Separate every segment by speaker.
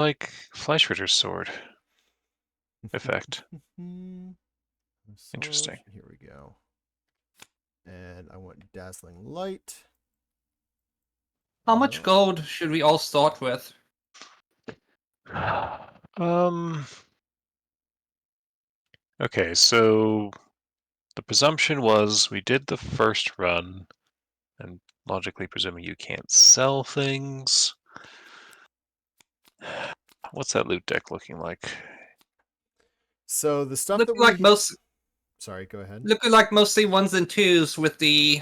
Speaker 1: like Fleischritter's sword effect. Interesting.
Speaker 2: Here we go. And I want Dazzling Light.
Speaker 3: How much gold should we all start with?
Speaker 1: Um. Okay, so the presumption was we did the first run, and logically presuming you can't sell things. What's that loot deck looking like?
Speaker 2: So the stuff that
Speaker 3: Looking like most,
Speaker 2: Sorry, go ahead.
Speaker 3: looking like mostly ones and twos with the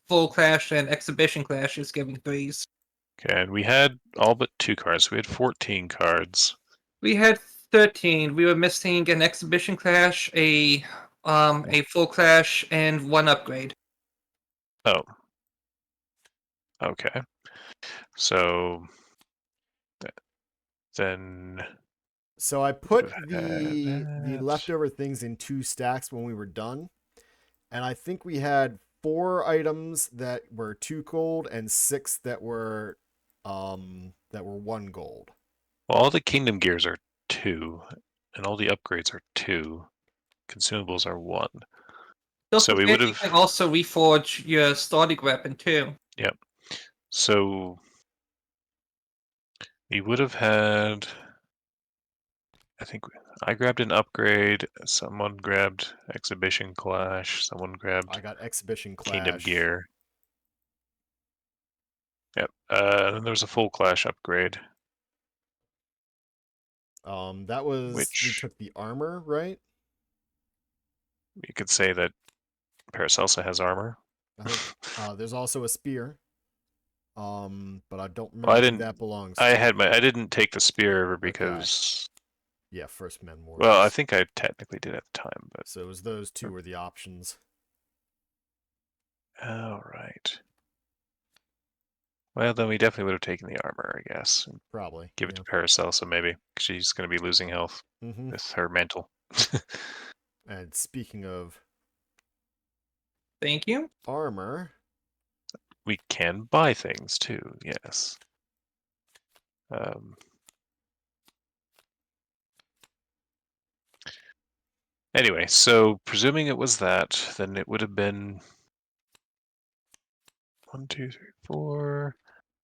Speaker 3: full clash and exhibition clashes giving threes.
Speaker 1: Okay, and we had all but 2 cards. We had 14 cards.
Speaker 3: We had 13. We were missing an exhibition clash, a full clash, and one upgrade.
Speaker 1: Oh. Okay. So then
Speaker 2: So I put
Speaker 1: Would've
Speaker 2: the
Speaker 1: had that.
Speaker 2: leftover things in 2 stacks when we were done. And I think we had 4 items that were 2 gold and 6 that were 1 gold.
Speaker 1: Well, all the kingdom gears are 2, and all the upgrades are 2. Consumables are 1.
Speaker 3: Don't
Speaker 1: So we
Speaker 3: forget
Speaker 1: would
Speaker 3: you can
Speaker 1: have.
Speaker 3: also reforge your starting weapon too.
Speaker 1: Yep. So we would have had. I think I grabbed an upgrade. Someone grabbed exhibition clash. Someone grabbed
Speaker 2: I got Exhibition
Speaker 1: kingdom
Speaker 2: Clash.
Speaker 1: gear. Yep. Then there was a full clash upgrade.
Speaker 2: That was we
Speaker 1: Which
Speaker 2: took the armor, right?
Speaker 1: you could say that Paracelsa has armor.
Speaker 2: I think there's also a spear. But I don't
Speaker 1: Well,
Speaker 2: remember who that belongs
Speaker 1: I
Speaker 2: to.
Speaker 1: had I didn't take the spear
Speaker 2: Okay.
Speaker 1: because.
Speaker 2: Yeah, First Men Warriors.
Speaker 1: Well, I think I technically did at the time, but.
Speaker 2: So it was those 2 were the options.
Speaker 1: All right. Well, then we definitely would have taken the armor, I guess, and
Speaker 2: Probably.
Speaker 1: give it to Paracelsa maybe, 'cause she's going to be losing health
Speaker 2: Mm-hmm.
Speaker 1: with her mantle.
Speaker 2: And speaking of
Speaker 3: Thank you.
Speaker 2: armor,
Speaker 1: We can buy things too, yes. Anyway, so presuming it was that, then it would have been 1, 2, 3, 4.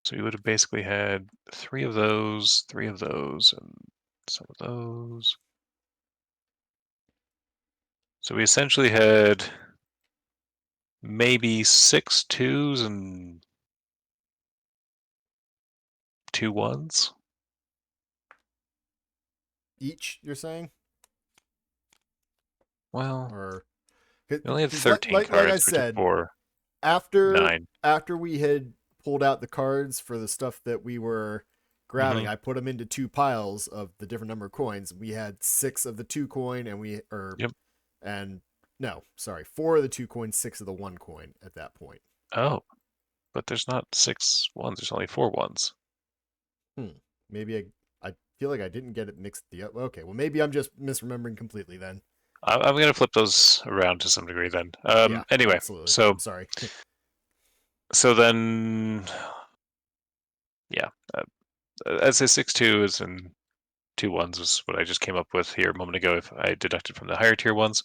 Speaker 1: So we would have basically had 3 of those, 3 of those, and some of those. So we essentially had maybe 6 2s and 2 1s.
Speaker 2: each, you're saying?
Speaker 1: Well,
Speaker 2: Or
Speaker 1: we only had
Speaker 2: 'cause
Speaker 1: 13
Speaker 2: like I
Speaker 1: cards, which is
Speaker 2: said,
Speaker 1: 4,
Speaker 2: after
Speaker 1: 9.
Speaker 2: we had pulled out the cards for the stuff that we were grabbing, I put them into 2 piles of the different number of coins. We had 6 of the 2 coin, and
Speaker 1: Yep.
Speaker 2: and no, sorry, 4 of the 2 coins, 6 of the 1 coin at that point.
Speaker 1: Oh, but there's not 6 1s. There's only 4 1s.
Speaker 2: Maybe I feel like I didn't get it mixed okay, well maybe I'm just misremembering completely then.
Speaker 1: I'm going to flip those around to some degree then.
Speaker 2: Yeah,
Speaker 1: Anyway,
Speaker 2: absolutely.
Speaker 1: so
Speaker 2: I'm sorry.
Speaker 1: so then, yeah, I'd say 6 2s and 2 1s is what I just came up with here a moment ago. If I deducted from the higher tier ones,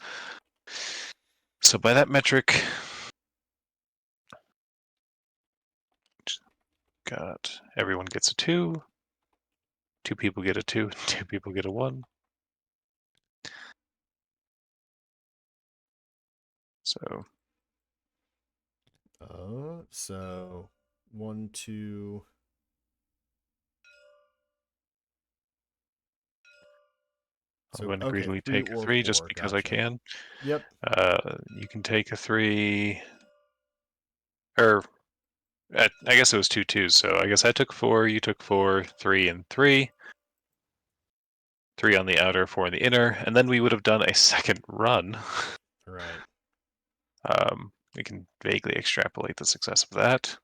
Speaker 1: so by that metric, got everyone gets a 2. 2 people get a 2. 2 people get a 1. So
Speaker 2: So 1 2.
Speaker 1: I'm
Speaker 2: So
Speaker 1: going to
Speaker 2: okay,
Speaker 1: greedily
Speaker 2: 3
Speaker 1: take a
Speaker 2: or
Speaker 1: 3
Speaker 2: 4.
Speaker 1: just because I
Speaker 2: Gotcha.
Speaker 1: can.
Speaker 2: Yep.
Speaker 1: You can take a 3, or I guess it was 2 2s. So I guess I took 4, you took 4, 3, and 3. 3 on the outer, 4 on the inner, and then we would have done a second run.
Speaker 2: Right.
Speaker 1: We can vaguely extrapolate the success of that.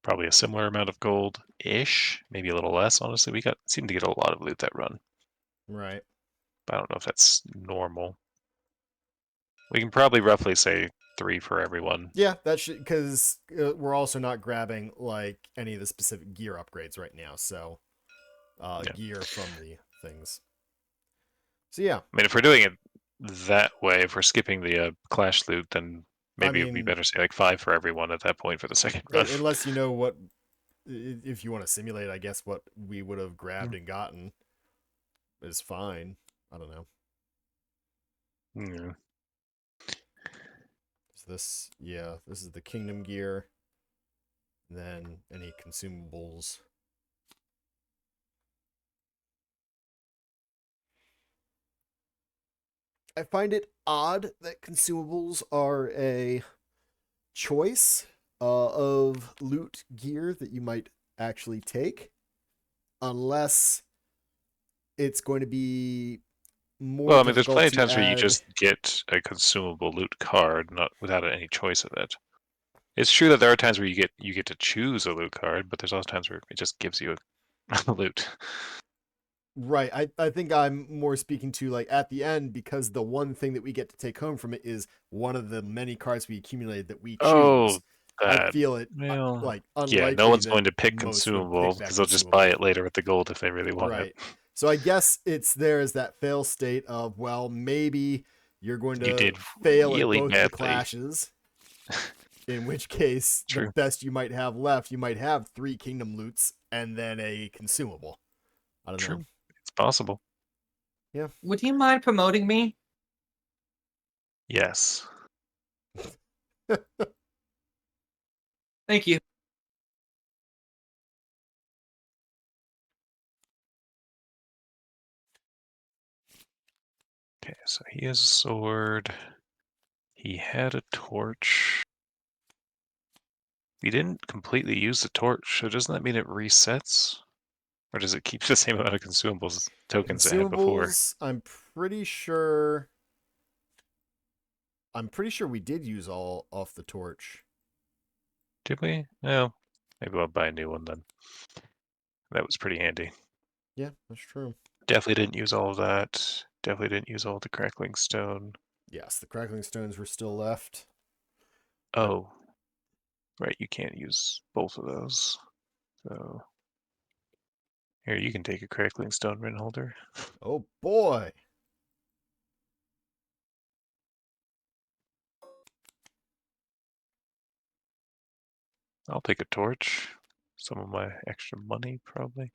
Speaker 1: Probably a similar amount of gold-ish, maybe a little less. Honestly, we seemed to get a lot of loot that run.
Speaker 2: Right.
Speaker 1: But I don't know if that's normal. We can probably roughly say 3 for everyone.
Speaker 2: Yeah, that should, because we're also not grabbing like any of the specific gear upgrades right now. So
Speaker 1: Yeah.
Speaker 2: gear from the things. So yeah,
Speaker 1: I mean, if we're doing it that way, if we're skipping the clash loot, then
Speaker 2: I
Speaker 1: maybe it would be
Speaker 2: mean,
Speaker 1: better to say like 5 for everyone at that point for the second run.
Speaker 2: unless you know what, if you want to simulate, I guess what we would have grabbed and gotten is fine. I don't know.
Speaker 1: Yeah.
Speaker 2: Is this? Yeah, this is the kingdom gear. Then any consumables. I find it odd that consumables are a choice of loot gear that you might actually take, unless it's going to be more
Speaker 1: Well, I mean, there's
Speaker 2: difficult
Speaker 1: plenty of
Speaker 2: to
Speaker 1: times where you
Speaker 2: add.
Speaker 1: just get a consumable loot card, not without any choice of it. It's true that there are times where you get to choose a loot card, but there's also times where it just gives you a loot.
Speaker 2: Right. I think I'm more speaking to like at the end, because the one thing that we get to take home from it is one of the many cards we accumulated that we choose.
Speaker 1: Oh,
Speaker 2: I
Speaker 1: that.
Speaker 2: feel it
Speaker 1: Well,
Speaker 2: like
Speaker 1: yeah, no
Speaker 2: unlikely
Speaker 1: one's
Speaker 2: that
Speaker 1: going to pick
Speaker 2: most would
Speaker 1: consumable
Speaker 2: pick that
Speaker 1: because they'll just buy
Speaker 2: consumable.
Speaker 1: it later with the gold if they really want it.
Speaker 2: Right. So I guess it's there as that fail state of, well, maybe you're going
Speaker 1: You
Speaker 2: to
Speaker 1: did
Speaker 2: fail at
Speaker 1: really
Speaker 2: both the
Speaker 1: badly.
Speaker 2: clashes, in which case the
Speaker 1: True.
Speaker 2: best you might have left, you might have 3 kingdom loots and then a consumable. I don't know.
Speaker 1: True. It's possible.
Speaker 2: Yeah.
Speaker 3: Would you mind promoting me?
Speaker 1: Yes.
Speaker 3: Thank you.
Speaker 1: Okay, so he has a sword. He had a torch. We didn't completely use the torch, so doesn't that mean it resets? Or does it keep the same amount of consumables tokens it had before?
Speaker 2: Consumables, I'm pretty sure we did use all off the torch.
Speaker 1: Did we? No. Maybe I'll buy a new one then. That was pretty handy.
Speaker 2: Yeah, that's true.
Speaker 1: Definitely didn't use all of that. Definitely didn't use all the crackling stone.
Speaker 2: Yes, the crackling stones were still left.
Speaker 1: Oh, right, you can't use both of those. So here, you can take a crackling stone rin holder.
Speaker 2: Oh boy.
Speaker 1: I'll take a torch. Some of my extra money, probably.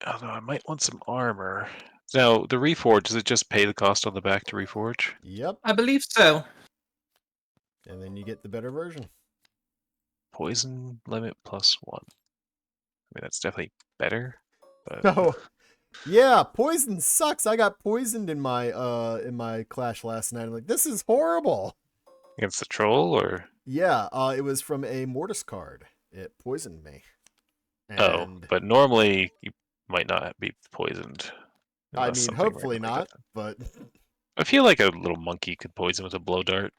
Speaker 1: Although I might want some armor. Now, the reforge, does it just pay the cost on the back to reforge?
Speaker 2: Yep.
Speaker 3: I believe so.
Speaker 2: And then you get the better version.
Speaker 1: Poison limit +1. I mean, that's definitely better, but
Speaker 2: Oh, yeah, poison sucks. I got poisoned in my clash last night. I'm like, this is horrible.
Speaker 1: against the troll or
Speaker 2: Yeah, it was from a Mortis card. It poisoned me.
Speaker 1: oh,
Speaker 2: And
Speaker 1: but normally you might not be poisoned
Speaker 2: I
Speaker 1: unless
Speaker 2: mean,
Speaker 1: something
Speaker 2: hopefully
Speaker 1: randomly does
Speaker 2: not,
Speaker 1: it.
Speaker 2: but
Speaker 1: I feel like a little monkey could poison with a blow dart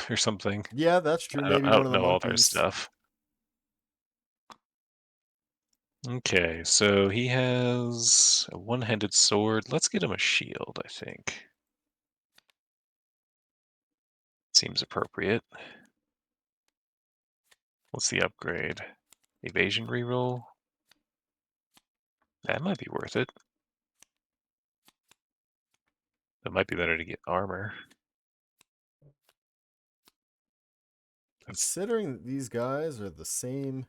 Speaker 1: or something.
Speaker 2: yeah, that's true.
Speaker 1: I don't,
Speaker 2: Maybe
Speaker 1: I
Speaker 2: one
Speaker 1: don't
Speaker 2: of the
Speaker 1: know all their
Speaker 2: monkeys.
Speaker 1: stuff. Okay, so he has a one-handed sword. Let's get him a shield, I think. Seems appropriate. What's the upgrade? Evasion reroll? That might be worth it. That might be better to get armor. That's
Speaker 2: Considering that these guys are the same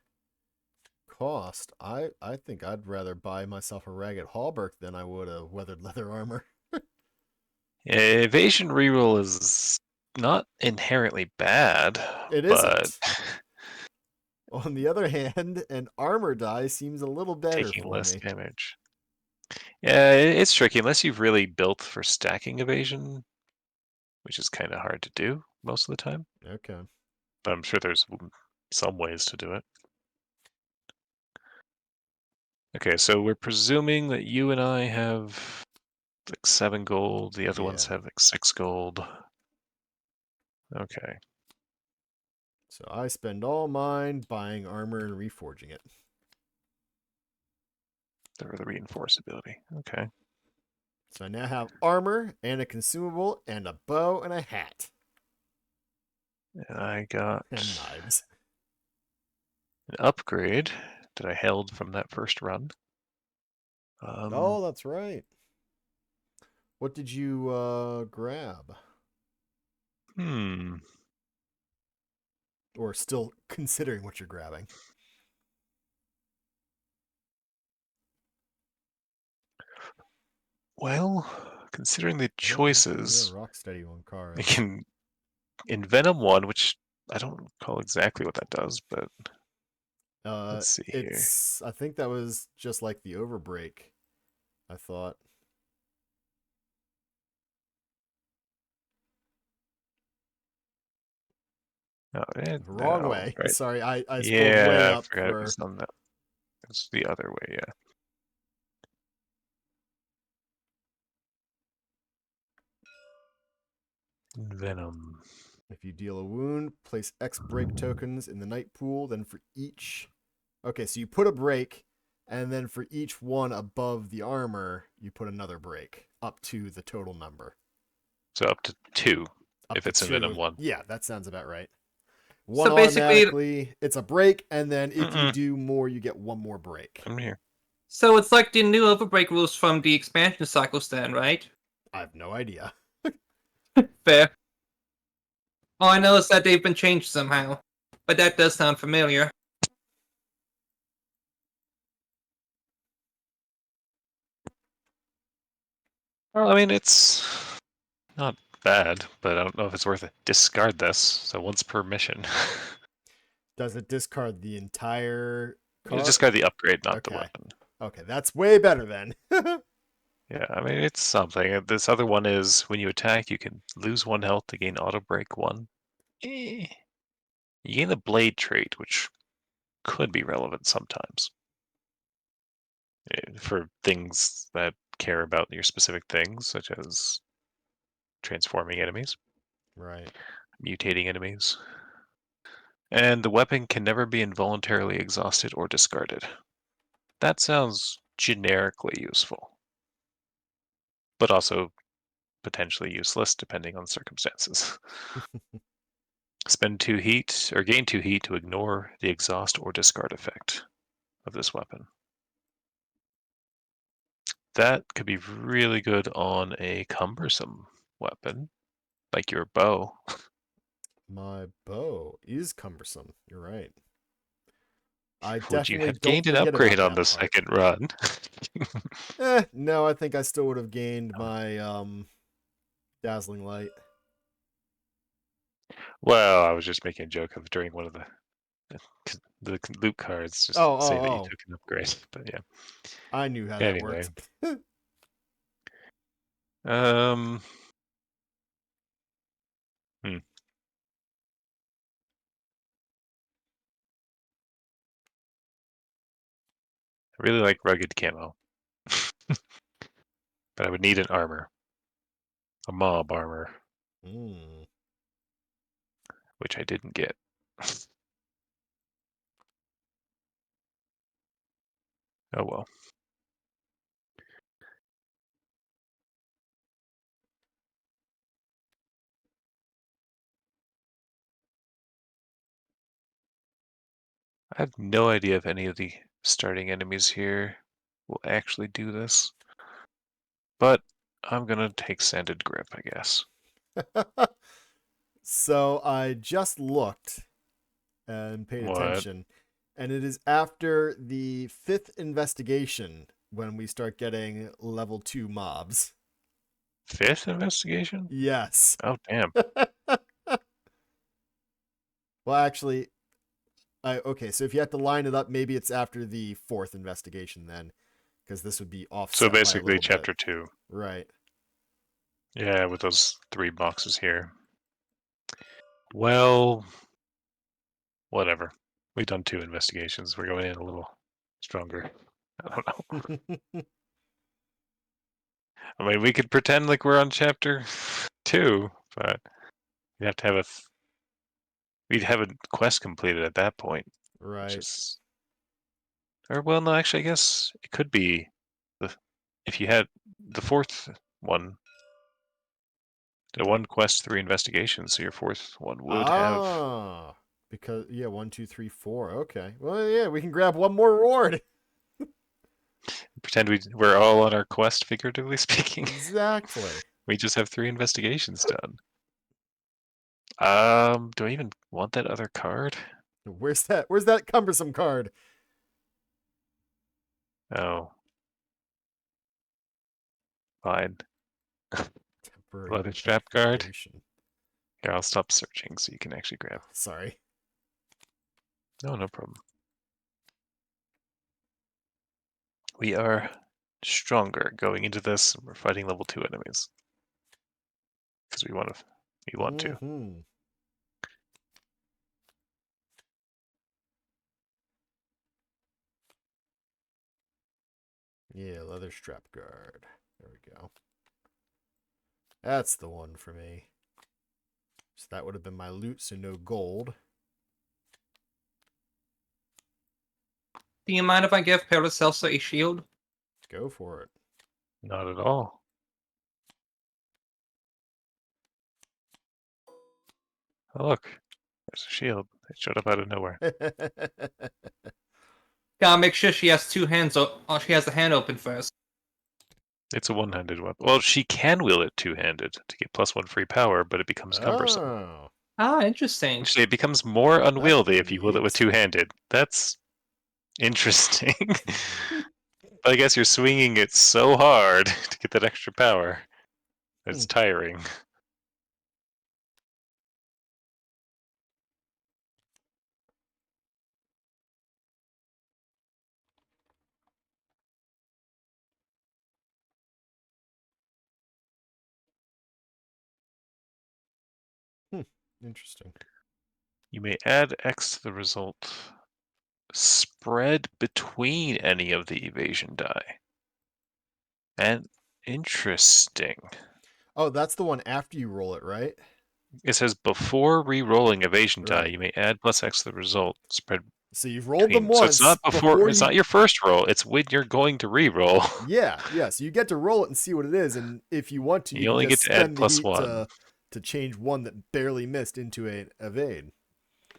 Speaker 2: cost, I think I'd rather buy myself a ragged hauberk than I would a weathered leather armor.
Speaker 1: evasion reroll is not inherently bad,
Speaker 2: It
Speaker 1: but
Speaker 2: isn't. On the other hand, an armor die seems a little better
Speaker 1: taking
Speaker 2: for
Speaker 1: less
Speaker 2: me.
Speaker 1: damage. Yeah, it's tricky unless you've really built for stacking evasion, which is kind of hard to do most of the time.
Speaker 2: Okay.
Speaker 1: But I'm sure there's some ways to do it. Okay, so we're presuming that you and I have like 7 gold, the other ones
Speaker 2: Yeah.
Speaker 1: have like 6 gold. Okay.
Speaker 2: So I spend all mine buying armor and reforging it.
Speaker 1: The reinforce ability. Okay.
Speaker 2: So I now have armor and a consumable and a bow and a hat
Speaker 1: And I got
Speaker 2: and knives.
Speaker 1: an upgrade that I held from that first run.
Speaker 2: Oh, that's right. What did you grab?
Speaker 1: Hmm.
Speaker 2: Or still considering what you're grabbing?
Speaker 1: Well, considering the
Speaker 2: Oh, okay. Yeah,
Speaker 1: choices,
Speaker 2: Rocksteady one
Speaker 1: I
Speaker 2: cards.
Speaker 1: can Envenom one, which I don't recall exactly what that does, but let's see here.
Speaker 2: I think that was just like the Overbreak. I thought.
Speaker 1: Oh,
Speaker 2: Wrong
Speaker 1: no,
Speaker 2: way.
Speaker 1: right?
Speaker 2: Sorry, I scrolled way
Speaker 1: Yeah, I
Speaker 2: up
Speaker 1: forgot it
Speaker 2: for.
Speaker 1: was on that. It's the other way, yeah. Venom.
Speaker 2: If you deal a wound, place X break tokens in the night pool. Then for each. Okay, so you put a break, and then for each one above the armor, you put another break up to the total number.
Speaker 1: So up to 2
Speaker 2: Up
Speaker 1: if
Speaker 2: to
Speaker 1: it's Envenom
Speaker 2: two.
Speaker 1: 1.
Speaker 2: Yeah, that sounds about right. One
Speaker 3: So basically,
Speaker 2: automatically, it's a break, and then if you
Speaker 1: Mm-mm,
Speaker 2: do more, you get one more break.
Speaker 1: I'm here.
Speaker 3: so it's like the new overbreak rules from the expansion cycles, then, right?
Speaker 2: I have no idea.
Speaker 3: Fair. All I know is that they've been changed somehow, but that does sound familiar.
Speaker 1: Well, I mean, it's not bad, but I don't know if it's worth it. Discard this, so once per mission.
Speaker 2: Does it discard the entire
Speaker 1: You
Speaker 2: card?
Speaker 1: discard the upgrade, not the
Speaker 2: Okay.
Speaker 1: weapon.
Speaker 2: Okay, that's way better then.
Speaker 1: Yeah, I mean, it's something. This other one is when you attack, you can lose 1 health to gain auto break 1. Eh. You gain the blade trait, which could be relevant sometimes for things that care about your specific things, such as transforming enemies,
Speaker 2: Right.
Speaker 1: mutating enemies. And the weapon can never be involuntarily exhausted or discarded. That sounds generically useful, but also potentially useless depending on circumstances. Spend 2 heat or gain 2 heat to ignore the exhaust or discard effect of this weapon. That could be really good on a cumbersome weapon, like your bow.
Speaker 2: My bow is cumbersome. You're right. I
Speaker 1: Would you
Speaker 2: definitely
Speaker 1: have
Speaker 2: don't
Speaker 1: gained an
Speaker 2: forget
Speaker 1: upgrade
Speaker 2: about
Speaker 1: on
Speaker 2: that
Speaker 1: the
Speaker 2: part.
Speaker 1: second run?
Speaker 2: No, I think I still would have gained my dazzling light.
Speaker 1: Well, I was just making a joke of during one of the loot cards, just
Speaker 2: Oh,
Speaker 1: say that you
Speaker 2: oh,
Speaker 1: took an upgrade. But yeah.
Speaker 2: oh. I knew how that
Speaker 1: Anyway,
Speaker 2: worked.
Speaker 1: um, hmm. I really like rugged camo, but I would need an armor, a mob armor,
Speaker 2: Mm.
Speaker 1: which I didn't get. Oh well. I have no idea if any of the starting enemies here will actually do this, but I'm gonna take Sanded Grip, I guess.
Speaker 2: So I just looked and paid
Speaker 1: What?
Speaker 2: attention, and it is after the 5th investigation when we start getting level 2 mobs.
Speaker 1: 5th investigation?
Speaker 2: Yes.
Speaker 1: Oh, damn.
Speaker 2: Well, actually, okay. So if you have to line it up, maybe it's after the 4th investigation then, because this would be
Speaker 1: So
Speaker 2: offset by a
Speaker 1: basically,
Speaker 2: little bit.
Speaker 1: Chapter 2.
Speaker 2: Right.
Speaker 1: Yeah, with those 3 boxes here. Well, whatever. We've done 2 investigations. We're going in a little stronger. I don't know. I mean, we could pretend like we're on Chapter 2, but we'd have to have we'd have a quest completed at that point, which
Speaker 2: Right.
Speaker 1: is, or well, no, actually, I guess it could be the if you had the 4th one, the 1 quest, 3 investigations, so your 4th one would have
Speaker 2: Ah. Because, yeah, 1, 2, 3, 4. Okay. Well, yeah, we can grab one more reward.
Speaker 1: Pretend we're all on our quest, figuratively speaking.
Speaker 2: Exactly.
Speaker 1: We just have 3 investigations done. Do I even want that other card?
Speaker 2: Where's that cumbersome card?
Speaker 1: Oh, fine.
Speaker 2: Temporary
Speaker 1: Leather strap card.
Speaker 2: rectification.
Speaker 1: Here, I'll stop searching so you can actually grab.
Speaker 2: Sorry.
Speaker 1: No, no problem. We are stronger going into this. We're fighting level 2 enemies because we want to.
Speaker 2: Mm-hmm. Yeah, leather strap guard. There we go. That's the one for me. So that would have been my loot, so no gold.
Speaker 3: Do you mind if I give Paracelsa a shield?
Speaker 2: Go for it.
Speaker 1: Not at all. Oh, look, there's a shield. It showed up out of nowhere.
Speaker 3: Gotta make sure she has 2 hands. She has the hand open first.
Speaker 1: It's a one-handed weapon. Well, she can wield it two-handed to get +1 free power, but it becomes cumbersome.
Speaker 2: Oh,
Speaker 3: Ah, interesting.
Speaker 1: Actually, it becomes more
Speaker 2: that's
Speaker 1: unwieldy if you wield it with
Speaker 2: neat.
Speaker 1: two-handed. That's interesting. But I guess you're swinging it so hard to get that extra power. It's tiring.
Speaker 2: Interesting.
Speaker 1: You may add X to the result spread between any of the evasion die. And interesting.
Speaker 2: Oh, that's the one after you roll it, right?
Speaker 1: It says before re-rolling evasion die,
Speaker 2: Right.
Speaker 1: you may add +X to the result spread
Speaker 2: So you've rolled them
Speaker 1: between. So it's
Speaker 2: once
Speaker 1: not before.
Speaker 2: before
Speaker 1: It's
Speaker 2: you.
Speaker 1: not your first roll. It's when you're going to re-roll.
Speaker 2: Yeah, yeah. So you get to roll it and see what it is, and if you want to, you
Speaker 1: You
Speaker 2: can
Speaker 1: only get
Speaker 2: just
Speaker 1: to add
Speaker 2: spend the heat
Speaker 1: +1.
Speaker 2: to change one that barely missed into a evade.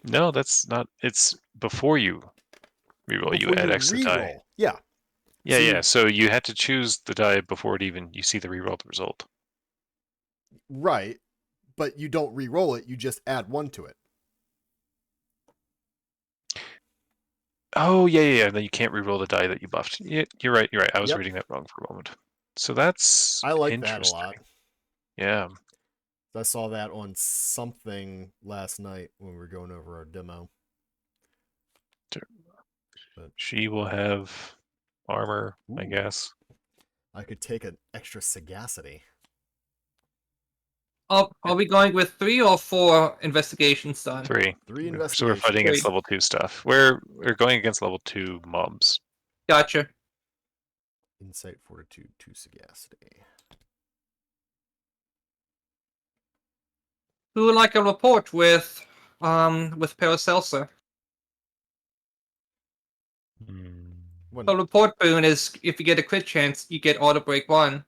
Speaker 1: No, that's not. It's before you re-roll. You
Speaker 2: Before
Speaker 1: add
Speaker 2: you
Speaker 1: X to the die.
Speaker 2: re-roll. Yeah.
Speaker 1: Yeah,
Speaker 2: So
Speaker 1: yeah. So you had to choose the die before it even you see the re-rolled result.
Speaker 2: right, but you don't re-roll it. You just add one to it.
Speaker 1: Oh, yeah, yeah, yeah. Then you can't re-roll the die that you buffed. Yeah, you're right. You're right. I was
Speaker 2: Yep.
Speaker 1: reading that wrong for a moment. So that's
Speaker 2: I like that a
Speaker 1: interesting.
Speaker 2: lot.
Speaker 1: Yeah.
Speaker 2: I saw that on something last night when we were going over our demo. But
Speaker 1: She will have armor, I
Speaker 2: ooh,
Speaker 1: guess.
Speaker 2: I could take an extra sagacity.
Speaker 3: Are we going with 3 or 4 investigations done?
Speaker 1: 3.
Speaker 2: 3
Speaker 1: So we're fighting
Speaker 2: investigations.
Speaker 1: against level 2 stuff. We're going against level 2 mobs.
Speaker 3: Gotcha.
Speaker 2: Insight, fortitude, 2 sagacity.
Speaker 3: Who would like a report with Paracelsa?
Speaker 2: When
Speaker 3: A report boon is if you get a crit chance, you get auto break 1.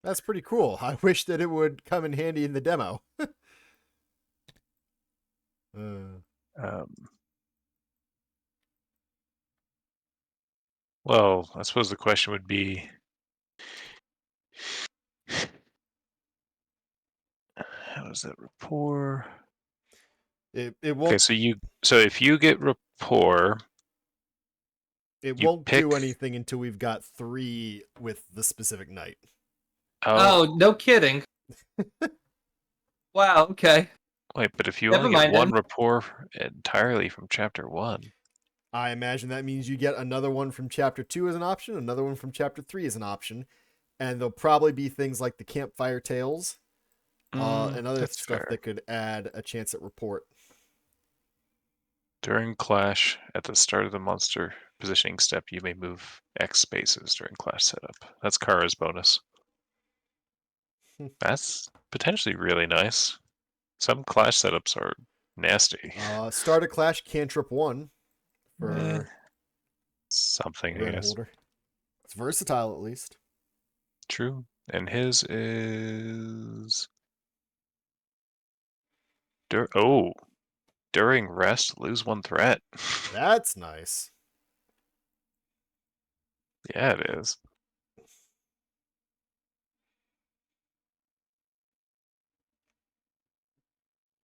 Speaker 2: that's pretty cool. I wish that it would come in handy in the demo.
Speaker 1: Um, well, I suppose the question would be, how does that rapport?
Speaker 2: it
Speaker 1: Okay,
Speaker 2: won't
Speaker 1: so if you get rapport,
Speaker 2: it
Speaker 1: you
Speaker 2: won't
Speaker 1: pick.
Speaker 2: do anything until we've got 3 with the specific knight.
Speaker 3: Oh, no kidding. Wow, okay.
Speaker 1: Wait, but if you
Speaker 3: Never
Speaker 1: only get
Speaker 3: mind
Speaker 1: one
Speaker 3: then.
Speaker 1: rapport entirely from chapter 1,
Speaker 2: I imagine that means you get another one from chapter 2 as an option, another one from chapter 3 as an option, and there'll probably be things like the campfire tales and other
Speaker 1: that's
Speaker 2: stuff
Speaker 1: fair.
Speaker 2: that could add a chance at report.
Speaker 1: During clash, at the start of the monster positioning step, you may move X spaces during clash setup. That's Kara's bonus. That's potentially really nice. Some clash setups are nasty.
Speaker 2: Start a clash cantrip 1
Speaker 1: Eh,
Speaker 2: for
Speaker 1: something, I
Speaker 2: Ren
Speaker 1: guess.
Speaker 2: Holder. It's versatile at least.
Speaker 1: True. And his is. Oh. during rest, lose 1 threat.
Speaker 2: That's nice.
Speaker 1: Yeah, it is.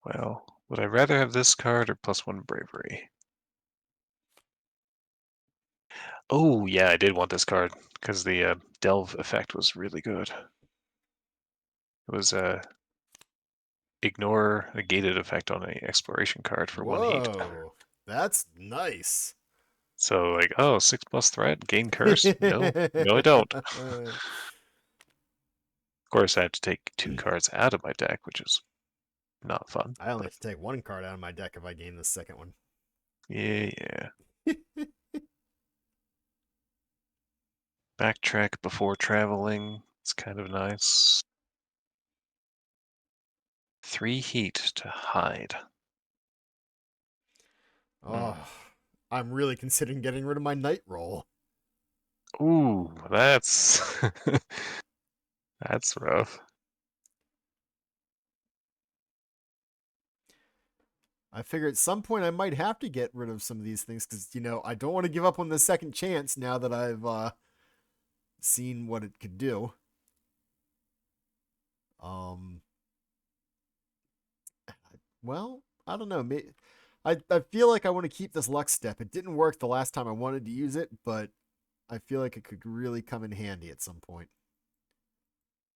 Speaker 1: Well, would I rather have this card or +1 bravery? Oh, yeah, I did want this card because the delve effect was really good. It was ignore a gated effect on a exploration card for 1 heat.
Speaker 2: Whoa, that's nice.
Speaker 1: So like, oh, 6+ threat, gain curse? No, no, I don't. Of course, I have to take 2 cards out of my deck, which is not fun.
Speaker 2: I only
Speaker 1: But
Speaker 2: have to take 1 card out of my deck if I gain the second one.
Speaker 1: yeah. Backtrack before traveling. It's kind of nice. 3 heat to hide.
Speaker 2: Oh, I'm really considering getting rid of my night roll.
Speaker 1: Ooh, that's that's rough.
Speaker 2: I figure at some point I might have to get rid of some of these things because, I don't want to give up on the second chance now that I've seen what it could do. Um, well, I don't know. I feel like I want to keep this luck step. It didn't work the last time I wanted to use it, but I feel like it could really come in handy at some point.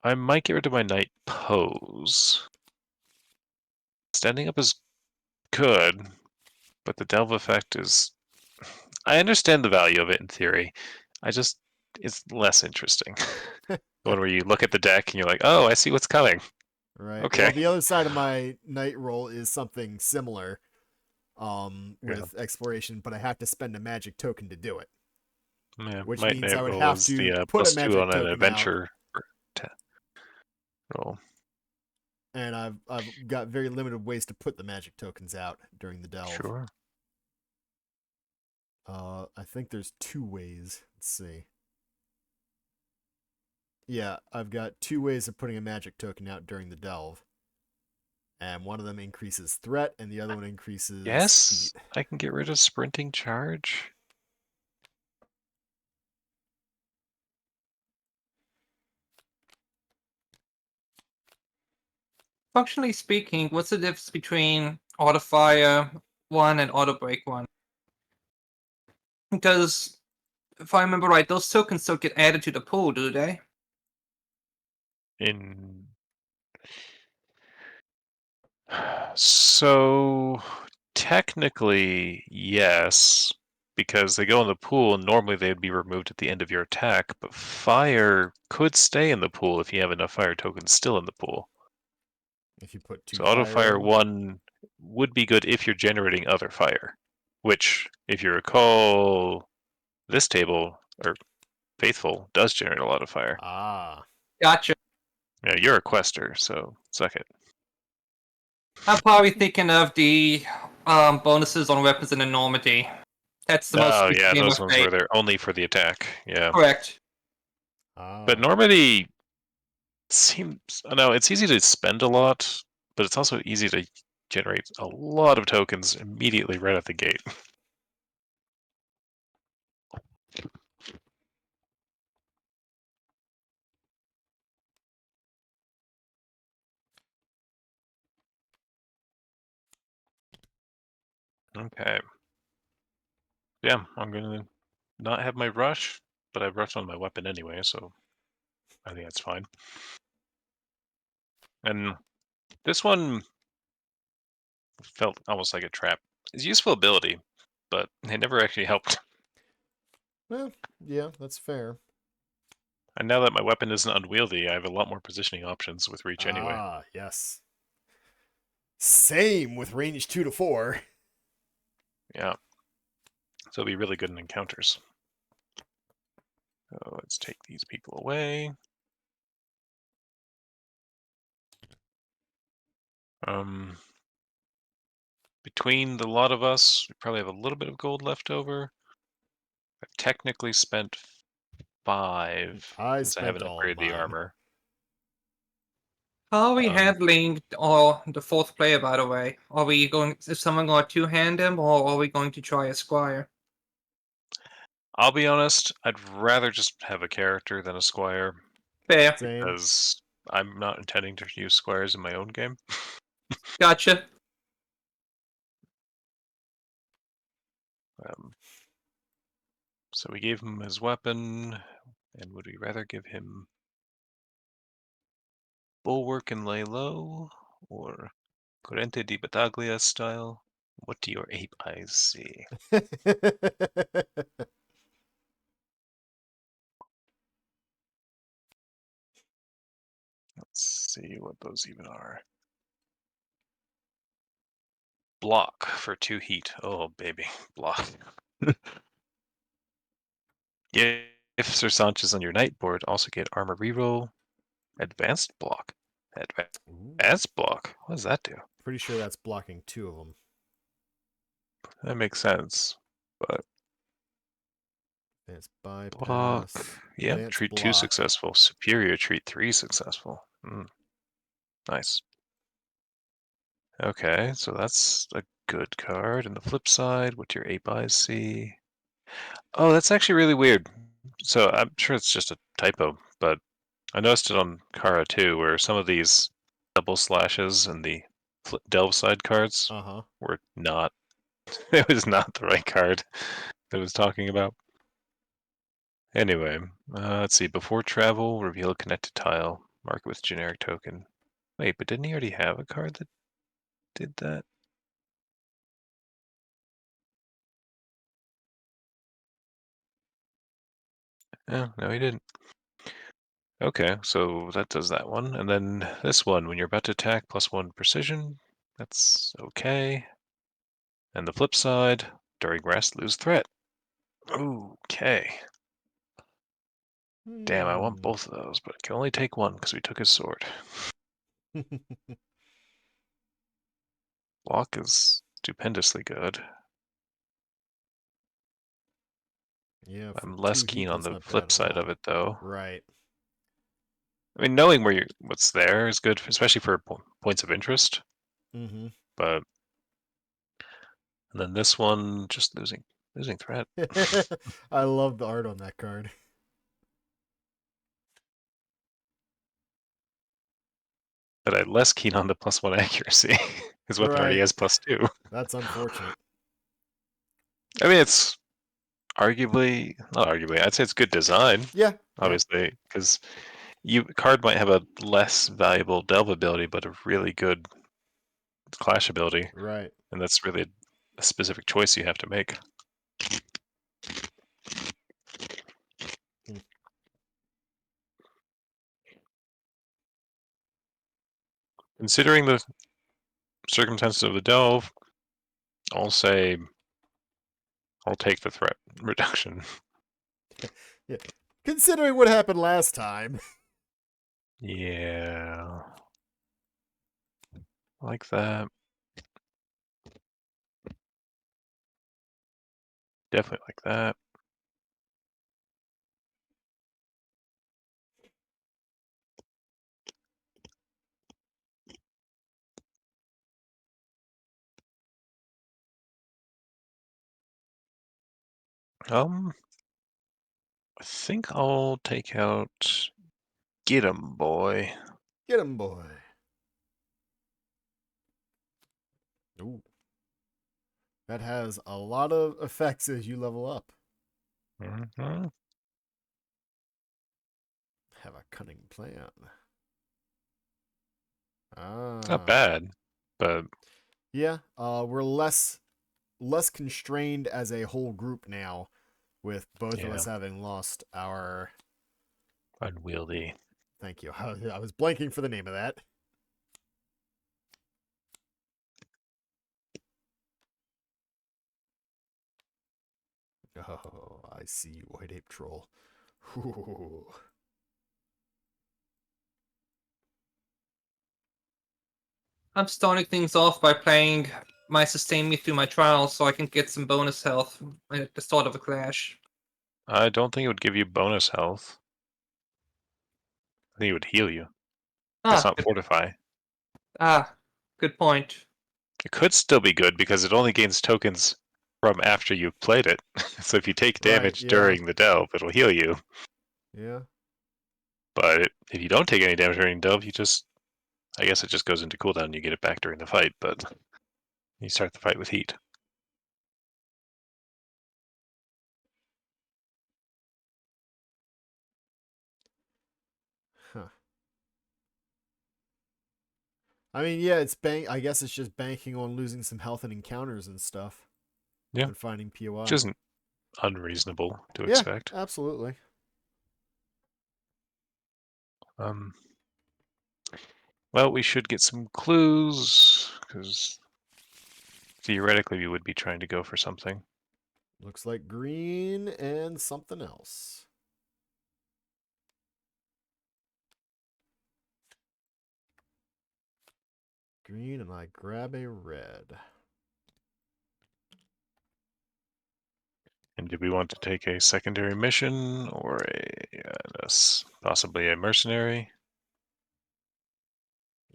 Speaker 1: I might get rid of my knight pose. Standing up is good, but the delve effect is. I understand the value of it in theory. It's less interesting. The one where you look at the deck and you're like, oh, I see what's coming.
Speaker 2: Right.
Speaker 1: Okay.
Speaker 2: Well, the other side of my night roll is something similar
Speaker 1: Yeah.
Speaker 2: with exploration, but I have to spend a magic token to do it,
Speaker 1: Yeah.
Speaker 2: which
Speaker 1: My
Speaker 2: means I
Speaker 1: knight
Speaker 2: would
Speaker 1: roll
Speaker 2: have
Speaker 1: is
Speaker 2: to
Speaker 1: the
Speaker 2: put a
Speaker 1: +2
Speaker 2: magic
Speaker 1: on an
Speaker 2: token out,
Speaker 1: adventure roll.
Speaker 2: and I've got very limited ways to put the magic tokens out during the delve.
Speaker 1: Sure.
Speaker 2: I think there's 2 ways. Let's see. Yeah, I've got 2 ways of putting a magic token out during the delve. And one of them increases threat, and the other one increases
Speaker 1: Yes,
Speaker 2: heat.
Speaker 1: I can get rid of sprinting charge.
Speaker 3: Functionally speaking, what's the difference between auto fire 1 and auto break 1? Because if I remember right, those tokens still get added to the pool, do they?
Speaker 1: In So technically, yes, because they go in the pool and normally they'd be removed at the end of your attack, but fire could stay in the pool if you have enough fire tokens still in the pool.
Speaker 2: If you put 2
Speaker 1: So auto
Speaker 2: fire
Speaker 1: fire
Speaker 2: in.
Speaker 1: 1 would be good if you're generating other fire, which, if you recall, this table, or Faithful, does generate a lot of fire.
Speaker 2: Ah.
Speaker 3: Gotcha.
Speaker 1: Yeah, you're a quester, so suck it.
Speaker 3: I'm probably thinking of the bonuses on weapons and enormity. That's the most
Speaker 1: Oh
Speaker 3: recent
Speaker 1: yeah,
Speaker 3: game, I'm
Speaker 1: those ones
Speaker 3: afraid.
Speaker 1: where they're only for the attack. Yeah.
Speaker 3: Correct.
Speaker 1: But
Speaker 2: Ah.
Speaker 1: Normandy seems, I know it's easy to spend a lot, but it's also easy to generate a lot of tokens immediately right out the gate. Okay. Yeah, I'm gonna not have my rush, but I've rushed on my weapon anyway, so I think that's fine. And this one felt almost like a trap. It's a useful ability, but it never actually helped.
Speaker 2: Well, yeah, that's fair.
Speaker 1: And now that my weapon isn't unwieldy, I have a lot more positioning options with reach anyway.
Speaker 2: Ah, yes. Same with range 2 to 4.
Speaker 1: Yeah. So it'll be really good in encounters. So let's take these people away. Between the lot of us, we probably have a little bit of gold left over. I've technically spent 5
Speaker 2: I
Speaker 1: since I
Speaker 2: spent
Speaker 1: haven't
Speaker 2: all of
Speaker 1: upgraded the
Speaker 2: mine.
Speaker 1: armor.
Speaker 3: How are we
Speaker 1: Um,
Speaker 3: handling the fourth player, by the way? Are we going? Is someone going to two-hand him, or are we going to try a squire?
Speaker 1: I'll be honest, I'd rather just have a character than a squire
Speaker 3: Fair.
Speaker 2: Same.
Speaker 1: because I'm not intending to use squires in my own game.
Speaker 3: Gotcha.
Speaker 1: Um, so we gave him his weapon, and would we rather give him bulwark and lay low, or corrente di battaglia style? What do your ape eyes see? Let's see what those even are. Block for 2 heat. Oh, baby. Block. If Sir Sanchez on your night board, also get armor reroll, advanced block.
Speaker 2: Ooh,
Speaker 1: Advanced block? What does that do?
Speaker 2: pretty sure that's blocking 2 of them.
Speaker 1: That makes sense. But
Speaker 2: Advanced
Speaker 1: block.
Speaker 2: bypass.
Speaker 1: Yep,
Speaker 2: Advanced
Speaker 1: treat 2
Speaker 2: block.
Speaker 1: successful. Superior treat 3 successful. Nice. Okay, so that's a good card. And the flip side, what do your 8 eyes see? Oh, that's actually really weird. So I'm sure it's just a typo, but I noticed it on Kara too, where some of these double slashes and the delve side cards
Speaker 2: Uh-huh.
Speaker 1: were not. It was not the right card that it was talking about. Anyway, let's see. Before travel, reveal a connected tile. Mark it with generic token. Wait, but didn't he already have a card that did that? Oh, no, he didn't. Okay, so that does that one. And then this one, when you're about to attack, +1 precision. That's okay. And the flip side, during rest, lose threat. Okay. Damn, I want
Speaker 2: Hmm.
Speaker 1: both of those, but I can only take one because we took his sword. Block is stupendously good.
Speaker 2: Yeah, for
Speaker 1: I'm less
Speaker 2: 2 heat,
Speaker 1: keen on
Speaker 2: that's
Speaker 1: the
Speaker 2: not bad
Speaker 1: flip
Speaker 2: at
Speaker 1: side of
Speaker 2: all.
Speaker 1: it, though.
Speaker 2: Right.
Speaker 1: I mean, knowing what's there is good, especially for points of interest.
Speaker 2: Mm-hmm.
Speaker 1: But and then this one, just losing threat.
Speaker 2: I love the art on that card.
Speaker 1: But I'm less keen on the +1 accuracy. His weapon already
Speaker 2: Right.
Speaker 1: has +2.
Speaker 2: That's unfortunate.
Speaker 1: I mean, it's arguably not arguably. I'd say it's good design,
Speaker 2: Yeah, yeah,
Speaker 1: obviously, because card might have a less valuable delve ability, but a really good clash ability,
Speaker 2: right.
Speaker 1: and that's really a specific choice you have to make.
Speaker 2: Hmm.
Speaker 1: Considering the circumstances of the delve, I'll say I'll take the threat reduction.
Speaker 2: Yeah. Considering what happened last time.
Speaker 1: Yeah, like that. Definitely like that. I think I'll take out Get 'em, boy.
Speaker 2: Get him, boy. Ooh. That has a lot of effects as you level up.
Speaker 1: Hmm.
Speaker 2: Have a cunning plan.
Speaker 1: Not
Speaker 2: Ah.
Speaker 1: bad, but
Speaker 2: Yeah, we're less constrained as a whole group now, with both of
Speaker 1: yeah,
Speaker 2: us having lost our.
Speaker 1: unwieldy.
Speaker 2: Thank you. I was blanking for the name of that. Oh, I see you, White Ape Troll. Ooh.
Speaker 3: I'm starting things off by playing my sustain me through my trials so I can get some bonus health at the start of a clash.
Speaker 1: I don't think it would give you bonus health. I think it would heal you. It's
Speaker 3: Ah,
Speaker 1: not fortify.
Speaker 3: good point.
Speaker 1: It could still be good because it only gains tokens from after you've played it. So if you take
Speaker 2: Right,
Speaker 1: damage
Speaker 2: yeah.
Speaker 1: during the delve, it'll heal you.
Speaker 2: Yeah.
Speaker 1: But if you don't take any damage during delve, I guess it just goes into cooldown and you get it back during the fight, but you start the fight with heat.
Speaker 2: Huh. I mean, yeah, I guess it's just banking on losing some health and encounters and stuff.
Speaker 1: Yeah.
Speaker 2: And finding POI.
Speaker 1: Which isn't unreasonable to
Speaker 2: Yeah,
Speaker 1: expect.
Speaker 2: absolutely.
Speaker 1: Well, we should get some clues, because theoretically we would be trying to go for something.
Speaker 2: Looks like green and something else. Green, and I grab a red.
Speaker 1: And do we want to take a secondary mission or possibly a mercenary?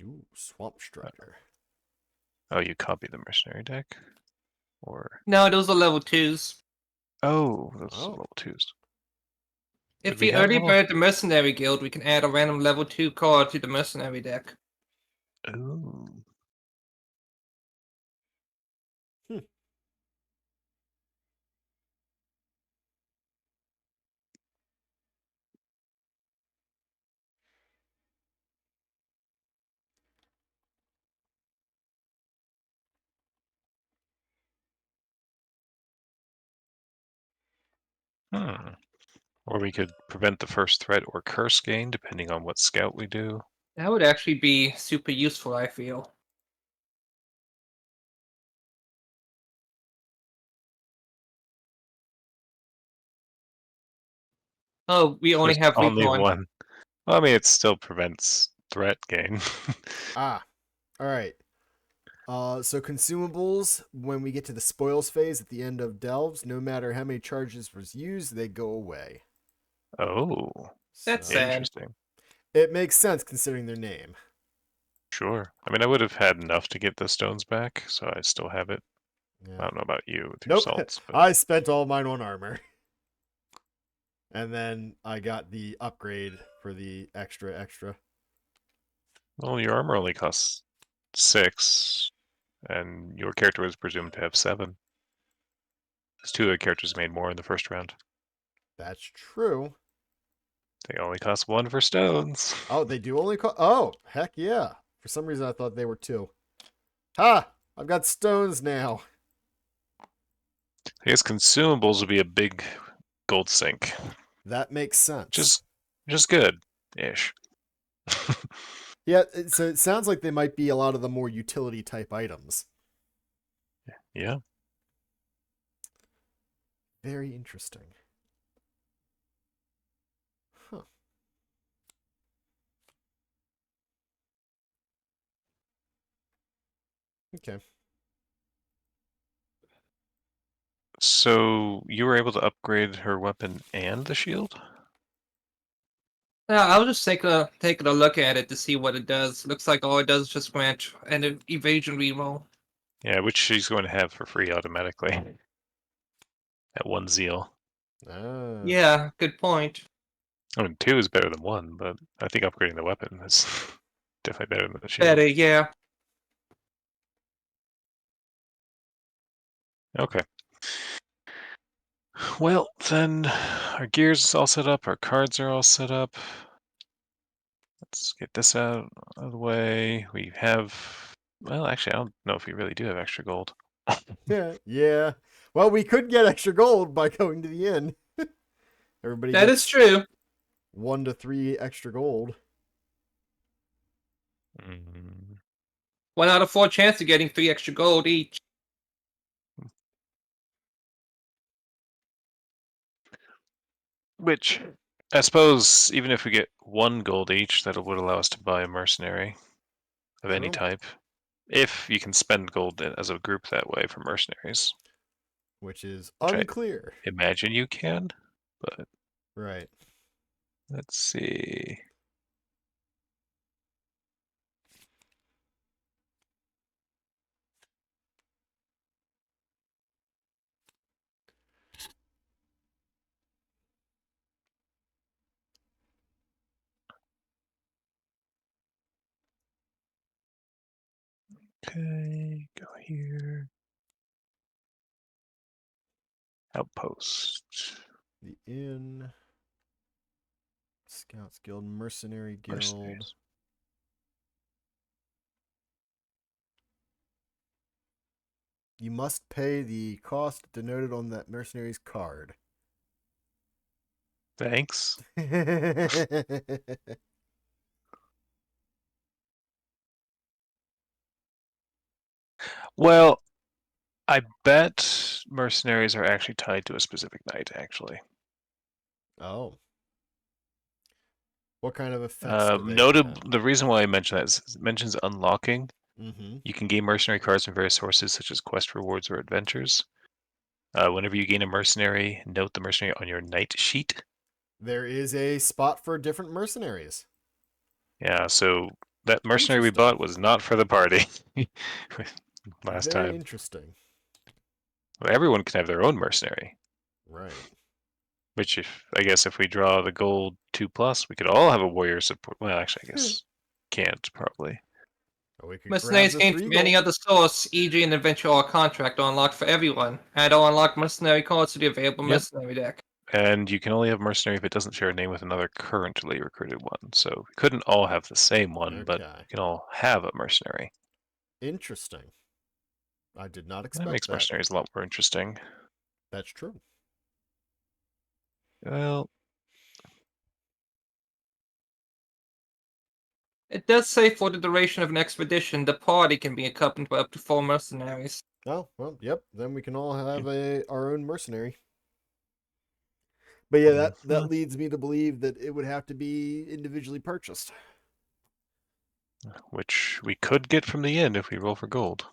Speaker 2: Ooh, Swamp Strider.
Speaker 1: Oh, you copy the mercenary deck? Or
Speaker 3: No, those are level 2s.
Speaker 1: oh, those are
Speaker 2: Oh.
Speaker 1: level 2s. Did
Speaker 3: If
Speaker 1: we
Speaker 3: we
Speaker 1: have
Speaker 3: early
Speaker 1: level?
Speaker 3: bird the Mercenary Guild, we can add a random level 2 card to the Mercenary deck.
Speaker 1: Ooh.
Speaker 2: Hmm.
Speaker 1: Hmm. Or we could prevent the first threat or curse gain, depending on what scout we do.
Speaker 3: That would actually be super useful, I feel. Oh, we only
Speaker 1: There's
Speaker 3: have
Speaker 1: only
Speaker 3: recon.
Speaker 1: one. Well, I mean, it still prevents threat gain.
Speaker 2: Ah. All right. So consumables, when we get to the spoils phase at the end of delves, no matter how many charges was used, they go away.
Speaker 1: Oh,
Speaker 3: That's
Speaker 2: So
Speaker 3: sad.
Speaker 1: interesting.
Speaker 2: it makes sense considering their name.
Speaker 1: Sure. I mean, I would have had enough to get the stones back, so I still have it. I
Speaker 2: Yeah.
Speaker 1: don't know about you with your
Speaker 2: Nope.
Speaker 1: salts, but
Speaker 2: I spent all mine on armor. And then I got the upgrade for the extra.
Speaker 1: well, your armor only costs 6, and your character was presumed to have 7. Because 2 of the characters made more in the first round.
Speaker 2: That's true.
Speaker 1: They only cost 1 for stones.
Speaker 2: Oh, they do only cost. Oh, heck yeah. For some reason, I thought they were 2. Ha! I've got stones now.
Speaker 1: I guess consumables would be a big gold sink.
Speaker 2: That makes sense.
Speaker 1: Just good-ish.
Speaker 2: Yeah, so it sounds like they might be a lot of the more utility type items.
Speaker 1: Yeah.
Speaker 2: Very interesting. Huh. Okay.
Speaker 1: So you were able to upgrade her weapon and the shield?
Speaker 3: Yeah, I was just taking a look at it to see what it does. Looks like all it does is just grant an evasion reroll.
Speaker 1: Yeah, which she's going to have for free automatically at 1 zeal.
Speaker 2: Ah.
Speaker 3: Yeah, good point.
Speaker 1: I mean, 2 is better than 1, but I think upgrading the weapon is definitely better than the shield.
Speaker 3: Better, yeah.
Speaker 1: Okay. Well, then our gears is all set up, our cards are all set up. Let's get this out of the way. We have, well, actually, I don't know if we really do have extra gold.
Speaker 2: Yeah. Yeah. Well, we could get extra gold by going to the inn. Everybody
Speaker 3: That is
Speaker 2: gets
Speaker 3: true.
Speaker 2: 1 to 3 extra gold.
Speaker 1: Mm,
Speaker 3: 1 out of 4 chance of getting 3 extra gold each.
Speaker 1: which, I suppose, even if we get 1 gold each, that would allow us to buy a mercenary of any
Speaker 2: True.
Speaker 1: type. If you can spend gold as a group that way for mercenaries,
Speaker 2: Which is
Speaker 1: which I
Speaker 2: unclear.
Speaker 1: imagine you can, but
Speaker 2: Right.
Speaker 1: let's see. Okay, go here. Outpost.
Speaker 2: The Inn. Scouts Guild, Mercenary Guild.
Speaker 1: Mercenaries.
Speaker 2: You must pay the cost denoted on that mercenary's card.
Speaker 1: Thanks. Well, I bet mercenaries are actually tied to a specific knight, actually.
Speaker 2: Oh. What kind of effects do they have?
Speaker 1: The reason why I mention that is it mentions unlocking.
Speaker 2: Mm-hmm.
Speaker 1: You can gain mercenary cards from various sources, such as quest rewards or adventures. Whenever you gain a mercenary, note the mercenary on your knight sheet.
Speaker 2: There is a spot for different mercenaries.
Speaker 1: Yeah, so that mercenary we
Speaker 2: Interesting.
Speaker 1: bought was not for the party last
Speaker 2: Very
Speaker 1: time.
Speaker 2: interesting.
Speaker 1: Well, everyone can have their own mercenary.
Speaker 2: Right.
Speaker 1: Which, if I guess, if we draw the gold 2+, we could all have a warrior support. Well, actually, I guess can't probably.
Speaker 2: We could grab
Speaker 3: Mercenaries
Speaker 2: the
Speaker 3: gained
Speaker 2: 3
Speaker 3: from any
Speaker 2: gold.
Speaker 3: other source, e.g. an adventure or a contract, are unlocked for everyone. Add or unlock mercenary cards to the available
Speaker 1: Yep.
Speaker 3: mercenary deck.
Speaker 1: And you can only have mercenary if it doesn't share a name with another currently recruited one. So we couldn't all have the same one, but
Speaker 2: Okay.
Speaker 1: we can all have a mercenary.
Speaker 2: Interesting. I did not
Speaker 1: That
Speaker 2: expect
Speaker 1: makes
Speaker 2: that.
Speaker 1: mercenaries a lot more interesting.
Speaker 2: That's true.
Speaker 1: Well,
Speaker 3: It does say for the duration of an expedition, the party can be accompanied by up to 4 mercenaries.
Speaker 2: Oh, well, yep. Then we can all have our own mercenary. But yeah, that leads me to believe that it would have to be individually purchased.
Speaker 1: which we could get from the inn if we roll for gold.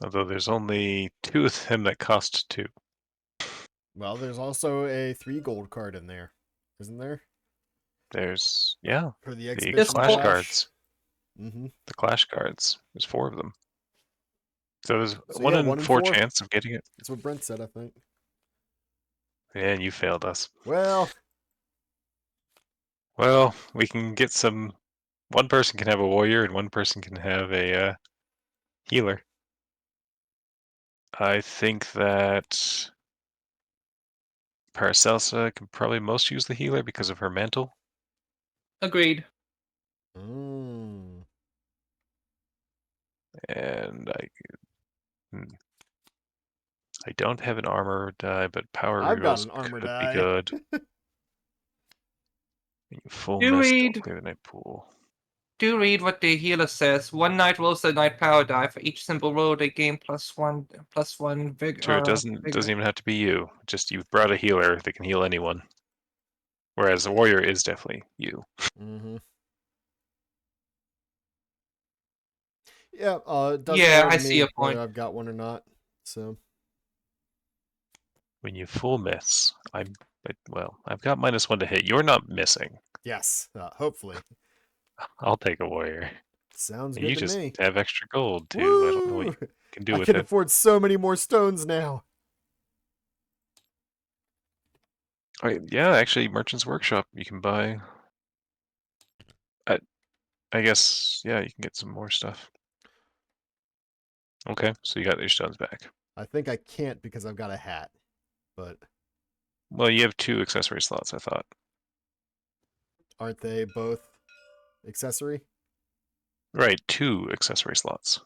Speaker 1: Although there's only 2 of them that cost 2.
Speaker 2: Well, there's also a 3 gold card in there, isn't there?
Speaker 1: There's, yeah,
Speaker 2: For the
Speaker 1: the
Speaker 2: exhibition
Speaker 1: clash
Speaker 3: four-
Speaker 1: cards.
Speaker 2: Mm-hmm.
Speaker 1: The clash cards. There's 4 of them. So there's
Speaker 2: So
Speaker 1: 1
Speaker 2: yeah,
Speaker 1: in
Speaker 2: 1 in
Speaker 1: 4
Speaker 2: 4.
Speaker 1: chance of getting it.
Speaker 2: That's what Brent said, I think.
Speaker 1: And you failed us.
Speaker 2: Well,
Speaker 1: Well, we can get some. One person can have a warrior, and one person can have a healer. I think that Paracelsa can probably most use the healer because of her mantle.
Speaker 3: Agreed.
Speaker 2: mm,
Speaker 1: And I don't have an armor die, but power
Speaker 2: I've got
Speaker 1: rerolls
Speaker 2: an armor
Speaker 1: could be
Speaker 2: die.
Speaker 1: good. Full
Speaker 3: Do
Speaker 1: mist, don't
Speaker 3: read
Speaker 1: clear the night pool.
Speaker 3: Do read what the healer says. One knight rolls the knight power die. For each symbol roll, they gain +1
Speaker 1: Sure, it
Speaker 3: vigor.
Speaker 1: doesn't even have to be you. Just you've brought a healer that can heal anyone. Whereas a warrior is definitely you.
Speaker 2: Mm-hmm. Yeah, it doesn't
Speaker 3: Yeah,
Speaker 2: matter
Speaker 3: I
Speaker 2: to
Speaker 3: see
Speaker 2: me
Speaker 3: your
Speaker 2: whether
Speaker 3: point.
Speaker 2: I've got one or not. So
Speaker 1: When you full miss, well, I've got -1 to hit. You're not missing.
Speaker 2: yes, hopefully.
Speaker 1: I'll take a warrior.
Speaker 2: Sounds
Speaker 1: And you
Speaker 2: good to
Speaker 1: just
Speaker 2: me.
Speaker 1: have extra gold too. I don't know what
Speaker 2: Woo!
Speaker 1: you can do
Speaker 2: I
Speaker 1: with
Speaker 2: can
Speaker 1: it.
Speaker 2: afford so many more stones now.
Speaker 1: Yeah, actually, Merchant's Workshop. You can buy. I, I guess, yeah, you can get some more stuff. Okay, so you got your stones back.
Speaker 2: I think I can't because I've got a hat, but
Speaker 1: Well, you have 2 accessory slots, I thought.
Speaker 2: aren't they both accessory?
Speaker 1: Right, 2 accessory slots.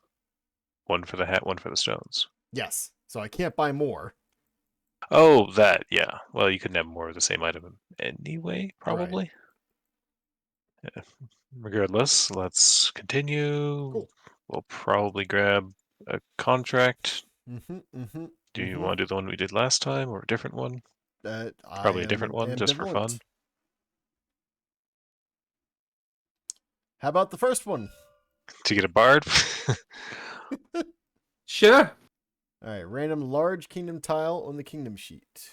Speaker 1: One for the hat, one for the stones.
Speaker 2: Yes. So I can't buy more.
Speaker 1: Oh, that, yeah. Well, you couldn't have more of the same item anyway,
Speaker 2: Right.
Speaker 1: probably. Yeah. Regardless, let's continue.
Speaker 2: Cool.
Speaker 1: We'll probably grab a contract.
Speaker 2: Mm-hmm. Mm-hmm.
Speaker 1: Do you
Speaker 2: Mm-hmm.
Speaker 1: want to do the one we did last time or a different one?
Speaker 2: I
Speaker 1: Probably a
Speaker 2: am
Speaker 1: different one, just for
Speaker 2: ambivalent.
Speaker 1: fun.
Speaker 2: How about the first one?
Speaker 1: To get a bard?
Speaker 3: Sure.
Speaker 2: All right, random large kingdom tile on the kingdom sheet.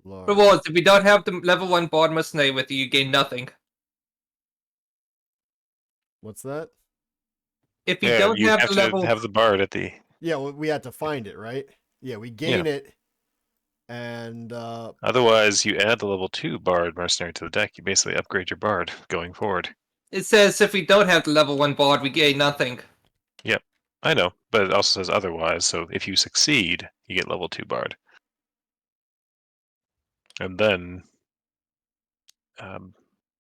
Speaker 2: Large.
Speaker 3: Rewards. If you don't have the level 1 bard mercenary with you, you gain nothing.
Speaker 2: What's that?
Speaker 3: If you
Speaker 1: Yeah,
Speaker 3: don't
Speaker 1: you
Speaker 3: have
Speaker 1: have
Speaker 3: the
Speaker 1: to
Speaker 3: level...
Speaker 1: have the bard at the.
Speaker 2: Yeah, well, we had to find it, right? Yeah, we gain it, and
Speaker 1: Otherwise, you add the level 2 bard mercenary to the deck. You basically upgrade your bard going forward.
Speaker 3: It says if we don't have the level 1 bard, we gain nothing.
Speaker 1: Yep, I know, but it also says otherwise. So if you succeed, you get level 2 bard, and then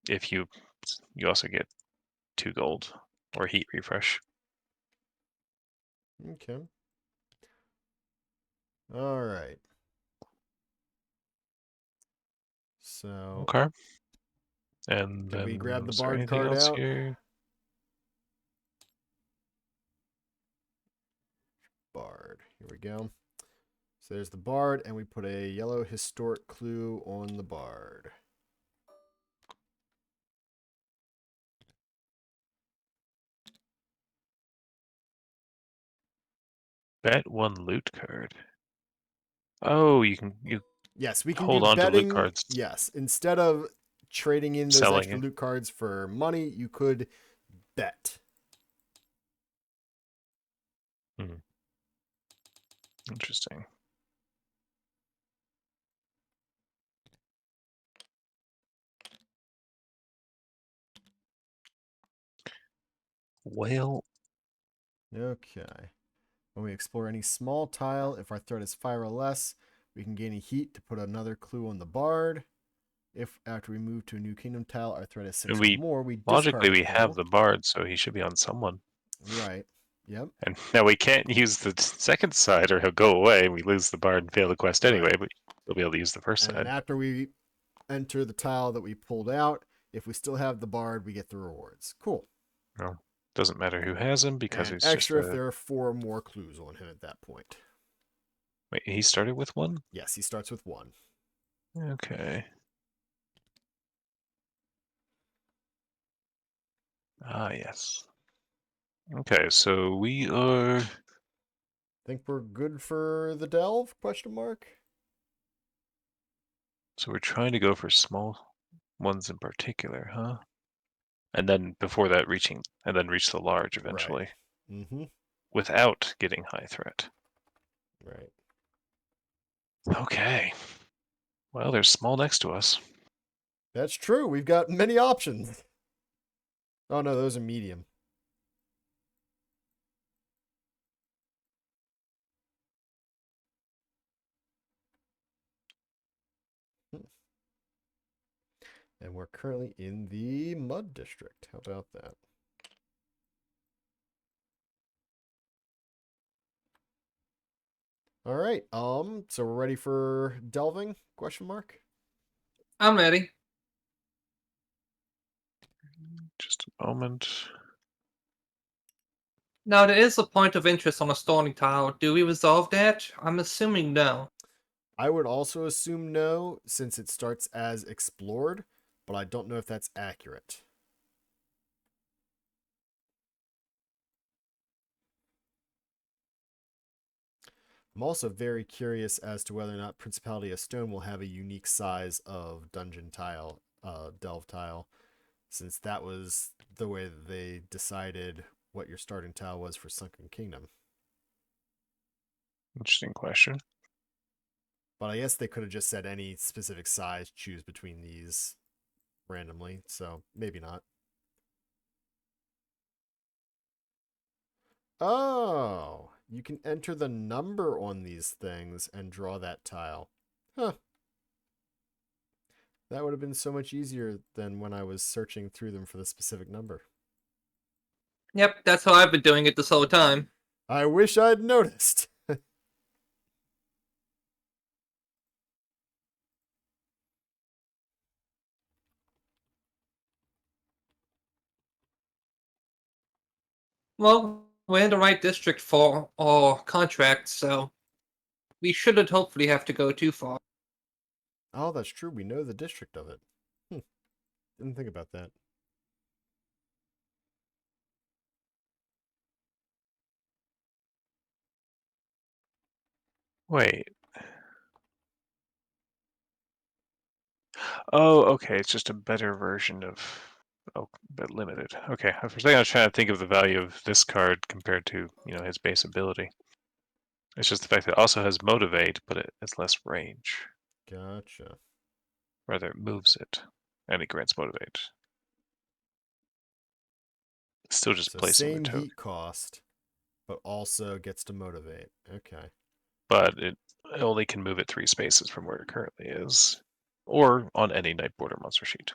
Speaker 1: if you also get 2 gold or heat refresh.
Speaker 2: Okay. All right. So,
Speaker 1: Okay. And
Speaker 2: did we
Speaker 1: then
Speaker 2: grab the
Speaker 1: is there
Speaker 2: Bard
Speaker 1: anything
Speaker 2: card
Speaker 1: else
Speaker 2: out?
Speaker 1: here?
Speaker 2: Bard. Here we go. So there's the Bard, and we put a yellow historic clue on the Bard.
Speaker 1: Bet 1 loot card. Oh, you
Speaker 2: Yes, we can do
Speaker 1: hold on to loot
Speaker 2: betting.
Speaker 1: cards,
Speaker 2: Yes, instead of trading in those
Speaker 1: selling
Speaker 2: extra
Speaker 1: it.
Speaker 2: loot cards for money, you could bet.
Speaker 1: Interesting. Well,
Speaker 2: Okay. When we explore any small tile, if our threat is 5 or less, we can gain a heat to put another clue on the Bard. If after we move to a new kingdom tile, our threat is 6 or
Speaker 1: we
Speaker 2: more, we
Speaker 1: logically
Speaker 2: discard a
Speaker 1: we have
Speaker 2: clue.
Speaker 1: the bard, so he should be on someone.
Speaker 2: Right. Yep.
Speaker 1: And now we can't use the second side, or he'll go away, and we lose the bard and fail the quest anyway.
Speaker 2: Right.
Speaker 1: But we'll be able to use the first
Speaker 2: And then
Speaker 1: side.
Speaker 2: after we enter the tile that we pulled out, if we still have the Bard, we get the rewards. Cool.
Speaker 1: No, doesn't matter who has him because
Speaker 2: And
Speaker 1: it's just
Speaker 2: extra if
Speaker 1: a.
Speaker 2: there are 4 more clues on him at that point.
Speaker 1: Wait, he started with 1.
Speaker 2: Yes, he starts with 1.
Speaker 1: Okay. Ah, yes. Okay, so we are.
Speaker 2: Think we're good for the delve? Question mark.
Speaker 1: So we're trying to go for small ones in particular, huh? And then before that, reach the large
Speaker 2: Right.
Speaker 1: eventually,
Speaker 2: Mm-hmm.
Speaker 1: without getting high threat.
Speaker 2: Right.
Speaker 1: Okay. Well, there's small next to us.
Speaker 2: That's true. We've got many options. Oh no, those are medium. And we're currently in the mud district. How about that? All right. So we're ready for delving? Question mark.
Speaker 3: I'm ready.
Speaker 1: Just a moment.
Speaker 3: Now, there is a point of interest on a stony tile. Do we resolve that? I'm assuming no.
Speaker 2: I would also assume no, since it starts as explored, but I don't know if that's accurate. I'm also very curious as to whether or not Principality of Stone will have a unique size of dungeon tile, delve tile, since that was the way that they decided what your starting tile was for Sunken Kingdom.
Speaker 1: Interesting question.
Speaker 2: But I guess they could have just said any specific size, choose between these randomly, so maybe not. Oh, you can enter the number on these things and draw that tile. Huh. That would have been so much easier than when I was searching through them for the specific number.
Speaker 3: Yep, that's how I've been doing it this whole time.
Speaker 2: I wish I'd noticed.
Speaker 3: Well, we're in the right district for our contract, so we shouldn't hopefully have to go too far.
Speaker 2: Oh, that's true. We know the district of it. Didn't think about that.
Speaker 1: Wait. Oh, okay. It's just a better version of. Oh, but limited. Okay. For a second, I was trying to think of the value of this card compared to his base ability. It's just the fact that it also has motivate, but it's less range.
Speaker 2: Gotcha.
Speaker 1: Rather, it moves it, and it grants motivate. Still just
Speaker 2: So
Speaker 1: placing the
Speaker 2: same
Speaker 1: token.
Speaker 2: heat cost, but also gets to motivate. Okay.
Speaker 1: But it only can move it 3 spaces from where it currently is. Or on any Night Border monster sheet.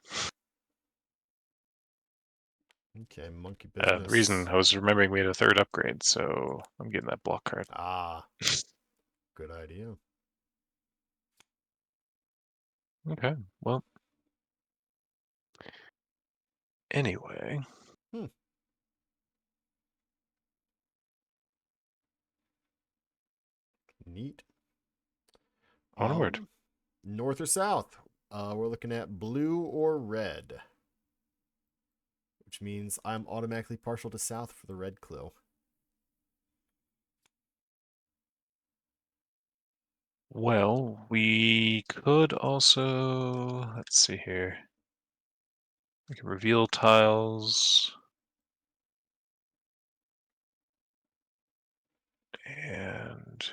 Speaker 2: Okay, monkey
Speaker 1: The reason
Speaker 2: business.
Speaker 1: I was remembering we had a 3rd upgrade, so I'm getting that block card.
Speaker 2: Ah, good idea.
Speaker 1: Okay, well. Anyway.
Speaker 2: Neat.
Speaker 1: Onward.
Speaker 2: North or south? We're looking at blue or red, which means I'm automatically partial to south for the red clue.
Speaker 1: Well, we could also, let's see here. We can reveal tiles. And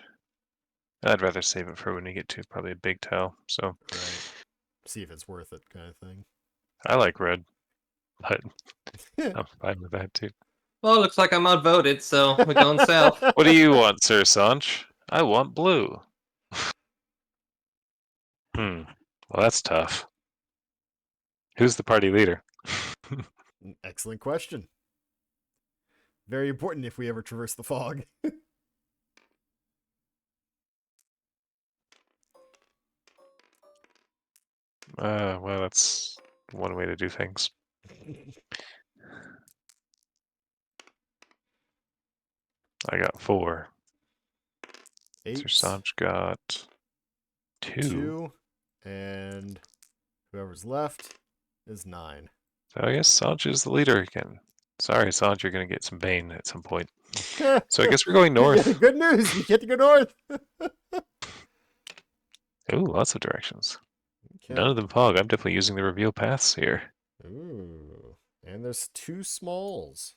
Speaker 1: I'd rather save it for when we get to probably a big tile. So
Speaker 2: Right. See if it's worth it, kind of thing.
Speaker 1: I like red, but I'm fine with that too.
Speaker 3: Well, looks like I'm outvoted, so we're going south.
Speaker 1: What do you want, Sir Sanch? I want blue. Well, that's tough. Who's the party leader?
Speaker 2: Excellent question. Very important if we ever traverse the fog.
Speaker 1: Well, that's one way to do things. I got 4.
Speaker 2: 8,
Speaker 1: Sir Sanch got 2.
Speaker 2: 2, and whoever's left is 9.
Speaker 1: So I guess Sanch is the leader again. Sorry, Sanch, you're going to get some Bane at some point. So I guess we're going north.
Speaker 2: Good news, you get to go north.
Speaker 1: Ooh, lots of directions.
Speaker 2: Okay.
Speaker 1: None of them fog. I'm definitely using the reveal paths here.
Speaker 2: Ooh, and there's 2 smalls.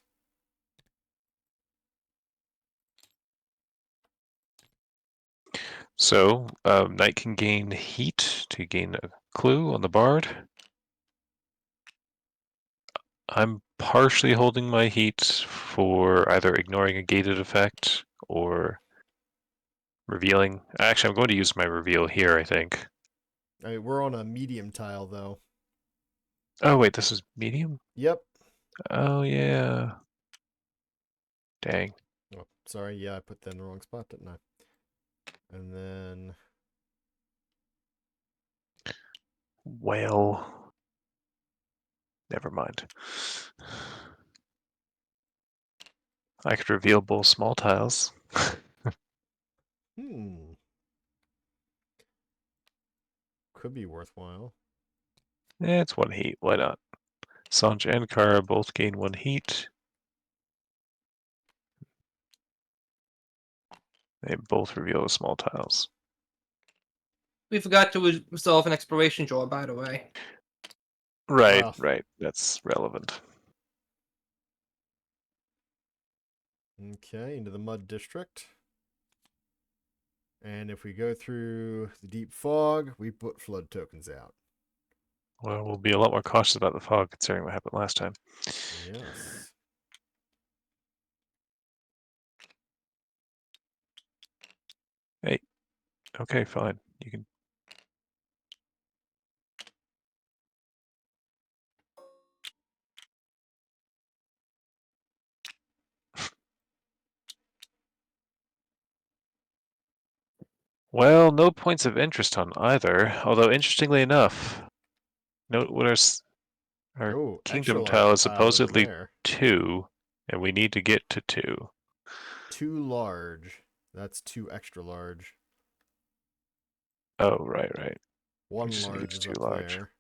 Speaker 1: So, Knight can gain heat to gain a clue on the Bard. I'm partially holding my heat for either ignoring a gated effect or revealing. Actually, I'm going to use my reveal here, I think.
Speaker 2: I mean, we're on a medium tile, though.
Speaker 1: Oh, wait, this is medium?
Speaker 2: Yep.
Speaker 1: Oh, yeah. Dang.
Speaker 2: Oh, sorry. Yeah, I put that in the wrong spot, didn't I? And then
Speaker 1: Well, never mind. I could reveal both small tiles.
Speaker 2: could be worthwhile.
Speaker 1: It's 1 heat. Why not? Sanj and Kara both gain 1 heat. They both reveal the small tiles.
Speaker 3: We forgot to resolve an exploration draw, by the way.
Speaker 1: Right,
Speaker 2: Well,
Speaker 1: right. That's relevant.
Speaker 2: okay, into the mud district. And if we go through the deep fog, we put flood tokens out.
Speaker 1: Well, we'll be a lot more cautious about the fog considering what happened last time.
Speaker 2: Yes.
Speaker 1: Hey, okay, fine. You can. Well, no points of interest on either. Although, interestingly enough, note what our
Speaker 2: Oh, extra
Speaker 1: kingdom tile
Speaker 2: large
Speaker 1: is
Speaker 2: tile over
Speaker 1: supposedly
Speaker 2: there.
Speaker 1: 2, and we need to get to 2.
Speaker 2: 2 large. That's 2 extra large.
Speaker 1: Oh, right, right.
Speaker 2: 1
Speaker 1: Just
Speaker 2: large
Speaker 1: leaves
Speaker 2: is
Speaker 1: 2
Speaker 2: up
Speaker 1: large.
Speaker 2: there.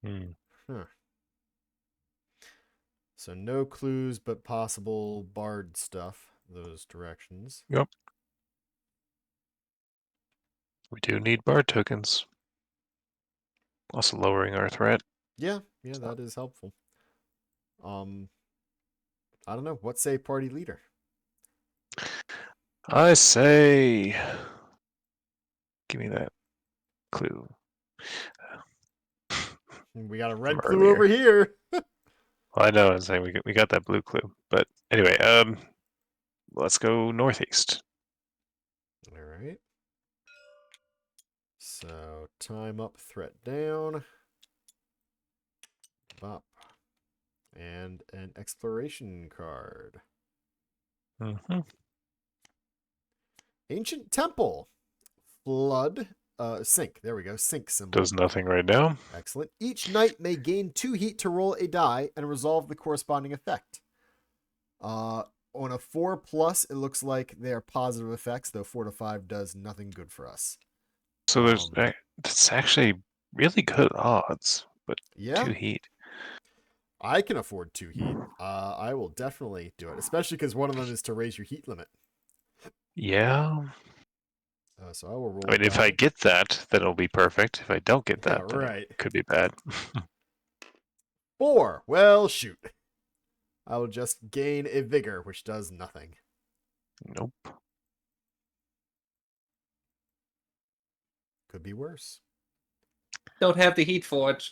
Speaker 1: Hmm.
Speaker 2: Huh. So no clues, but possible bard stuff. Those directions.
Speaker 1: Yep. We do need bard tokens. Also lowering our threat.
Speaker 2: Yeah, that is helpful. I don't know. What say party leader?
Speaker 1: I say, give me that clue
Speaker 2: We got a
Speaker 1: from
Speaker 2: red clue
Speaker 1: earlier.
Speaker 2: over here.
Speaker 1: Well, I know. I was saying we got that blue clue, but anyway, let's go northeast.
Speaker 2: All right. So time up, threat down. Bop. And an exploration card.
Speaker 1: Mm-hmm.
Speaker 2: Ancient Temple. Flood. Sink. There we go. Sink symbol.
Speaker 1: Does nothing right now.
Speaker 2: Excellent. Each knight may gain 2 heat to roll a die and resolve the corresponding effect. On a 4+, it looks like they are positive effects, though 4 to 5 does nothing good for us.
Speaker 1: So that's actually really good odds, but
Speaker 2: Yeah,
Speaker 1: 2 heat.
Speaker 2: I can afford 2 heat. I will definitely do it, especially because one of them is to raise your heat limit.
Speaker 1: Yeah.
Speaker 2: So I will roll.
Speaker 1: I mean, if I get that, then it'll be perfect. If I don't get that, then
Speaker 2: right.
Speaker 1: it could be bad.
Speaker 2: 4. Well, shoot. I will just gain a vigor, which does nothing.
Speaker 1: Nope.
Speaker 2: Could be worse.
Speaker 3: Don't have the heat for it.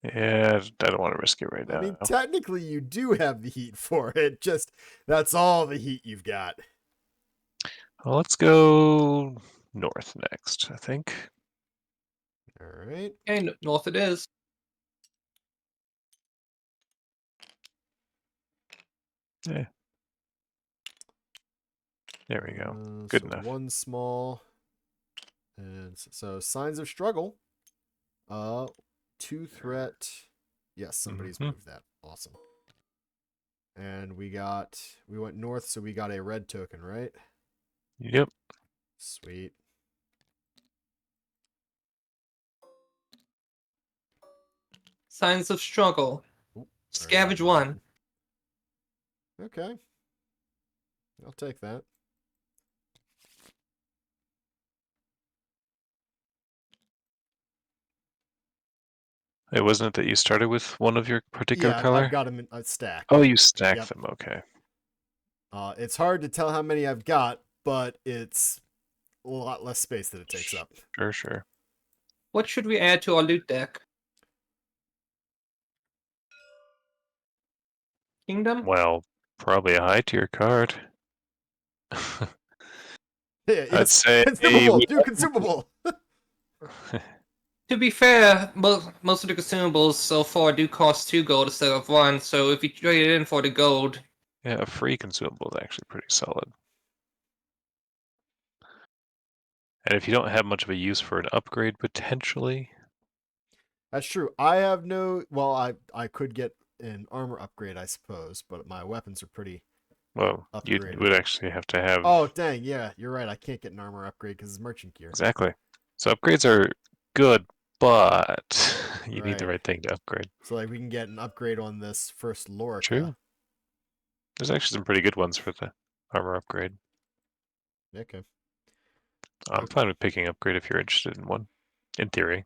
Speaker 1: Yeah, I don't want to risk it right now.
Speaker 2: I mean, technically, you do have the heat for it. Just that's all the heat you've got.
Speaker 1: Well, let's go north next, I think.
Speaker 2: All right.
Speaker 3: Okay, north it is.
Speaker 1: Yeah. There we go.
Speaker 2: So
Speaker 1: Good enough.
Speaker 2: 1 small. And so signs of struggle. 2 threat. Yes, somebody's moved that. Awesome. And we went north, so we got a red token, right?
Speaker 1: Yep.
Speaker 2: Sweet.
Speaker 3: Signs of struggle.
Speaker 2: Oop,
Speaker 3: Scavenge 1.
Speaker 2: Okay. I'll take that.
Speaker 1: It wasn't that you started with one of your particular
Speaker 2: Yeah,
Speaker 1: color?
Speaker 2: I've got them in a stack.
Speaker 1: Oh, you stacked
Speaker 2: Yep.
Speaker 1: them. Okay.
Speaker 2: It's hard to tell how many I've got, but it's a lot less space that it takes up.
Speaker 1: Sure.
Speaker 3: What should we add to our loot deck? Kingdom?
Speaker 1: Well, probably a high tier card.
Speaker 2: Yeah,
Speaker 1: I'd
Speaker 2: yes,
Speaker 1: say
Speaker 2: consumable. Do consumable.
Speaker 3: To be fair, most of the consumables so far do cost 2 gold instead of 1, so if you trade it in for the gold...
Speaker 1: Yeah, a free consumable is actually pretty solid. And if you don't have much of a use for an upgrade, potentially.
Speaker 2: That's true. I have no. Well, I could get an armor upgrade, I suppose, but my weapons are pretty.
Speaker 1: Well, you
Speaker 2: Upgraded.
Speaker 1: would actually have to have.
Speaker 2: Oh dang! Yeah, you're right. I can't get an armor upgrade because it's merchant gear.
Speaker 1: Exactly. So upgrades are good, but you need the
Speaker 2: Right.
Speaker 1: right thing to upgrade.
Speaker 2: So like we can get an upgrade on this first Lorica.
Speaker 1: True. There's actually some pretty good ones for the armor upgrade.
Speaker 2: Okay.
Speaker 1: I'm fine with picking upgrade if you're interested in one. In theory.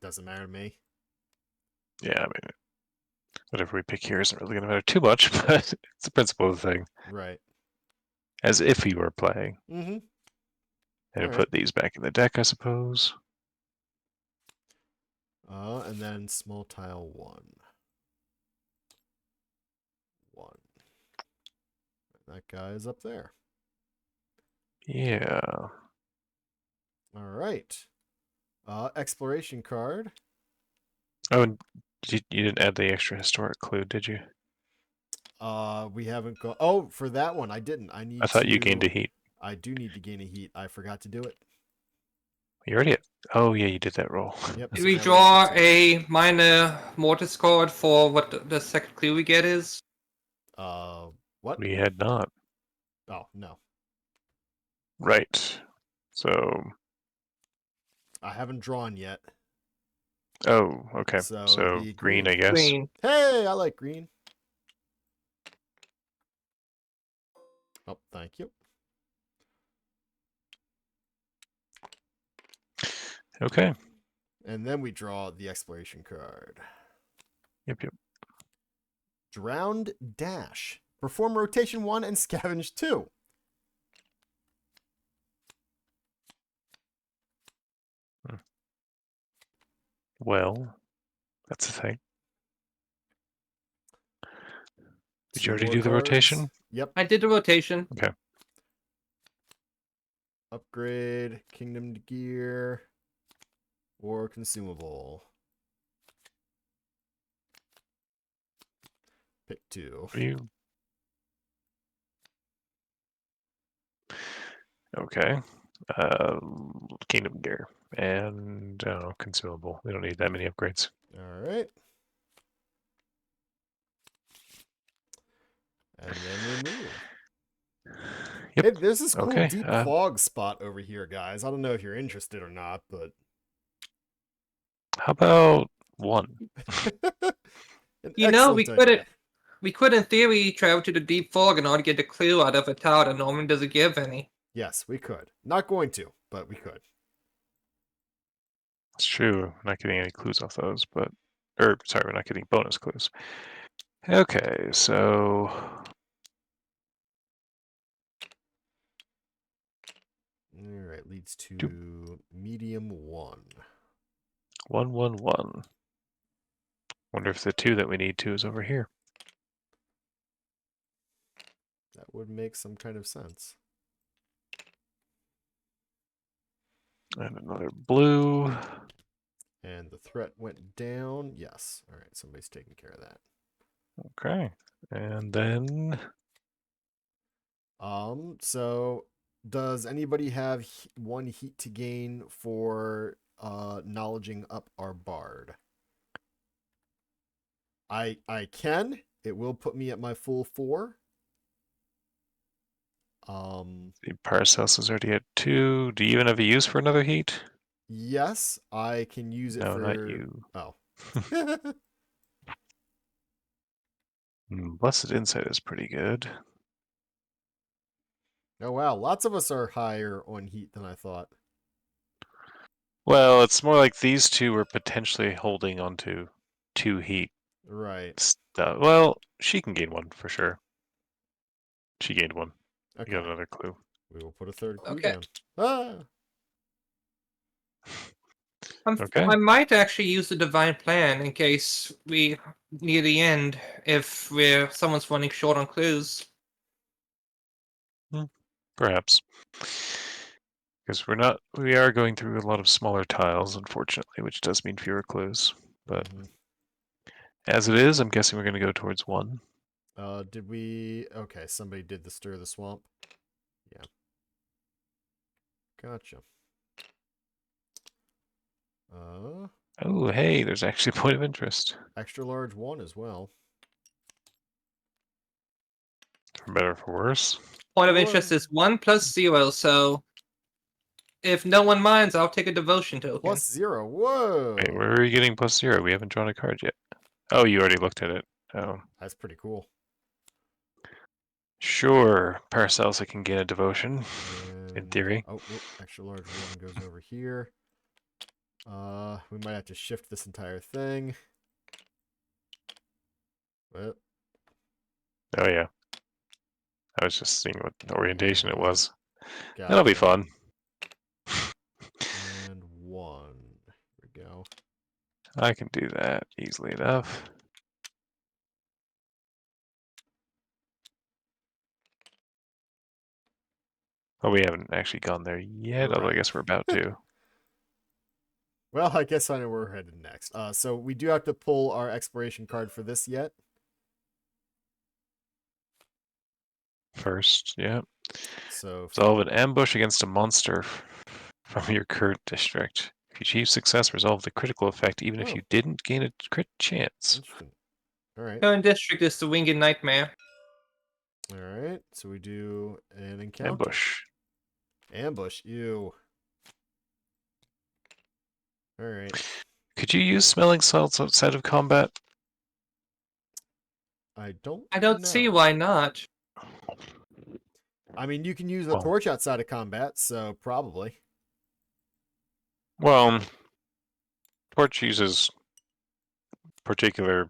Speaker 2: Doesn't matter to me.
Speaker 1: Yeah, I mean, whatever we pick here isn't really going to matter too much, but it's the principle of the thing.
Speaker 2: Right.
Speaker 1: As if you were playing.
Speaker 2: Mm-hmm.
Speaker 1: And we
Speaker 2: All
Speaker 1: put these back in the deck, I suppose.
Speaker 2: And then small tile 1. 1. That guy is up there.
Speaker 1: Yeah.
Speaker 2: All right. Exploration card.
Speaker 1: Oh, and you didn't add the extra historic clue, did you?
Speaker 2: We haven't got. Oh, for that one, I didn't. I need.
Speaker 1: I thought
Speaker 2: to...
Speaker 1: you gained a heat.
Speaker 2: I do need to gain a heat. I forgot to do it.
Speaker 1: You already. Oh yeah, you did that roll.
Speaker 2: Yep.
Speaker 3: Did
Speaker 2: so
Speaker 3: we
Speaker 2: now
Speaker 3: draw
Speaker 2: have to-
Speaker 3: a minor mortis card for what the second clue we get is?
Speaker 2: What?
Speaker 1: We had not.
Speaker 2: Oh no,
Speaker 1: Right. So.
Speaker 2: I haven't drawn yet.
Speaker 1: Oh, okay.
Speaker 2: So it'd
Speaker 1: So
Speaker 2: be
Speaker 1: green,
Speaker 2: green.
Speaker 1: I guess.
Speaker 3: Green.
Speaker 2: Hey, I like green. Oh, thank you.
Speaker 1: Okay.
Speaker 2: And then we draw the exploration card.
Speaker 1: Yep.
Speaker 2: Drowned Dash. Perform rotation 1 and scavenge 2.
Speaker 1: Well, that's the thing. Did
Speaker 2: 2
Speaker 1: you already
Speaker 2: more
Speaker 1: do the
Speaker 2: cards.
Speaker 1: rotation?
Speaker 2: Yep.
Speaker 3: I did the rotation.
Speaker 1: Okay.
Speaker 2: Upgrade, Kingdomed Gear, or consumable. Pick 2.
Speaker 1: What do you? Okay. Kingdom gear and I don't know, consumable. We don't need that many upgrades.
Speaker 2: All right. And then remove.
Speaker 1: Yep.
Speaker 2: Hey, there's this cool
Speaker 1: Okay.
Speaker 2: deep fog spot over here, guys. I don't know if you're interested or not, but
Speaker 1: How about 1?
Speaker 2: an
Speaker 3: You know,
Speaker 2: excellent idea.
Speaker 3: we could in theory travel to the deep fog in order to get a clue out of a tower that normally doesn't give any.
Speaker 2: Yes, we could. Not going to, but we could.
Speaker 1: It's true. I'm not getting any clues off those, but sorry, we're not getting bonus clues. Okay, so
Speaker 2: All right, leads to medium 1.
Speaker 1: 111. Wonder if the 2 that we need to is over here.
Speaker 2: That would make some kind of sense.
Speaker 1: And another blue.
Speaker 2: And the threat went down. Yes. All right, somebody's taking care of that.
Speaker 1: Okay. And then
Speaker 2: So does anybody have 1 heat to gain for knowledging up our bard? I can. It will put me at my full 4.
Speaker 1: the Paracelsus is already at 2. Do you even have a use for another heat?
Speaker 2: Yes, I can use it
Speaker 1: No,
Speaker 2: for.
Speaker 1: not you.
Speaker 2: Oh.
Speaker 1: Blessed Insight is pretty good.
Speaker 2: Oh wow, lots of us are higher on heat than I thought.
Speaker 1: Well, it's more like these 2 were potentially holding onto 2 heat
Speaker 2: Right.
Speaker 1: stuff. Well, she can gain 1 for sure. She gained 1. You
Speaker 2: Okay.
Speaker 1: got another clue.
Speaker 2: We will put a 3rd clue
Speaker 3: Okay.
Speaker 2: down. Ah.
Speaker 1: Okay.
Speaker 3: I might actually use the divine plan in case we near the end if someone's running short on clues.
Speaker 1: Perhaps. Because we are going through a lot of smaller tiles, unfortunately, which does mean fewer clues. But as it is, I'm guessing we're going to go towards 1.
Speaker 2: Did we? Okay, somebody did the stir the swamp. Yeah. Gotcha.
Speaker 1: Oh, hey, there's actually a point of interest.
Speaker 2: Extra large 1 as well.
Speaker 1: For better or for worse.
Speaker 3: Point of interest is 1 plus 0, so if no one minds, I'll take a devotion token.
Speaker 2: Plus 0. Whoa.
Speaker 1: Wait, where are you getting +0? We haven't drawn a card yet. Oh, you already looked at it. Oh.
Speaker 2: That's pretty cool.
Speaker 1: Sure, Paracelsus can gain a devotion, in theory.
Speaker 2: Oh, whoop, extra large 1 goes over here. We might have to shift this entire thing. Well,
Speaker 1: Oh, yeah. I was just seeing what orientation it was.
Speaker 2: gotcha.
Speaker 1: That'll be fun.
Speaker 2: And 1. Here we go.
Speaker 1: I can do that easily enough. Oh, we haven't actually gone there yet, although I
Speaker 2: Right.
Speaker 1: guess we're about to.
Speaker 2: Well, I guess I know where we're headed next. So we do have to pull our exploration card for this yet.
Speaker 1: First, yeah.
Speaker 2: So
Speaker 1: Resolve an ambush against a monster from your current district. If you achieve success, resolve the critical effect even if you didn't gain a crit chance.
Speaker 2: Interesting. All right.
Speaker 3: Current district is the Winged Nightmare.
Speaker 2: All right. So we do an encounter.
Speaker 1: Ambush.
Speaker 2: Ambush. Ew. All right.
Speaker 1: Could you use smelling salts outside of combat?
Speaker 2: I don't
Speaker 3: see
Speaker 2: know.
Speaker 3: why not.
Speaker 2: I mean, you can use a torch outside of combat, so probably.
Speaker 1: Well, torch uses particular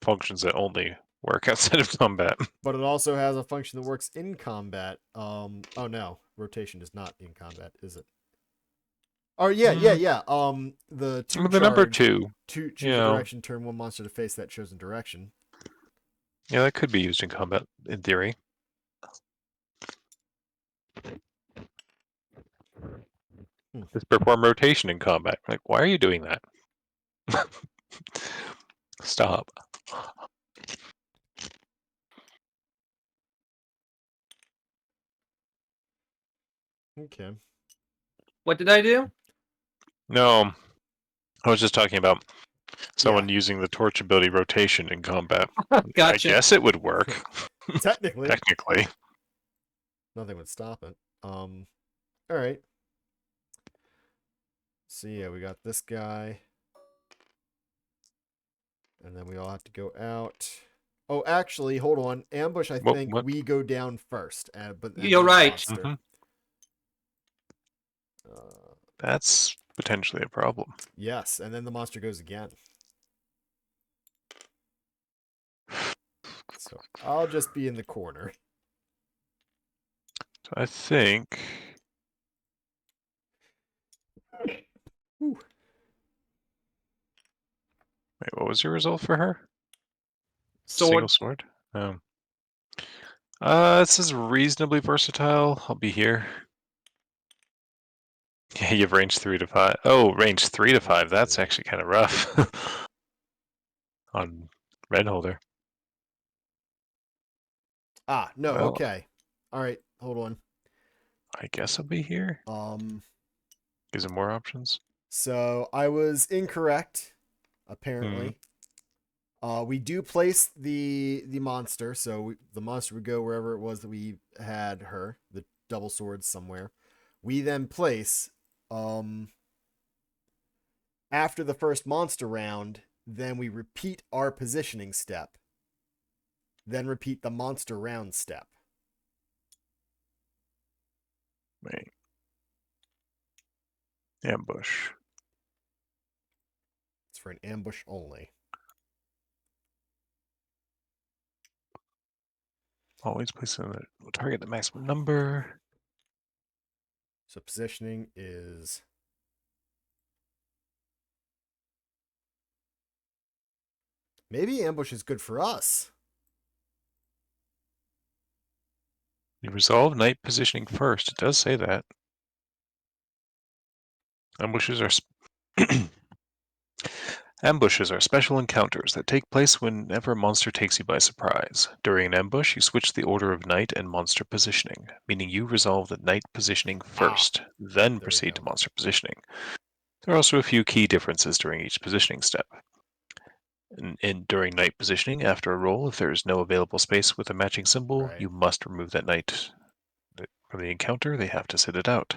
Speaker 1: functions that only work outside of combat.
Speaker 2: But it also has a function that works in combat. Oh no, rotation is not in combat, is it? Oh yeah. The 2
Speaker 1: The number
Speaker 2: charge.
Speaker 1: 2.
Speaker 2: Choose a direction, turn 1 monster to face that chosen direction.
Speaker 1: Yeah, that could be used in combat in theory. Just perform rotation in combat. Like, why are you doing that? Stop.
Speaker 2: Okay.
Speaker 3: What did I do?
Speaker 1: No, I was just talking about someone
Speaker 2: Yeah.
Speaker 1: using the torch ability rotation in combat. I
Speaker 3: Gotcha.
Speaker 1: guess it would work.
Speaker 2: Technically,
Speaker 1: Technically.
Speaker 2: nothing would stop it. All right. So yeah, we got this guy, and then we all have to go out. Oh, actually, hold on. Ambush, I think
Speaker 1: What?
Speaker 2: we go down first, and
Speaker 3: You're
Speaker 2: then
Speaker 3: right.
Speaker 2: Monster.
Speaker 1: Mhm.
Speaker 2: Uh,
Speaker 1: That's potentially a problem.
Speaker 2: yes, and then the monster goes again. So I'll just be in the corner.
Speaker 1: So I think.
Speaker 2: Whew.
Speaker 1: Wait, what was your result for her?
Speaker 3: Sword.
Speaker 1: Single sword? Oh. This is reasonably versatile. I'll be here. Yeah, you have range 3 to 5. Oh, range 3 to 5. That's actually kind of rough. On Red Holder.
Speaker 2: Ah, no,
Speaker 1: Well,
Speaker 2: okay. All right, hold on.
Speaker 1: I guess I'll be here.
Speaker 2: Um,
Speaker 1: Gives him more options.
Speaker 2: so I was incorrect,
Speaker 1: Hmm.
Speaker 2: apparently. We do place the monster, so the monster would go wherever it was that we had her, the double swords somewhere. We then place, after the first monster round, then we repeat our positioning step. Then repeat the monster round step.
Speaker 1: Wait. Ambush.
Speaker 2: It's for an ambush only.
Speaker 1: Always place it in the target the maximum number.
Speaker 2: So positioning is maybe ambush is good for us.
Speaker 1: You resolve night positioning first. It does say that. Ambushes are Ambushes are special encounters that take place whenever a monster takes you by surprise. During an ambush, you switch the order of night and monster positioning, meaning you resolve the night positioning first, then
Speaker 2: There we
Speaker 1: proceed
Speaker 2: go.
Speaker 1: to monster positioning. There are also a few key differences during each positioning step. During night positioning, after a roll, if there is no available space with a matching symbol,
Speaker 2: Right.
Speaker 1: you must remove that knight from the encounter. They have to sit it out.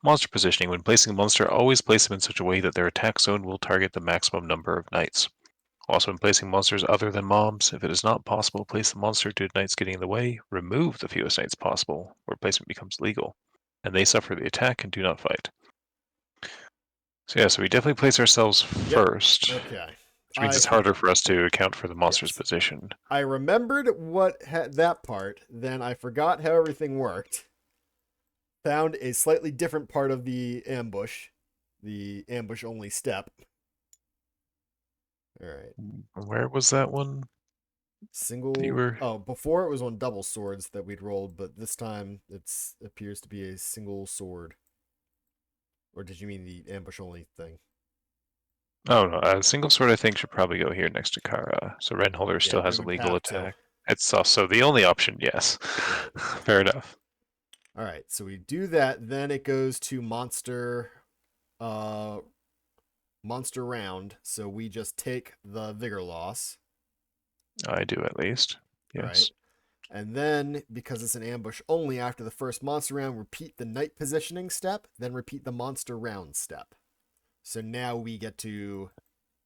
Speaker 1: Monster positioning. When placing a monster, always place them in such a way that their attack zone will target the maximum number of knights. Also, when placing monsters other than mobs, if it is not possible to place the monster due to knights getting in the way, remove the fewest knights possible, where placement becomes legal, and they suffer the attack and do not fight. So yeah, so we definitely place ourselves
Speaker 2: Yep.
Speaker 1: first,
Speaker 2: Okay.
Speaker 1: which means it's harder for us to account for the monster's
Speaker 2: Yes.
Speaker 1: position.
Speaker 2: I remembered what had that part, then I forgot how everything worked. Found a slightly different part of the ambush only step. All right.
Speaker 1: Where was that one? You were...
Speaker 2: Oh, before it was on double swords that we'd rolled, but this time it's appears to be a single sword. Or did you mean the ambush only thing?
Speaker 1: Oh no, single sword I think should probably go here next to Kara. So Renholder
Speaker 2: Yeah,
Speaker 1: still
Speaker 2: it
Speaker 1: has a
Speaker 2: would
Speaker 1: legal
Speaker 2: have to.
Speaker 1: attack. It's also the only option, yes.
Speaker 2: Right.
Speaker 1: Fair enough.
Speaker 2: All right, so we do that, then it goes to monster round. So we just take the vigor loss.
Speaker 1: I do at least. Yes.
Speaker 2: Right. And then, because it's an ambush only, after the first monster round, repeat the night positioning step, then repeat the monster round step. So now we get to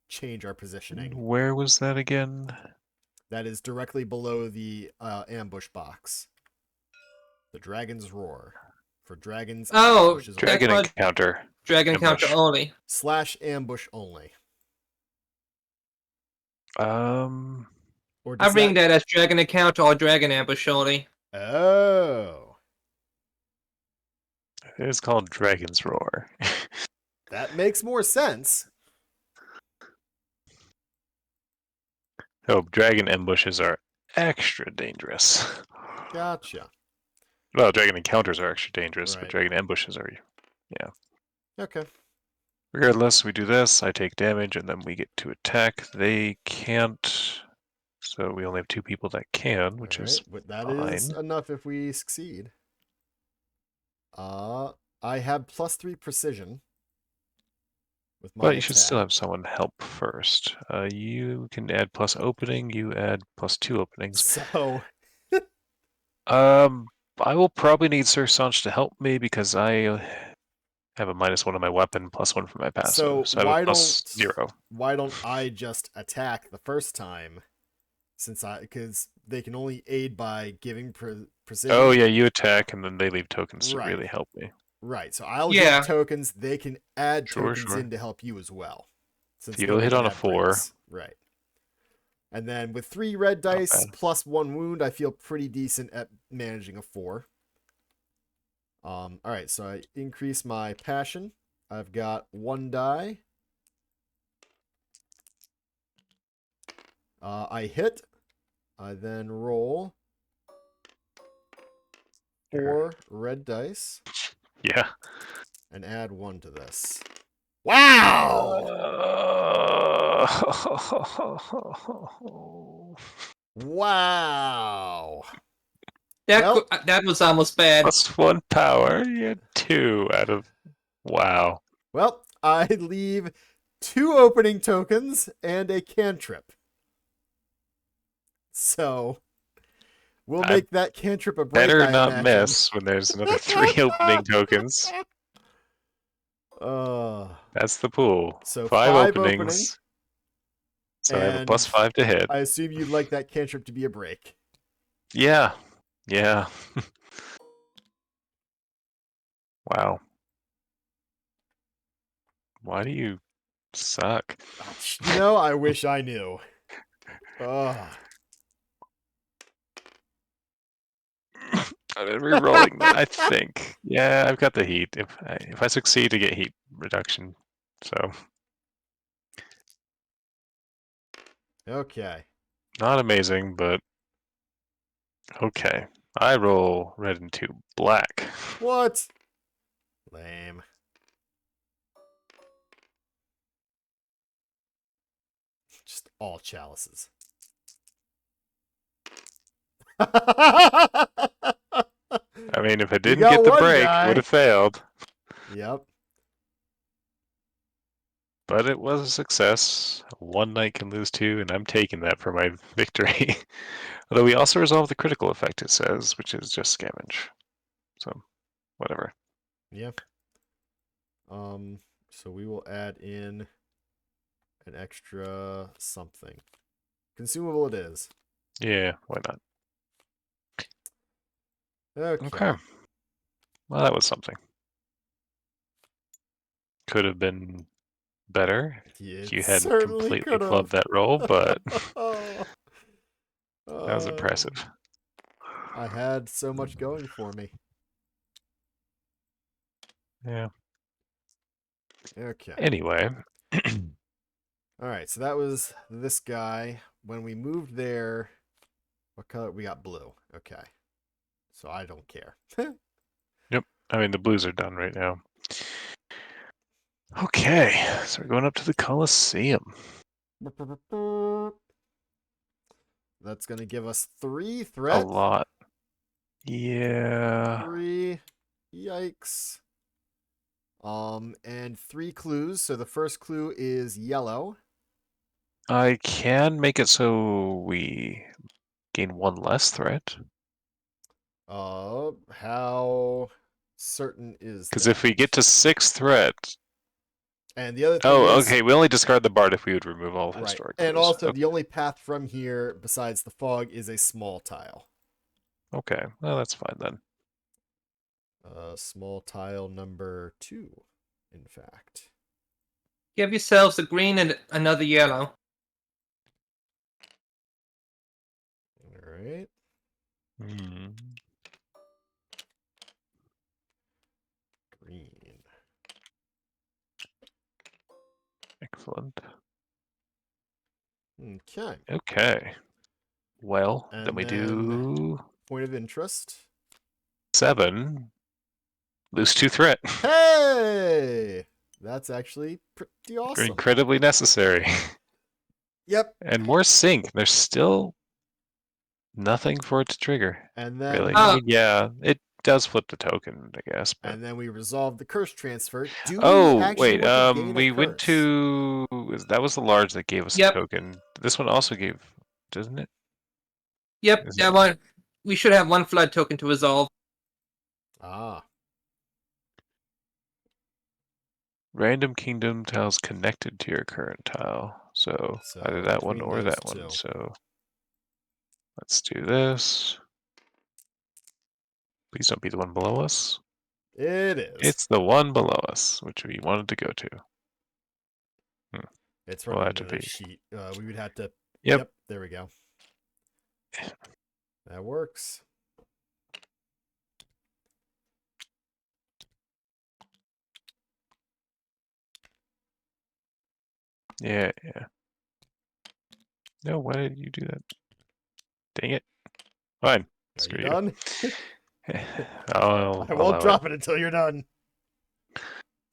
Speaker 2: change our positioning.
Speaker 1: Where was that again?
Speaker 2: That is directly below the ambush box. The Dragon's Roar. For dragons and
Speaker 3: Oh,
Speaker 2: ambushes
Speaker 3: that's
Speaker 1: Dragon
Speaker 3: what
Speaker 1: encounter.
Speaker 3: dragon
Speaker 1: Ambush.
Speaker 3: encounter only.
Speaker 2: / ambush only. Or
Speaker 3: I'm
Speaker 2: does
Speaker 3: reading that as dragon encounter or dragon ambush only.
Speaker 2: Oh.
Speaker 1: It is called Dragon's Roar.
Speaker 2: That makes more sense.
Speaker 1: So dragon ambushes are extra dangerous.
Speaker 2: Gotcha.
Speaker 1: Well, dragon encounters are extra dangerous, but
Speaker 2: Right.
Speaker 1: dragon ambushes are.
Speaker 2: Okay.
Speaker 1: Regardless, we do this. I take damage, and then we get to attack. They can't. So we only have 2 people that can, which
Speaker 2: All
Speaker 1: is
Speaker 2: right. But that is
Speaker 1: fine.
Speaker 2: enough if we succeed. I have +3 precision with my
Speaker 1: But you should still
Speaker 2: attack.
Speaker 1: have someone help first. You can add plus opening. You add +2 openings.
Speaker 2: So
Speaker 1: I will probably need Sir Sanch to help me because I have a -1 on my weapon, +1 for my passive. So I have a +0.
Speaker 2: why don't I just attack the first time because they can only aid by giving precision.
Speaker 1: Oh yeah, you attack and then they leave tokens to
Speaker 2: Right.
Speaker 1: really help me.
Speaker 2: Right. So I'll
Speaker 3: Yeah.
Speaker 2: give tokens. They can add
Speaker 1: Sure,
Speaker 2: tokens
Speaker 1: sure.
Speaker 2: in to help you as well. Since
Speaker 1: You'll
Speaker 2: nobody
Speaker 1: hit
Speaker 2: can
Speaker 1: on a
Speaker 2: have
Speaker 1: 4.
Speaker 2: breaks. Right. And then with 3 red
Speaker 1: Not
Speaker 2: dice
Speaker 1: bad.
Speaker 2: +1 wound, I feel pretty decent at managing a 4. All right, so I increase my passion. I've got 1 die. I hit. I then roll 4 red dice
Speaker 1: Yeah.
Speaker 2: and add 1 to this. Wow! Wow! Well,
Speaker 3: That was almost bad.
Speaker 1: +1 power. You had 2 out of. Wow.
Speaker 2: I leave 2 opening tokens and a cantrip. So we'll
Speaker 1: I
Speaker 2: make that cantrip a break,
Speaker 1: better
Speaker 2: I
Speaker 1: not
Speaker 2: imagine.
Speaker 1: miss when there's another 3 opening tokens. That's the pool.
Speaker 2: So
Speaker 1: 5
Speaker 2: 5 opening,
Speaker 1: openings. So I have a
Speaker 2: and
Speaker 1: +5 to hit.
Speaker 2: I assume you'd like that cantrip to be a break.
Speaker 1: Yeah. Yeah. Wow. Why do you suck?
Speaker 2: I wish I knew. Ugh.
Speaker 1: I've been re-rolling that, I think. Yeah, I've got the heat. If I succeed to get heat reduction. So
Speaker 2: Okay.
Speaker 1: not amazing, but okay. I roll red into black.
Speaker 2: What? Lame. Just all chalices.
Speaker 1: I mean, if I
Speaker 2: You
Speaker 1: didn't
Speaker 2: got
Speaker 1: get the
Speaker 2: 1
Speaker 1: break, it would
Speaker 2: die.
Speaker 1: have failed.
Speaker 2: Yep.
Speaker 1: But it was a success. One knight can lose 2, and I'm taking that for my victory. Although we also resolve the critical effect, it says, which is just scavenge. So, whatever.
Speaker 2: Yeah. So we will add in an extra something. Consumable it is.
Speaker 1: Yeah, why not?
Speaker 2: Okay.
Speaker 1: Okay. Well, that was something. Could have been better if
Speaker 2: It
Speaker 1: you hadn't
Speaker 2: certainly
Speaker 1: completely
Speaker 2: could have.
Speaker 1: flubbed that roll, but
Speaker 2: Oh,
Speaker 1: that was impressive.
Speaker 2: I had so much going for me.
Speaker 1: Yeah.
Speaker 2: Okay.
Speaker 1: Anyway.
Speaker 2: All right. So that was this guy. When we moved there, what color? We got blue. Okay. So I don't care.
Speaker 1: Yep. I mean, the blues are done right now. Okay. So we're going up to the Colosseum.
Speaker 2: That's going to give us 3
Speaker 1: A
Speaker 2: threat.
Speaker 1: lot. Yeah.
Speaker 2: 3. Yikes. And 3 clues. So the first clue is yellow.
Speaker 1: I can make it so we gain 1 less threat.
Speaker 2: How certain is
Speaker 1: Because
Speaker 2: that?
Speaker 1: if we get to 6 threat.
Speaker 2: And the other thing
Speaker 1: Oh,
Speaker 2: is
Speaker 1: okay. We only discard the bard if we would remove all
Speaker 2: right.
Speaker 1: historic
Speaker 2: And
Speaker 1: clues.
Speaker 2: also the only path from here besides the fog is a small tile.
Speaker 1: Okay. Well, that's fine then.
Speaker 2: Small tile number 2, in fact.
Speaker 3: Give yourselves a green and another yellow.
Speaker 2: All right.
Speaker 1: Hmm.
Speaker 2: Green.
Speaker 1: Excellent.
Speaker 2: Okay.
Speaker 1: Okay. Well,
Speaker 2: And
Speaker 1: then we
Speaker 2: then
Speaker 1: do
Speaker 2: point of interest.
Speaker 1: 7. Lose 2 threat.
Speaker 2: Hey! That's actually pretty awesome.
Speaker 1: Incredibly necessary.
Speaker 2: Yep.
Speaker 1: And more sync. There's still nothing for it to trigger.
Speaker 2: And then
Speaker 1: Really?
Speaker 2: we
Speaker 1: I mean, yeah, it does flip the token, I guess. But...
Speaker 2: and then we resolve the curse transfer. Do we
Speaker 1: Oh,
Speaker 2: actually
Speaker 1: wait.
Speaker 2: want to gain a
Speaker 1: We
Speaker 2: curse?
Speaker 1: went to... That was the large that gave us
Speaker 3: Yep.
Speaker 1: a token. This one also gave... Doesn't it?
Speaker 3: Yep,
Speaker 1: Is
Speaker 3: that
Speaker 1: it-
Speaker 3: one. We should have 1 flood token to resolve.
Speaker 2: Ah.
Speaker 1: Random kingdom tiles connected to your current tile. So either that one
Speaker 2: between
Speaker 1: or
Speaker 2: those
Speaker 1: that one.
Speaker 2: two.
Speaker 1: So let's do this. Please don't be the one below us.
Speaker 2: It is.
Speaker 1: It's the one below us, which we wanted to go to.
Speaker 2: It's
Speaker 1: We'll
Speaker 2: running
Speaker 1: have to
Speaker 2: another
Speaker 1: be.
Speaker 2: sheet. We would have to.
Speaker 1: Yep.
Speaker 2: There we go. That works.
Speaker 1: Yeah. No, why did you do that? Dang it. Fine.
Speaker 2: Are
Speaker 1: Screw
Speaker 2: you done?
Speaker 1: I'll
Speaker 2: I won't
Speaker 1: allow
Speaker 2: drop it until you're done.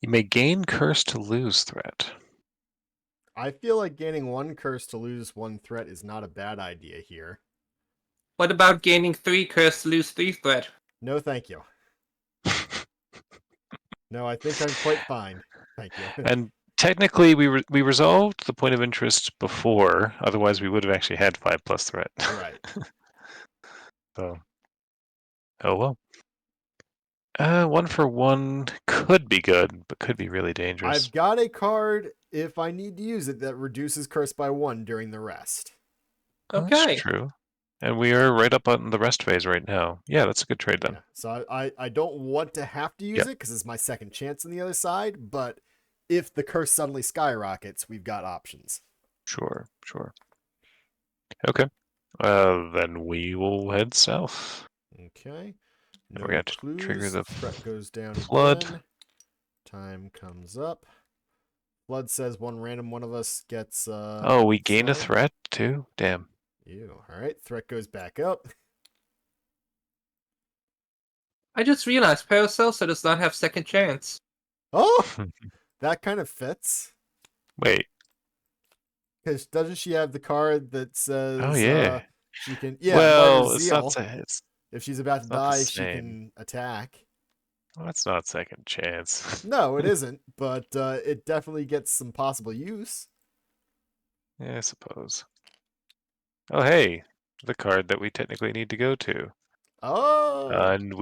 Speaker 1: You may gain curse to lose threat.
Speaker 2: I feel like gaining 1 curse to lose 1 threat is not a bad idea here.
Speaker 3: What about gaining 3 curse to lose 3 threat?
Speaker 2: No, thank you. No, I think I'm quite fine. Thank you.
Speaker 1: And technically, we resolved the point of interest before. Otherwise, we would have actually had 5+ threat.
Speaker 2: Right.
Speaker 1: So, oh well. 1 for 1 could be good, but could be really dangerous.
Speaker 2: I've got a card, if I need to use it, that reduces curse by 1 during the rest.
Speaker 1: Oh,
Speaker 3: Okay.
Speaker 1: that's true. And we are right up on the rest phase right now. Yeah, that's a good trade then.
Speaker 2: Yeah. So I don't want to have to use
Speaker 1: Yep.
Speaker 2: it because it's my second chance on the other side, but if the curse suddenly skyrockets, we've got options.
Speaker 1: Sure. Okay. Then we will head south.
Speaker 2: Okay.
Speaker 1: And
Speaker 2: No
Speaker 1: we're going to
Speaker 2: clues.
Speaker 1: trigger the
Speaker 2: Threat goes down
Speaker 1: flood.
Speaker 2: again. Time comes up. Flood says 1 random one of us gets
Speaker 1: Oh, we gain a
Speaker 2: slime.
Speaker 1: threat too? Damn.
Speaker 2: Ew. All right. Threat goes back up.
Speaker 3: I just realized Paracelsa does not have second chance.
Speaker 2: Oh, that kind of fits.
Speaker 1: Wait.
Speaker 2: Because doesn't she have the card that says
Speaker 1: Oh yeah.
Speaker 2: she can Martyr's
Speaker 1: Well, it's
Speaker 2: Zeal.
Speaker 1: not. It's
Speaker 2: If she's about to
Speaker 1: not the
Speaker 2: die, she
Speaker 1: same.
Speaker 2: can attack.
Speaker 1: Well, that's not second chance.
Speaker 2: No, it isn't, but it definitely gets some possible use.
Speaker 1: Yeah, I suppose. Oh hey, the card that we technically need to go to.
Speaker 2: Oh,
Speaker 1: And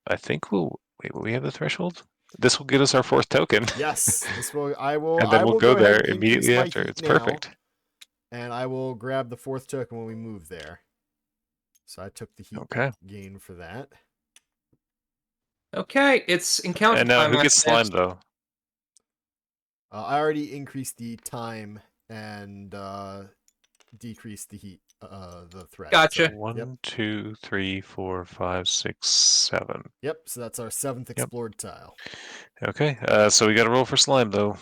Speaker 1: I think we'll wait. Will we have the threshold? This will get us our 4th token.
Speaker 2: yes. This will. I will.
Speaker 1: And then
Speaker 2: I
Speaker 1: we'll
Speaker 2: will
Speaker 1: go
Speaker 2: ahead
Speaker 1: there
Speaker 2: and increase
Speaker 1: immediately
Speaker 2: my
Speaker 1: after.
Speaker 2: heat
Speaker 1: It's
Speaker 2: now,
Speaker 1: perfect.
Speaker 2: and I will grab the 4th token when we move there. So I took the heat
Speaker 1: Okay.
Speaker 2: gain for that.
Speaker 3: Okay, it's encounter
Speaker 1: And now
Speaker 3: time
Speaker 1: who
Speaker 3: after
Speaker 1: gets slimed
Speaker 3: that.
Speaker 1: though?
Speaker 2: I already increased the time and decreased the heat, the threat.
Speaker 3: Gotcha.
Speaker 2: So,
Speaker 1: 1, 2, 3, 4, 5, 6, 7.
Speaker 2: Yep. So that's our 7th explored tile.
Speaker 1: Okay. So we got to roll for slime though.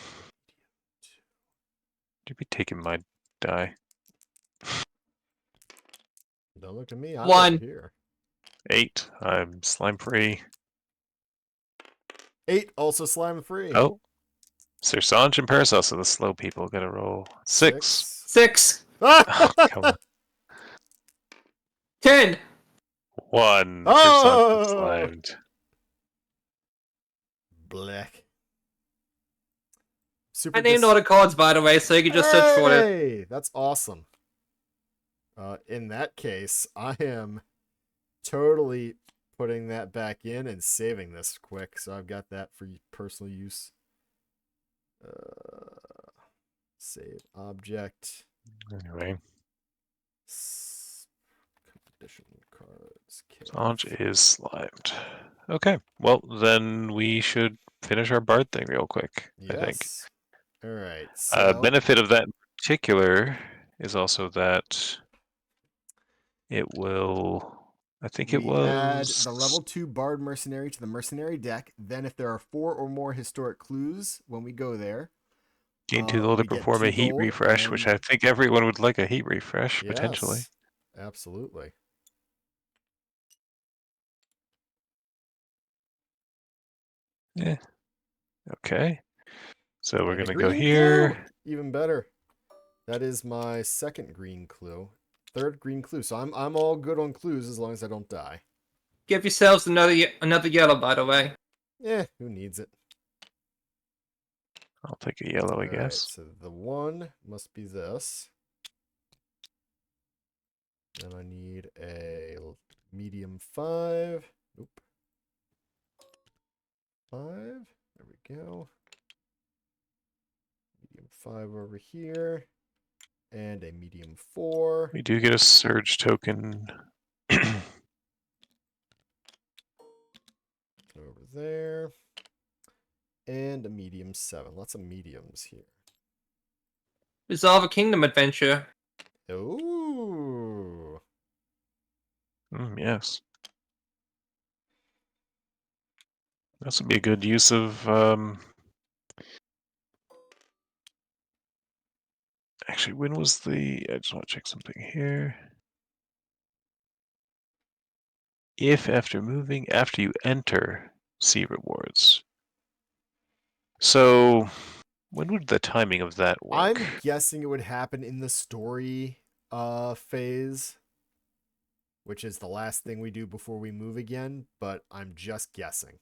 Speaker 1: You'd be taking my die.
Speaker 2: Don't look at me. I'm
Speaker 3: 1.
Speaker 2: over here.
Speaker 1: 8. I'm slime free.
Speaker 2: 8 also slime free.
Speaker 1: Oh. Sir Sanj and Paracelsus, so the slow people gotta roll. 6.
Speaker 3: 6.
Speaker 1: Oh, come on.
Speaker 3: 10.
Speaker 1: 1.
Speaker 2: Oh!
Speaker 1: Sir Sanj is slimed.
Speaker 2: Black. Super
Speaker 3: I named all the cards, by the way, so you can just search for it.
Speaker 2: Hey, that's awesome. In that case, I am totally putting that back in and saving this quick, so I've got that for personal use. Save object.
Speaker 1: Anyway,
Speaker 2: Condition cards.
Speaker 1: Sanj is slimed. Okay, well then we should finish our bard thing real quick, I think.
Speaker 2: Yes. All right. So
Speaker 1: Benefit of that in particular is also that it will. I think it
Speaker 2: we add
Speaker 1: was
Speaker 2: the level 2 Bard Mercenary to the Mercenary deck. Then if there are 4 or more historic clues when we go there,
Speaker 1: Gain 2 gold to
Speaker 2: we get
Speaker 1: perform a
Speaker 2: 2
Speaker 1: heat
Speaker 2: gold,
Speaker 1: refresh, which I
Speaker 2: and
Speaker 1: think everyone would like a heat refresh, potentially.
Speaker 2: yes, absolutely.
Speaker 1: Yeah. Okay. So we're
Speaker 2: And a
Speaker 1: gonna go
Speaker 2: green clue,
Speaker 1: here.
Speaker 2: even better. That is my second green clue, third green clue. So I'm all good on clues as long as I don't die.
Speaker 3: Give yourselves another yellow, by the way.
Speaker 2: Who needs it?
Speaker 1: I'll take a yellow, I
Speaker 2: All right,
Speaker 1: guess.
Speaker 2: so the one must be this. Then I need a medium 5. Oop. 5. There we go. Medium 5 over here. And a medium 4
Speaker 1: We do get a surge token.
Speaker 2: over there. And a medium 7. Lots of mediums here.
Speaker 3: Resolve a kingdom adventure.
Speaker 2: Ooh.
Speaker 1: Yes. This would be a good use of. Actually, when was the? I just want to check something here. If after you enter, see rewards. So, when would the timing of that work?
Speaker 2: I'm guessing it would happen in the story phase, which is the last thing we do before we move again, but I'm just guessing.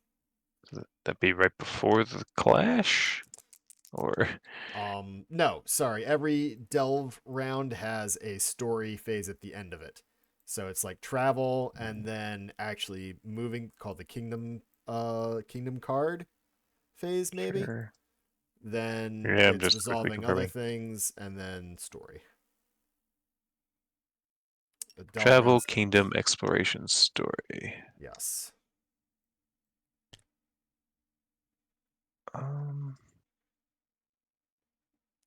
Speaker 1: Would that be right before the clash? Or
Speaker 2: No, sorry. Every delve round has a story phase at the end of it. So it's like travel and then actually moving, called the kingdom card phase maybe.
Speaker 1: sure.
Speaker 2: Then
Speaker 1: Yeah, I'm
Speaker 2: it's
Speaker 1: just quickly
Speaker 2: resolving other
Speaker 1: confirming.
Speaker 2: things and then story. The delve
Speaker 1: Travel
Speaker 2: rounds,
Speaker 1: Kingdom Exploration Story.
Speaker 2: yes.
Speaker 1: Um,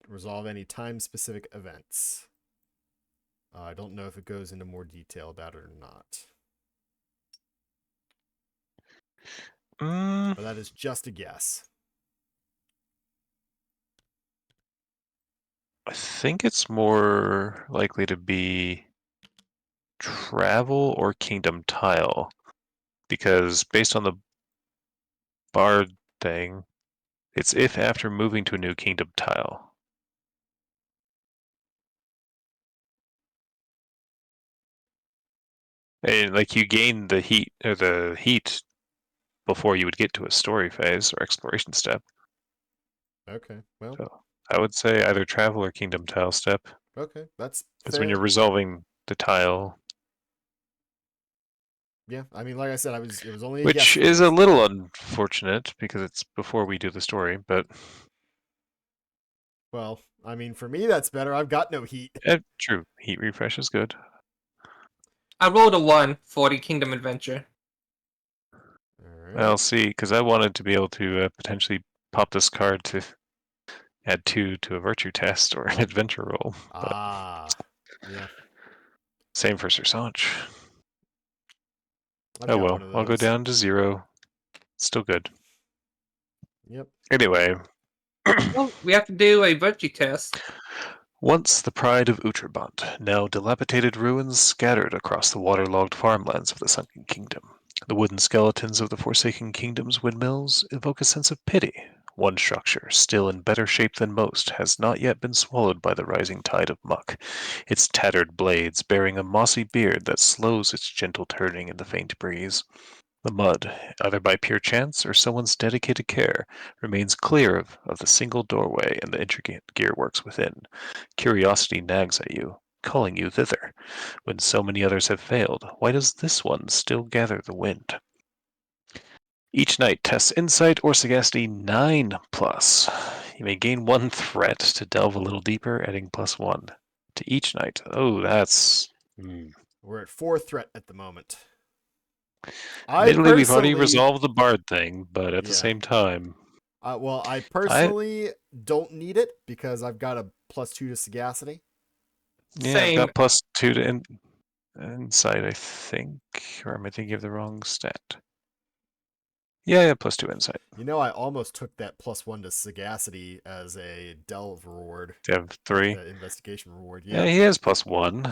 Speaker 2: Resolve any time specific events. I don't know if it goes into more detail about it or not.
Speaker 1: mm,
Speaker 2: But that is just a guess.
Speaker 1: I think it's more likely to be travel or kingdom tile, because based on the bard thing, it's if after moving to a new kingdom tile. And like you gain the heat before you would get to a story phase or exploration step.
Speaker 2: Okay, well,
Speaker 1: So I would say either travel or kingdom tile step,
Speaker 2: okay, that's
Speaker 1: because when
Speaker 2: fair.
Speaker 1: you're resolving the tile,
Speaker 2: Yeah, I mean, like I said, it was only a guess
Speaker 1: which
Speaker 2: at
Speaker 1: is a
Speaker 2: first.
Speaker 1: little unfortunate because it's before we do the story, but
Speaker 2: Well, I mean, for me, that's better. I've got no heat.
Speaker 1: true. Heat refresh is good.
Speaker 3: I rolled a 1 for the kingdom adventure.
Speaker 2: All
Speaker 1: I'll
Speaker 2: right.
Speaker 1: see, because I wanted to be able to potentially pop this card to add 2 to a virtue test or an adventure roll, but
Speaker 2: Ah, yeah,
Speaker 1: same for Sir Sanch.
Speaker 2: I've
Speaker 1: Oh
Speaker 2: got one
Speaker 1: well,
Speaker 2: of
Speaker 1: I'll go
Speaker 2: those.
Speaker 1: down to 0. Still good.
Speaker 2: Yep.
Speaker 1: Anyway,
Speaker 3: Well, we have to do a virtue test.
Speaker 1: once the pride of Utterbont, now dilapidated ruins scattered across the waterlogged farmlands of the Sunken Kingdom. The wooden skeletons of the Forsaken Kingdom's windmills evoke a sense of pity. One structure, still in better shape than most, has not yet been swallowed by the rising tide of muck, its tattered blades bearing a mossy beard that slows its gentle turning in the faint breeze. The mud, either by pure chance or someone's dedicated care, remains clear of the single doorway and the intricate gearworks within. Curiosity nags at you, calling you thither. When so many others have failed, why does this one still gather the wind? Each night tests insight or sagacity 9 plus. You may gain 1 threat to delve a little deeper, adding +1 to each night. Oh, that's.
Speaker 2: We're at 4 threat at the moment. I
Speaker 1: Admittedly, we've already
Speaker 2: personally,
Speaker 1: resolved the bard thing, but at the
Speaker 2: yeah.
Speaker 1: same time,
Speaker 2: Well, I
Speaker 1: I
Speaker 2: personally don't need it because I've got a +2 to sagacity.
Speaker 1: yeah, I've
Speaker 3: Same.
Speaker 1: got +2 to insight, I think, or am I thinking of the wrong stat? Yeah, +2 insight.
Speaker 2: You know, I almost took that +1 to sagacity as a delve reward.
Speaker 1: Do you have 3?
Speaker 2: The investigation reward.
Speaker 1: Yeah,
Speaker 2: Yeah.
Speaker 1: he has +1.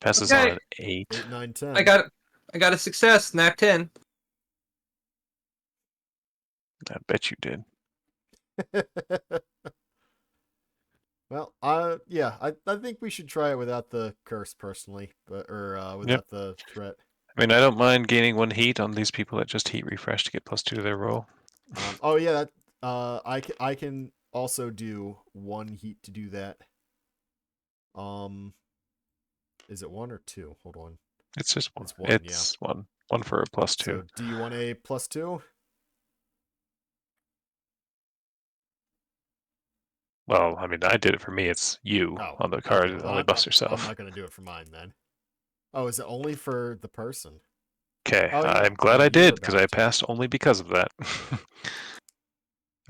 Speaker 1: Passes on
Speaker 3: Okay,
Speaker 1: an 8.
Speaker 2: 8, 9,
Speaker 3: I
Speaker 2: 10.
Speaker 3: got a success. Nat 10.
Speaker 1: I bet you did.
Speaker 2: Well, yeah, I think we should try it without the curse personally, or
Speaker 1: Yep.
Speaker 2: without the threat.
Speaker 1: I mean, I don't mind gaining 1 heat on these people that just heat refresh to get +2 to their roll.
Speaker 2: Oh yeah, that I can also do 1 heat to do that. Is it 1 or 2? Hold on.
Speaker 1: It's just 1.
Speaker 2: It's 1, yeah.
Speaker 1: It's 1. 1 for a +2.
Speaker 2: So, do you want a +2?
Speaker 1: Well, I mean, I did it for me. It's you
Speaker 2: Oh,
Speaker 1: on the
Speaker 2: okay.
Speaker 1: card.
Speaker 2: Well,
Speaker 1: Only bust
Speaker 2: I'm
Speaker 1: yourself.
Speaker 2: not gonna do it for mine then. Oh, is it only for the person?
Speaker 1: Okay,
Speaker 2: Oh yeah.
Speaker 1: I'm glad
Speaker 2: No,
Speaker 1: I
Speaker 2: you were
Speaker 1: did because
Speaker 2: about
Speaker 1: I
Speaker 2: to.
Speaker 1: passed only because of that.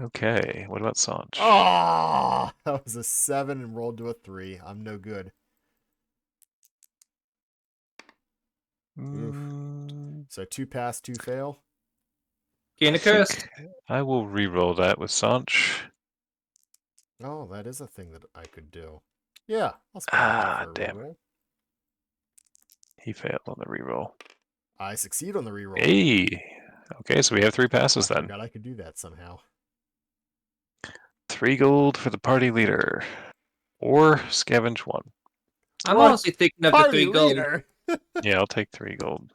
Speaker 1: Okay, what about Sanch?
Speaker 2: Ah, that was a 7 and rolled to a 3. I'm no good. Oof.
Speaker 1: Mm,
Speaker 2: So 2 pass, 2 fail.
Speaker 3: Gain
Speaker 1: I
Speaker 3: a curse.
Speaker 1: think I will re-roll that with Sanch.
Speaker 2: Oh, that is a thing that I could do. Yeah, I'll spend a heat for a
Speaker 1: Damn.
Speaker 2: reroll.
Speaker 1: He failed on the re-roll.
Speaker 2: I succeed on the reroll.
Speaker 1: Hey! Okay, so we have 3 passes
Speaker 2: I
Speaker 1: then.
Speaker 2: forgot I could do that somehow.
Speaker 1: 3 gold for the party leader. Or scavenge 1.
Speaker 3: I'm
Speaker 2: What?
Speaker 3: honestly thinking of the
Speaker 2: Party
Speaker 3: 3 gold.
Speaker 2: leader.
Speaker 1: Yeah, I'll take 3 gold.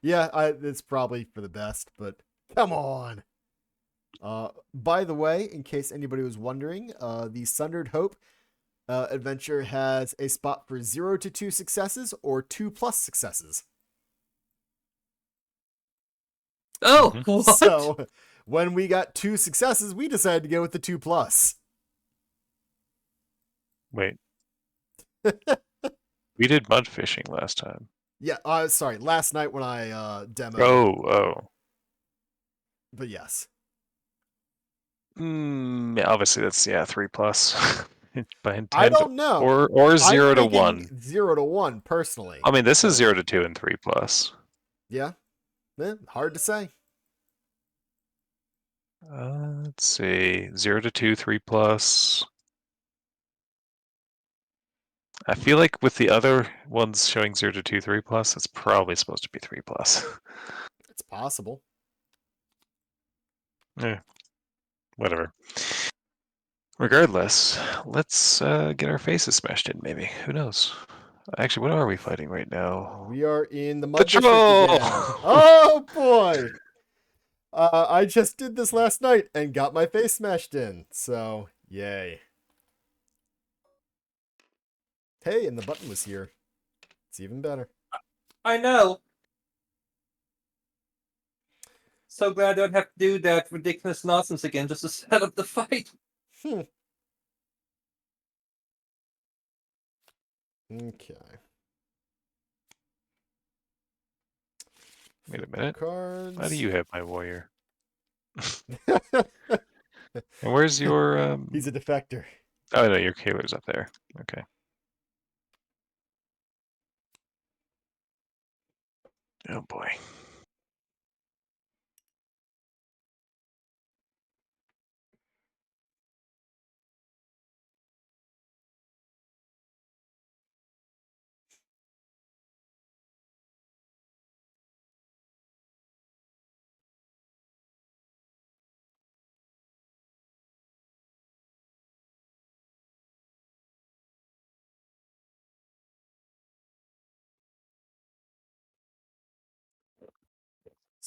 Speaker 2: Yeah, it's probably for the best, but come on. By the way, in case anybody was wondering, the Sundered Hope adventure has a spot for 0 to 2 successes or 2+ successes.
Speaker 3: Oh,
Speaker 1: Mhm.
Speaker 3: what?
Speaker 2: So when we got 2 successes, we decided to go with the 2+.
Speaker 1: Wait, we did mud fishing last time.
Speaker 2: Yeah, sorry, last night when I demoed.
Speaker 1: Oh.
Speaker 2: But yes.
Speaker 1: Yeah, obviously that's 3+. By
Speaker 2: I
Speaker 1: intent
Speaker 2: don't know.
Speaker 1: or
Speaker 2: I'm
Speaker 1: 0 to
Speaker 2: thinking
Speaker 1: 1.
Speaker 2: 0 to 1 personally.
Speaker 1: I mean, this is
Speaker 2: but
Speaker 1: 0 to 2 and 3+.
Speaker 2: Yeah. Hard to say.
Speaker 1: Let's see, 0 to 2, 3+. I feel like with the other ones showing 0 to 2, 3+, it's probably supposed to be 3+.
Speaker 2: It's possible.
Speaker 1: Yeah, whatever. Regardless, let's get our faces smashed in, maybe. Who knows? Actually, what are we fighting right now?
Speaker 2: We are in the Mud District
Speaker 1: Patrol!
Speaker 2: again. Oh boy! I just did this last night and got my face smashed in. So, yay. Hey, and the button was here. It's even better.
Speaker 3: I know. So glad I don't have to do that ridiculous nonsense again just to set up the fight.
Speaker 2: Okay.
Speaker 1: Wait a minute.
Speaker 2: Cards.
Speaker 1: Why do you have my warrior? And where's your
Speaker 2: He's a defector.
Speaker 1: Oh no, your Kaler's up there. Okay. Oh boy.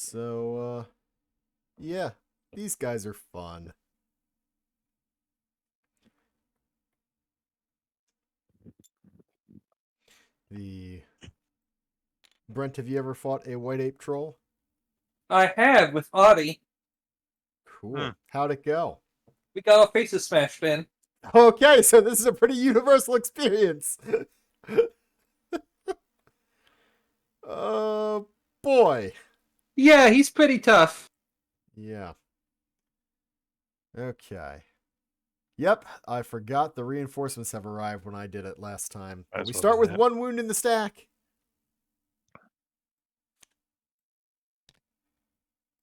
Speaker 2: So, yeah, these guys are fun. The Brent, have you ever fought a white ape troll?
Speaker 3: I have with Audie.
Speaker 2: Cool. How'd it go?
Speaker 3: We got our faces smashed in.
Speaker 2: Okay, so this is a pretty universal experience. Boy.
Speaker 3: Yeah, he's pretty tough.
Speaker 2: Yeah. Okay. Yep, I forgot the reinforcements have arrived when I did it last time.
Speaker 1: Might
Speaker 2: But
Speaker 1: as
Speaker 2: we
Speaker 1: well
Speaker 2: start
Speaker 1: do
Speaker 2: with
Speaker 1: that.
Speaker 2: 1 wound in the stack.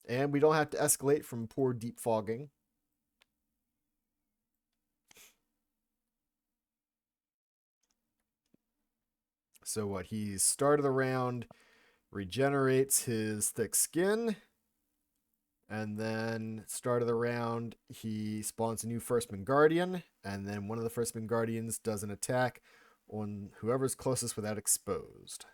Speaker 2: And we don't have to escalate from poor deep fogging. So what? He started the round, regenerates his thick skin, and then start of the round, he spawns a new Firstman Guardian, and then one of the Firstman Guardians does an attack on whoever's closest without exposed.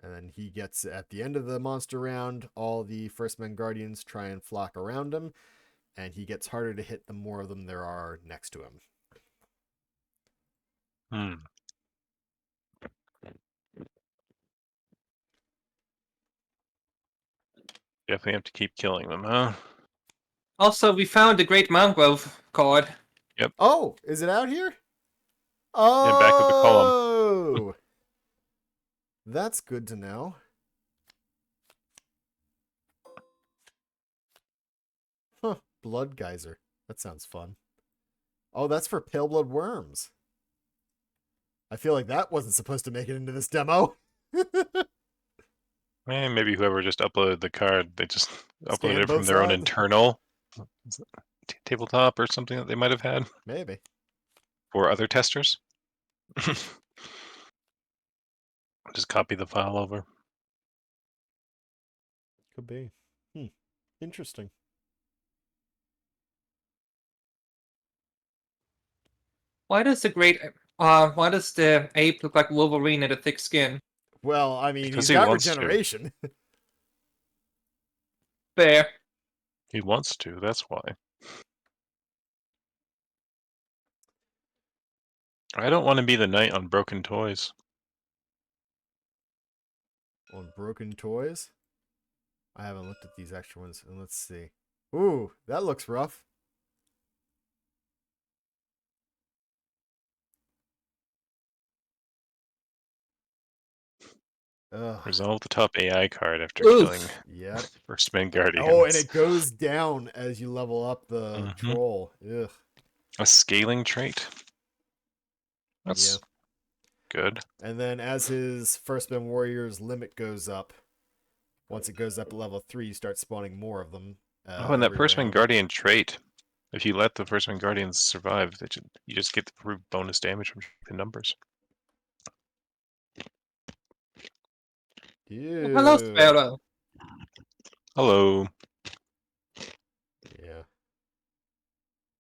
Speaker 2: And then he gets, at the end of the monster round, all the Firstman Guardians try and flock around him, and he gets harder to hit the more of them there are next to him.
Speaker 1: Hmm. Definitely have to keep killing them, huh?
Speaker 3: Also, we found the Great Mangrove card.
Speaker 1: Yep.
Speaker 2: Oh, is it out here?
Speaker 1: Yeah, back of the column.
Speaker 2: Oh! That's good to know. Huh. Blood geyser. That sounds fun. Oh, that's for pale blood worms. I feel like that wasn't supposed to make it into this demo.
Speaker 1: Maybe whoever just uploaded the card, they just
Speaker 2: Scan
Speaker 1: uploaded it from
Speaker 2: both
Speaker 1: their own
Speaker 2: sides?
Speaker 1: internal tabletop or something that they might have had
Speaker 2: Maybe.
Speaker 1: for other testers. Just copy the file over.
Speaker 2: Could be. Interesting.
Speaker 3: Why does why does the ape look like Wolverine and a thick skin?
Speaker 2: Well, I mean,
Speaker 1: Because
Speaker 2: he's
Speaker 1: he
Speaker 2: got
Speaker 1: wants to.
Speaker 2: regeneration.
Speaker 3: Fair.
Speaker 1: He wants to, that's why. I don't want to be the knight on broken toys.
Speaker 2: On broken toys? I haven't looked at these extra ones. And let's see. Ooh, that looks rough. Ugh.
Speaker 1: Resolve the top AI card after
Speaker 3: Oof.
Speaker 1: killing
Speaker 2: Yep.
Speaker 1: Firstman Guardians.
Speaker 2: Oh, and it goes down as you level up the
Speaker 1: Mhm.
Speaker 2: troll. Ugh.
Speaker 1: A scaling trait. That's good.
Speaker 2: And then as his Firstman Warrior's limit goes up, once it goes up to level 3, you start spawning more of them.
Speaker 1: Oh, and that
Speaker 2: Every
Speaker 1: Firstman
Speaker 2: round.
Speaker 1: Guardian trait. If you let the Firstman Guardians survive, you just get the bonus damage from the numbers.
Speaker 3: Hello,
Speaker 2: Dude.
Speaker 3: Sparrow.
Speaker 1: Hello.
Speaker 2: Yeah.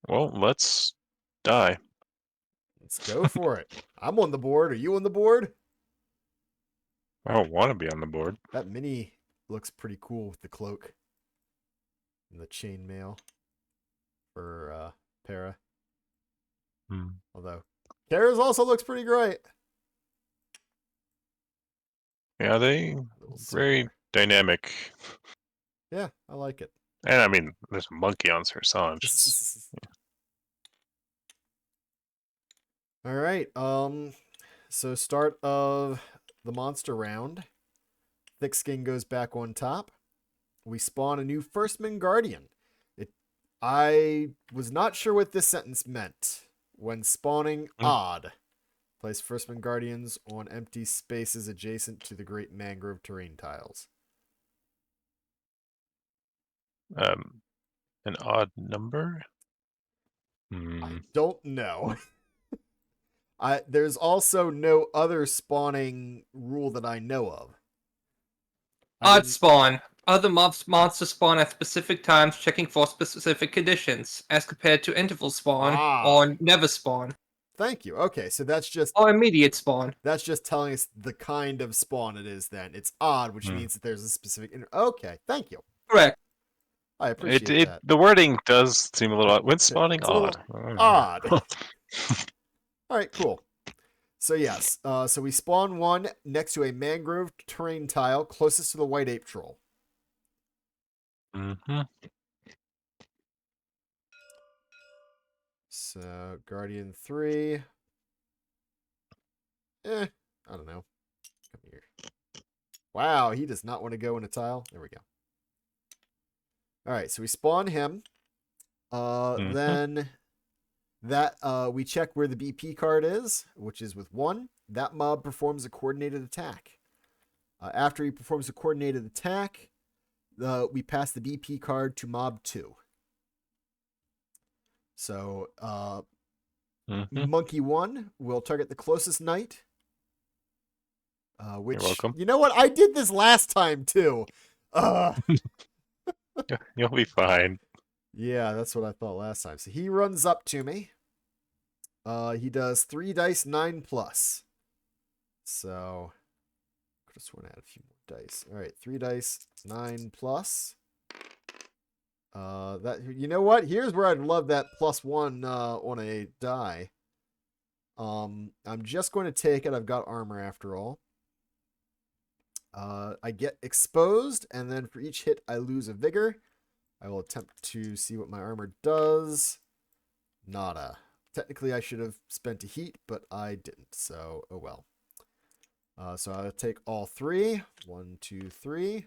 Speaker 1: Well, let's die.
Speaker 2: Let's go for it. I'm on the board. Are you on the board?
Speaker 1: I don't want to be on the board.
Speaker 2: That mini looks pretty cool with the cloak and the chainmail for Para. Although Kara's also looks pretty great.
Speaker 1: Yeah, they very dynamic.
Speaker 2: Yeah, I like it.
Speaker 1: And I mean, there's a monkey on Sir Sanj.
Speaker 2: All right. So start of the monster round. Thick skin goes back on top. We spawn a new Firstman Guardian. I was not sure what this sentence meant. When spawning odd, place Firstman Guardians on empty spaces adjacent to the Great Mangrove terrain tiles.
Speaker 1: An odd number?
Speaker 2: I don't know. There's also no other spawning rule that I know of.
Speaker 3: Odd spawn. Other monsters spawn at specific times, checking for specific conditions, as compared to interval spawn or never spawn.
Speaker 2: Thank you. Okay, so that's just
Speaker 3: or immediate spawn.
Speaker 2: That's just telling us the kind of spawn it is. Then it's odd, which means that there's a specific. Okay, thank you.
Speaker 3: Correct.
Speaker 2: I appreciate that.
Speaker 1: The wording does seem a little odd. When spawning
Speaker 2: It's
Speaker 1: odd.
Speaker 2: Odd. All right, cool. So yes, so we spawn one next to a mangrove terrain tile closest to the white ape troll. So Guardian 3. I don't know. Come here. Wow, he does not want to go in a tile. There we go. All right, so we spawn him. Then That we check where the BP card is, which is with 1. That mob performs a coordinated attack. After he performs a coordinated attack, we pass the BP card to mob 2. So Monkey 1 will target the closest knight. Which,
Speaker 1: You're welcome.
Speaker 2: you know what? I did this last time too.
Speaker 1: You'll be fine.
Speaker 2: Yeah, that's what I thought last time. So he runs up to me. He does 3 dice 9+. So could have sworn I had a few more dice. All right, 3 dice 9+. That, you know what? Here's where I'd love that +1 on a die. I'm just going to take it. I've got armor after all. I get exposed, and then for each hit, I lose a vigor. I will attempt to see what my armor does. Nada. Technically, I should have spent a heat, but I didn't, so oh well. So I'll take all 3. 1, 2, 3.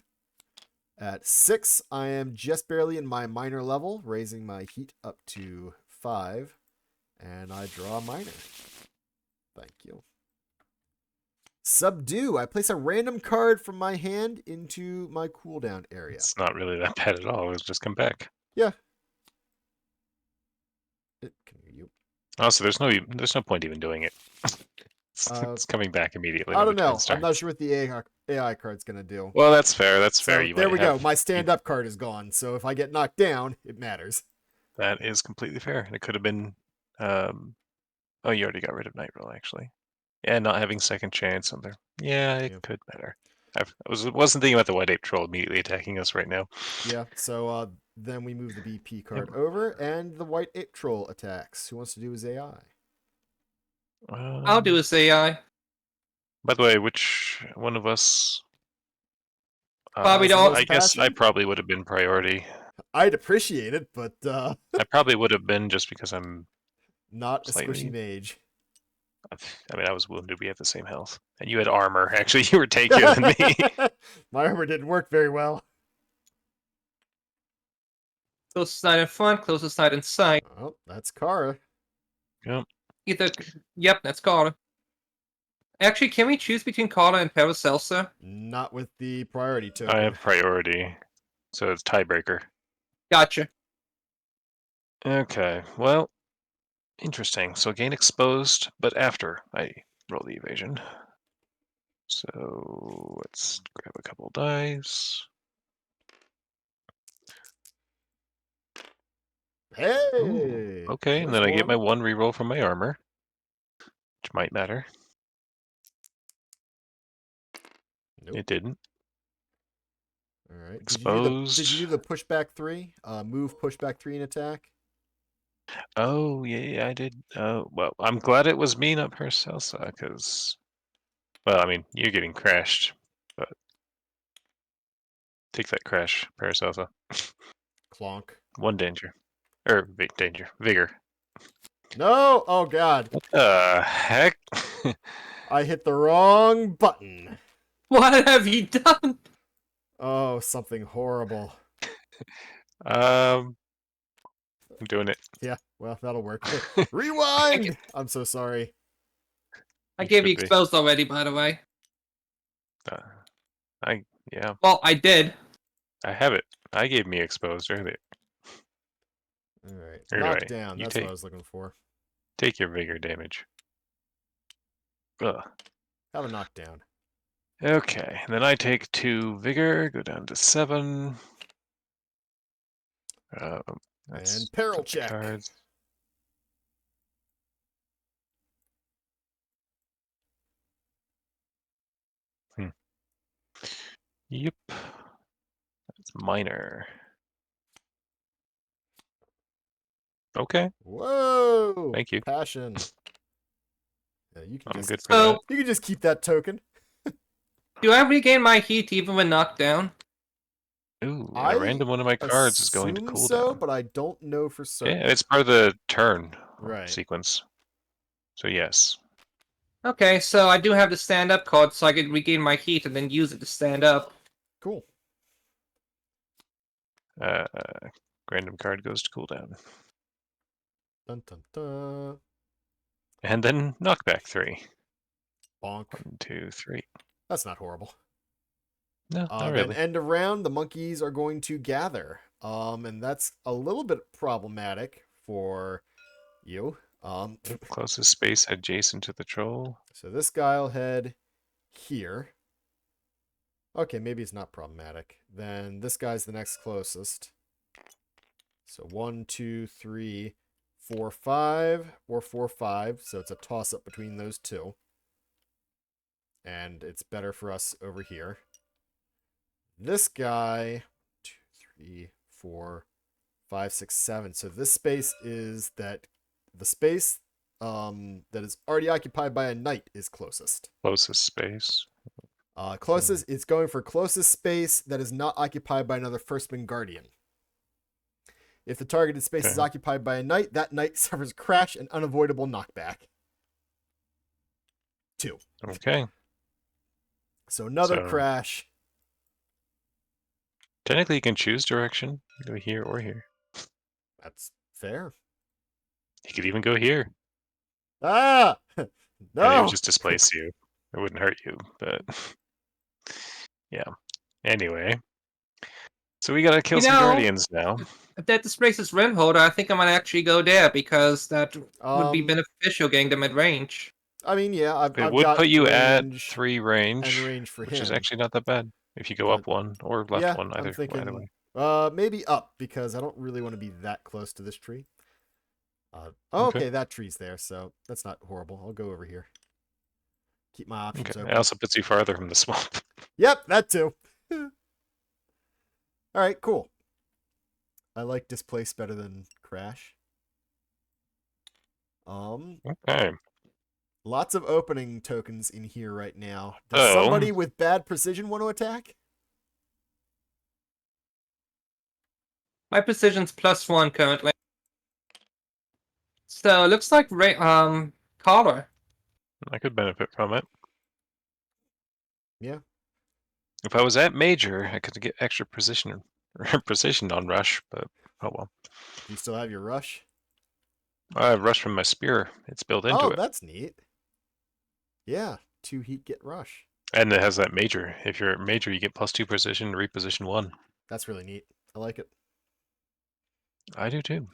Speaker 2: At 6, I am just barely in my minor level, raising my heat up to 5. And I draw a minor. Thank you. Subdue. I place a random card from my hand into my cooldown area.
Speaker 1: It's not really that bad at all. It's just come back.
Speaker 2: Yeah. Can you?
Speaker 1: Oh, so there's no point even doing it. It's coming back immediately.
Speaker 2: I don't know.
Speaker 1: Starts.
Speaker 2: I'm not sure what the AI card's going to do.
Speaker 1: Well, that's fair. That's fair.
Speaker 2: So there we go. My stand-up card is gone. So if I get knocked down, it matters.
Speaker 1: That is completely fair. And it could have been... oh, you already got rid of Night Roll, actually. Yeah, not having second chance on there. Yeah, it could matter. Wasn't thinking about the White Ape Troll immediately attacking us right now.
Speaker 2: Yeah, so then we move the BP card over, and the White Ape Troll attacks. Who wants to do his AI?
Speaker 3: I'll do his AI.
Speaker 1: By the way, which one of us...
Speaker 3: Probably don't.
Speaker 1: I guess I probably would have been priority.
Speaker 2: I'd appreciate it, but...
Speaker 1: I probably would have been just because I'm...
Speaker 2: Not a squishy mage.
Speaker 1: I mean, I was wounded. We have the same health. And you had armor. Actually, you were tankier than me.
Speaker 2: My armor didn't work very well.
Speaker 3: Closest knight in front, closest knight in sight.
Speaker 2: Oh, that's Kara.
Speaker 1: Yep.
Speaker 3: Yep, that's Kara. Actually, can we choose between Kara and Paracelsa?
Speaker 2: Not with the priority token.
Speaker 1: I have priority. So it's tiebreaker.
Speaker 3: Gotcha.
Speaker 1: Okay, well, interesting. So gain exposed, but after I roll the evasion. So let's grab a couple dice.
Speaker 2: Hey!
Speaker 1: Ooh, okay, and then I get my 1 reroll from my armor, which might matter.
Speaker 2: Nope.
Speaker 1: It didn't.
Speaker 2: All right.
Speaker 1: Exposed.
Speaker 2: Did you do the pushback 3? Move pushback 3 and attack?
Speaker 1: Oh, yeah, I did. Oh, well, I'm glad it was me, not Paracelsa, because... Well, I mean, you're getting crashed, but... Take that crash, Paracelsa.
Speaker 2: Clonk.
Speaker 1: 1 danger. Or, danger. Vigor.
Speaker 2: No! Oh, God.
Speaker 1: What the heck?
Speaker 2: I hit the wrong button.
Speaker 3: What have you done?
Speaker 2: Oh, something horrible.
Speaker 1: I'm doing it.
Speaker 2: Yeah, well, that'll work. Rewind! I'm so sorry.
Speaker 3: I gave you exposed already, by the way.
Speaker 1: Yeah.
Speaker 3: Well, I did.
Speaker 1: I have it. I gave me exposed earlier.
Speaker 2: Alright.
Speaker 1: Anyway,
Speaker 2: Knockdown. That's what I was looking for.
Speaker 1: Take your vigor damage. Ugh.
Speaker 2: Have a knockdown.
Speaker 1: Okay, and then I take 2 vigor, go down to 7.
Speaker 2: And peril check.
Speaker 1: Cards. Yep. That's minor. Okay.
Speaker 2: Whoa!
Speaker 1: Thank you.
Speaker 2: Passion. Yeah, you can
Speaker 1: I'm
Speaker 2: just,
Speaker 1: good for that.
Speaker 2: You can just keep that token.
Speaker 3: Do I regain my heat even when knocked down?
Speaker 1: Ooh, a random one of my cards is going to cool down.
Speaker 2: But I don't know for certain.
Speaker 1: Yeah, it's part of the turn
Speaker 2: Right.
Speaker 1: sequence. So yes.
Speaker 3: Okay, so I do have the stand-up card, so I can regain my heat and then use it to stand up.
Speaker 2: Cool.
Speaker 1: Random card goes to cooldown.
Speaker 2: Dun dun dun.
Speaker 1: And then knockback 3.
Speaker 2: Bonk.
Speaker 1: 1, 2, 3.
Speaker 2: That's not horrible.
Speaker 1: No, not
Speaker 2: Then
Speaker 1: really.
Speaker 2: end of round, the monkeys are going to gather. And that's a little bit problematic for you.
Speaker 1: Closest space adjacent to the troll.
Speaker 2: So this guy will head here. Okay, maybe it's not problematic. Then this guy's the next closest. So 1, 2, 3, 4, 5, or 4, 5. So it's a toss up between those two. And it's better for us over here. This guy, 2, 3, 4, 5, 6, 7. So this space is that the space that is already occupied by a knight is closest.
Speaker 1: Closest space.
Speaker 2: Closest, it's going for closest space that is not occupied by another firstman guardian. If the targeted space is occupied by a knight, that knight suffers crash and unavoidable knockback. 2.
Speaker 1: Okay.
Speaker 2: So another crash.
Speaker 1: Technically, you can choose direction. Go here or here.
Speaker 2: That's fair.
Speaker 1: You could even go here.
Speaker 2: Ah!
Speaker 1: And it
Speaker 2: No!
Speaker 1: would just displace you. It wouldn't hurt you, but yeah. Anyway. So we gotta kill some guardians now.
Speaker 3: If that displaces Rim Holder, I think I might actually go there because that would be
Speaker 2: Um,
Speaker 3: beneficial getting them at range.
Speaker 2: I mean, yeah, I've
Speaker 1: It would
Speaker 2: got
Speaker 1: put you at
Speaker 2: range
Speaker 1: 3 range,
Speaker 2: and range for
Speaker 1: which
Speaker 2: him.
Speaker 1: is actually not that bad. If you go
Speaker 2: But
Speaker 1: up 1 or left
Speaker 2: yeah,
Speaker 1: 1,
Speaker 2: I'm
Speaker 1: either
Speaker 2: thinking,
Speaker 1: way.
Speaker 2: maybe up because I don't really want to be that close to this tree.
Speaker 1: Okay.
Speaker 2: Okay, that tree's there, so that's not horrible. I'll go over here. Keep my options
Speaker 1: Okay.
Speaker 2: open.
Speaker 1: It also puts you farther from the swamp.
Speaker 2: Yep, that too. All right, cool. I like displace better than crash.
Speaker 1: Okay.
Speaker 2: Lots of opening tokens in here right now. Does
Speaker 1: So,
Speaker 2: somebody with bad precision want to attack?
Speaker 3: My precision's +1 currently. So it looks like Collar.
Speaker 1: I could benefit from it.
Speaker 2: Yeah.
Speaker 1: If I was at major, I could get extra precision on rush, but oh well.
Speaker 2: Do you still have your rush?
Speaker 1: I have rush from my spear. It's built into it.
Speaker 2: That's neat. Yeah, 2 heat get rush.
Speaker 1: And it has that major. If you're at major, you get +2 precision to reposition 1.
Speaker 2: That's really neat. I like it.
Speaker 1: I do too.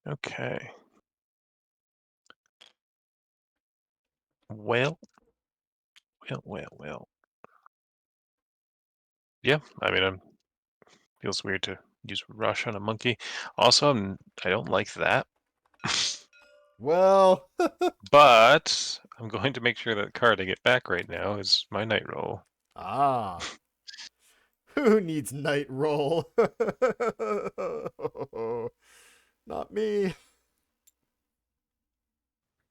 Speaker 1: Okay. Well. Yeah, I mean, feels weird to use rush on a monkey. Also, I don't like that.
Speaker 2: Well,
Speaker 1: But I'm going to make sure that card I get back right now is my night roll.
Speaker 2: who needs night roll? Not me.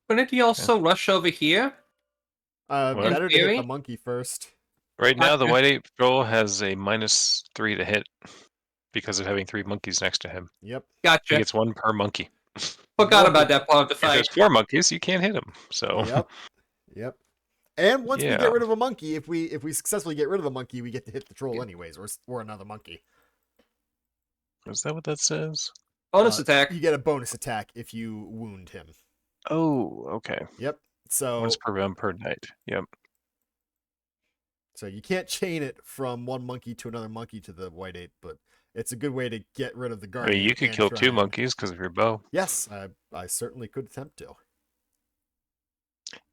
Speaker 3: Couldn't he also rush over here?
Speaker 2: Better to hit the monkey first.
Speaker 1: Right now, the white ape troll has a -3 to hit because of having 3 monkeys next to him.
Speaker 2: Yep.
Speaker 3: Gotcha.
Speaker 1: He gets 1 per monkey.
Speaker 3: Forgot about that part of the
Speaker 1: If
Speaker 3: fight.
Speaker 1: there's 4 monkeys, you can't hit him. So.
Speaker 2: Yep. And once we
Speaker 1: Yeah.
Speaker 2: get rid of a monkey, if we successfully get rid of the monkey, we get to hit the troll anyways, or another monkey.
Speaker 1: Is that what that says?
Speaker 3: Bonus attack.
Speaker 2: You get a bonus attack if you wound him.
Speaker 1: Oh, okay.
Speaker 2: Yep. So
Speaker 1: Once per round per night. Yep.
Speaker 2: So you can't chain it from one monkey to another monkey to the white ape, but it's a good way to get rid of the
Speaker 1: I
Speaker 2: guardian.
Speaker 1: mean, you could kill 2 monkeys because of your bow.
Speaker 2: Yes, I certainly could attempt to.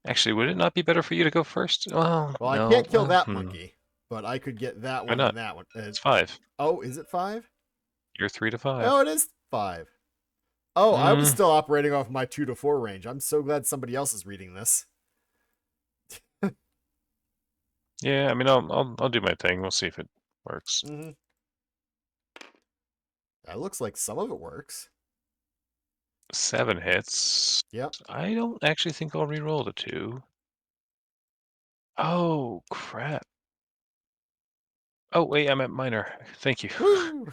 Speaker 1: Actually, would it not be better for you to go first? Well, no,
Speaker 2: I can't kill that monkey, but I could get that one and that one.
Speaker 1: It's 5.
Speaker 2: Oh, is it 5?
Speaker 1: You're 3 to 5.
Speaker 2: Oh, it is 5. Oh, I was still operating off my 2 to 4 range. I'm so glad somebody else is reading this.
Speaker 1: Yeah, I mean, I'll do my thing. We'll see if it works.
Speaker 2: Mm-hmm. That looks like some of it works.
Speaker 1: 7 hits.
Speaker 2: Yep.
Speaker 1: I don't actually think I'll re-roll the 2. Oh, crap. Oh, wait, I'm at minor. Thank you.
Speaker 2: Woo!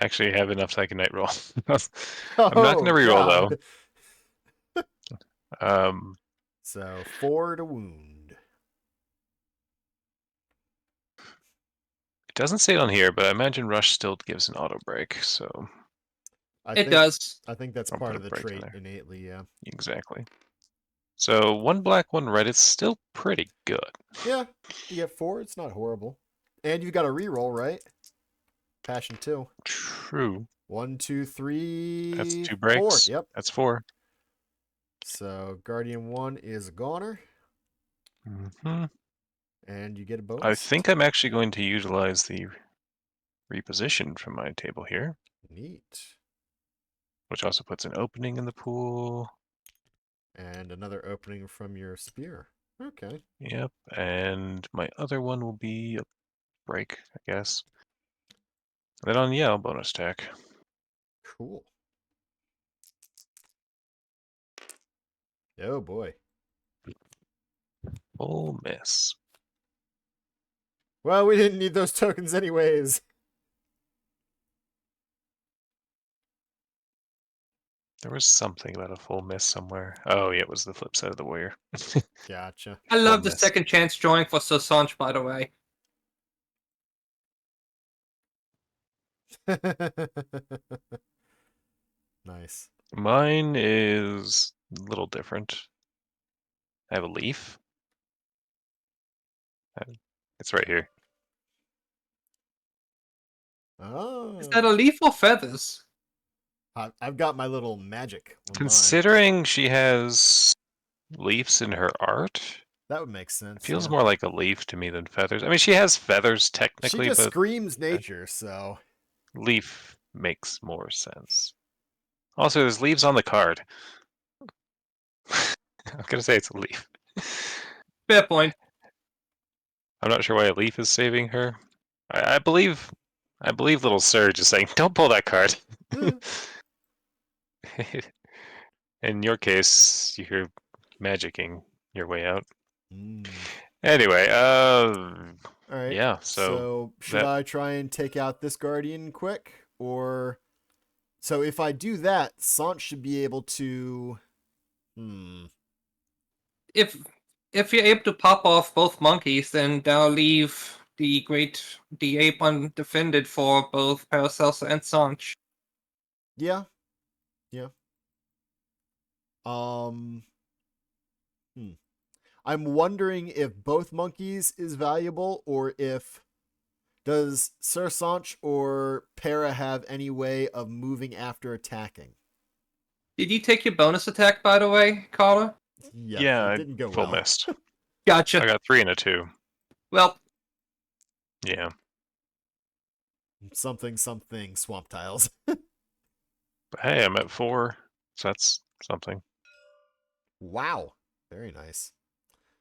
Speaker 1: Actually, I have enough so I can night roll. I'm not going to re-roll, though.
Speaker 2: So 4 to wound.
Speaker 1: It doesn't say it on here, but I imagine Rush still gives an auto break, so.
Speaker 3: It does.
Speaker 2: I think that's
Speaker 1: I'll
Speaker 2: part
Speaker 1: put
Speaker 2: of
Speaker 1: a
Speaker 2: the
Speaker 1: break in
Speaker 2: trait
Speaker 1: there.
Speaker 2: innately, yeah.
Speaker 1: Exactly. So 1 black, 1 red. It's still pretty good.
Speaker 2: Yeah, you get 4. It's not horrible. And you've got a reroll, right? Passion 2.
Speaker 1: True.
Speaker 2: 1, 2,
Speaker 1: That's
Speaker 2: 3,
Speaker 1: 2
Speaker 2: 4.
Speaker 1: breaks.
Speaker 2: Yep.
Speaker 1: That's 4.
Speaker 2: So Guardian 1 is a goner,
Speaker 1: Hmm.
Speaker 2: and you get a
Speaker 1: I
Speaker 2: bonus.
Speaker 1: think I'm actually going to utilize the reposition from my table here,
Speaker 2: Neat.
Speaker 1: which also puts an opening in the pool.
Speaker 2: And another opening from your spear. Okay.
Speaker 1: Yep. And my other one will be a break, I guess. And then on Yell, bonus attack.
Speaker 2: Cool. Oh boy.
Speaker 1: Full miss.
Speaker 2: Well, we didn't need those tokens anyways.
Speaker 1: There was something about a full miss somewhere. Oh, yeah, it was the flip side of the warrior.
Speaker 2: Gotcha.
Speaker 3: I
Speaker 1: Full
Speaker 3: love the
Speaker 1: miss.
Speaker 3: second chance drawing for Sosange, by the way.
Speaker 2: Nice.
Speaker 1: Mine is a little different. I have a leaf. It's right here.
Speaker 2: Oh.
Speaker 3: Is that a leaf or feathers?
Speaker 2: I've got my little magic on mine.
Speaker 1: Considering she has leaves in her art,
Speaker 2: That would make
Speaker 1: it
Speaker 2: sense.
Speaker 1: feels
Speaker 2: Yeah.
Speaker 1: more like a leaf to me than feathers. I mean, she has feathers
Speaker 2: She
Speaker 1: technically,
Speaker 2: just
Speaker 1: but
Speaker 2: screams nature, so.
Speaker 1: leaf makes more sense. Also, there's leaves on the card. I'm gonna say it's a leaf.
Speaker 3: Fair point.
Speaker 1: I'm not sure why a leaf is saving her. I believe little Surge is saying, "Don't pull that card." In your case, you're magicking your way out. Anyway,
Speaker 2: All right.
Speaker 1: yeah.
Speaker 2: So should
Speaker 1: that
Speaker 2: I try and take out this guardian quick, or so if I do that, Sant should be able to.
Speaker 3: If you're able to pop off both monkeys, then that'll leave the ape undefended for both Paracelsus and Sanch.
Speaker 2: Yeah. Yeah. Um. I'm wondering if both monkeys is valuable, or if does Sir Sanch or Para have any way of moving after attacking?
Speaker 3: Did you take your bonus attack, by the way, Carla?
Speaker 2: Yes,
Speaker 1: yeah,
Speaker 2: it
Speaker 1: I
Speaker 2: didn't go
Speaker 1: full
Speaker 2: well.
Speaker 1: missed.
Speaker 3: Gotcha.
Speaker 1: I got 3 and a 2.
Speaker 3: Well,
Speaker 1: Yeah.
Speaker 2: Something swamp tiles.
Speaker 1: But hey, I'm at 4, so that's something.
Speaker 2: Wow. Very nice.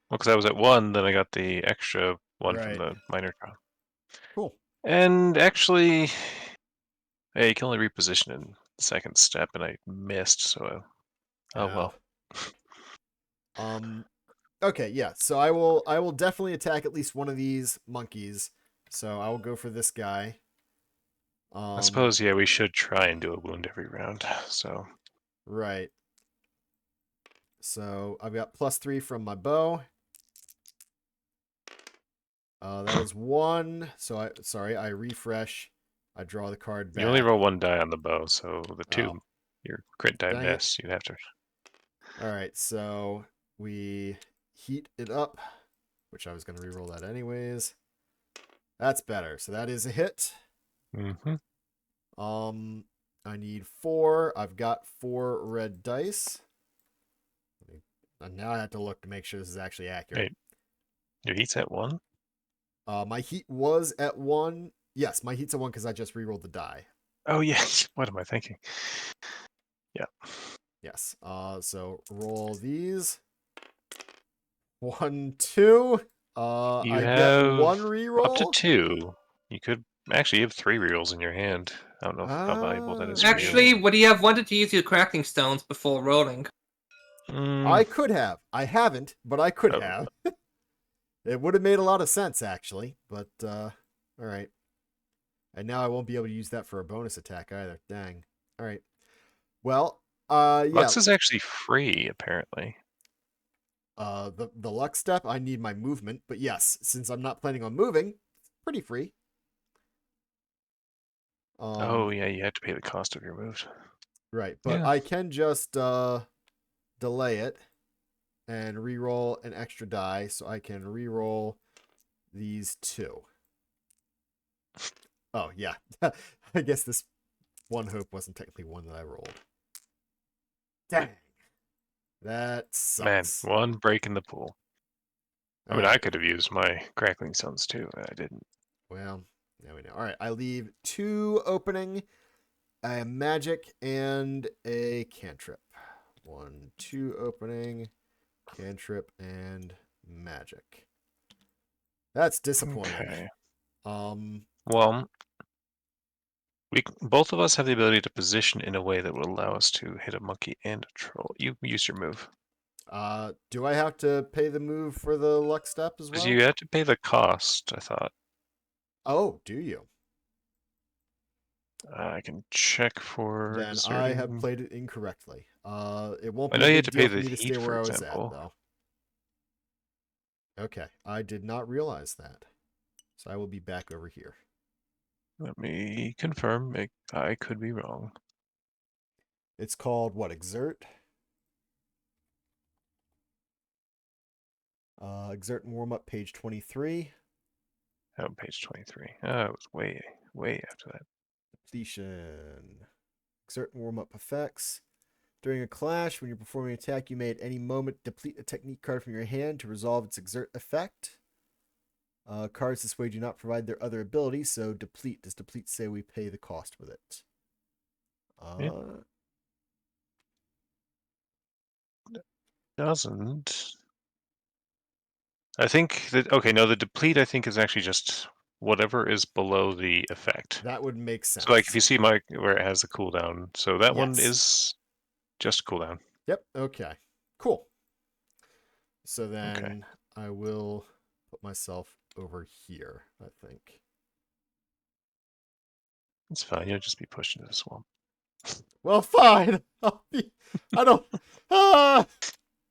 Speaker 1: Well, because I was at 1, then I got the extra one from
Speaker 2: Right.
Speaker 1: the minor trial.
Speaker 2: Cool.
Speaker 1: And actually, hey, you can only reposition in the second step, and I missed, so oh well.
Speaker 2: Okay, yeah. So I will definitely attack at least one of these monkeys. So I will go for this guy.
Speaker 1: I suppose, yeah, we should try and do a wound every round, so.
Speaker 2: Right. So I've got +3 from my bow. That is 1. So I refresh. I draw the card back.
Speaker 1: You only roll 1 die on the bow, so the 2,
Speaker 2: Oh.
Speaker 1: your crit die
Speaker 2: Dang it.
Speaker 1: miss, you'd have to.
Speaker 2: All right, so we heat it up, which I was going to reroll that anyways. That's better. So that is a hit.
Speaker 1: Mm-hmm.
Speaker 2: I need 4. I've got 4 red dice. And now I have to look to make sure this is actually accurate.
Speaker 1: Wait, your heat's at 1?
Speaker 2: My heat was at 1. Yes, my heat's at 1 because I just rerolled the die.
Speaker 1: Oh, yes. What am I thinking? Yeah.
Speaker 2: Yes. So roll these. 1, 2.
Speaker 1: You
Speaker 2: I
Speaker 1: have
Speaker 2: get 1 reroll.
Speaker 1: up to 2. You could actually have 3 rerolls in your hand. I don't know how valuable that is for
Speaker 3: actually,
Speaker 1: you.
Speaker 3: would you have wanted to use your crafting stones before rolling?
Speaker 2: I could have. I haven't, but I could
Speaker 1: Oh.
Speaker 2: have. It would have made a lot of sense, actually. But, all right. And now I won't be able to use that for a bonus attack either. Dang. All right. Well, yeah.
Speaker 1: Lux is actually free, apparently.
Speaker 2: The luck step, I need my movement. But yes, since I'm not planning on moving, it's pretty free.
Speaker 1: Oh, yeah, you have to pay the cost of your moves.
Speaker 2: Right, but
Speaker 1: Yeah.
Speaker 2: I can just delay it and re-roll an extra die, so I can re-roll these two. Oh yeah, I guess this one hope wasn't technically one that I rolled. Dang, that
Speaker 1: Man,
Speaker 2: sucks.
Speaker 1: one break in the pool. I
Speaker 2: All
Speaker 1: mean, I
Speaker 2: right,
Speaker 1: could have used my crackling stones too, and I didn't.
Speaker 2: well, now we know. All right, I leave 2 opening, a magic, and a cantrip. 1, 2 opening, cantrip, and magic. That's disappointing.
Speaker 1: Okay.
Speaker 2: Um,
Speaker 1: Well, both of us have the ability to position in a way that will allow us to hit a monkey and a troll. You use your move.
Speaker 2: do I have to pay the move for the luck step as
Speaker 1: Because
Speaker 2: well?
Speaker 1: you had to pay the cost, I thought.
Speaker 2: Oh, do you?
Speaker 1: I can check for
Speaker 2: Then I have
Speaker 1: exerting.
Speaker 2: played it incorrectly. It won't
Speaker 1: I
Speaker 2: be
Speaker 1: know
Speaker 2: a
Speaker 1: you had
Speaker 2: big
Speaker 1: to pay
Speaker 2: deal for
Speaker 1: the
Speaker 2: me to
Speaker 1: heat,
Speaker 2: stay
Speaker 1: for
Speaker 2: where I was at,
Speaker 1: example.
Speaker 2: though. Okay, I did not realize that. So I will be back over here.
Speaker 1: Let me confirm. I could be wrong.
Speaker 2: It's called what? Exert? Exert and warm up, page 23.
Speaker 1: Oh, page 23. Oh, it was way, way after that.
Speaker 2: Depletion. Exert and warm up effects. During a clash, when you're performing an attack, you may at any moment deplete a technique card from your hand to resolve its exert effect. Cards this way do not provide their other ability, so deplete. Does deplete say we pay the cost with it?
Speaker 1: It doesn't. I think that, okay, no, the deplete, I think, is actually just whatever is below the effect.
Speaker 2: That would make
Speaker 1: So, like, if
Speaker 2: sense.
Speaker 1: you see my, where it has the cooldown, so that one
Speaker 2: Yes.
Speaker 1: is just cooldown.
Speaker 2: Yep. Okay. Cool. So
Speaker 1: Okay.
Speaker 2: then I will put myself over here, I think.
Speaker 1: It's fine. You'll just be pushed into the swamp.
Speaker 2: Well, fine. I don't. Ah!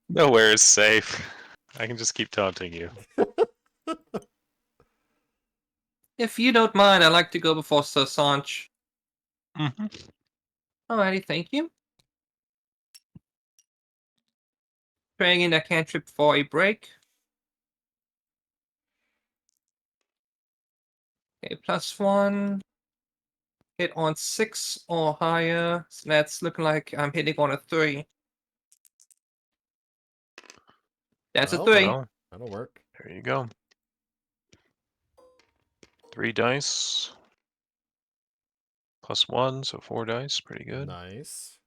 Speaker 1: Nowhere is safe. I can just keep taunting you.
Speaker 3: If you don't mind, I'd like to go before Sir Sanch.
Speaker 1: Mm-hmm.
Speaker 3: Alrighty, thank you. Praying in a cantrip for a break. Okay, +1. Hit on 6 or higher. So that's looking like I'm hitting on a 3. That's a
Speaker 2: Well,
Speaker 3: 3.
Speaker 1: Well,
Speaker 2: that'll work.
Speaker 1: there you go. 3 dice. +1, so 4 dice. Pretty good.
Speaker 2: Nice.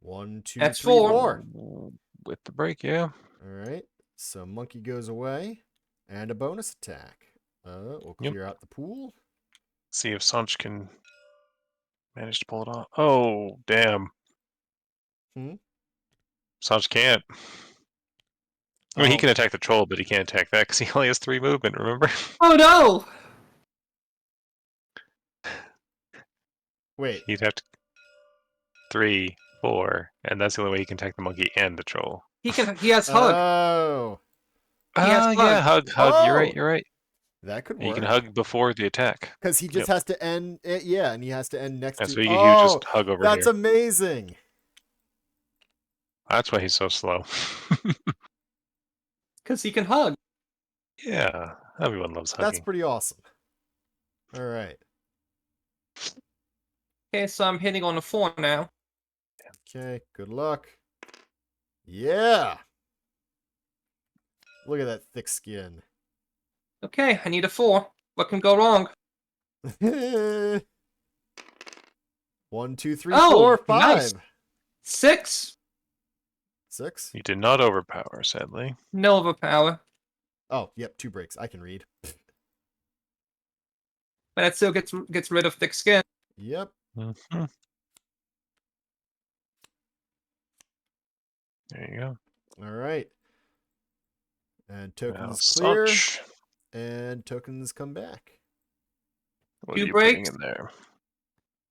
Speaker 2: 1, 2,
Speaker 3: That's
Speaker 2: 3,
Speaker 3: 4.
Speaker 2: 4.
Speaker 1: With the break, yeah.
Speaker 2: All right. So monkey goes away, and a bonus attack. We'll
Speaker 1: Yep.
Speaker 2: clear out the pool.
Speaker 1: See if Sanch can manage to pull it off. Oh, damn.
Speaker 2: Hmm?
Speaker 1: Sanch can't. I mean, he
Speaker 2: Oh,
Speaker 1: can attack the troll, but he can't attack that because he only has 3 movement, remember?
Speaker 3: Oh no!
Speaker 2: wait.
Speaker 1: He'd have to 3, 4, and that's the only way he can attack the monkey and the troll.
Speaker 3: He has hug.
Speaker 2: Oh.
Speaker 3: He has
Speaker 1: Yeah,
Speaker 3: hug.
Speaker 1: hug. You're right,
Speaker 2: Oh.
Speaker 1: you're right.
Speaker 2: That could
Speaker 1: You can
Speaker 2: work.
Speaker 1: hug before the attack.
Speaker 2: Because he just
Speaker 1: Yep.
Speaker 2: has to end. Yeah, and he has to end next
Speaker 1: And
Speaker 2: to.
Speaker 1: so he would
Speaker 2: Oh,
Speaker 1: just hug over
Speaker 2: that's
Speaker 1: here.
Speaker 2: amazing.
Speaker 1: That's why he's so slow.
Speaker 3: Because he can hug.
Speaker 1: Yeah, everyone loves
Speaker 2: That's
Speaker 1: hugging.
Speaker 2: pretty awesome. All right.
Speaker 3: Okay, so I'm hitting on a 4 now.
Speaker 2: Okay, good luck. Yeah. Look at that thick skin.
Speaker 3: Okay, I need a 4. What can go wrong?
Speaker 2: 1, 2, 3,
Speaker 3: Oh,
Speaker 2: 4, 5.
Speaker 3: nice. 6.
Speaker 2: 6.
Speaker 1: You did not overpower, sadly.
Speaker 3: No overpower.
Speaker 2: Oh, yep, 2 breaks. I can read.
Speaker 3: But it still gets rid of thick skin.
Speaker 2: Yep.
Speaker 1: Mm-hmm. There you go.
Speaker 2: All right. And
Speaker 1: Now,
Speaker 2: tokens clear.
Speaker 1: Sanch.
Speaker 2: And tokens come back.
Speaker 1: What are
Speaker 3: 2
Speaker 1: you putting
Speaker 3: breaks.
Speaker 1: in there?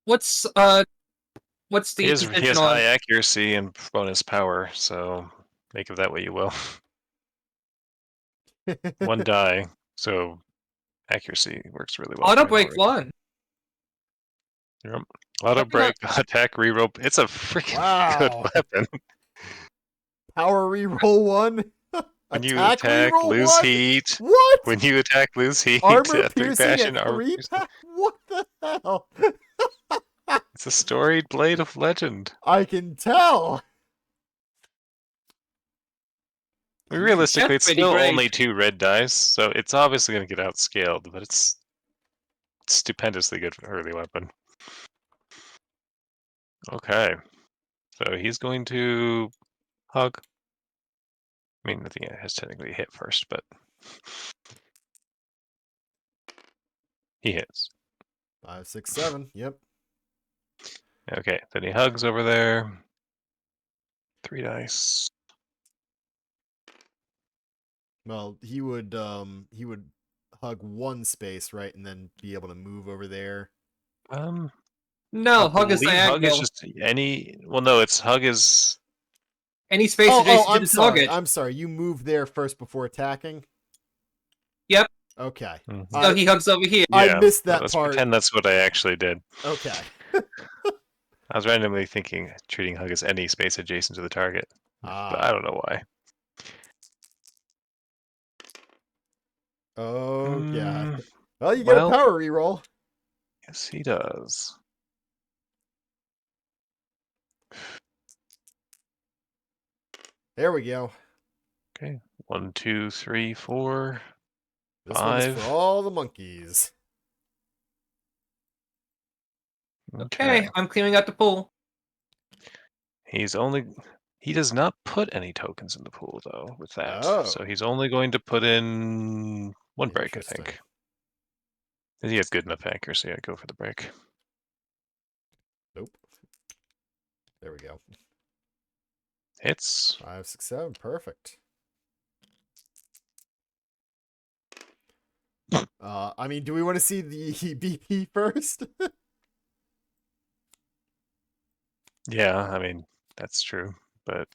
Speaker 3: What's
Speaker 1: He
Speaker 3: the
Speaker 1: has
Speaker 3: position
Speaker 1: high
Speaker 3: on?
Speaker 1: accuracy and bonus power, so make of that what you will. 1 die, so accuracy works really well
Speaker 3: Auto
Speaker 1: for him
Speaker 3: break
Speaker 1: already.
Speaker 3: 1.
Speaker 1: Yep. Auto break, attack, reroll. It's a freaking good
Speaker 2: Wow.
Speaker 1: weapon.
Speaker 2: Power reroll 1.
Speaker 1: When you
Speaker 2: Attack
Speaker 1: attack,
Speaker 2: reroll
Speaker 1: lose
Speaker 2: 1.
Speaker 1: heat.
Speaker 2: What?
Speaker 1: When you attack, lose heat.
Speaker 2: Armor
Speaker 1: 3
Speaker 2: piercing
Speaker 1: passion,
Speaker 2: at
Speaker 1: armor
Speaker 2: 3
Speaker 1: piercing.
Speaker 2: What the hell?
Speaker 1: It's a storied blade of legend.
Speaker 2: I can tell.
Speaker 1: I mean, realistically,
Speaker 3: That's
Speaker 1: it's
Speaker 3: pretty
Speaker 1: still
Speaker 3: great.
Speaker 1: only 2 red dice, so it's obviously going to get outscaled, but it's stupendously good early weapon. Okay, so he's going to hug. I mean, I think it has technically hit first, but he hits.
Speaker 2: 5, 6, 7. Yep.
Speaker 1: Okay, then he hugs over there. 3 dice.
Speaker 2: Well, he would hug one space, right, and then be able to move over there.
Speaker 3: No,
Speaker 1: I
Speaker 3: hug is
Speaker 1: believe hug is
Speaker 3: diagonal.
Speaker 1: just any. Well, no, it's hug is.
Speaker 3: Any space
Speaker 2: Oh,
Speaker 3: adjacent to
Speaker 2: I'm
Speaker 3: the
Speaker 2: sorry.
Speaker 3: target.
Speaker 2: I'm sorry. You move there first before attacking.
Speaker 3: Yep.
Speaker 2: Okay.
Speaker 1: Mhm.
Speaker 3: So he hugs over here.
Speaker 2: I
Speaker 1: Yeah,
Speaker 2: missed
Speaker 1: but
Speaker 2: that
Speaker 1: let's
Speaker 2: part.
Speaker 1: pretend that's what I actually did.
Speaker 2: Okay.
Speaker 1: I was randomly treating hug as any space adjacent to the target, but I don't know why.
Speaker 2: Oh, yeah.
Speaker 1: Mm,
Speaker 2: Well, you get a
Speaker 1: well,
Speaker 2: power reroll.
Speaker 1: yes, he does.
Speaker 2: There we go.
Speaker 1: Okay, 1, 2, 3, 4,
Speaker 2: This one's
Speaker 1: 5.
Speaker 2: for all the monkeys.
Speaker 3: Okay, I'm clearing out the pool.
Speaker 1: He does not put any tokens in the pool though with that. So
Speaker 2: Oh.
Speaker 1: he's only going to put in 1 break, I
Speaker 2: Interesting.
Speaker 1: think. He has good enough accuracy, I'd go for the break.
Speaker 2: Nope. There we go.
Speaker 1: Hits.
Speaker 2: 5, 6, 7. Perfect. I mean, do we want to see the BP first?
Speaker 1: Yeah, I mean, that's true. But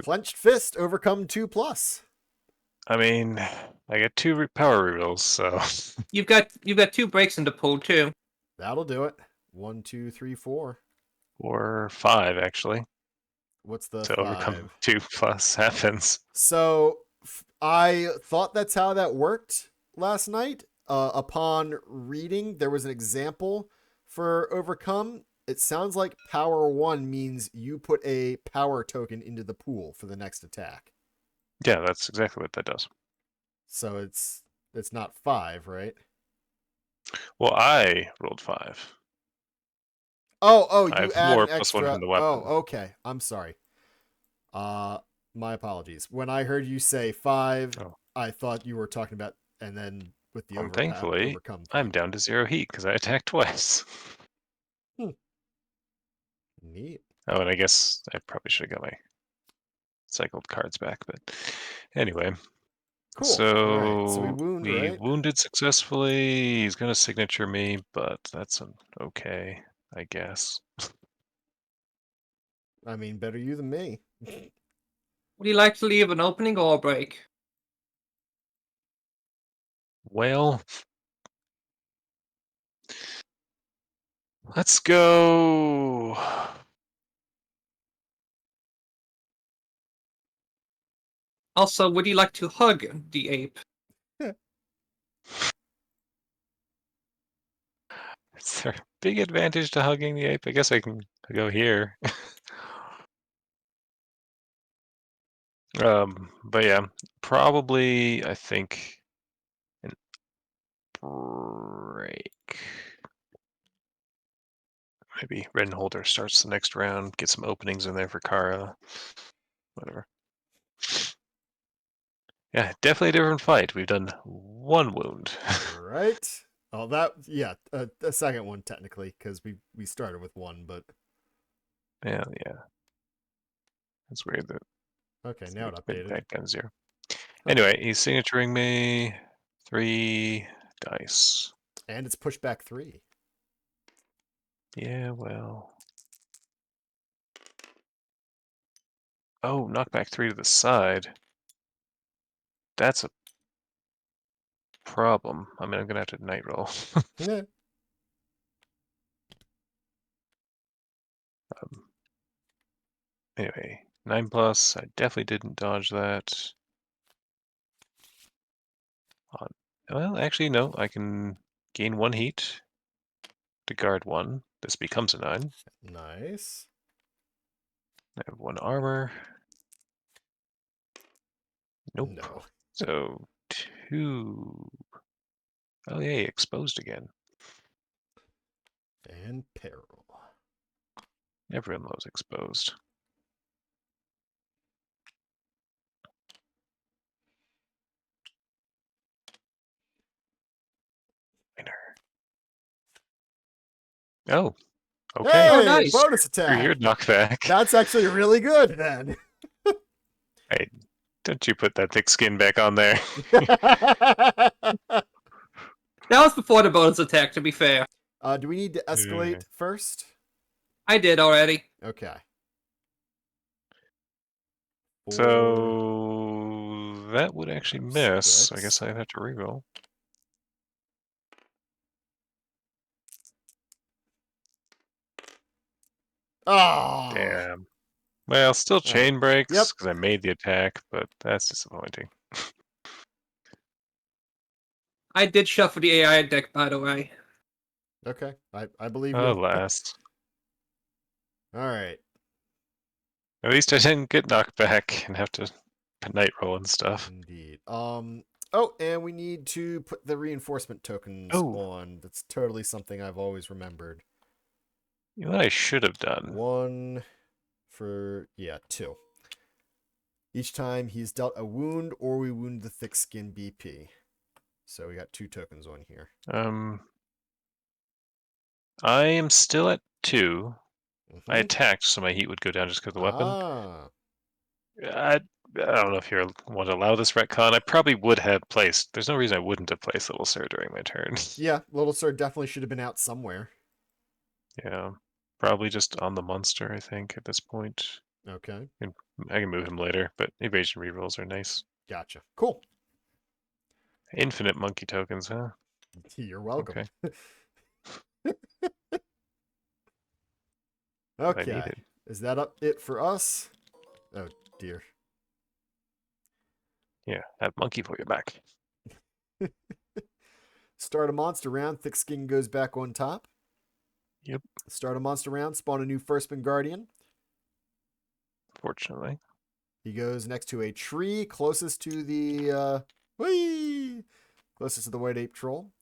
Speaker 2: Clenched fist overcome 2+.
Speaker 1: I mean, I get 2 power rerolls, so
Speaker 3: You've got 2 breaks in the pool too.
Speaker 2: That'll do it. 1, 2, 3, 4.
Speaker 1: or 5 actually.
Speaker 2: What's the
Speaker 1: To
Speaker 2: 5?
Speaker 1: overcome 2 plus happens.
Speaker 2: So I thought that's how that worked last night. Upon reading, there was an example for overcome. It sounds like power 1 means you put a power token into the pool for the next attack.
Speaker 1: Yeah, that's exactly what that does.
Speaker 2: So it's not 5, right?
Speaker 1: Well, I rolled 5.
Speaker 2: Oh,
Speaker 1: I
Speaker 2: you
Speaker 1: have
Speaker 2: add
Speaker 1: 4
Speaker 2: an
Speaker 1: plus 1
Speaker 2: extra.
Speaker 1: from the
Speaker 2: Oh,
Speaker 1: weapon.
Speaker 2: okay. I'm sorry. My apologies. When I heard you say 5,
Speaker 1: Oh.
Speaker 2: I thought you were talking about, and then with the
Speaker 1: Thankfully,
Speaker 2: overcome thing.
Speaker 1: I'm down to 0 heat because I attacked twice.
Speaker 2: Neat.
Speaker 1: Oh, and I guess I probably should have got my cycled cards back, but anyway.
Speaker 2: Cool.
Speaker 1: So,
Speaker 2: All right. So we right?
Speaker 1: wounded successfully. He's gonna signature me, but that's okay, I guess.
Speaker 2: I mean, better you than me.
Speaker 3: Would you like to leave an opening or a break?
Speaker 1: Well, let's go.
Speaker 3: Also, would you like to hug the ape?
Speaker 1: Is there a big advantage to hugging the ape? I guess I can go here. But yeah, probably I think an break. Maybe Holder starts the next round, get some openings in there for Kara. Whatever. Yeah, definitely a different fight. We've done 1 wound.
Speaker 2: Right. Oh, that yeah, the second one technically because we started with 1, but
Speaker 1: Yeah. That's weird that
Speaker 2: okay, now it
Speaker 1: it's
Speaker 2: updated.
Speaker 1: back down to 0. Anyway, he's signaturing me 3 dice.
Speaker 2: And it's pushed back 3.
Speaker 1: Yeah, well. Oh, knockback 3 to the side. That's a problem. I mean, I'm gonna have to night roll.
Speaker 2: Yeah.
Speaker 1: Anyway, 9+. I definitely didn't dodge that. Well, actually, no. I can gain 1 heat to guard 1. This becomes a 9.
Speaker 2: Nice.
Speaker 1: I have 1 armor. Nope.
Speaker 2: No.
Speaker 1: So 2. Oh, yay, exposed again.
Speaker 2: And peril.
Speaker 1: Everyone loves exposed. Minor. Oh, okay.
Speaker 3: Oh,
Speaker 2: Hey,
Speaker 3: nice.
Speaker 2: bonus
Speaker 1: Screw your
Speaker 2: attack.
Speaker 1: knockback.
Speaker 2: That's actually really good then.
Speaker 1: Hey, don't you put that thick skin back on there.
Speaker 3: That was before the bonus attack, to be fair.
Speaker 2: Do we need to escalate first?
Speaker 3: I did already.
Speaker 2: Okay.
Speaker 1: So that would actually miss.
Speaker 2: 6.
Speaker 1: I guess I'd have to reroll.
Speaker 2: Oh.
Speaker 1: Damn. Well, still chain breaks
Speaker 2: Yep.
Speaker 1: because I made the attack, but that's disappointing.
Speaker 3: I did shuffle the AI deck, by the way.
Speaker 2: Okay. I believe you.
Speaker 1: Alas.
Speaker 2: All right.
Speaker 1: At least I didn't get knocked back and have to night roll and stuff.
Speaker 2: Indeed. Oh, and we need to put the reinforcement tokens
Speaker 1: Oh.
Speaker 2: on. That's totally something I've always remembered.
Speaker 1: You know what I should have done?
Speaker 2: 1 for 2. Each time he's dealt a wound or we wound the thick skin BP. So we got 2 tokens on here.
Speaker 1: I am still at 2. I
Speaker 2: Mhm.
Speaker 1: attacked, so my heat would go down just because of the weapon.
Speaker 2: Ah.
Speaker 1: I don't know if you want to allow this retcon. I probably would have placed. There's no reason I wouldn't have placed Little Sir during my turn.
Speaker 2: Yeah, Little Sir definitely should have been out somewhere.
Speaker 1: Yeah, probably just on the monster, I think, at this point.
Speaker 2: Okay.
Speaker 1: And I can move him later, but evasion rerolls are nice.
Speaker 2: Gotcha. Cool.
Speaker 1: Infinite monkey tokens, huh?
Speaker 2: You're welcome.
Speaker 1: Okay. What I
Speaker 2: Okay.
Speaker 1: needed.
Speaker 2: Is that it for us? Oh, dear.
Speaker 1: Yeah, have monkey for your back.
Speaker 2: Start a monster round. Thick skin goes back on top.
Speaker 1: Yep.
Speaker 2: Start a monster round. Spawn a new Firstman Guardian.
Speaker 1: Fortunately.
Speaker 2: He goes next to a tree closest to the closest to the white ape troll.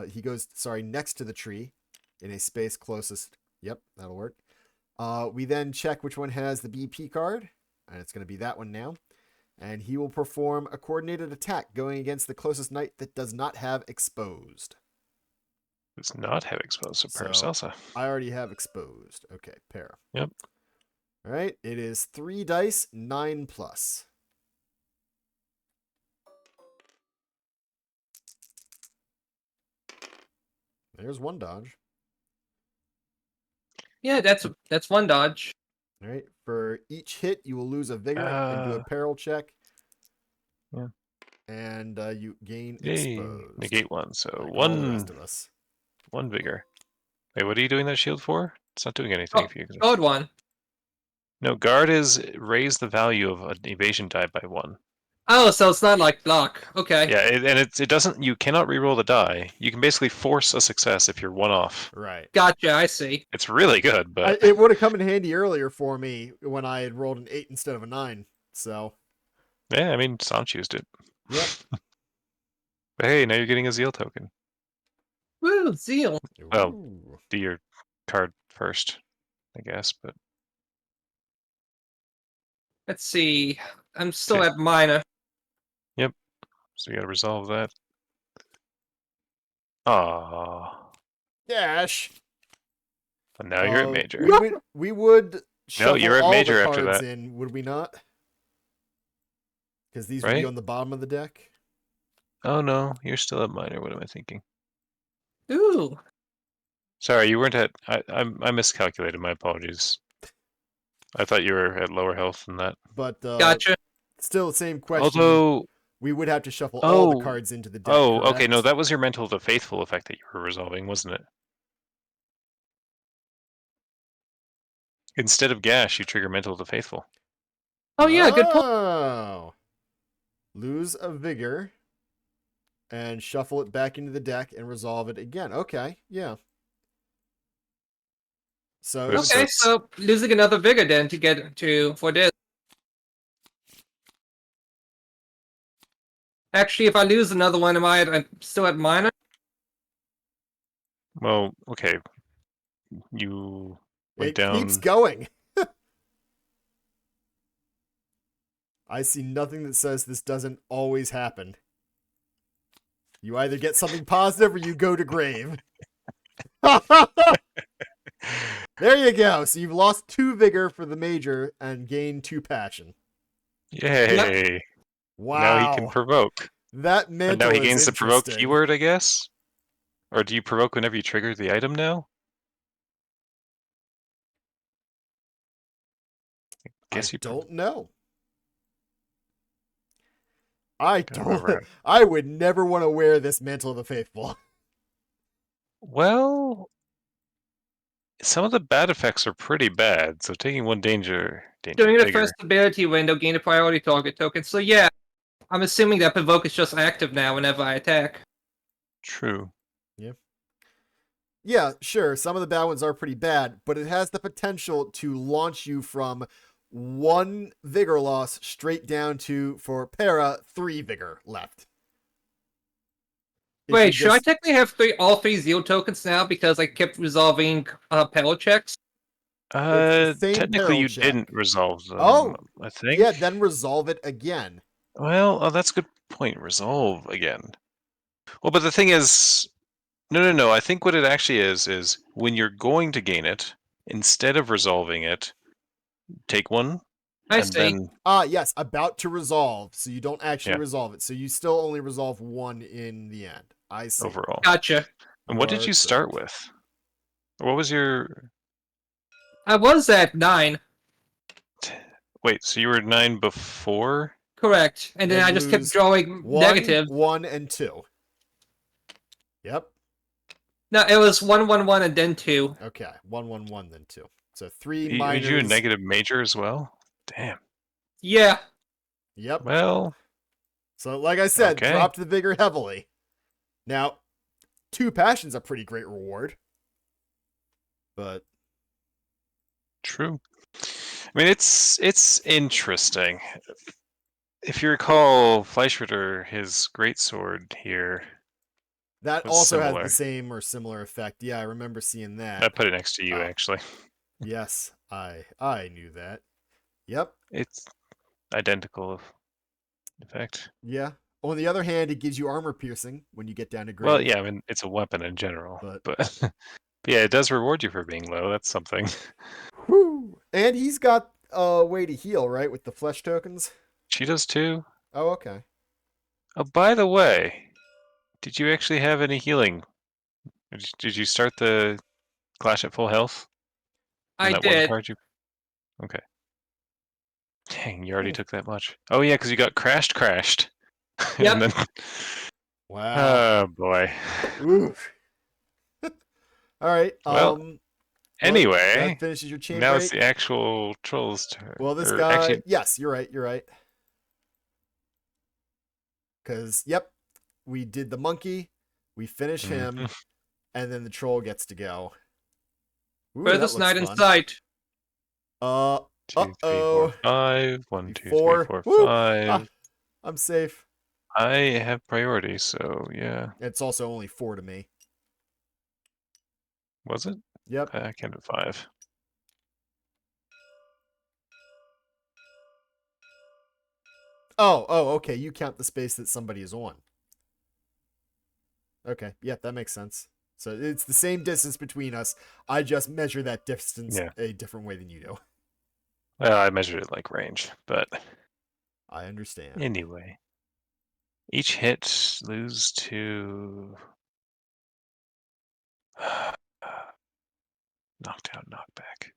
Speaker 2: He goes next to the tree in a space closest. Yep, that'll work. We then check which one has the BP card, and it's going to be that one now. And he will perform a coordinated attack going against the closest knight that does not have exposed.
Speaker 1: Does not have exposed, so
Speaker 2: So
Speaker 1: Paracelsa.
Speaker 2: I already have exposed. Okay, para.
Speaker 1: Yep.
Speaker 2: All right, it is 3 dice, 9+. There's 1 dodge.
Speaker 3: Yeah, that's 1 dodge.
Speaker 2: All right, for each hit, you will lose a vigor and do a peril check.
Speaker 1: Yeah.
Speaker 2: And you gain
Speaker 1: Yay.
Speaker 2: exposed.
Speaker 1: Negate 1, so
Speaker 2: Like
Speaker 1: 1.
Speaker 2: all the rest of us.
Speaker 1: 1 vigor. Wait, what are you doing that shield for? It's not doing anything for you.
Speaker 3: Code 1.
Speaker 1: No, guard is raise the value of an evasion die by 1.
Speaker 3: Oh, so it's not like block. Okay.
Speaker 1: Yeah, it doesn't. You cannot reroll the die. You can basically force a success if you're 1 off.
Speaker 2: Right.
Speaker 3: Gotcha, I see.
Speaker 1: It's really good, but
Speaker 2: It would have come in handy earlier for me when I had rolled an 8 instead of a 9. So.
Speaker 1: yeah, I mean, Sanch used it.
Speaker 2: Yep.
Speaker 1: But hey, now you're getting a zeal token.
Speaker 3: Woo, zeal.
Speaker 1: Well,
Speaker 2: Ooh.
Speaker 1: do your card first, I guess, but
Speaker 3: Let's see. I'm still
Speaker 1: Okay.
Speaker 3: at minor.
Speaker 1: Yep. So you gotta resolve that. Ah.
Speaker 2: Dash.
Speaker 1: And now you're at major.
Speaker 2: We would shuffle
Speaker 1: you're at
Speaker 2: all
Speaker 1: major
Speaker 2: the
Speaker 1: after
Speaker 2: cards
Speaker 1: that.
Speaker 2: in, would we not? Because these would
Speaker 1: Right?
Speaker 2: be on the bottom of the deck.
Speaker 1: Oh no, you're still at minor. What am I thinking?
Speaker 3: Ooh.
Speaker 1: Sorry, you weren't at. I miscalculated. My apologies. I thought you were at lower health than that.
Speaker 2: But
Speaker 3: Gotcha.
Speaker 2: still the same question.
Speaker 1: Although,
Speaker 2: we would have to shuffle all the cards into the deck.
Speaker 1: okay, no,
Speaker 2: correct?
Speaker 1: that was your mental the faithful effect that you were resolving, wasn't it? Instead of Gash, you trigger Mental of the Faithful.
Speaker 3: Oh yeah, good point.
Speaker 2: Oh. Lose a vigor and shuffle it back into the deck and resolve it again. Okay, yeah. So
Speaker 3: Okay, so losing another vigor then to get to for this. Actually, if I lose another one, I'm still at minor?
Speaker 1: Well, okay. You went
Speaker 2: it
Speaker 1: down.
Speaker 2: keeps going. I see nothing that says this doesn't always happen. You either get something positive or you go to grave. There you go. So you've lost 2 vigor for the major and gained 2 passion.
Speaker 1: Yay!
Speaker 2: Wow.
Speaker 1: Now he can provoke.
Speaker 2: That
Speaker 1: And
Speaker 2: mantle
Speaker 1: now he
Speaker 2: is
Speaker 1: gains the provoke
Speaker 2: interesting.
Speaker 1: keyword, I guess? Or do you provoke whenever you trigger the item now?
Speaker 2: I
Speaker 1: Guess you
Speaker 2: don't know. I
Speaker 1: Gotta
Speaker 2: don't.
Speaker 1: remember.
Speaker 2: I would never want to wear this mantle of the faithful.
Speaker 1: Well, some of the bad effects are pretty bad, so taking one danger
Speaker 3: During the
Speaker 1: bigger.
Speaker 3: first ability window, gain a priority target token. So yeah, I'm assuming that provoke is just active now whenever I attack.
Speaker 1: True.
Speaker 2: Yeah, sure. Some of the bad ones are pretty bad, but it has the potential to launch you from 1 vigor loss straight down to, for para, 3 vigor left. If
Speaker 3: Wait,
Speaker 2: you
Speaker 3: should I
Speaker 2: just-
Speaker 3: technically have all 3 zeal tokens now because I kept resolving peril checks?
Speaker 2: It's the same
Speaker 1: Technically
Speaker 2: peril
Speaker 1: you
Speaker 2: check.
Speaker 1: didn't resolve them,
Speaker 2: Oh,
Speaker 1: I think.
Speaker 2: yeah, then resolve it again.
Speaker 1: Well, oh, that's a good point. Resolve again. Well, but the thing is, no. I think what it actually is when you're going to gain it, instead of resolving it, take one,
Speaker 3: I
Speaker 1: and
Speaker 3: see.
Speaker 1: then
Speaker 2: Yes, about to resolve, so you don't actually
Speaker 1: Yeah.
Speaker 2: resolve it. So you still only resolve 1 in the end. I see.
Speaker 1: overall.
Speaker 3: Gotcha.
Speaker 1: And what did
Speaker 2: are
Speaker 1: you start
Speaker 2: correct.
Speaker 1: with? What was your?
Speaker 3: I was at 9.
Speaker 1: Wait, so you were 9 before?
Speaker 3: Correct. And then
Speaker 2: Then
Speaker 3: I just kept
Speaker 2: lose
Speaker 3: drawing
Speaker 2: 1,
Speaker 3: negative.
Speaker 2: 1, and 2. Yep.
Speaker 3: No, it was 1, 1, 1, and then 2.
Speaker 2: Okay. 1, 1, 1, then 2. So 3
Speaker 1: You
Speaker 2: minors.
Speaker 1: do a negative major as well? Damn.
Speaker 3: Yeah.
Speaker 2: Yep.
Speaker 1: Well,
Speaker 2: So like I said,
Speaker 1: okay.
Speaker 2: dropped the vigor heavily. Now, 2 passion's a pretty great reward. But
Speaker 1: True. I mean, it's interesting. If you recall, Fleischritter, his greatsword here
Speaker 2: that
Speaker 1: was
Speaker 2: also has
Speaker 1: similar.
Speaker 2: the same or similar effect. Yeah, I remember seeing that.
Speaker 1: I put it next to you,
Speaker 2: Oh.
Speaker 1: actually.
Speaker 2: Yes, I knew that. Yep.
Speaker 1: It's identical effect.
Speaker 2: Yeah. On the other hand, it gives you armor piercing when you get down to grade.
Speaker 1: Well, yeah, I mean, it's a weapon in general,
Speaker 2: But-
Speaker 1: but yeah, it does reward you for being low. That's something.
Speaker 2: Whew. And he's got a way to heal, right, with the flesh tokens?
Speaker 1: She does too.
Speaker 2: Oh, okay.
Speaker 1: Oh, by the way, did you actually have any healing? Did you start the clash at full health?
Speaker 3: I
Speaker 1: that
Speaker 3: did.
Speaker 1: One card you... Okay. Dang, you already took that much. Oh yeah, because you got crashed.
Speaker 3: Yep.
Speaker 1: And then...
Speaker 2: Wow.
Speaker 1: Oh boy.
Speaker 2: Oof. All right.
Speaker 1: Well, anyway,
Speaker 2: that finishes your chain
Speaker 1: now
Speaker 2: break.
Speaker 1: it's the actual troll's turn.
Speaker 2: Well, this
Speaker 1: Or
Speaker 2: guy.
Speaker 1: actually,
Speaker 2: Yes, you're right. You're right. Because yep, we did the monkey. We finish him,
Speaker 1: Mhm.
Speaker 2: and then the troll gets to go. Ooh,
Speaker 3: Furthest
Speaker 2: that looks
Speaker 3: night in
Speaker 2: fun.
Speaker 3: sight.
Speaker 1: 2, 3, 4, 5. 1, 2, 3,
Speaker 2: 4.
Speaker 1: 4,
Speaker 2: Woo!
Speaker 1: 5.
Speaker 2: I'm safe.
Speaker 1: I have priority, so yeah.
Speaker 2: It's also only 4 to me.
Speaker 1: Was it?
Speaker 2: Yep.
Speaker 1: I counted 5.
Speaker 2: Oh, okay. You count the space that somebody is on. Okay. Yep, that makes sense. So it's the same distance between us. I just measure that distance a different way than you do.
Speaker 1: Well, I measured it like range, but
Speaker 2: I understand.
Speaker 1: anyway. Each hit lose to knockdown, knockback.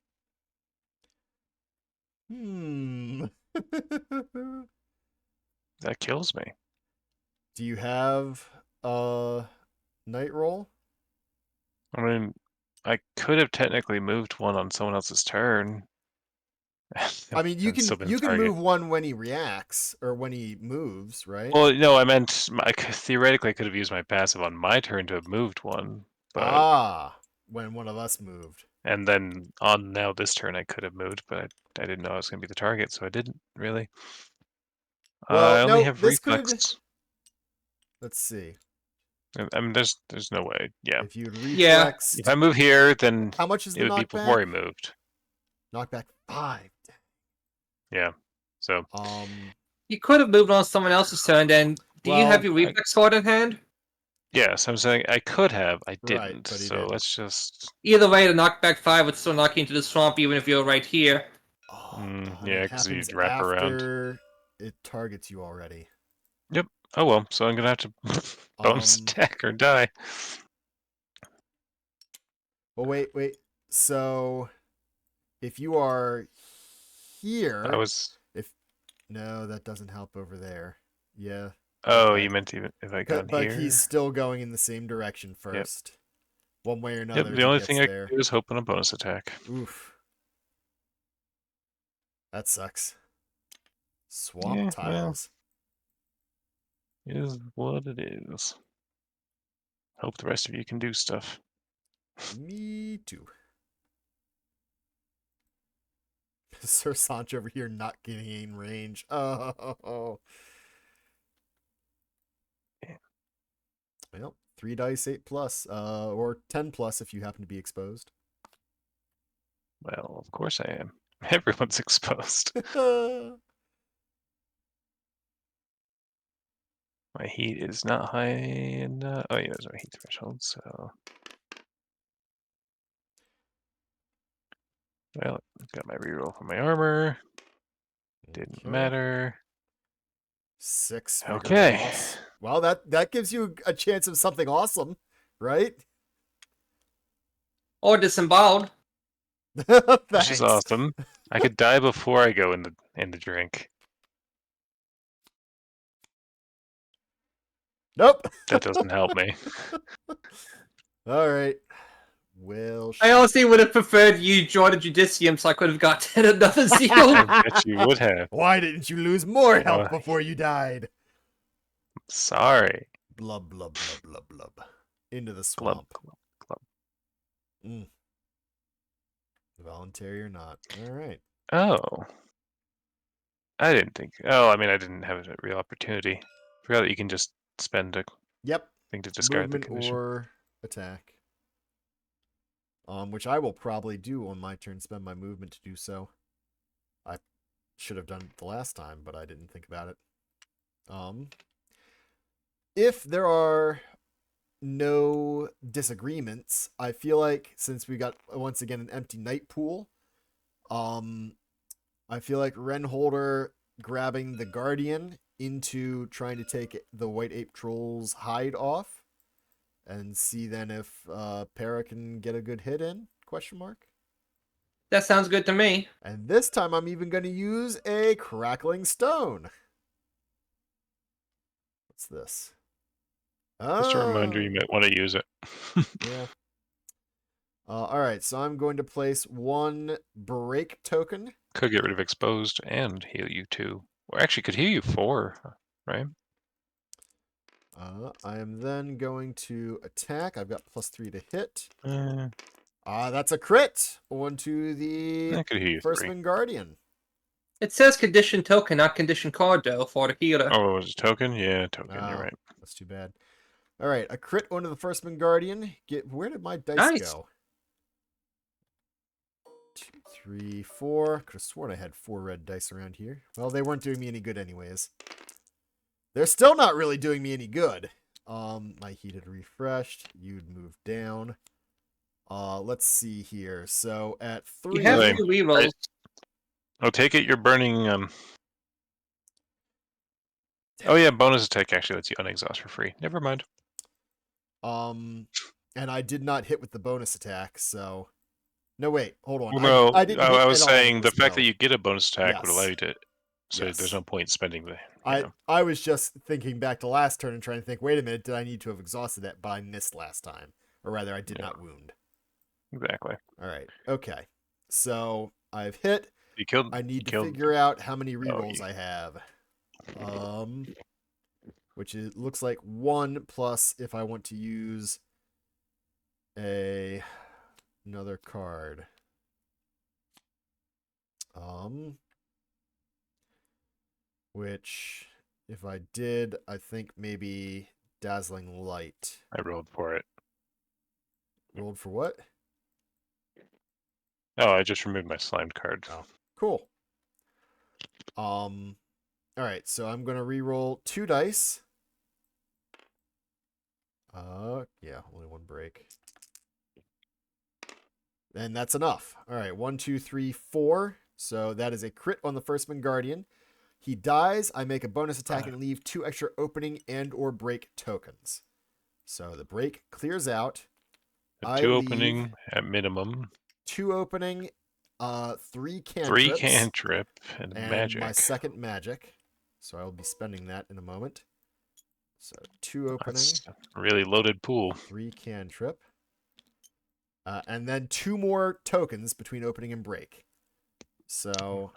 Speaker 1: That kills me.
Speaker 2: Do you have a night roll?
Speaker 1: I mean, I could have technically moved one on someone else's turn.
Speaker 2: I mean, you
Speaker 1: And still
Speaker 2: can
Speaker 1: been target.
Speaker 2: move one when he reacts or when he moves, right?
Speaker 1: Well, no, I meant theoretically I could have used my passive on my turn to have moved one, but
Speaker 2: When one of us moved.
Speaker 1: and then on now this turn I could have moved, but I didn't know I was going to be the target, so I didn't really.
Speaker 2: Well,
Speaker 1: I only
Speaker 2: no,
Speaker 1: have
Speaker 2: this could.
Speaker 1: reflex.
Speaker 2: Let's see.
Speaker 1: I mean, there's no way. Yeah,
Speaker 2: If you'd
Speaker 3: Yeah.
Speaker 2: reflexed,
Speaker 1: if I move here, then
Speaker 2: how much is the
Speaker 1: it would be before
Speaker 2: knockback?
Speaker 1: he moved.
Speaker 2: Knockback 5.
Speaker 1: Yeah, so
Speaker 3: You could have moved on someone else's turn. Then, do you have
Speaker 2: Well,
Speaker 3: your reflex sword in hand?
Speaker 1: yes, I'm saying I could have, I
Speaker 2: right,
Speaker 1: didn't.
Speaker 2: but he
Speaker 1: So
Speaker 2: didn't.
Speaker 1: let's just.
Speaker 3: Either way, the knockback 5 would still knock you into the swamp, even if you're right here.
Speaker 2: Oh, and
Speaker 1: Yeah,
Speaker 2: it
Speaker 1: because
Speaker 2: happens
Speaker 1: you'd wrap around.
Speaker 2: after it targets you already.
Speaker 1: Yep. Oh well, so I'm gonna have to bonus attack or die.
Speaker 2: Well, wait. So, if you are here,
Speaker 1: I was.
Speaker 2: no, that doesn't help over there. Yeah.
Speaker 1: Oh,
Speaker 2: Okay.
Speaker 1: you meant even if I gone
Speaker 2: But
Speaker 1: here?
Speaker 2: he's still going in the same direction first. One way or
Speaker 1: Yep.
Speaker 2: another,
Speaker 1: The
Speaker 2: he
Speaker 1: only
Speaker 2: gets
Speaker 1: thing I
Speaker 2: there.
Speaker 1: can do is hope on a bonus attack.
Speaker 2: Oof. That sucks. Swamp
Speaker 1: Yeah, well,
Speaker 2: tiles.
Speaker 1: is what it is. Hope the rest of you can do stuff.
Speaker 2: Me too. Sir Sancho over here not getting range. Oh.
Speaker 1: Yeah.
Speaker 2: Well, 3 dice, 8 plus, or 10 plus if you happen to be exposed.
Speaker 1: Well, of course I am. Everyone's exposed. My heat is not high enough. Oh, yeah, there's no heat threshold, so. Well, got my reroll for my armor. Didn't
Speaker 2: Okay.
Speaker 1: matter.
Speaker 2: 6 vigor
Speaker 1: Okay.
Speaker 2: loss. Well, that gives you a chance of something awesome, right?
Speaker 3: Or disemboweled.
Speaker 1: Which is
Speaker 2: Thanks.
Speaker 1: awesome. I could die before I go in the drink.
Speaker 2: Nope.
Speaker 1: That doesn't help me.
Speaker 2: All right. Well,
Speaker 3: I honestly would have preferred you join a Judicium so I could have gotten another seal.
Speaker 1: I bet you would have.
Speaker 2: Why didn't you lose more health
Speaker 1: Uh,
Speaker 2: before you died?
Speaker 1: Sorry.
Speaker 2: Blub, blub, blub, blub, blub. Into the
Speaker 1: Glub,
Speaker 2: swamp.
Speaker 1: glub, glub.
Speaker 2: Voluntary or not. All right.
Speaker 1: Oh. I didn't think. Oh, I mean, I didn't have a real opportunity. Forgot that you can just spend a
Speaker 2: Yep.
Speaker 1: thing to discard the
Speaker 2: Movement
Speaker 1: condition.
Speaker 2: or attack. Which I will probably do on my turn, spend my movement to do so. I should have done it the last time, but I didn't think about it. If there are no disagreements, I feel like since we got once again an empty night pool, I feel like Renholder grabbing the Guardian into trying to take the White Ape Troll's hide off, and see then if Para can get a good hit in? Question mark.
Speaker 3: That sounds good to me.
Speaker 2: And this time I'm even going to use a Crackling Stone. What's this?
Speaker 1: Just a reminder, you might want to use it.
Speaker 2: Yeah. All right, so I'm going to place 1 break token.
Speaker 1: Could get rid of exposed and heal you 2. Or actually, could heal you 4, right?
Speaker 2: I am then going to attack. I've got +3 to hit.
Speaker 1: Uh,
Speaker 2: That's a crit onto the
Speaker 1: I could heal you 3.
Speaker 2: Firstman Guardian.
Speaker 3: It says condition token, not condition card, though, for the healer.
Speaker 1: Oh, was it token? Yeah, token. You're right.
Speaker 2: That's too bad. All right, a crit onto the Firstman Guardian. Where did my dice
Speaker 3: Nice.
Speaker 2: go? 2, 3, 4. Could have sworn I had 4 red dice around here. Well, they weren't doing me any good anyways. They're still not really doing me any good. My heat had refreshed. You'd moved down. Let's see here. So at 3.
Speaker 3: You have
Speaker 1: Right.
Speaker 3: 2 rerolls.
Speaker 1: Oh, take it. You're burning. Oh yeah, bonus attack actually lets you unexhaust for free. Never mind.
Speaker 2: And I did not hit with the bonus attack, so. No, wait, hold on.
Speaker 1: Well, no,
Speaker 2: I didn't hit
Speaker 1: I was
Speaker 2: at all
Speaker 1: saying
Speaker 2: with
Speaker 1: the
Speaker 2: this
Speaker 1: fact
Speaker 2: bow.
Speaker 1: that you get a bonus attack would allow
Speaker 2: Yes.
Speaker 1: you to. So
Speaker 2: Yes.
Speaker 1: there's no point spending the.
Speaker 2: I was just thinking back to last turn and trying to think, wait a minute, did I need to have exhausted that? But I missed last time. Or rather, I did not wound.
Speaker 1: Exactly.
Speaker 2: All right. Okay. So I've hit.
Speaker 1: You killed.
Speaker 2: I need to
Speaker 1: killed.
Speaker 2: figure out how many
Speaker 1: Oh,
Speaker 2: rerolls I have. Which is looks like 1 plus if I want to use another card. Which if I did, I think maybe Dazzling Light.
Speaker 1: I rolled for it.
Speaker 2: Rolled for what?
Speaker 1: Oh, I just removed my slimed card.
Speaker 2: Oh, cool. All right, so I'm gonna re-roll 2 dice. Yeah, only 1 break. And that's enough. All right, 1, 2, 3, 4. So that is a crit on the Firstman Guardian. He dies. I make a bonus attack and leave 2 extra opening and/or break tokens. So the break clears out. I
Speaker 1: 2
Speaker 2: leave
Speaker 1: opening at minimum.
Speaker 2: 2 opening, 3 cantrips,
Speaker 1: 3 cantrip and
Speaker 2: my
Speaker 1: magic.
Speaker 2: second magic. So I will be spending that in a moment. So 2 opening,
Speaker 1: That's a really loaded pool.
Speaker 2: 3 cantrip, and then 2 more tokens between opening and break. So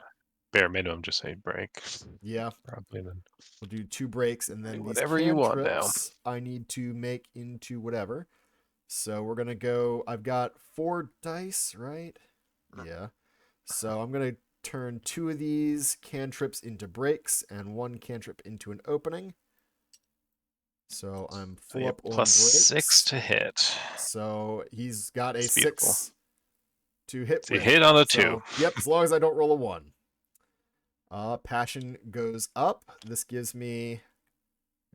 Speaker 1: Bare minimum, just say break.
Speaker 2: yeah,
Speaker 1: Probably then.
Speaker 2: we'll do 2 breaks, and then these
Speaker 1: Whatever you want now.
Speaker 2: cantrips I need to make into whatever. So we're gonna go. I've got 4 dice, right? Yeah. So I'm gonna turn 2 of these cantrips into breaks and 1 cantrip into an opening. So I'm
Speaker 1: So
Speaker 2: full
Speaker 1: you
Speaker 2: up on
Speaker 1: plus
Speaker 2: breaks.
Speaker 1: 6 to hit.
Speaker 2: So he's got a
Speaker 1: It's beautiful.
Speaker 2: 6 to hit
Speaker 1: So you
Speaker 2: with.
Speaker 1: hit on a 2.
Speaker 2: So, yep, as long as I don't roll a 1. Passion goes up. This gives me.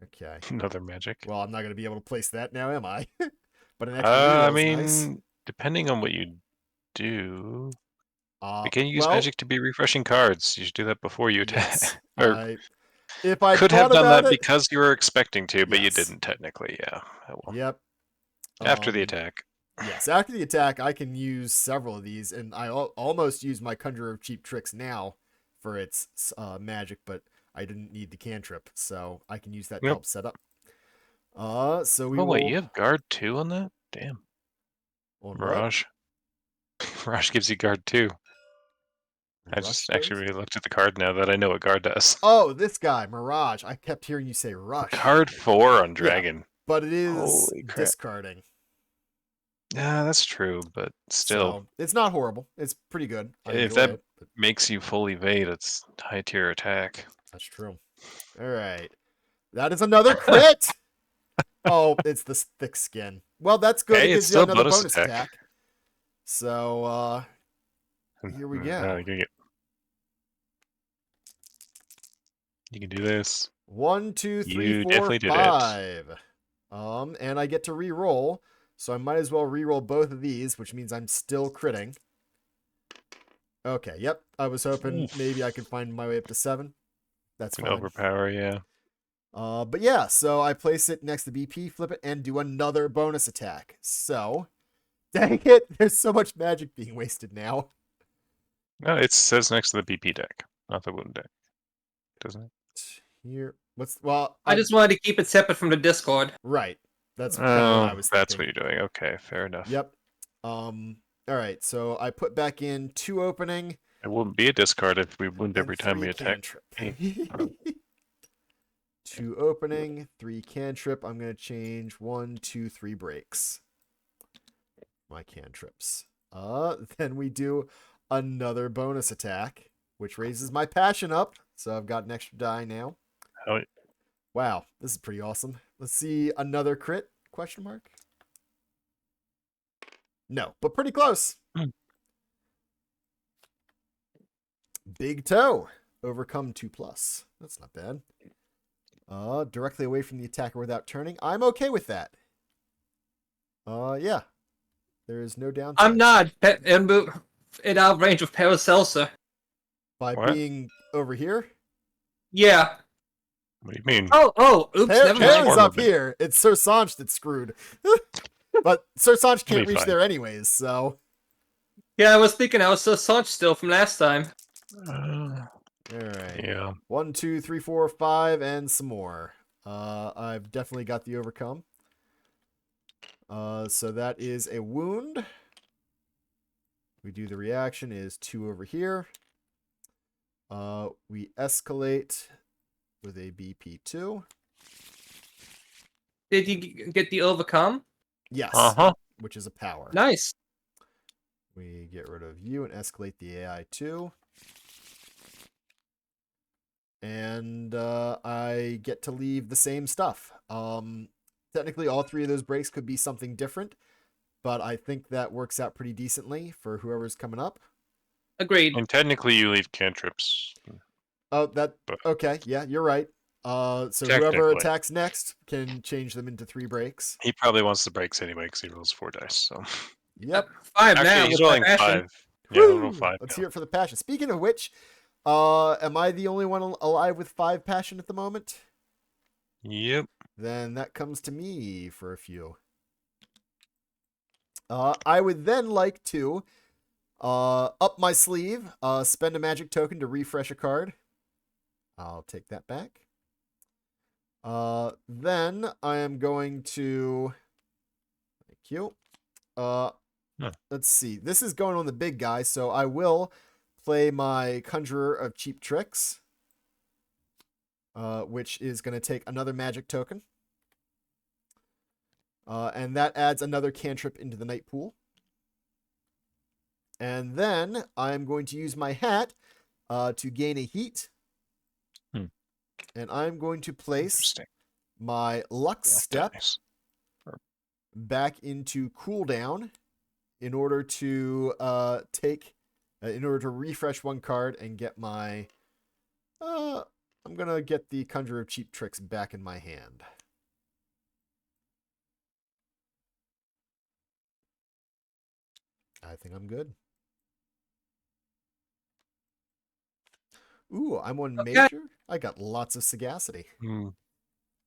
Speaker 2: Okay.
Speaker 1: Another magic.
Speaker 2: Well, I'm not going to be able to place that now, am I? But an extra reroll
Speaker 1: I
Speaker 2: is
Speaker 1: mean,
Speaker 2: nice.
Speaker 1: depending on what you do, you can use
Speaker 2: Well,
Speaker 1: magic to be refreshing cards. You should do that before you attack.
Speaker 2: yes.
Speaker 1: Or
Speaker 2: If I
Speaker 1: could
Speaker 2: thought
Speaker 1: have done
Speaker 2: about
Speaker 1: that
Speaker 2: it,
Speaker 1: because you were expecting to, but you
Speaker 2: yes.
Speaker 1: didn't technically. Yeah. Oh, well.
Speaker 2: Yep.
Speaker 1: After the attack.
Speaker 2: Yes, after the attack, I can use several of these, and I almost use my Conjurer of Cheap Tricks now for its magic, but I didn't need the cantrip, so I can use that to
Speaker 1: Yep.
Speaker 2: help set up. So we
Speaker 1: Oh
Speaker 2: will.
Speaker 1: wait, you have guard 2 on that? Damn.
Speaker 2: On
Speaker 1: Mirage. Mirage gives you guard 2.
Speaker 2: what?
Speaker 1: I just actually really looked at the card now that I know what guard does.
Speaker 2: Oh, this guy, Mirage. I kept hearing you say Rush.
Speaker 1: Card 4 on
Speaker 2: Yeah,
Speaker 1: Dragon.
Speaker 2: but it is
Speaker 1: Holy crap.
Speaker 2: discarding.
Speaker 1: Yeah, that's true, but still.
Speaker 2: So it's not horrible. It's pretty good. I
Speaker 1: If
Speaker 2: enjoy
Speaker 1: that
Speaker 2: it. But
Speaker 1: makes you full evade, it's high tier attack.
Speaker 2: that's true. All right. That is another crit. Oh, it's the thick skin. Well, that's good.
Speaker 1: Hey,
Speaker 2: It
Speaker 1: it's
Speaker 2: gives you
Speaker 1: still
Speaker 2: another
Speaker 1: bonus
Speaker 2: bonus
Speaker 1: attack.
Speaker 2: attack. So here we go.
Speaker 1: You can do this.
Speaker 2: 1, 2, 3,
Speaker 1: You
Speaker 2: 4,
Speaker 1: definitely did it.
Speaker 2: 5. And I get to re-roll, so I might as well re-roll both of these, which means I'm still critting. Okay, yep. I was hoping maybe I could find my way up to 7. That's
Speaker 1: Can
Speaker 2: fine.
Speaker 1: overpower, yeah.
Speaker 2: But yeah, so I place it next to BP, flip it, and do another bonus attack. So, dang it, there's so much magic being wasted now.
Speaker 1: No, it says next to the BP deck, not the wound deck. Doesn't it?
Speaker 2: Here,
Speaker 3: I just wanted to keep it separate from the Discord.
Speaker 2: right. That's kind of what I was thinking.
Speaker 1: That's what you're doing. Okay, fair enough.
Speaker 2: Yep. All right, so I put back in 2 opening.
Speaker 1: It wouldn't be a discard if we wound
Speaker 2: and
Speaker 1: every time
Speaker 2: 3
Speaker 1: we attack.
Speaker 2: cantrip. 2 opening, 3 cantrip. I'm going to change 1, 2, 3 breaks. My cantrips. Then we do another bonus attack, which raises my passion up. So I've got an extra die now.
Speaker 1: Oh,
Speaker 2: Wow, this is pretty awesome. Let's see another crit, question mark. No, but pretty close. Big toe. Overcome 2+. That's not bad. Directly away from the attacker without turning. I'm okay with that. Yeah. There is no downside.
Speaker 3: I'm not in our range of Paracelsa.
Speaker 2: By
Speaker 1: What?
Speaker 2: being over here?
Speaker 3: Yeah.
Speaker 1: what do you mean?
Speaker 3: Oh, oops, never mind.
Speaker 2: Perrin's up
Speaker 1: Form
Speaker 2: here. It's Sir Sanj that's screwed. But Sir Sanj can't
Speaker 1: be
Speaker 2: reach
Speaker 1: fine.
Speaker 2: there anyways, so.
Speaker 3: Yeah, I was thinking I was so Sanch still from last time.
Speaker 2: Alright.
Speaker 1: Yeah.
Speaker 2: 1, 2, 3, 4, 5, and some more. I've definitely got the overcome. So that is a wound. we do the reaction is 2 over here. We escalate with a BP2.
Speaker 3: Did you get the overcome?
Speaker 2: Yes.
Speaker 1: Uh-huh.
Speaker 2: Which is a power.
Speaker 3: Nice.
Speaker 2: We get rid of you and escalate the AI2. And I get to leave the same stuff. Technically, all 3 of those breaks could be something different, but I think that works out pretty decently for whoever's coming up.
Speaker 3: Agreed.
Speaker 1: And technically, you leave cantrips.
Speaker 2: Oh, that
Speaker 1: But
Speaker 2: okay. Yeah, you're right. So whoever
Speaker 1: technically.
Speaker 2: attacks next can change them into 3 breaks.
Speaker 1: He probably wants the breaks anyway because he rolls 4 dice. So
Speaker 2: Yep.
Speaker 3: 5
Speaker 1: actually,
Speaker 3: now
Speaker 1: he's
Speaker 3: with my
Speaker 1: rolling
Speaker 3: passion.
Speaker 1: 5. Yeah, he'll roll
Speaker 2: Woo!
Speaker 1: 5
Speaker 2: Let's
Speaker 1: now.
Speaker 2: hear it for the passion. Speaking of which, am I the only one alive with 5 passion at the moment?
Speaker 1: Yep.
Speaker 2: Then that comes to me for a few. I would then like to up my sleeve, spend a magic token to refresh a card. I'll take that back. Then I am going to... Thank you. Let's see. This is going on the big guy, so I will play my Conjurer of Cheap Tricks, which is going to take another magic token. And that adds another cantrip into the night pool. And then I'm going to use my hat to gain a heat. And I'm going to place my Lux Step back into cooldown in order to in order to refresh 1 card and get my I'm gonna get the Conjurer of Cheap Tricks back in my hand. I think I'm good. Ooh, I'm on major. I got lots of sagacity.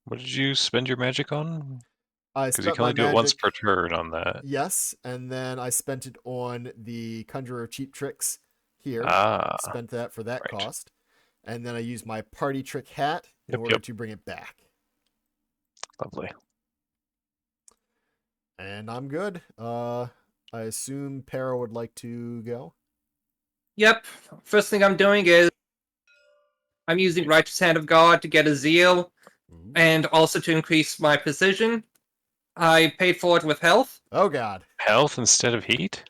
Speaker 1: What did you spend your magic on?
Speaker 2: I
Speaker 1: Because you
Speaker 2: spent
Speaker 1: can only
Speaker 2: my
Speaker 1: do it once
Speaker 2: magic.
Speaker 1: per turn on that.
Speaker 2: Yes, and then I spent it on the Conjurer of Cheap Tricks here. Spent that for that cost. And then I used my Party Trick hat in order to bring it back.
Speaker 1: Lovely.
Speaker 2: And I'm good. I assume Para would like to go.
Speaker 3: Yep. First thing I'm doing is I'm using Righteous Hand of God to get a Zeal and also to increase my precision. I paid for it with health.
Speaker 2: Oh, God.
Speaker 1: Health instead of heat?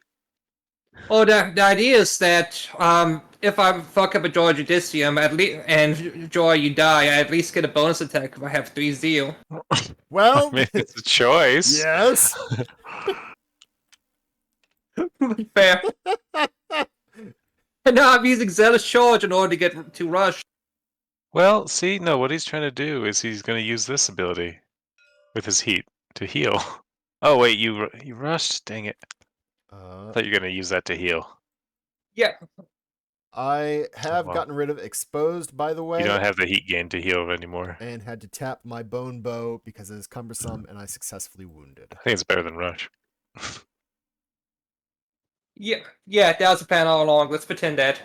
Speaker 3: Well, the idea is that if I fuck up a Joy Judicium and Joy you die, I at least get a bonus attack if I have 3 Zeal.
Speaker 2: Well,
Speaker 1: I mean, it's a choice.
Speaker 2: Yes.
Speaker 3: Fair. And now I'm using Zealous Charge in order to get to Rush.
Speaker 1: Well, see, no, what he's trying to do is he's going to use this ability with his heat to heal. Oh, wait, you rushed? Dang it. I thought you were going to use that to heal.
Speaker 3: Yeah.
Speaker 2: I have gotten rid of Exposed, by the way.
Speaker 1: You don't have the heat gain to heal anymore.
Speaker 2: And had to tap my Bone Bow because it is cumbersome and I successfully wounded.
Speaker 1: I think it's better than Rush.
Speaker 3: Yeah, that was a plan all along. Let's pretend that.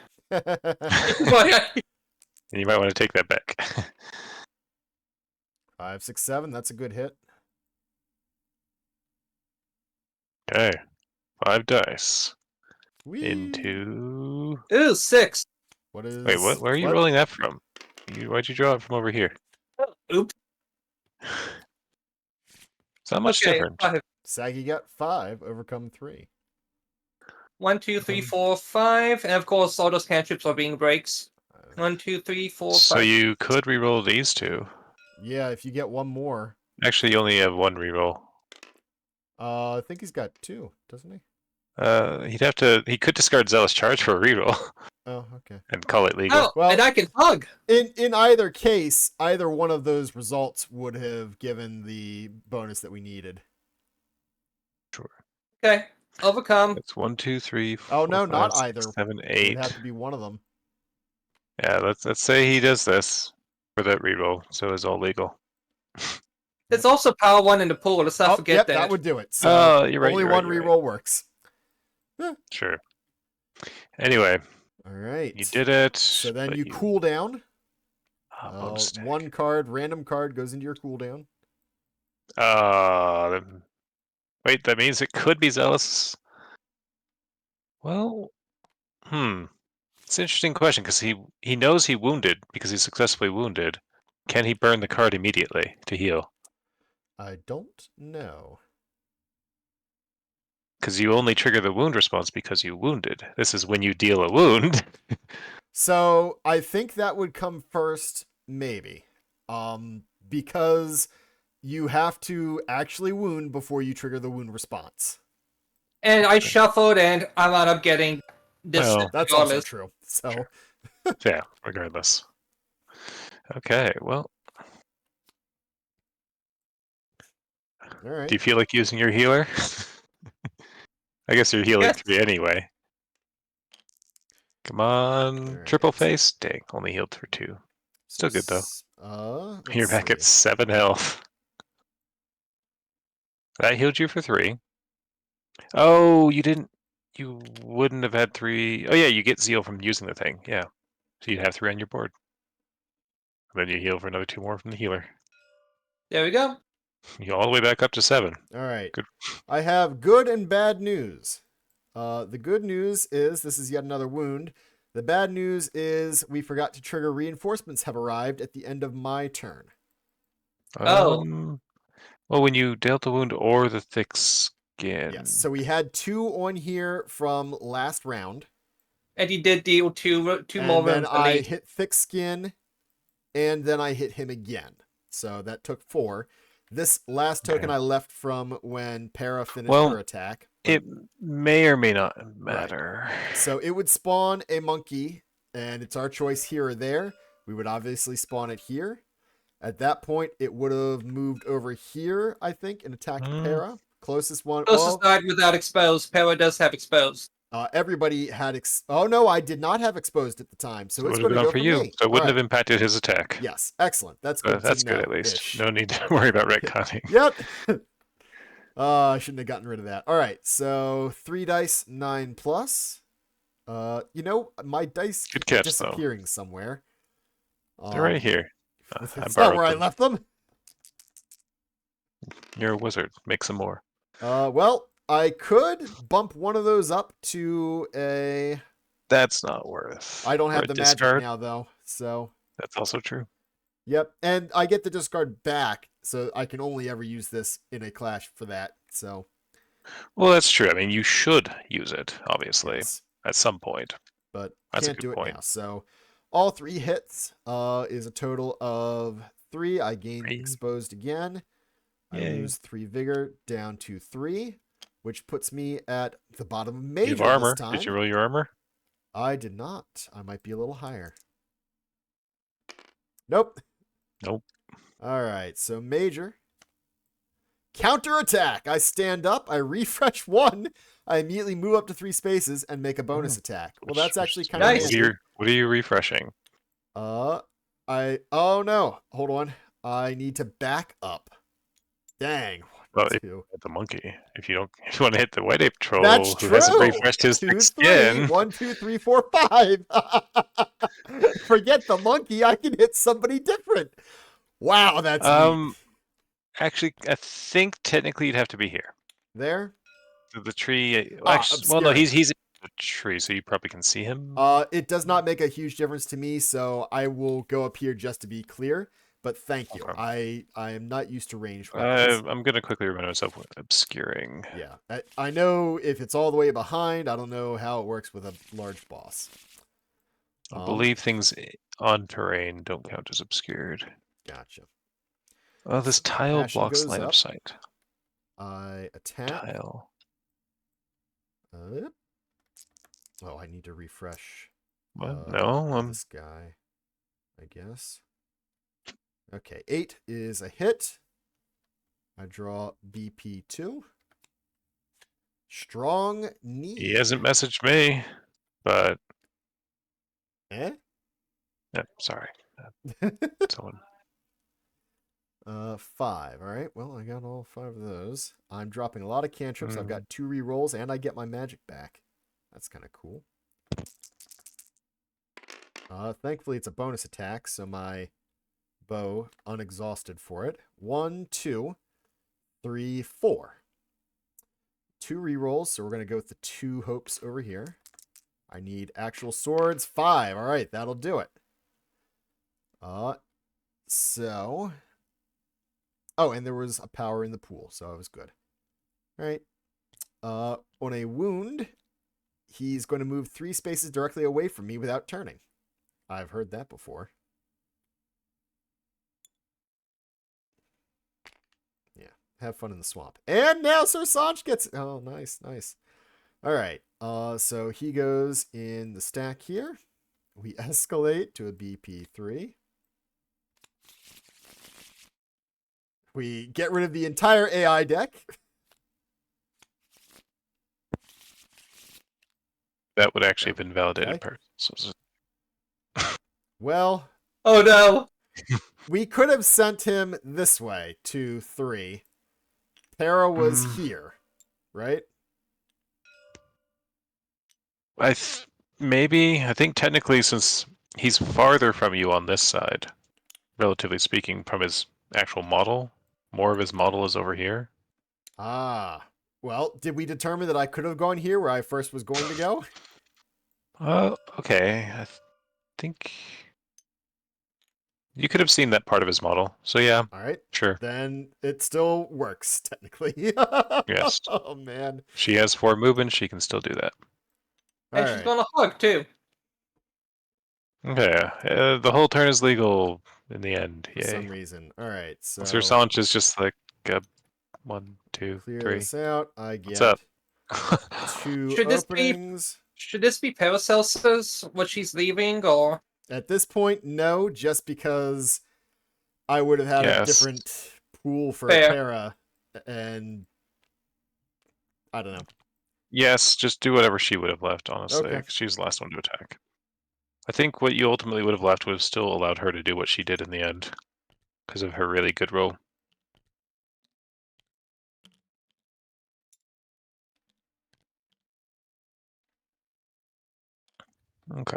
Speaker 1: And you might want to take that back.
Speaker 2: 5, 6, 7. That's a good hit.
Speaker 1: Okay. 5 dice.
Speaker 2: Whee!
Speaker 1: Into...
Speaker 3: Ooh, 6.
Speaker 2: What is...
Speaker 1: Wait, what? Where are you rolling that from? Why'd you draw it from over here?
Speaker 3: Oops.
Speaker 1: It's not much different.
Speaker 2: Saggy got 5, overcome 3.
Speaker 3: 1, 2, 3, 4, 5. And of course, all those cantrips are being breaks. 1, 2, 3, 4, 5.
Speaker 1: So you could re-roll these 2.
Speaker 2: Yeah, if you get 1 more.
Speaker 1: Actually, you only have 1 re-roll.
Speaker 2: I think he's got 2, doesn't he?
Speaker 1: He could discard Zealous Charge for a reroll.
Speaker 2: Oh, okay.
Speaker 1: And call it legal.
Speaker 3: Oh, well, and I can hug.
Speaker 2: In either case, either one of those results would have given the bonus that we needed.
Speaker 1: Sure.
Speaker 3: Okay. Overcome.
Speaker 1: It's 1, 2, 3, 4,
Speaker 2: Oh no,
Speaker 1: 5,
Speaker 2: not
Speaker 1: 6,
Speaker 2: either.
Speaker 1: 7,
Speaker 2: It
Speaker 1: 8.
Speaker 2: would have to be one of them.
Speaker 1: Yeah, let's say he does this for that reroll, so it's all legal.
Speaker 3: There's also power 1 in the pool. Let's not forget that.
Speaker 2: That would do it. So
Speaker 1: you're right.
Speaker 2: Only
Speaker 1: you're
Speaker 2: one
Speaker 1: right,
Speaker 2: reroll works.
Speaker 1: Sure. Anyway.
Speaker 2: All right.
Speaker 1: You did it.
Speaker 2: So then you cool down.
Speaker 1: Bonus stack.
Speaker 2: 1 card, random card goes into your cooldown.
Speaker 1: Wait, that means it could be Zealous. Well, it's an interesting question because he knows he wounded because he's successfully wounded. Can he burn the card immediately to heal?
Speaker 2: I don't know.
Speaker 1: Because you only trigger the wound response because you wounded. This is when you deal a wound.
Speaker 2: So I think that would come first, maybe. Because you have to actually wound before you trigger the wound response.
Speaker 3: And I shuffled, and I wound up getting this
Speaker 1: Well,
Speaker 2: That's also
Speaker 3: regardless.
Speaker 2: true. So
Speaker 1: sure. Yeah, regardless. Okay, well,
Speaker 2: all right.
Speaker 1: do you feel like using your healer? I guess you're healing
Speaker 3: Yes.
Speaker 1: 3 anyway. Come on,
Speaker 2: All
Speaker 1: triple
Speaker 2: right.
Speaker 1: face. Dang, only healed for 2. Still good though.
Speaker 2: Let's
Speaker 1: You're back
Speaker 2: see.
Speaker 1: at 7 health. That healed you for 3. Oh, you didn't. You wouldn't have had 3. Oh yeah, you get zeal from using the thing. Yeah, so you'd have 3 on your board. And then you heal for another 2 more from the healer.
Speaker 3: There we go.
Speaker 1: You all the way back up to 7.
Speaker 2: All right.
Speaker 1: Good.
Speaker 2: I have good and bad news. The good news is this is yet another wound. The bad news is we forgot to trigger reinforcements have arrived at the end of my turn.
Speaker 3: Oh.
Speaker 1: Well, when you dealt the wound or the thick skin.
Speaker 2: Yes. So we had 2 on here from last round.
Speaker 3: And he did deal two more
Speaker 2: And then
Speaker 3: wounds, I
Speaker 2: I
Speaker 3: believe.
Speaker 2: hit thick skin, and then I hit him again. So that took 4. This last token
Speaker 1: Okay.
Speaker 2: I left from when Para finished
Speaker 1: Well,
Speaker 2: her attack.
Speaker 1: It may or may not matter.
Speaker 2: So it would spawn a monkey, and it's our choice here or there. We would obviously spawn it here. At that point, it would have moved over here, I think, and attacked Para. Closest one.
Speaker 3: Closest side without exposed. Para does have exposed.
Speaker 2: Everybody had. Oh no, I did not have exposed at the time, so it's
Speaker 1: it would
Speaker 2: going
Speaker 1: have
Speaker 2: to
Speaker 1: gone
Speaker 2: go
Speaker 1: for
Speaker 2: for
Speaker 1: you.
Speaker 2: me.
Speaker 1: So it wouldn't
Speaker 2: All
Speaker 1: have
Speaker 2: right.
Speaker 1: impacted his attack.
Speaker 2: Yes, excellent. That's good.
Speaker 1: That's
Speaker 2: to
Speaker 1: good
Speaker 2: know,
Speaker 1: at least.
Speaker 2: ish.
Speaker 1: No need to worry about retconning.
Speaker 2: Yep. I shouldn't have gotten rid of that. All right, so 3 dice, 9 plus. My dice
Speaker 1: Good
Speaker 2: keep
Speaker 1: catch,
Speaker 2: disappearing somewhere.
Speaker 1: They're right here.
Speaker 2: That's not where I left them.
Speaker 1: You're a wizard. Make some more.
Speaker 2: Well, I could bump one of those up to a.
Speaker 1: That's not worth.
Speaker 2: I don't
Speaker 1: for
Speaker 2: have
Speaker 1: a
Speaker 2: the
Speaker 1: discard.
Speaker 2: magic now, though. So.
Speaker 1: That's also true.
Speaker 2: Yep, and I get the discard back, so I can only ever use this in a clash for that. So.
Speaker 1: Well, that's true. I mean, you should use it, obviously,
Speaker 2: Yes.
Speaker 1: at some point.
Speaker 2: But
Speaker 1: That's a
Speaker 2: can't
Speaker 1: good
Speaker 2: do it
Speaker 1: point.
Speaker 2: now. So all 3 hits is a total of 3. I gain
Speaker 1: 3.
Speaker 2: exposed again. I
Speaker 1: Yay.
Speaker 2: lose 3 vigor down to 3, which puts me at the bottom of
Speaker 1: You
Speaker 2: major
Speaker 1: have armor.
Speaker 2: this time.
Speaker 1: Did you roll your armor?
Speaker 2: I did not. I might be a little higher. Nope.
Speaker 1: Nope.
Speaker 2: All right. So major. Counterattack. I stand up. I refresh 1. I immediately move up to 3 spaces and make a bonus attack. Well, that's actually kind of
Speaker 3: nice.
Speaker 2: handy.
Speaker 1: What are you refreshing?
Speaker 2: Oh no. Hold on. I need to back up. Dang.
Speaker 1: Well,
Speaker 2: Hit
Speaker 1: the monkey. If you want to hit the white ape troll
Speaker 2: That's
Speaker 1: who hasn't
Speaker 2: true.
Speaker 1: refreshed his
Speaker 2: 2,
Speaker 1: thick
Speaker 2: 3.
Speaker 1: skin.
Speaker 2: 1, 2, 3, 4, 5. Forget the monkey. I can hit somebody different. Wow, that's neat.
Speaker 1: Actually, I think technically you'd have to be here.
Speaker 2: There?
Speaker 1: The tree. Well, no, he's in the tree, so you probably can see him.
Speaker 2: It does not make a huge difference to me, so I will go up here just to be clear. But thank you.
Speaker 1: Okay.
Speaker 2: I am not used to ranged weapons.
Speaker 1: I'm gonna quickly remind myself with obscuring.
Speaker 2: Yeah, I know if it's all the way behind. I don't know how it works with a large boss.
Speaker 1: I believe things on terrain don't count as obscured.
Speaker 2: Gotcha.
Speaker 1: Oh, this tile blocks line of sight.
Speaker 2: I attack.
Speaker 1: Tile.
Speaker 2: Oh, I need to refresh.
Speaker 1: What? No,
Speaker 2: this guy, I guess. Okay, 8 is a hit. I draw BP2. Strong knee.
Speaker 1: He hasn't messaged me, but.
Speaker 2: Eh?
Speaker 1: Yep, sorry. Someone.
Speaker 2: 5. All right. Well, I got all 5 of those. I'm dropping a lot of cantrips. I've got 2 rerolls, and I get my magic back. That's kind of cool. Thankfully, it's a bonus attack, so my bow unexhausted for it. 1, 2, 3, 4. 2 rerolls, so we're going to go with the 2 hopes over here. I need actual swords. 5. All right, that'll do it. So... Oh, and there was a power in the pool, so I was good. All right. On a wound, he's going to move 3 spaces directly away from me without turning. I've heard that before. Yeah, have fun in the swamp. And now Sir Sanch gets... Oh, nice, nice. All right, so he goes in the stack here. We escalate to a BP3. We get rid of the entire AI deck.
Speaker 1: That would actually have been validated
Speaker 2: Okay.
Speaker 1: per. So
Speaker 2: Well,
Speaker 3: Oh no!
Speaker 2: we could have sent him this way to 3. Para was here, right?
Speaker 1: Maybe. I think technically, since he's farther from you on this side, relatively speaking, from his actual model, more of his model is over here.
Speaker 2: Ah. Well, did we determine that I could have gone here where I first was going to go?
Speaker 1: Okay. I think you could have seen that part of his model. So yeah,
Speaker 2: All right.
Speaker 1: sure.
Speaker 2: Then it still works, technically.
Speaker 1: Yes.
Speaker 2: Oh, man.
Speaker 1: She has 4 movement. She can still do that.
Speaker 2: All
Speaker 3: And she's
Speaker 2: right.
Speaker 3: gonna hug too.
Speaker 1: Okay. The whole turn is legal in the end.
Speaker 2: For some
Speaker 1: Yay.
Speaker 2: reason. All right. So
Speaker 1: Sir Sanch is just like 1, 2,
Speaker 2: clear
Speaker 1: 3.
Speaker 2: this out. I
Speaker 1: What's
Speaker 2: get
Speaker 1: up?
Speaker 2: 2
Speaker 3: Should this be
Speaker 2: openings.
Speaker 3: should this be Paracelsus what she's leaving, or
Speaker 2: At this point, no, just because I would have had a
Speaker 1: Yes.
Speaker 2: different pool for a
Speaker 3: Fair.
Speaker 2: para, and I don't know.
Speaker 1: Yes, just do whatever she would have left, honestly.
Speaker 2: Okay.
Speaker 1: 'Cause she's the last one to attack. I think what you ultimately would have left would have still allowed her to do what she did in the end, because of her really good roll. Okay.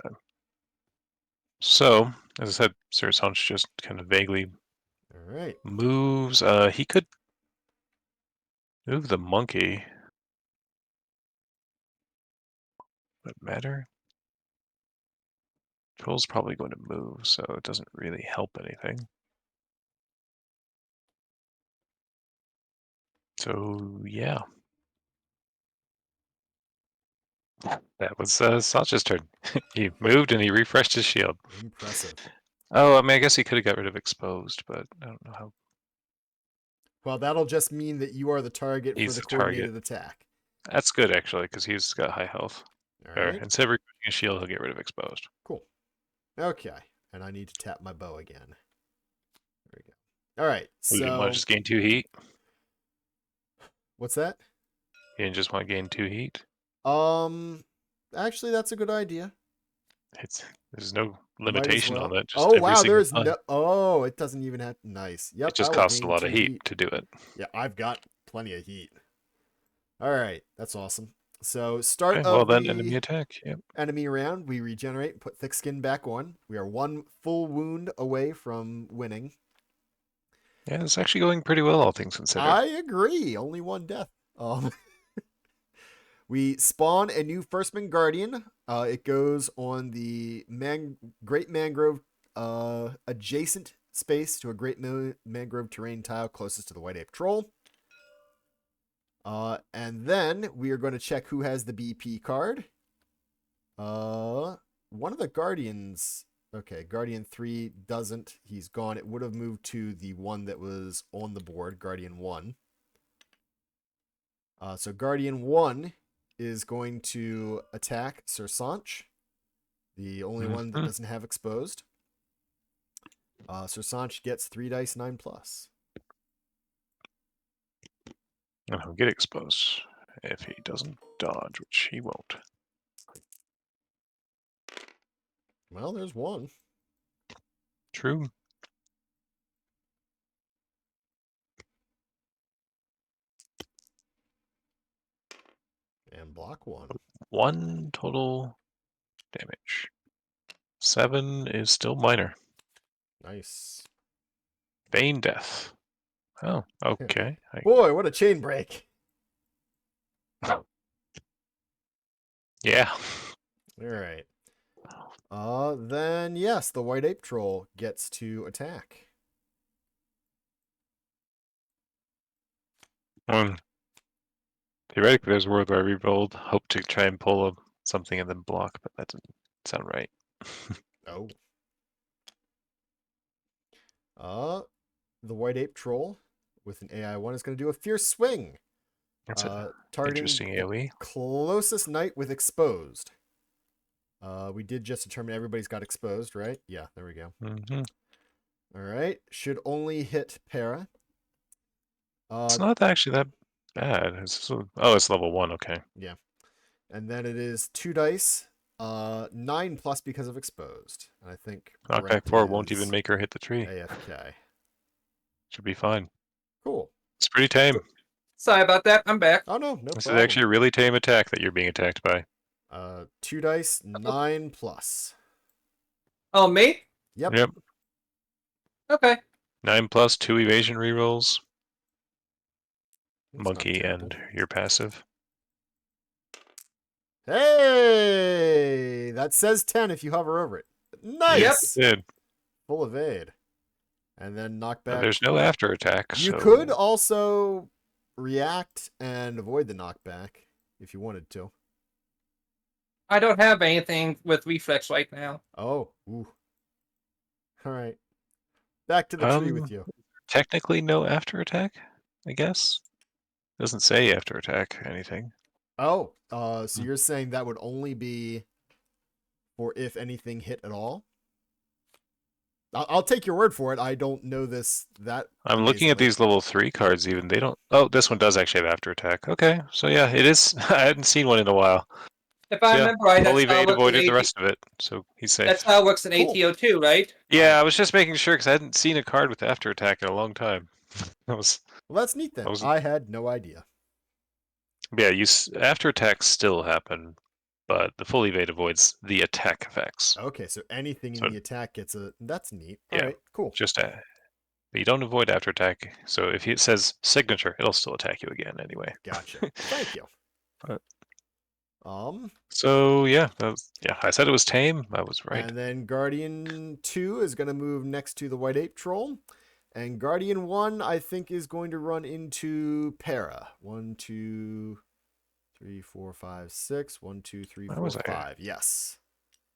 Speaker 1: So, as I said, Sir Sanch just kind of vaguely
Speaker 2: All right.
Speaker 1: moves. He could move the monkey. Would it matter? Troll's probably going to move, so it doesn't really help anything. So, yeah. That was Sanch's turn. He moved and he refreshed his shield.
Speaker 2: Impressive.
Speaker 1: Oh, I mean, I guess he could have got rid of exposed, but I don't know how.
Speaker 2: Well, that'll just mean that you are the target for
Speaker 1: He's
Speaker 2: the
Speaker 1: the target.
Speaker 2: coordinated attack.
Speaker 1: That's good, actually, because he's got high health.
Speaker 2: All
Speaker 1: Or
Speaker 2: right.
Speaker 1: instead of removing a shield, he'll get rid of exposed.
Speaker 2: Cool. Okay. And I need to tap my bow again. There we go. All right.
Speaker 1: You didn't want
Speaker 2: So
Speaker 1: to just gain 2 heat?
Speaker 2: what's that?
Speaker 1: You didn't just want to gain 2 heat?
Speaker 2: Actually, that's a good idea.
Speaker 1: There's no
Speaker 2: Might as
Speaker 1: limitation on
Speaker 2: well.
Speaker 1: that. Just
Speaker 2: Oh
Speaker 1: every
Speaker 2: wow,
Speaker 1: single
Speaker 2: there's
Speaker 1: time.
Speaker 2: no. Oh, it doesn't even have. Nice. Yep.
Speaker 1: It just
Speaker 2: I will
Speaker 1: costs a
Speaker 2: gain
Speaker 1: lot of
Speaker 2: 2
Speaker 1: heat to do it.
Speaker 2: Yeah, I've got plenty of heat. All right, that's awesome. So start
Speaker 1: Okay,
Speaker 2: of
Speaker 1: well then,
Speaker 2: the
Speaker 1: enemy attack. Yep.
Speaker 2: enemy round, we regenerate and put thick skin back on. We are 1 full wound away from winning.
Speaker 1: Yeah, it's actually going pretty well, all things considered.
Speaker 2: I agree. Only 1 death. We spawn a new Firstman Guardian. It goes on the Great Mangrove adjacent space to a Great Mangrove terrain tile closest to the White Ape Troll. And then we are going to check who has the BP card. One of the Guardians. Okay, Guardian 3 doesn't. He's gone. It would have moved to the one that was on the board, Guardian 1. So Guardian 1 is going to attack Sir Sanch, the only one that doesn't have exposed. Sir Sanch gets 3 dice 9+.
Speaker 1: And he'll get exposed if he doesn't dodge, which he won't.
Speaker 2: Well, there's 1.
Speaker 1: True.
Speaker 2: And block 1.
Speaker 1: 1 total damage. 7 is still minor.
Speaker 2: Nice.
Speaker 1: Bane death. Oh, okay.
Speaker 2: Boy, what a chain break.
Speaker 1: Yeah.
Speaker 2: All right. Then yes, the white ape troll gets to attack.
Speaker 1: Theoretically, there's a world where I rerolled, hope to try and pull something and then block, but that doesn't sound right.
Speaker 2: Oh. The white ape troll with an AI1 is going to do a fierce swing.
Speaker 1: That's an
Speaker 2: Targeting
Speaker 1: interesting
Speaker 2: the
Speaker 1: AoE.
Speaker 2: closest knight with exposed. We did just determine everybody's got exposed, right? Yeah, there we go.
Speaker 1: Mm-hmm.
Speaker 2: All right. Should only hit para.
Speaker 1: It's not actually that bad. Oh, it's level 1. Okay.
Speaker 2: Yeah. And then it is 2 dice. 9 plus because of exposed. And I think
Speaker 1: Knockback
Speaker 2: Brent
Speaker 1: 4 won't even
Speaker 2: is
Speaker 1: make her hit the tree.
Speaker 2: AFK.
Speaker 1: Should be fine.
Speaker 2: Cool.
Speaker 1: It's pretty tame.
Speaker 3: Sorry about that. I'm back.
Speaker 2: Oh, no
Speaker 1: This
Speaker 2: problem.
Speaker 1: is actually a really tame attack that you're being attacked by.
Speaker 2: 2 dice, 9 plus.
Speaker 3: Oh, me?
Speaker 2: Yep.
Speaker 1: Yep.
Speaker 3: Okay.
Speaker 1: 9 plus, 2 evasion rerolls,
Speaker 2: That's not
Speaker 1: monkey,
Speaker 2: terrible.
Speaker 1: and your passive.
Speaker 2: Hey! That says 10 if you hover over it. Nice!
Speaker 1: Yes, it did.
Speaker 2: Full evade. And then knockback.
Speaker 1: And there's no after attack.
Speaker 2: You
Speaker 1: so...
Speaker 2: could also react and avoid the knockback if you wanted to.
Speaker 3: I don't have anything with reflex right now.
Speaker 2: Oh, ooh. All right. Back to the tree with you.
Speaker 1: Technically no after attack, I guess. Doesn't say after attack anything.
Speaker 2: Oh, so you're saying that would only be for if anything hit at all? I'll take your word for it. I don't know this that
Speaker 1: I'm looking at
Speaker 2: amazingly.
Speaker 1: these level 3 cards even. They don't... Oh, this one does actually have after attack. Okay, so yeah, it is... I hadn't seen one in a while.
Speaker 3: If I remember right,
Speaker 1: full
Speaker 3: that's how it
Speaker 1: evade
Speaker 3: works in
Speaker 1: avoided the
Speaker 3: AT-
Speaker 1: rest of it, so he's safe.
Speaker 3: That's how it works in
Speaker 2: Cool.
Speaker 3: ATO2, right?
Speaker 1: Yeah, I was just making sure because I hadn't seen a card with after attack in a long time.
Speaker 2: Well, that's neat then.
Speaker 1: was-
Speaker 2: I had no idea.
Speaker 1: Yeah, after attacks still happen, but the full evade avoids the attack effects.
Speaker 2: Okay, so anything in
Speaker 1: So-
Speaker 2: the attack gets a... That's neat.
Speaker 1: Yeah.
Speaker 2: All right, cool.
Speaker 1: Just but you don't avoid after attack. So if it says signature, it'll still attack you again anyway.
Speaker 2: Gotcha. Thank you.
Speaker 1: But-
Speaker 2: Um,
Speaker 1: So yeah, I said it was tame. I was right.
Speaker 2: And then Guardian 2 is going to move next to the White Ape Troll. And Guardian 1, I think, is going to run into Para. 1, 2, 3, 4, 5, 6. 1, 2, 3,
Speaker 1: Where
Speaker 2: 4,
Speaker 1: was I?
Speaker 2: 5. Yes.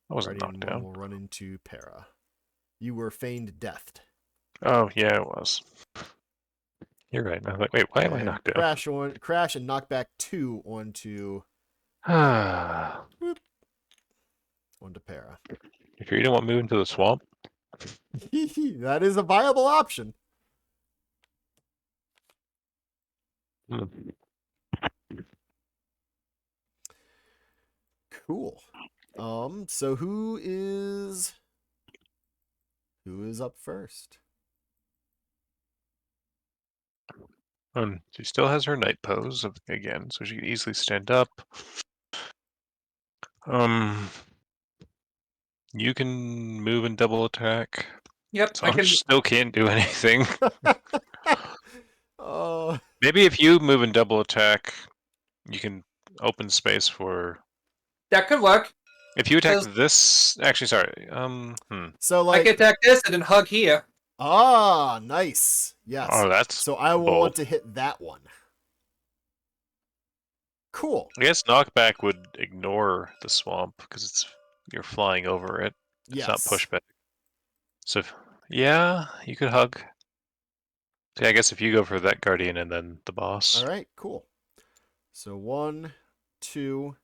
Speaker 1: I wasn't
Speaker 2: Guardian
Speaker 1: knocked
Speaker 2: 1
Speaker 1: down.
Speaker 2: will run into Para. You were feigned deathed.
Speaker 1: Oh yeah, it was. You're right. I was like, wait, why am I
Speaker 2: And
Speaker 1: knocked down?
Speaker 2: Crash and knockback 2 onto
Speaker 1: If
Speaker 2: Para.
Speaker 1: you don't want to move into the swamp,
Speaker 2: That is a viable option.
Speaker 1: hmm.
Speaker 2: Cool. So who is up first?
Speaker 1: She still has her night pose again, so she can easily stand up. You can move and double attack.
Speaker 3: Yep,
Speaker 1: So I still can't do anything. Maybe if you move and double attack, you can open space for.
Speaker 3: That could work.
Speaker 1: If you attack this, actually, sorry.
Speaker 2: So
Speaker 3: I can attack this and then hug here.
Speaker 2: Ah, nice. Yes.
Speaker 1: Oh, that's
Speaker 2: so I will
Speaker 1: bold.
Speaker 2: want to hit that one. Cool.
Speaker 1: I guess knockback would ignore the swamp because you're flying over it. It's not pushback. So yeah, you could hug. So yeah, I guess if you go for that guardian and then the boss.
Speaker 2: All right, cool. So 1, 2,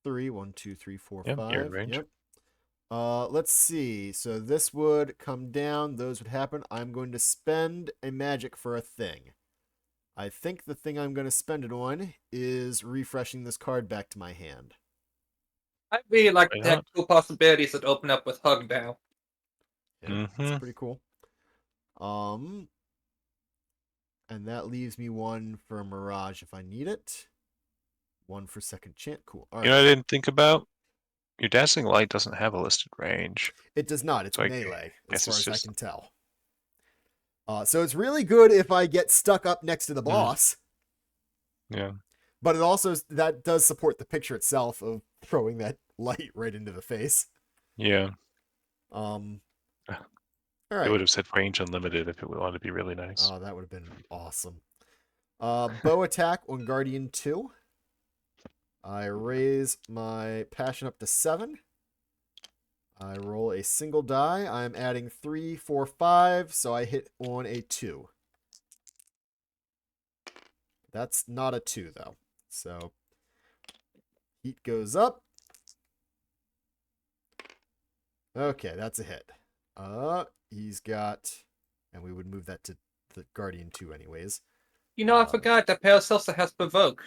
Speaker 2: 3. 1, 2, 3, 4,
Speaker 1: Yep,
Speaker 2: 5.
Speaker 1: you're in range.
Speaker 2: Yep. Let's see. So this would come down. Those would happen. I'm going to spend a magic for a thing. I think the thing I'm going to spend it on is refreshing this card back to my hand.
Speaker 3: I really like
Speaker 1: Why
Speaker 3: the
Speaker 1: not?
Speaker 3: two possibilities that open up with hug now.
Speaker 2: Yeah, that's pretty cool. And that leaves me one for Mirage if I need it. One for second chance. Cool. All right.
Speaker 1: You know what I didn't think about? Your dazzling light doesn't have a listed range.
Speaker 2: It does not. It's
Speaker 1: So
Speaker 2: melee, as
Speaker 1: guess
Speaker 2: far
Speaker 1: it's
Speaker 2: as I
Speaker 1: just-
Speaker 2: can tell. So it's really good if I get stuck up next to the boss.
Speaker 1: Yeah.
Speaker 2: But it also that does support the picture itself of throwing that light right into the face.
Speaker 1: Yeah.
Speaker 2: All
Speaker 1: It
Speaker 2: right.
Speaker 1: would have said range unlimited if it wanted to be really nice.
Speaker 2: Oh, that would have been awesome. Bow attack on Guardian 2. I raise my passion up to 7. I roll a single die. I'm adding 3, 4, 5, so I hit on a 2. That's not a 2, though. So, heat goes up. Okay, that's a hit. He's got... And we would move that to the Guardian 2 anyways.
Speaker 3: You know, I forgot that Paracelsus has Provoke.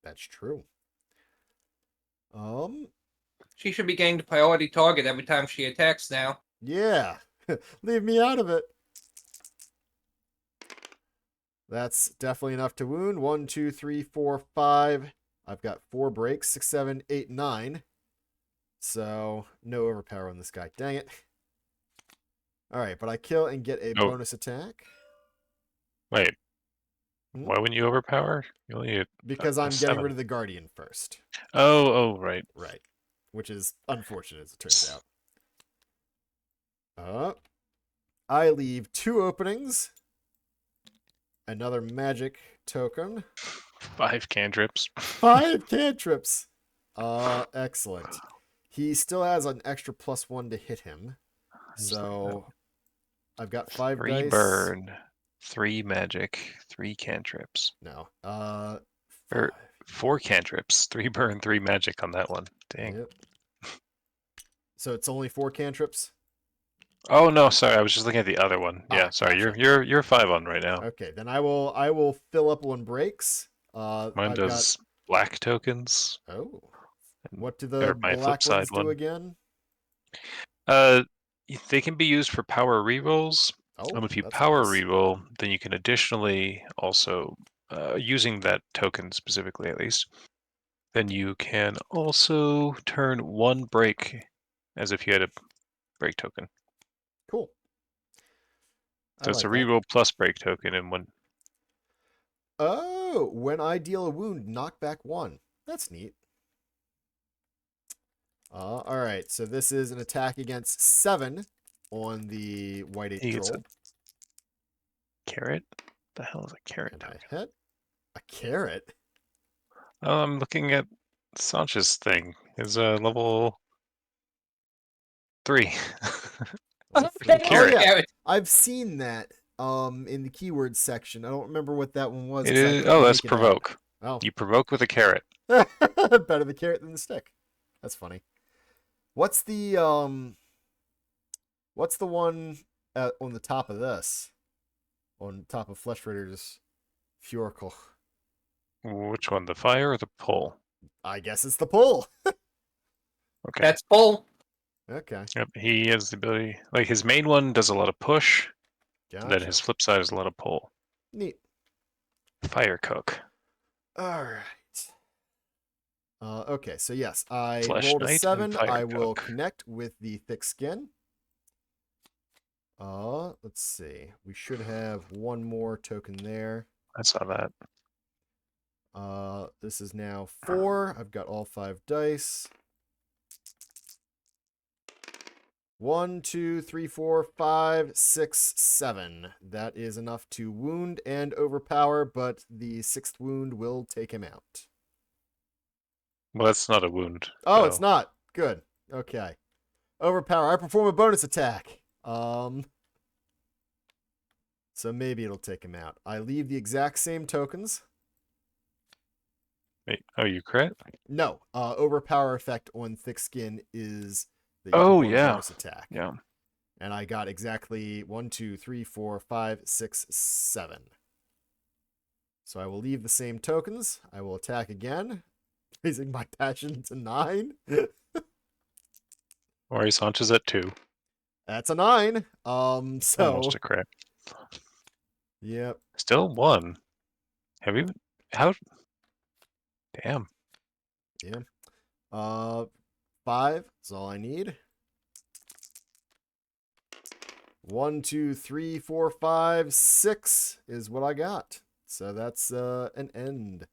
Speaker 2: That's true.
Speaker 3: She should be getting the priority target every time she attacks now.
Speaker 2: Yeah. Leave me out of it. That's definitely enough to wound. 1, 2, 3, 4, 5. I've got 4 breaks. 6, 7, 8, 9. So, no overpower on this guy. Dang it. Alright, but I kill and get a
Speaker 1: Oh.
Speaker 2: bonus attack.
Speaker 1: Wait.
Speaker 2: Hmm?
Speaker 1: Why wouldn't you overpower? You only get
Speaker 2: Because
Speaker 1: a
Speaker 2: I'm getting
Speaker 1: 7.
Speaker 2: rid of the Guardian first.
Speaker 1: Oh, right.
Speaker 2: Right. Which is unfortunate, as it turns out. I leave 2 openings. Another magic token.
Speaker 1: 5 cantrips.
Speaker 2: 5 cantrips. Excellent. He still has an extra +1 to hit him. So I've got 5
Speaker 1: 3
Speaker 2: dice.
Speaker 1: burn, 3 magic, 3 cantrips.
Speaker 2: No.
Speaker 1: Or
Speaker 2: 5.
Speaker 1: 4 cantrips, 3 burn, 3 magic on that one. Dang.
Speaker 2: Yep. So it's only 4 cantrips?
Speaker 1: Oh no, sorry, I was just looking at the other one. Yeah, sorry,
Speaker 2: Gotcha.
Speaker 1: you're 5 on right now.
Speaker 2: Okay, then I will fill up on breaks.
Speaker 1: Mine
Speaker 2: I've
Speaker 1: does black tokens.
Speaker 2: got... Oh.
Speaker 1: And,
Speaker 2: What do
Speaker 1: or
Speaker 2: the
Speaker 1: my flip
Speaker 2: black
Speaker 1: side
Speaker 2: ones do
Speaker 1: one.
Speaker 2: again?
Speaker 1: They can be used for power rerolls.
Speaker 2: Oh,
Speaker 1: If you
Speaker 2: that's
Speaker 1: power
Speaker 2: nice.
Speaker 1: reroll, then you can additionally also, using that token specifically at least, then you can also turn 1 break as if you had a break token.
Speaker 2: Cool.
Speaker 1: So
Speaker 2: I
Speaker 1: it's
Speaker 2: like
Speaker 1: a
Speaker 2: that.
Speaker 1: reroll plus break token in one.
Speaker 2: Oh, when I deal a wound, knock back 1. That's neat. All right, so this is an attack against 7 on the white 8
Speaker 1: He gets
Speaker 2: troll.
Speaker 1: a carrot. The hell is a carrot
Speaker 2: And
Speaker 1: token?
Speaker 2: I hit a carrot.
Speaker 1: Oh, I'm looking at Sanchez's thing. His level 3.
Speaker 2: Was it
Speaker 3: That
Speaker 2: free?
Speaker 1: Carrot.
Speaker 2: Oh yeah,
Speaker 3: carrot.
Speaker 2: I've seen that in the keywords section. I don't remember what that one was
Speaker 1: It
Speaker 2: because I
Speaker 1: is.
Speaker 2: couldn't
Speaker 1: Oh, that's
Speaker 2: make it out.
Speaker 1: provoke.
Speaker 2: Oh,
Speaker 1: You provoke with a carrot.
Speaker 2: better the carrot than the stick. That's funny. What's the one on the top of this? On top of Flesh Ritter's Fjorkel.
Speaker 1: Which one, the fire or the pole?
Speaker 2: I guess it's the pull.
Speaker 1: Okay.
Speaker 3: That's full.
Speaker 2: Okay,
Speaker 1: Yep, he has the ability. Like his main one does a lot of push, and then
Speaker 2: gotcha.
Speaker 1: his flip side is a lot of pull.
Speaker 2: Neat.
Speaker 1: Fire cook.
Speaker 2: All right. Okay, so yes, I
Speaker 1: Flesh
Speaker 2: rolled a
Speaker 1: Knight and
Speaker 2: 7.
Speaker 1: Fire
Speaker 2: I will
Speaker 1: Cook.
Speaker 2: connect with the thick skin. Let's see. We should have one more token there.
Speaker 1: I saw that.
Speaker 2: This is now 4. I've got all 5 dice. 1, 2, 3, 4, 5, 6, 7. That is enough to wound and overpower, but the 6th wound will take him out.
Speaker 1: Well, that's not a wound.
Speaker 2: Oh,
Speaker 1: so-
Speaker 2: it's not. Good. Okay. Overpower. I perform a bonus attack. So maybe it'll take him out. I leave the exact same tokens.
Speaker 1: Wait, oh, you crit?
Speaker 2: No. Overpower effect on thick skin is that you
Speaker 1: Oh,
Speaker 2: perform a
Speaker 1: yeah.
Speaker 2: bonus attack.
Speaker 1: Yeah.
Speaker 2: And I got exactly 1, 2, 3, 4, 5, 6, 7. So I will leave the same tokens. I will attack again, raising my passion to 9.
Speaker 1: Ori Sanchez at 2.
Speaker 2: That's a 9. So
Speaker 1: Almost a crit.
Speaker 2: yep.
Speaker 1: Still 1. Have you? How? Damn.
Speaker 2: Yeah. 5 is all I need. 1, 2, 3, 4, 5, 6 is what I got. So that's an end.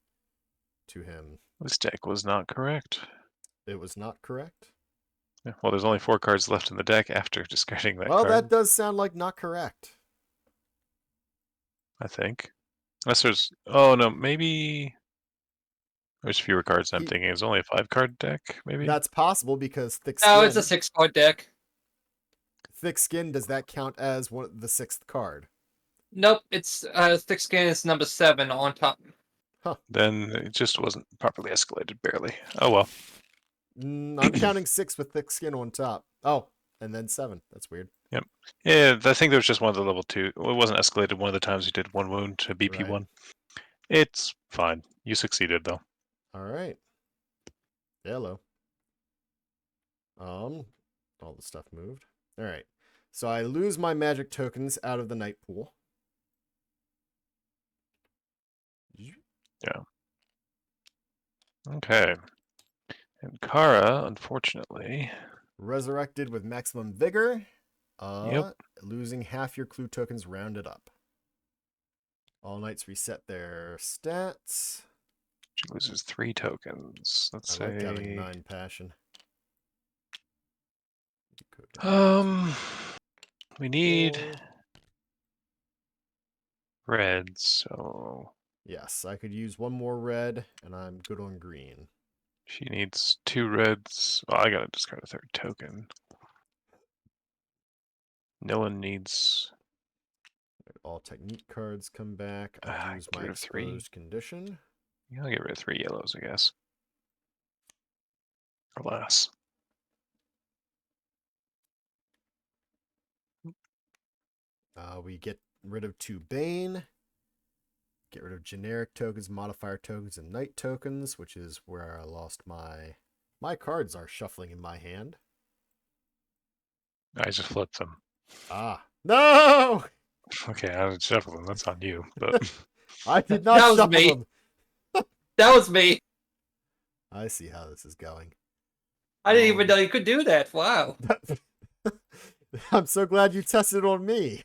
Speaker 2: to him.
Speaker 1: This deck was not correct.
Speaker 2: It was not correct.
Speaker 1: Yeah, well, there's only 4 cards left in the deck after discarding that
Speaker 2: Well,
Speaker 1: card,
Speaker 2: that does sound like not correct.
Speaker 1: I think. Unless there's... Oh, no, maybe... There's fewer cards than I'm thinking. It's only a 5-card deck, maybe?
Speaker 2: That's possible because thick
Speaker 3: No,
Speaker 2: skin.
Speaker 3: it's a 6-card deck.
Speaker 2: Thick skin, does that count as the 6th card?
Speaker 3: Nope, it's thick skin is number 7 on top.
Speaker 1: Then it just wasn't properly escalated, barely. Oh, well.
Speaker 2: I'm counting 6 with thick skin on top. Oh, and then 7. That's weird.
Speaker 1: Yep. Yeah, I think there was just one of the level 2. Well, it wasn't escalated one of the times you did 1 wound to BP1.
Speaker 2: Right.
Speaker 1: It's fine. You succeeded, though.
Speaker 2: All right. Hello. All the stuff moved. All right. So I lose my magic tokens out of the night pool.
Speaker 1: Yeah. Okay. And Kara, unfortunately...
Speaker 2: Resurrected with maximum vigor.
Speaker 1: Yep.
Speaker 2: Losing half your clue tokens rounded up. All knights reset their stats.
Speaker 1: She loses 3 tokens. Let's
Speaker 2: I like having
Speaker 1: say...
Speaker 2: 9 passion.
Speaker 1: We need
Speaker 2: 4.
Speaker 1: reds, so...
Speaker 2: Yes, I could use 1 more red, and I'm good on green.
Speaker 1: She needs 2 reds. Well, I gotta discard a 3rd token. No one needs...
Speaker 2: All technique cards come back. I'll use
Speaker 1: get
Speaker 2: my
Speaker 1: rid of 3.
Speaker 2: exposed condition.
Speaker 1: Yeah, I'll get rid of 3 yellows, I guess. Or less.
Speaker 2: We get rid of 2 Bane. Get rid of generic tokens, modifier tokens, and night tokens, which is where I lost my... My cards are shuffling in my hand.
Speaker 1: I just flipped them.
Speaker 2: Ah. No!
Speaker 1: Okay, I would shuffle them. That's on you, but...
Speaker 2: I did not
Speaker 3: That was
Speaker 2: shuffle
Speaker 3: me.
Speaker 2: them.
Speaker 3: That was me.
Speaker 2: I see how this is going.
Speaker 3: I didn't even know you could do that. Wow.
Speaker 2: I'm so glad you tested on me.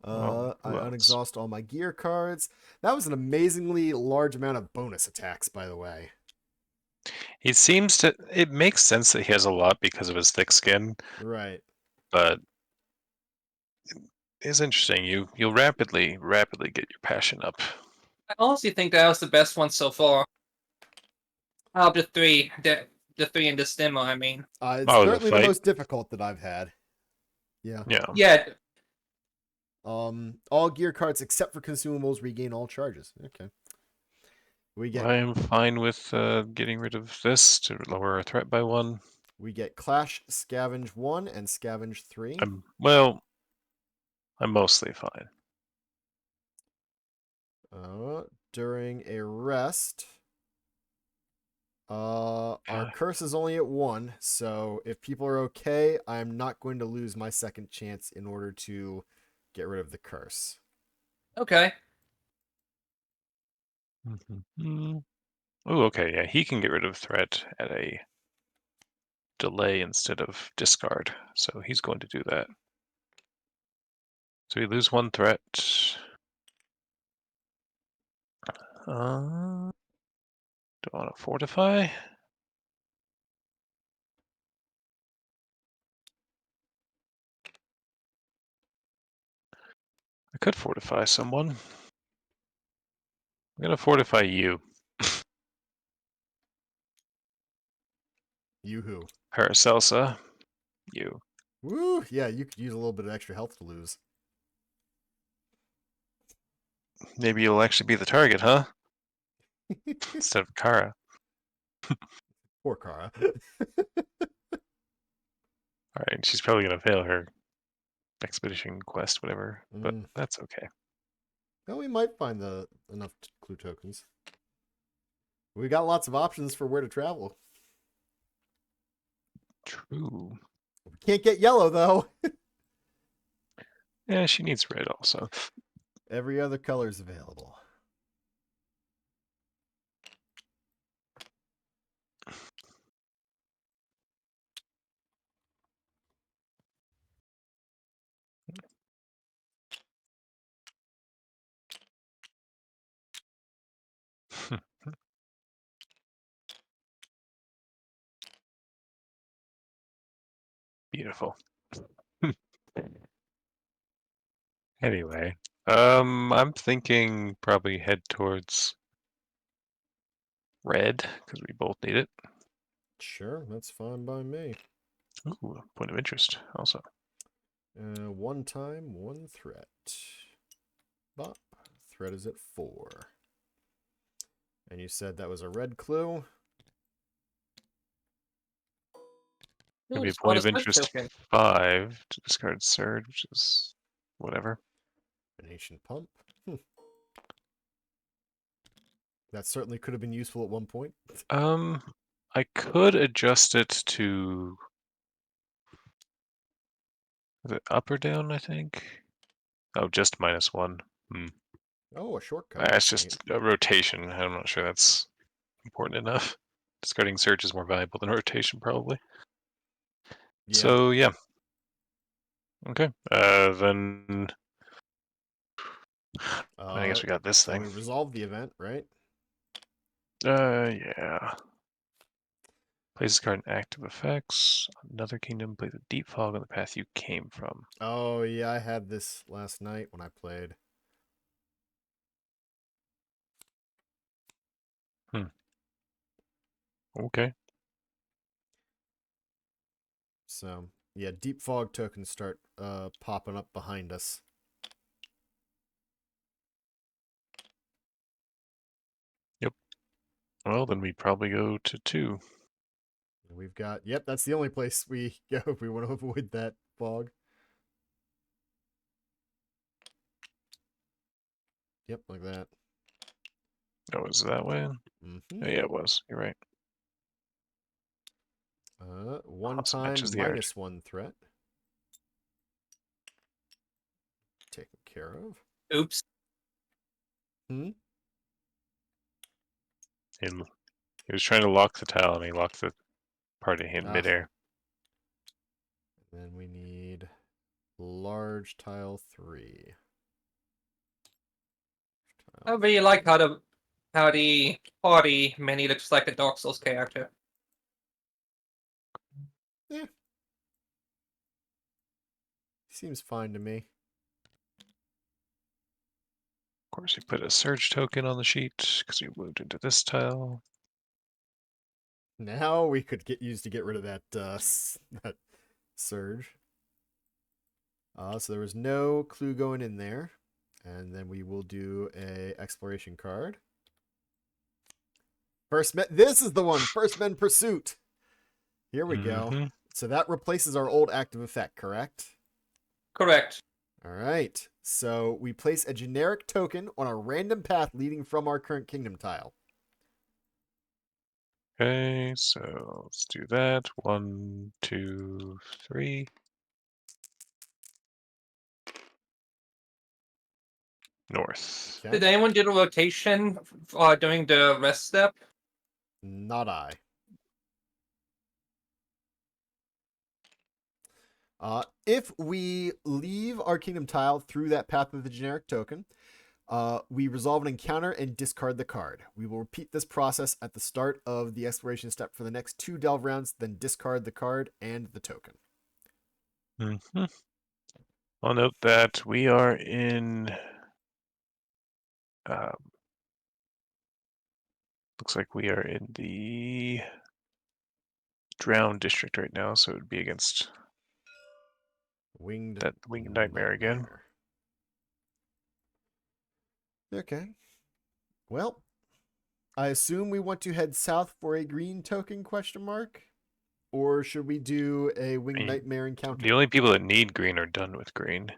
Speaker 1: Well,
Speaker 2: I
Speaker 1: who else?
Speaker 2: unexhaust all my gear cards. That was an amazingly large amount of bonus attacks, by the way.
Speaker 1: He seems to... It makes sense that he has a lot because of his thick skin,
Speaker 2: Right.
Speaker 1: but... It's interesting. You'll rapidly get your passion up.
Speaker 3: I honestly think that was the best one so far. Out of the 3, the 3 in this demo, I mean.
Speaker 2: It's
Speaker 1: Oh, the
Speaker 2: certainly the
Speaker 1: fight?
Speaker 2: most difficult that I've had. Yeah.
Speaker 1: Yeah.
Speaker 3: Yeah,
Speaker 2: All gear cards except for consumables regain all charges. Okay. We get
Speaker 1: I am fine with getting rid of this to lower our threat by 1.
Speaker 2: Clash Scavenge 1 and Scavenge 3.
Speaker 1: I'm mostly fine.
Speaker 2: During a rest, our curse is only at 1, so if people are okay, I'm not going to lose my second chance in order to get rid of the curse.
Speaker 3: okay.
Speaker 1: Oh, okay, yeah, he can get rid of threat at a delay instead of discard, so he's going to do that. So we lose 1 threat. Do I want to fortify? I could fortify someone. I'm gonna fortify you.
Speaker 2: You who?
Speaker 1: Paracelsa. You.
Speaker 2: Woo! Yeah, you could use a little bit of extra health to lose.
Speaker 1: Maybe you'll actually be the target, huh? Instead of Kara.
Speaker 2: Poor Kara.
Speaker 1: Alright, she's probably gonna fail her expedition quest, whatever, but that's okay.
Speaker 2: Well, we might find enough clue tokens. We got lots of options for where to travel.
Speaker 1: True.
Speaker 2: We can't get yellow, though.
Speaker 1: Yeah, she needs red also.
Speaker 2: Every other color is available.
Speaker 1: Beautiful. Anyway, I'm thinking probably head towards red because we both need it.
Speaker 2: Sure, that's fine by me.
Speaker 1: Ooh, point of interest also.
Speaker 2: One time, one threat. Bop. Threat is at 4. And you said that was a red clue?
Speaker 3: Ooh,
Speaker 1: Maybe a
Speaker 3: it's not
Speaker 1: point
Speaker 3: a
Speaker 1: of
Speaker 3: search
Speaker 1: interest
Speaker 3: token.
Speaker 1: 5 to discard Surge, which is whatever.
Speaker 2: An ancient pump. That certainly could have been useful at one point.
Speaker 1: I could adjust it to is it up or down, I think. Oh, just -1.
Speaker 2: Oh, a shortcut.
Speaker 1: It's
Speaker 2: Neat.
Speaker 1: just a rotation. I'm not sure that's important enough. Discarding Surge is more valuable than rotation, probably.
Speaker 2: Yeah.
Speaker 1: So yeah. Okay. Then I guess we got this
Speaker 2: So we
Speaker 1: thing.
Speaker 2: resolved the event, right?
Speaker 1: Yeah. Places card in active effects. Another kingdom. Place a deep fog on the path you came from.
Speaker 2: Oh, yeah, I had this last night when I played.
Speaker 1: Okay.
Speaker 2: So, yeah, deep fog tokens start popping up behind us.
Speaker 1: Yep. Well, then we probably go to 2.
Speaker 2: We've got, yep, that's the only place we go if we want to avoid that fog. Yep, like that.
Speaker 1: Oh, is that way?
Speaker 2: Mm-hmm.
Speaker 1: Oh, yeah, it was. You're right.
Speaker 2: One
Speaker 1: Awesome.
Speaker 2: time
Speaker 1: Matches the art.
Speaker 2: -1 threat. Taken care of.
Speaker 3: Oops.
Speaker 2: Hmm?
Speaker 1: He was trying to lock the tile, and he locked the party in midair.
Speaker 2: Then we need large tile 3.
Speaker 3: I really like how the party many looks like a Dark Souls character.
Speaker 2: Yeah. Seems fine to me.
Speaker 1: Of course, we put a Surge token on the sheet because we moved into this tile.
Speaker 2: Now we could get used to get rid of that that surge. So there was no clue going in there. And then we will do a exploration card. This is the one. First Men Pursuit. Here we go. So that replaces our old active effect, correct?
Speaker 3: Correct.
Speaker 2: All right. So we place a generic token on a random path leading from our current kingdom tile.
Speaker 1: Okay, so let's do that. 1, 2, 3. North.
Speaker 2: Okay.
Speaker 3: Did anyone do the rotation during the rest step?
Speaker 2: Not I. If we leave our kingdom tile through that path of the generic token, we resolve an encounter and discard the card. We will repeat this process at the start of the exploration step for the next 2 delve rounds, then discard the card and the token.
Speaker 1: I'll note that we are in. Looks like we are in the Drowned district right now, so it would be against that Winged Nightmare again.
Speaker 2: Okay. Well, I assume we want to head south for a green token, question mark? Or should we do a Winged Nightmare encounter?
Speaker 1: The only people that need green are done with green.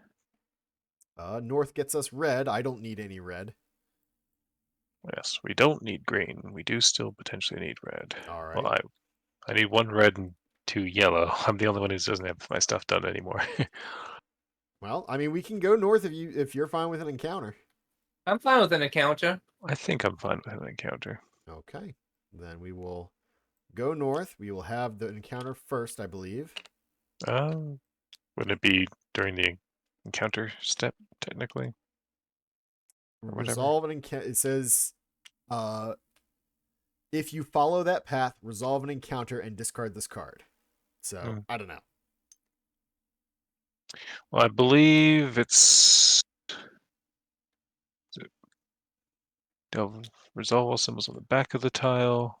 Speaker 2: North gets us red. I don't need any red.
Speaker 1: Yes, we don't need green. We do still potentially need red.
Speaker 2: All right.
Speaker 1: Well, I need 1 red and 2 yellow. I'm the only one who doesn't have my stuff done anymore.
Speaker 2: Well, I mean, we can go north if you're fine with an encounter.
Speaker 3: I'm fine with an encounter.
Speaker 1: I think I'm fine with an encounter.
Speaker 2: Okay. Then we will go north. We will have the encounter first, I believe.
Speaker 1: Wouldn't it be during the encounter step, technically?
Speaker 2: Resolve an encounter. It says, if you follow that path, resolve an encounter and discard this card. So, I don't know.
Speaker 1: Well, I believe it's resolve all symbols on the back of the tile.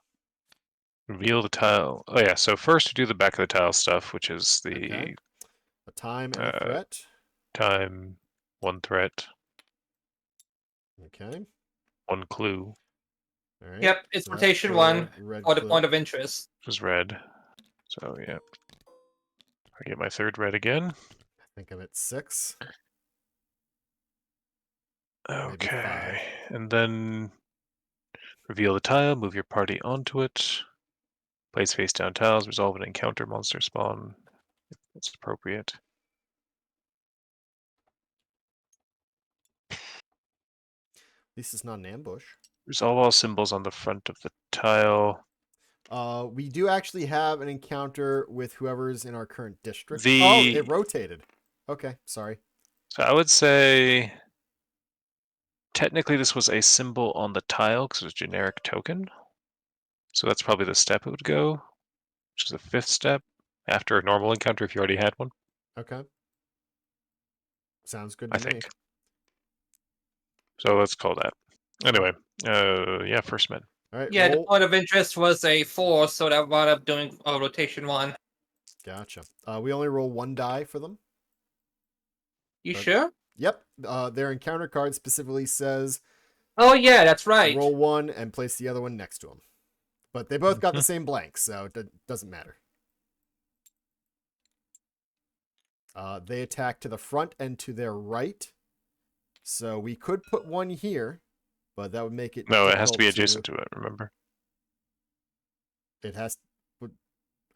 Speaker 1: Reveal the tile. Oh yeah, so first we do the back of the tile stuff, which is the
Speaker 2: Okay. A time and a
Speaker 1: uh,
Speaker 2: threat.
Speaker 1: time, one threat,
Speaker 2: Okay.
Speaker 1: one clue,
Speaker 2: All right.
Speaker 3: Yep, it's
Speaker 2: So that's
Speaker 3: rotation
Speaker 2: the
Speaker 3: 1
Speaker 2: red
Speaker 3: for the
Speaker 2: clue.
Speaker 3: point of interest.
Speaker 1: which is red. So yeah, I get my third red again.
Speaker 2: I think I'm at 6. Maybe 5.
Speaker 1: Okay, and then reveal the tile, move your party onto it, place face down tiles, resolve an encounter monster spawn. It's appropriate.
Speaker 2: At least it's not an ambush.
Speaker 1: Resolve all symbols on the front of the tile.
Speaker 2: We do actually have an encounter with whoever's in our current district. Oh,
Speaker 1: The
Speaker 2: it rotated. Okay, sorry.
Speaker 1: So I would say technically this was a symbol on the tile because it was a generic token. So that's probably the step it would go, which is the 5th step after a normal encounter if you already had one,
Speaker 2: Okay. Sounds good
Speaker 1: I
Speaker 2: to me.
Speaker 1: think. So let's call that. Anyway, yeah, first men.
Speaker 2: All right,
Speaker 3: Yeah, the
Speaker 2: roll.
Speaker 3: point of interest was a 4, so that wound up doing rotation 1.
Speaker 2: Gotcha. We only roll 1 die for them.
Speaker 3: You
Speaker 2: But-
Speaker 3: sure?
Speaker 2: Yep. Their encounter card specifically says
Speaker 3: Oh yeah, that's right.
Speaker 2: roll 1 and place the other one next to them. But they both got the same blank, so it doesn't matter. They attack to the front and to their right. So we could put one here, but that would make it
Speaker 1: No, it has to be
Speaker 2: difficult
Speaker 1: adjacent to it, remember?
Speaker 2: It has.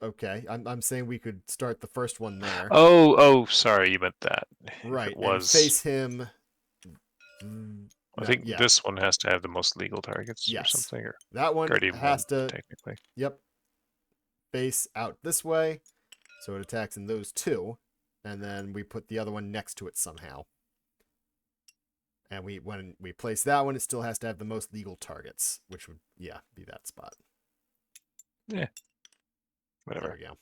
Speaker 2: Okay, I'm saying we could start the first one there.
Speaker 1: Oh, sorry, you meant that.
Speaker 2: Right,
Speaker 1: If it
Speaker 2: and
Speaker 1: was,
Speaker 2: face him.
Speaker 1: I think
Speaker 2: yeah,
Speaker 1: this one has to have the most legal targets or
Speaker 2: yes.
Speaker 1: something, or
Speaker 2: That one
Speaker 1: Guardian
Speaker 2: has
Speaker 1: 1,
Speaker 2: to.
Speaker 1: technically.
Speaker 2: Yep. Face out this way, so it attacks in those two, and then we put the other one next to it somehow. And when we place that one, it still has to have the most legal targets, which would be that spot.
Speaker 1: Yeah.
Speaker 2: There
Speaker 1: Whatever.
Speaker 2: we go.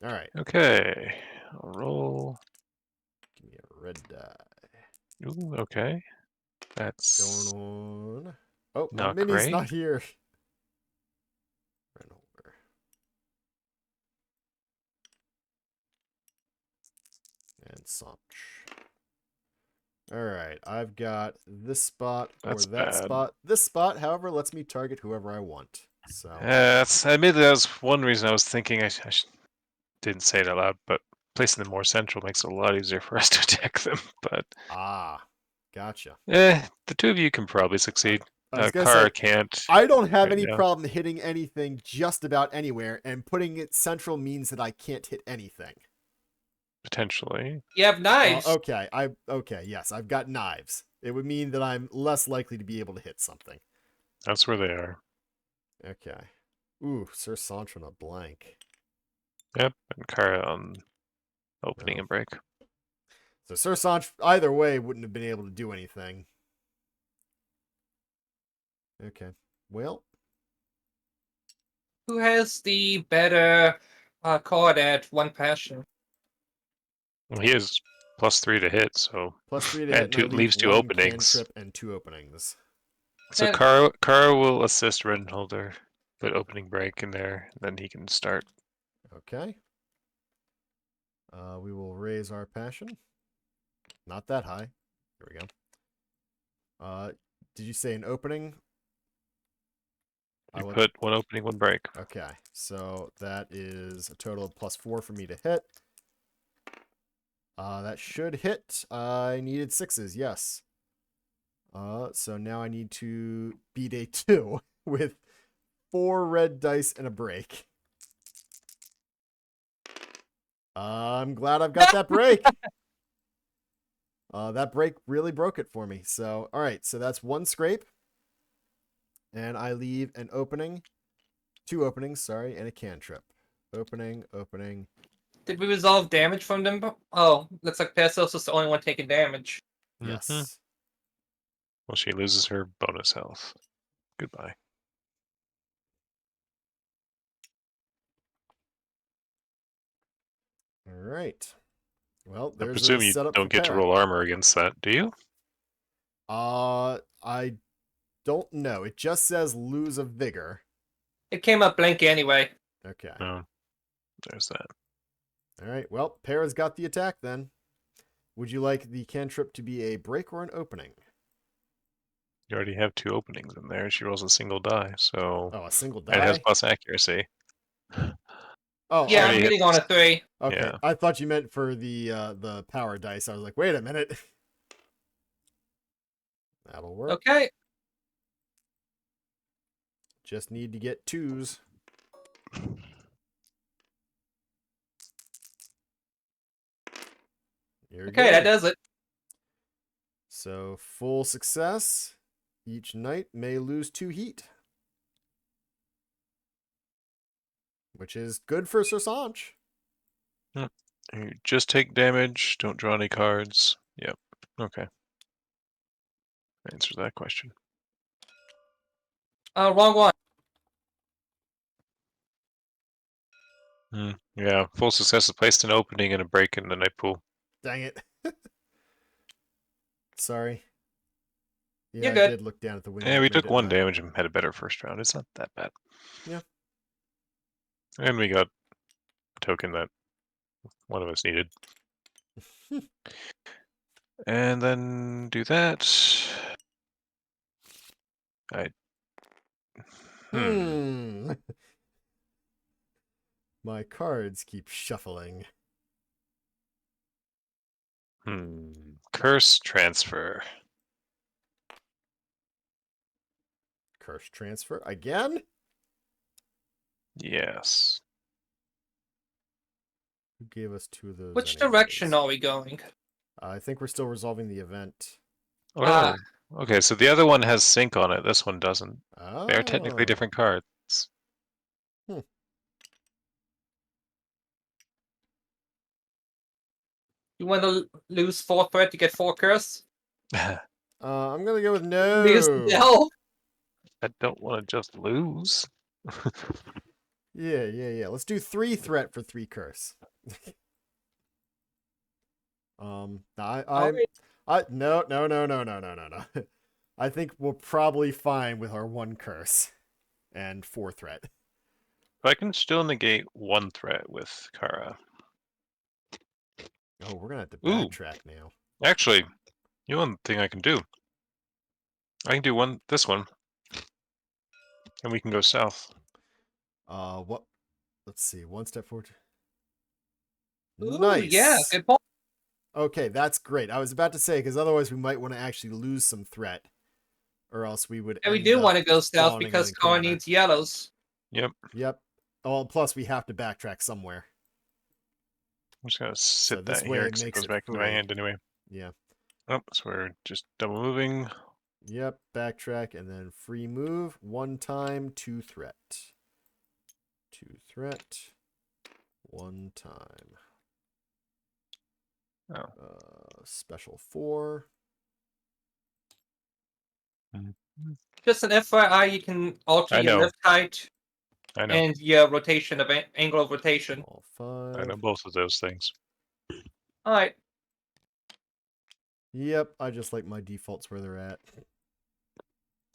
Speaker 2: All right.
Speaker 1: Okay. I'll roll.
Speaker 2: Give me a red die.
Speaker 1: Ooh, okay. That's
Speaker 2: Going on. Oh, my
Speaker 1: not
Speaker 2: mini's
Speaker 1: great.
Speaker 2: not here. Run over. And Sanch. All right, I've got this spot or
Speaker 1: That's
Speaker 2: that
Speaker 1: bad.
Speaker 2: spot. This spot, however, lets me target whoever I want. So
Speaker 1: Admittedly, that was one reason I was thinking I didn't say it out loud, but placing them more central makes it a lot easier for us to attack them. But
Speaker 2: gotcha.
Speaker 1: the two of you can probably succeed.
Speaker 2: I was gonna
Speaker 1: Kara
Speaker 2: say
Speaker 1: can't.
Speaker 2: I don't have
Speaker 1: right
Speaker 2: any
Speaker 1: now.
Speaker 2: problem hitting anything just about anywhere, and putting it central means that I can't hit anything.
Speaker 1: Potentially.
Speaker 3: You have knives.
Speaker 2: Okay, yes, I've got knives. It would mean that I'm less likely to be able to hit something.
Speaker 1: That's where they are.
Speaker 2: Okay. Ooh, Sir Sanch on a blank.
Speaker 1: Yep, and Kara on opening
Speaker 2: Oh.
Speaker 1: and break.
Speaker 2: So Sir Sanch, either way, wouldn't have been able to do anything. Okay. Well,
Speaker 3: Who has the better card at 1 passion?
Speaker 1: Well, he has +3 to hit, so
Speaker 2: +3 to hit,
Speaker 1: and
Speaker 2: and I
Speaker 1: leaves
Speaker 2: leave
Speaker 1: 2
Speaker 2: one
Speaker 1: openings.
Speaker 2: cantrip and 2 openings.
Speaker 1: So
Speaker 3: And-
Speaker 1: Kara will assist Renholder, put opening break in there, and then he can start.
Speaker 2: Okay. We will raise our passion. Not that high. There we go. Did you say an opening?
Speaker 1: You put 1 opening, 1 break.
Speaker 2: Okay, so that is a total of +4 for me to hit. That should hit. I needed 6s, yes. So now I need to beat a 2 with 4 red dice and a break. I'm glad I've got that break. That break really broke it for me. So, all right, so that's 1 scrape. And I leave an opening, 2 openings, sorry, and a cantrip. Opening.
Speaker 3: Did we resolve damage from them? Oh, looks like Pesos was the only one taking damage.
Speaker 2: Yes.
Speaker 1: Mhm. Well, she loses her bonus health. Goodbye.
Speaker 2: All right. Well,
Speaker 1: I
Speaker 2: there's a
Speaker 1: presume you
Speaker 2: setup for
Speaker 1: don't get to
Speaker 2: Para.
Speaker 1: roll armor against that, do you?
Speaker 2: I don't know. It just says lose a vigor.
Speaker 3: It came up blank anyway.
Speaker 2: Okay.
Speaker 1: No. There's that.
Speaker 2: All right. Well, Para's got the attack then. Would you like the cantrip to be a break or an opening?
Speaker 1: You already have 2 openings in there. She rolls a single die, so
Speaker 2: Oh, a single
Speaker 1: it has
Speaker 2: die?
Speaker 1: plus accuracy.
Speaker 2: Oh,
Speaker 3: Yeah,
Speaker 2: oh.
Speaker 3: I'm
Speaker 1: Already
Speaker 3: hitting on
Speaker 1: hits.
Speaker 3: a 3.
Speaker 2: Okay.
Speaker 1: Yeah.
Speaker 2: I thought you meant for the power dice. I was like, wait a minute. That'll work.
Speaker 3: Okay.
Speaker 2: Just need to get 2s. You're
Speaker 3: Okay,
Speaker 2: good.
Speaker 3: that does it.
Speaker 2: So, full success. Each knight may lose 2 heat. Which is good for Sir Sanch.
Speaker 1: You just take damage, don't draw any cards. Yep. Okay. Answers that question.
Speaker 3: Wrong one.
Speaker 1: Yeah, full success is placed an opening and a break in the night pool.
Speaker 2: Dang it. Sorry. Yeah,
Speaker 3: You're
Speaker 2: I
Speaker 3: good.
Speaker 2: did look down at the window.
Speaker 1: Yeah, we
Speaker 2: Made
Speaker 1: took
Speaker 2: it
Speaker 1: 1
Speaker 2: not.
Speaker 1: damage and had a better first round. It's not that bad.
Speaker 2: Yeah.
Speaker 1: And we got a token that one of us needed. And then do that.
Speaker 2: Hmm. My cards keep shuffling.
Speaker 1: Curse transfer.
Speaker 2: Curse transfer again?
Speaker 1: Yes.
Speaker 2: Who gave us 2 of those
Speaker 3: Which
Speaker 2: anyways?
Speaker 3: direction are we going?
Speaker 2: I think we're still resolving the event.
Speaker 1: Oh, okay. So the other one has sync on it. This one doesn't. They are technically
Speaker 2: Oh.
Speaker 1: different cards.
Speaker 3: You want to lose 4 threat to get 4 curse?
Speaker 2: I'm gonna go with
Speaker 3: Lose
Speaker 2: no.
Speaker 3: no.
Speaker 1: I don't want to just lose.
Speaker 2: Yeah. Let's do 3 threat for 3 curse. No. I think we're probably fine with our 1 curse and 4 threat.
Speaker 1: But I can still negate 1 threat with Kara.
Speaker 2: Oh, we're gonna have to
Speaker 1: Ooh.
Speaker 2: backtrack now.
Speaker 1: Actually, you know one thing I can do. I can do this one, and we can go south.
Speaker 2: What? Let's see. 1 step forward.
Speaker 3: Ooh,
Speaker 2: Nice.
Speaker 3: yeah, good point.
Speaker 2: Okay, that's great. I was about to say, because otherwise we might want to actually lose some threat. Or else we would
Speaker 3: And we
Speaker 2: end
Speaker 3: do
Speaker 2: up
Speaker 3: want to go south
Speaker 2: spawning
Speaker 3: because
Speaker 2: an
Speaker 3: Car
Speaker 2: encounter.
Speaker 3: needs yellows.
Speaker 1: Yep.
Speaker 2: Yep. Oh, plus we have to backtrack somewhere.
Speaker 1: I'm just gonna sit
Speaker 2: this
Speaker 1: that
Speaker 2: way
Speaker 1: here
Speaker 2: it
Speaker 1: because it
Speaker 2: makes
Speaker 1: goes
Speaker 2: it
Speaker 1: back into my
Speaker 2: free.
Speaker 1: hand anyway.
Speaker 2: Yeah.
Speaker 1: Oh, so we're just double moving.
Speaker 2: Yep, backtrack and then free move. 1 time, 2 threat. 2 threat. 1 time. Special 4.
Speaker 3: Just an FYI, you can alter
Speaker 1: I
Speaker 3: your
Speaker 1: know.
Speaker 3: lift height
Speaker 1: I know.
Speaker 3: and your rotation of angle of rotation.
Speaker 2: All
Speaker 1: I
Speaker 2: 5.
Speaker 1: know both of those things.
Speaker 3: All right.
Speaker 2: Yep, I just like my defaults where they're at.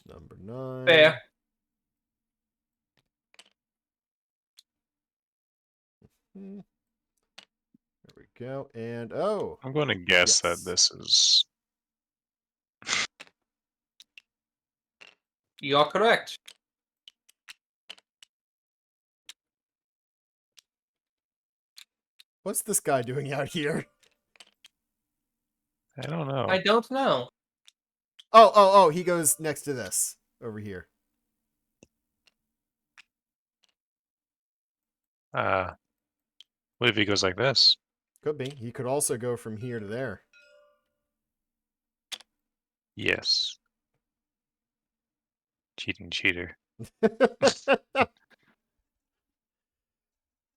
Speaker 2: Number 9.
Speaker 3: Fair.
Speaker 2: There we go. And oh,
Speaker 1: I'm going to guess
Speaker 2: yes.
Speaker 1: that this is.
Speaker 3: You are correct.
Speaker 2: What's this guy doing out here?
Speaker 1: I don't know.
Speaker 3: I don't know.
Speaker 2: Oh, he goes next to this over here.
Speaker 1: What if he goes like this?
Speaker 2: Could be. He could also go from here to there.
Speaker 1: Yes. Cheating cheater.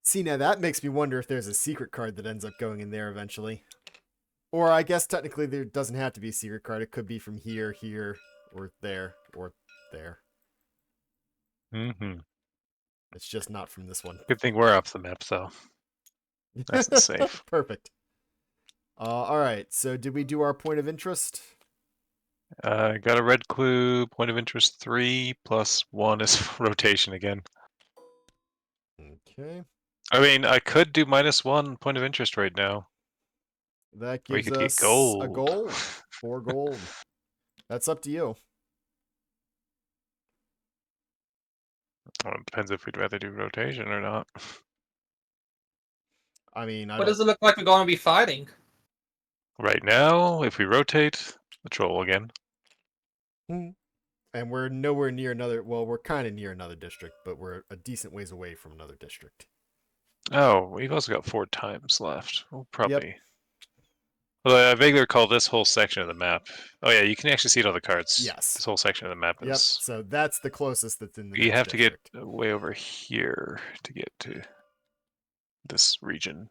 Speaker 2: See, now that makes me wonder if there's a secret card that ends up going in there eventually. Or I guess technically there doesn't have to be a secret card. It could be from here, or there, or there.
Speaker 1: Mm-hmm.
Speaker 2: It's just not from this one.
Speaker 1: Good thing we're off the map, though. Nice and safe.
Speaker 2: Perfect. All right. So did we do our point of interest?
Speaker 1: Got a red clue. Point of interest 3 plus 1 is rotation again.
Speaker 2: Okay.
Speaker 1: I mean, I could do -1 point of interest right now.
Speaker 2: That
Speaker 1: We
Speaker 2: gives
Speaker 1: could get
Speaker 2: us a
Speaker 1: gold.
Speaker 2: gold. 4 gold. That's up to you.
Speaker 1: Well, it depends if we'd rather do rotation or not.
Speaker 2: I mean, I
Speaker 3: What
Speaker 2: don't.
Speaker 3: does it look like we're going to be fighting?
Speaker 1: Right now, if we rotate, the troll again.
Speaker 2: And we're nowhere near another. Well, we're kind of near another district, but we're a decent ways away from another district.
Speaker 1: Oh, we've also got 4 times left. We'll
Speaker 2: Yep.
Speaker 1: probably. Well, I vaguely recall this whole section of the map. Oh yeah, you can actually see it on the cards.
Speaker 2: Yes.
Speaker 1: This whole section of the map
Speaker 2: Yep.
Speaker 1: is.
Speaker 2: So that's the closest that's in the
Speaker 1: You
Speaker 2: next
Speaker 1: have to get
Speaker 2: district.
Speaker 1: way over here to get to this region.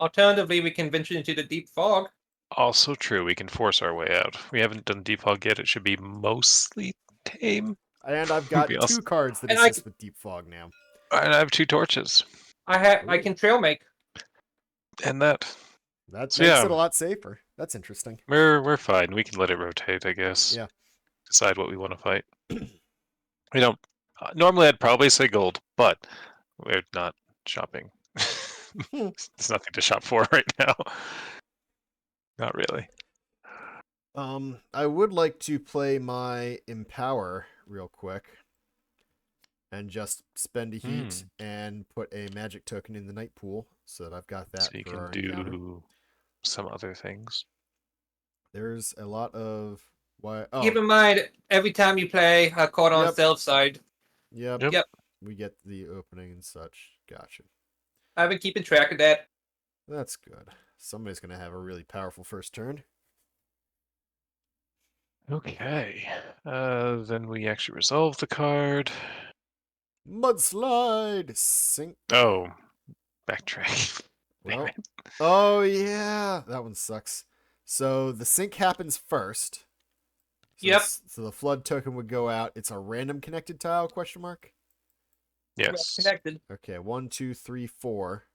Speaker 3: Alternatively, we can venture into the deep fog.
Speaker 1: Also true, we can force our way out. We haven't done deep fog yet. It should be mostly tame.
Speaker 2: And I've
Speaker 1: Be
Speaker 2: got
Speaker 1: honest.
Speaker 2: 2 cards that
Speaker 3: And I,
Speaker 2: assist with deep fog now.
Speaker 1: And I have 2 torches.
Speaker 3: I
Speaker 2: Ooh.
Speaker 3: can trail make.
Speaker 1: And that.
Speaker 2: That
Speaker 1: So
Speaker 2: makes
Speaker 1: yeah,
Speaker 2: it a lot safer. That's interesting.
Speaker 1: we're fine. We can let it rotate, I guess.
Speaker 2: Yeah.
Speaker 1: Decide what we want to fight. We don't. Normally, I'd probably say gold, but we're not shopping. There's nothing to shop for right now. Not really.
Speaker 2: I would like to play my Empower real quick. And just spend a heat and put a magic token in the night pool so that I've got that
Speaker 1: So you
Speaker 2: for
Speaker 1: can
Speaker 2: our
Speaker 1: do
Speaker 2: encounter.
Speaker 1: some other things.
Speaker 2: There's a lot of why.
Speaker 3: Keep
Speaker 2: Oh,
Speaker 3: in mind, every time you play a card on
Speaker 2: Yep.
Speaker 3: stealth side,
Speaker 2: yep.
Speaker 1: Yep.
Speaker 3: Yep.
Speaker 2: We get the opening and such. Gotcha.
Speaker 3: I've been keeping track of that.
Speaker 2: That's good. Somebody's gonna have a really powerful first turn.
Speaker 1: Okay. Then we actually resolve the card.
Speaker 2: Mudslide sink.
Speaker 1: Oh, backtrack. Damn
Speaker 2: Well,
Speaker 1: it.
Speaker 2: oh yeah, that one sucks. So the sink happens first. So
Speaker 3: Yep.
Speaker 2: So the flood token would go out. It's a random connected tile? Question mark.
Speaker 3: Well
Speaker 1: Yes.
Speaker 3: connected.
Speaker 2: Okay, 1, 2, 3, 4.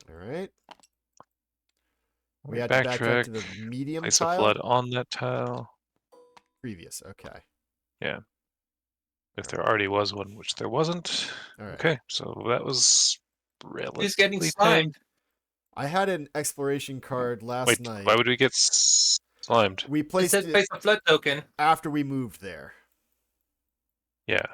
Speaker 2: All right. We had to backtrack to the medium
Speaker 1: Place a
Speaker 2: tile.
Speaker 1: flood on that tile.
Speaker 2: Previous. Okay.
Speaker 1: Yeah. If there already was one, which there wasn't.
Speaker 2: All right.
Speaker 1: Okay, so that was
Speaker 3: Who's getting
Speaker 1: relatively tame.
Speaker 3: slimed?
Speaker 2: I had an exploration card last
Speaker 1: Wait,
Speaker 2: night.
Speaker 1: why would we get slimed?
Speaker 2: We
Speaker 3: It
Speaker 2: placed
Speaker 3: says
Speaker 2: it
Speaker 3: place a flood token.
Speaker 2: after we moved there.
Speaker 1: Yeah.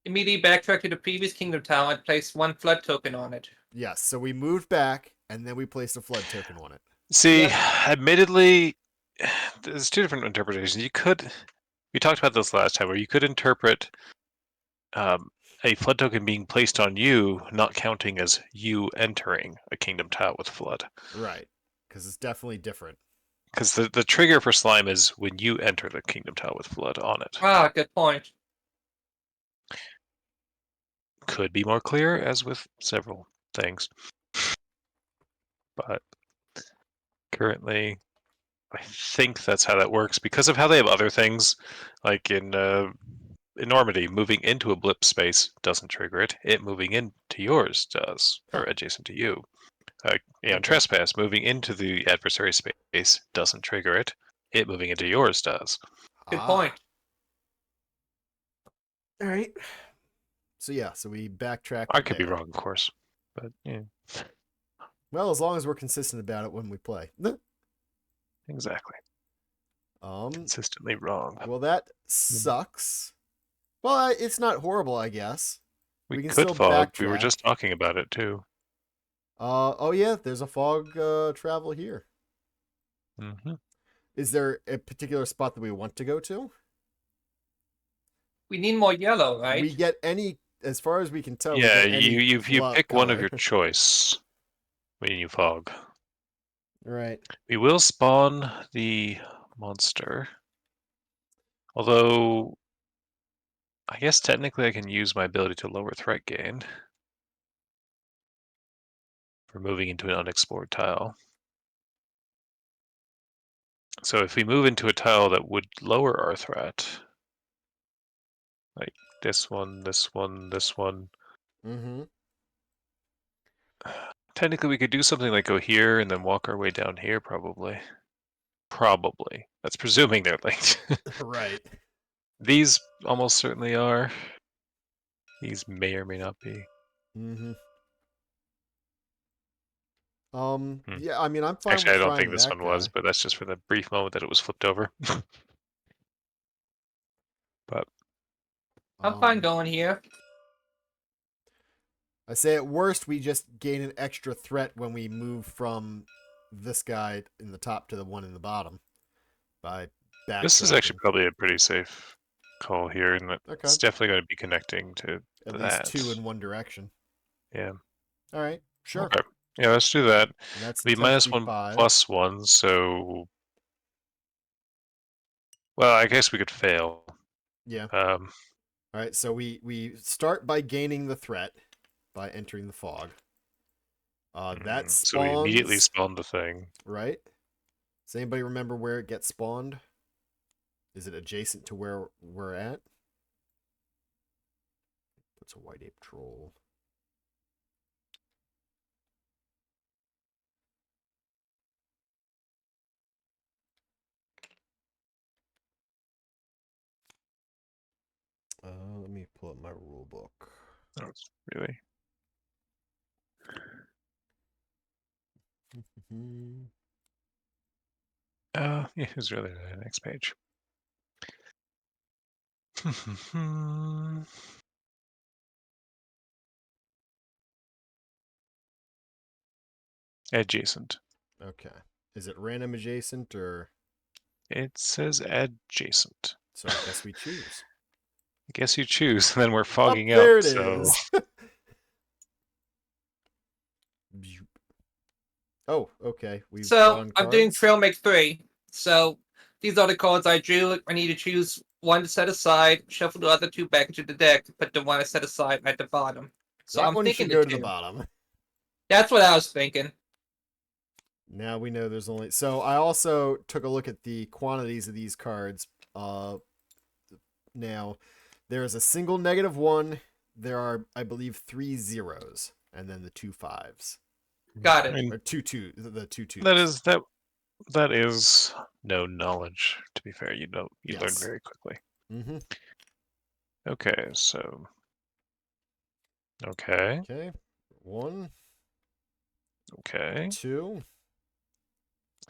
Speaker 3: Immediately backtrack to the previous kingdom tile and place 1 flood token on it.
Speaker 2: Yes. So we moved back and then we placed a flood token on it.
Speaker 1: See,
Speaker 3: Yep.
Speaker 1: admittedly, there's 2 different interpretations. We talked about this last time, where you could interpret a flood token being placed on you, not counting as you entering a kingdom tile with flood.
Speaker 2: Right. Because it's definitely different.
Speaker 1: Because the trigger for slime is when you enter the kingdom tile with flood on it.
Speaker 3: Ah, good point.
Speaker 1: Could be more clear, as with several things. But currently, I think that's how that works, because of how they have other things, like in enormity, moving into a blip space doesn't trigger it. It moving into yours does, or adjacent to you.
Speaker 2: Okay.
Speaker 1: Trespass, moving into the adversary space doesn't trigger it. It moving into yours does.
Speaker 3: Good point.
Speaker 2: All right. So yeah, so we backtrack.
Speaker 1: I could be
Speaker 2: there.
Speaker 1: wrong, of course, but yeah,
Speaker 2: Well, as long as we're consistent about it when we play.
Speaker 1: exactly.
Speaker 2: Um.
Speaker 1: Consistently wrong.
Speaker 2: Well, that sucks. Well, it's not horrible, I guess.
Speaker 1: We
Speaker 2: can
Speaker 1: could
Speaker 2: still
Speaker 1: fog. We were
Speaker 2: backtrack.
Speaker 1: just talking about it too.
Speaker 2: Oh yeah, there's a fog travel here.
Speaker 1: Mm-hmm.
Speaker 2: Is there a particular spot that we want to go to?
Speaker 3: We need more yellow, right?
Speaker 2: We get any, as far as we can tell.
Speaker 1: Yeah,
Speaker 2: we get any
Speaker 1: you pick one of
Speaker 2: color.
Speaker 1: your choice when you fog.
Speaker 2: Right.
Speaker 1: We will spawn the monster. Although, I guess technically I can use my ability to lower threat gain for moving into an unexplored tile. So if we move into a tile that would lower our threat, like this one, this one, this one,
Speaker 2: Mm-hmm.
Speaker 1: technically we could do something like go here and then walk our way down here, probably. Probably. That's presuming they're linked.
Speaker 2: Right.
Speaker 1: These almost certainly are. These may or may not be.
Speaker 2: Mm-hmm.
Speaker 1: Hmm.
Speaker 2: Yeah, I mean, I'm fine
Speaker 1: Actually,
Speaker 2: with
Speaker 1: I don't think
Speaker 2: trying
Speaker 1: this
Speaker 2: that
Speaker 1: one
Speaker 2: guy.
Speaker 1: was, but that's just for the brief moment that it was flipped over. But
Speaker 3: I'm fine
Speaker 2: Um,
Speaker 3: going here.
Speaker 2: I say at worst, we just gain an extra threat when we move from this guy in the top to the one in the bottom by
Speaker 1: this is actually
Speaker 2: backtracking.
Speaker 1: probably a pretty safe call here, and
Speaker 2: Okay.
Speaker 1: it's definitely going to be connecting to
Speaker 2: At least
Speaker 1: that.
Speaker 2: 2 in one direction.
Speaker 1: Yeah.
Speaker 2: All right. Sure.
Speaker 1: Okay. Yeah, let's do that.
Speaker 2: And that's
Speaker 1: Be
Speaker 2: intended to
Speaker 1: minus
Speaker 2: be
Speaker 1: 1
Speaker 2: 5.
Speaker 1: plus 1, so... Well, I guess we could fail.
Speaker 2: Yeah.
Speaker 1: Um,
Speaker 2: All right. So we start by gaining the threat by entering the fog. That
Speaker 1: so we immediately
Speaker 2: spawns.
Speaker 1: spawned the thing.
Speaker 2: Right. Does anybody remember where it gets spawned? Is it adjacent to where we're at? That's a white ape troll. Let me pull up my rule book.
Speaker 1: That was really... yeah, it was really the next page. Adjacent.
Speaker 2: Okay. Is it random adjacent or?
Speaker 1: It says adjacent.
Speaker 2: So I guess we choose.
Speaker 1: I guess you choose, and then we're
Speaker 2: Up
Speaker 1: fogging up,
Speaker 2: there it
Speaker 1: so...
Speaker 2: is. Oh, okay. We've
Speaker 3: So
Speaker 2: drawn
Speaker 3: I'm doing
Speaker 2: cards.
Speaker 3: Trail Make 3. So these are the cards I drew. I need to choose one to set aside, shuffle the other two back into the deck, put the one I set aside at the bottom. So
Speaker 2: That
Speaker 3: I'm
Speaker 2: one
Speaker 3: thinking
Speaker 2: should
Speaker 3: the
Speaker 2: go to the
Speaker 3: two.
Speaker 2: bottom.
Speaker 3: That's what I was thinking.
Speaker 2: Now we know there's only. So I also took a look at the quantities of these cards. Now there is a single -1. There are, I believe, 3 zeros, and then the 2 5s.
Speaker 3: Got
Speaker 1: I
Speaker 3: it.
Speaker 1: mean,
Speaker 2: Or the 2
Speaker 1: that
Speaker 2: 2s.
Speaker 1: is that is known knowledge. To be fair, you learn
Speaker 2: Yes.
Speaker 1: very quickly.
Speaker 2: Mm-hmm.
Speaker 1: Okay, so okay,
Speaker 2: Okay. 1,
Speaker 1: okay.
Speaker 2: 2.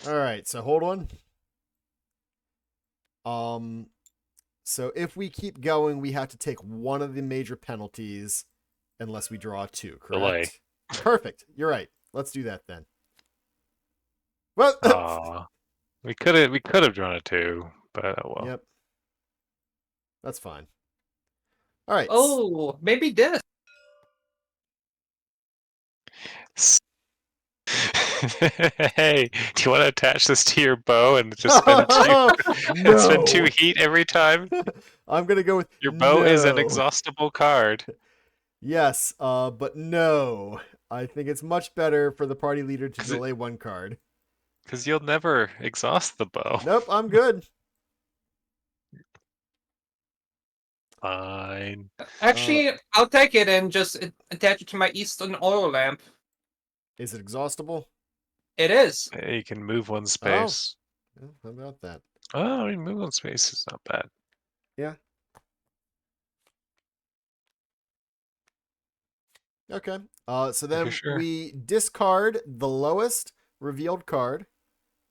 Speaker 2: All right. So hold on. So if we keep going, we have to take one of the major penalties unless we draw 2,
Speaker 1: Delay.
Speaker 2: correct? Perfect. You're right. Let's do that then. Well,
Speaker 1: We could have drawn a 2, but oh well.
Speaker 2: yep. That's fine. All right.
Speaker 3: Oh, maybe this.
Speaker 1: Hey, do you want to attach this to your bow and just spend 2
Speaker 2: No.
Speaker 1: heat every time?
Speaker 2: I'm going to go with
Speaker 1: Your bow is an
Speaker 2: no.
Speaker 1: exhaustible card.
Speaker 2: Yes, but no. I think it's much better for the party leader to delay 1 card.
Speaker 1: Because you'll never exhaust the bow.
Speaker 2: Nope, I'm good.
Speaker 1: Fine.
Speaker 3: Actually, I'll take it and just attach it to my Eastern oil lamp.
Speaker 2: Is it exhaustible?
Speaker 3: It is.
Speaker 1: You can move 1
Speaker 2: Oh.
Speaker 1: space.
Speaker 2: Yeah, how about that?
Speaker 1: Oh, I mean, move 1 space is not bad.
Speaker 2: Yeah. Okay. So then
Speaker 1: sure.
Speaker 2: we discard the lowest revealed card.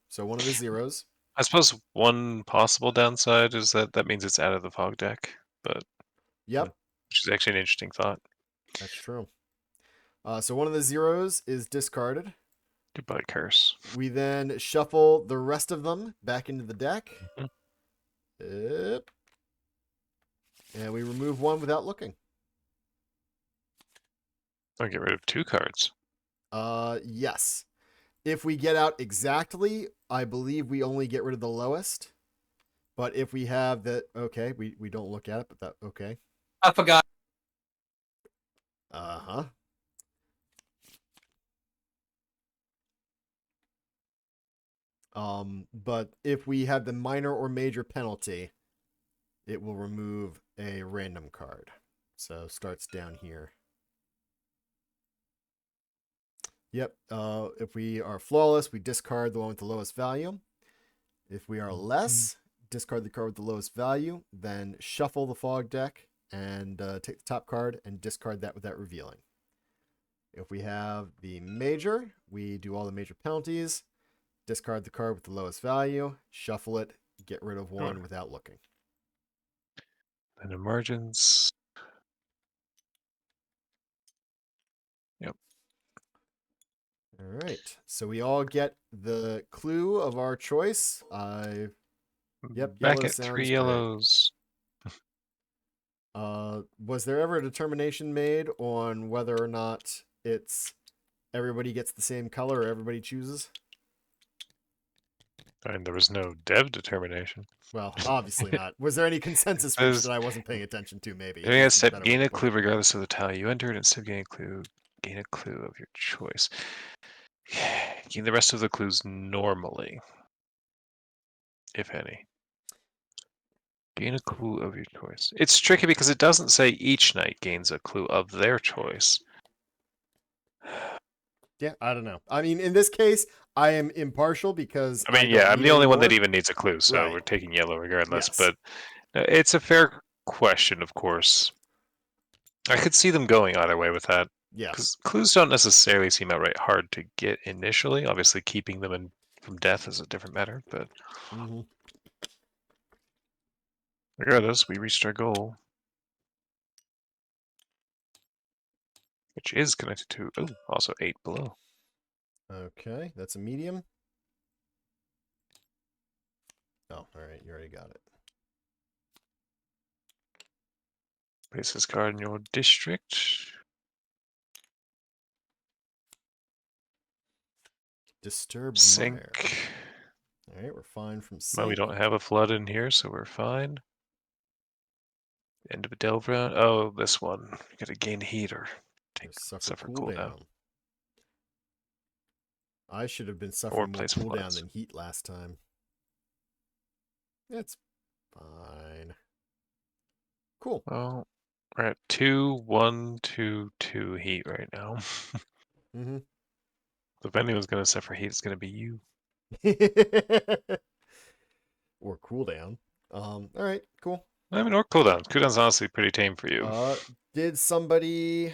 Speaker 2: So one of the zeros.
Speaker 1: I suppose one possible downside is that means it's out of the fog deck, but
Speaker 2: Yep,
Speaker 1: which is actually an interesting thought.
Speaker 2: that's true. So one of the zeros is discarded.
Speaker 1: Goodbye, curse.
Speaker 2: We then shuffle the rest of them back into the deck. Yep. And we remove one without looking.
Speaker 1: I'll get rid of 2 cards.
Speaker 2: Yes. If we get out exactly, I believe we only get rid of the lowest. But if we have that, okay, we don't look at it, but that, okay.
Speaker 3: I forgot.
Speaker 2: Uh-huh. But if we have the minor or major penalty, it will remove a random card. So starts down here. Yep. If we are flawless, we discard the one with the lowest value. If we are less, discard the card with the lowest value, then shuffle the fog deck and take the top card and discard that without revealing. If we have the major, we do all the major penalties, discard the card with the lowest value, shuffle it, get rid of one without looking.
Speaker 1: An emergence. Yep.
Speaker 2: All right. So we all get the clue of our choice. Yep,
Speaker 1: Back
Speaker 2: yellow
Speaker 1: at 3
Speaker 2: sounds great.
Speaker 1: yellows.
Speaker 2: Was there ever a determination made on whether or not it's everybody gets the same color or everybody chooses?
Speaker 1: And there was no dev determination.
Speaker 2: Well, obviously not. Was there any consensus reached
Speaker 1: Says,
Speaker 2: that I wasn't paying attention to? Maybe.
Speaker 1: doing a
Speaker 2: Is a
Speaker 1: set,
Speaker 2: better way
Speaker 1: gain
Speaker 2: to
Speaker 1: a
Speaker 2: put
Speaker 1: clue
Speaker 2: it.
Speaker 1: regardless of the tile you entered. Instead of gain a clue of your choice. Gain the rest of the clues normally, if any. Gain a clue of your choice. It's tricky because it doesn't say each knight gains a clue of their choice.
Speaker 2: Yeah, I don't know. I mean, in this case, I am impartial because
Speaker 1: I mean,
Speaker 2: don't
Speaker 1: yeah, I'm
Speaker 2: need
Speaker 1: the
Speaker 2: any
Speaker 1: only one that
Speaker 2: more.
Speaker 1: even needs a clue, so
Speaker 2: Right.
Speaker 1: we're taking yellow regardless.
Speaker 2: Yes.
Speaker 1: But it's a fair question, of course. I could see them going either way with that.
Speaker 2: Yeah.
Speaker 1: Because clues don't necessarily seem outright hard to get initially. Obviously, keeping them from death is a different matter. But
Speaker 2: Mm-hmm.
Speaker 1: regardless, we reached our goal. Which is connected to, also 8 below.
Speaker 2: Okay, that's a medium. Oh, all right, you already got it.
Speaker 1: Place this card in your district.
Speaker 2: Disturb
Speaker 1: Sink.
Speaker 2: mire. All right, we're fine from
Speaker 1: Well, we
Speaker 2: sink.
Speaker 1: don't have a flood in here, so we're fine. End of a delve round. Oh, this one. You gotta gain heat or suffer cooldown.
Speaker 2: I should have been
Speaker 1: Or
Speaker 2: suffering more
Speaker 1: place
Speaker 2: cooldown
Speaker 1: floods.
Speaker 2: than heat last time. That's fine. Cool.
Speaker 1: Well, we're at 2, 1, 2, 2 heat right now.
Speaker 2: Mm-hmm.
Speaker 1: If anyone's gonna suffer heat, it's gonna be you.
Speaker 2: Or cooldown. All right, cool.
Speaker 1: I mean, or cooldowns. Cooldown's honestly pretty tame for you.
Speaker 2: Did somebody?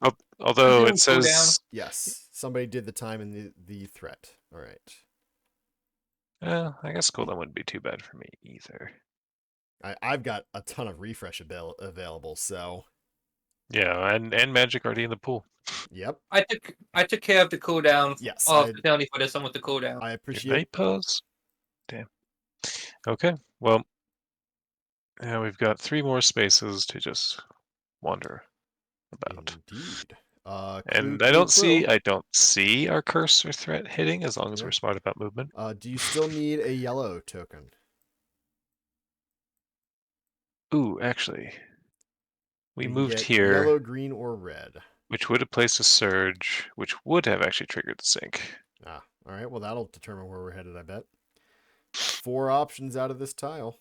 Speaker 3: I'm
Speaker 1: Although
Speaker 3: doing
Speaker 1: it
Speaker 3: cooldown.
Speaker 1: says,
Speaker 2: Yes, somebody did the time and the threat. All right.
Speaker 1: I guess cooldown wouldn't be too bad for me either.
Speaker 2: I've got a ton of refresh available, so
Speaker 1: Yeah, and magic already in the pool.
Speaker 2: yep.
Speaker 3: I took care of the cooldown
Speaker 2: Yes,
Speaker 3: of the penalty for this one with the cooldown.
Speaker 2: I
Speaker 1: Your
Speaker 2: appreciate.
Speaker 1: night pose? Damn. Okay, well, now we've got 3 more spaces to just wander about.
Speaker 2: Indeed.
Speaker 1: And
Speaker 2: Clue, clue.
Speaker 1: I don't see our curse or threat hitting as long as
Speaker 2: Yeah.
Speaker 1: we're smart about movement.
Speaker 2: Do you still need a yellow token?
Speaker 1: Ooh, actually, we
Speaker 2: You can
Speaker 1: moved
Speaker 2: get
Speaker 1: here,
Speaker 2: yellow, green, or red.
Speaker 1: which would have placed a surge, which would have actually triggered the sink.
Speaker 2: Ah, all right. Well, that'll determine where we're headed, I bet. 4 options out of this tile.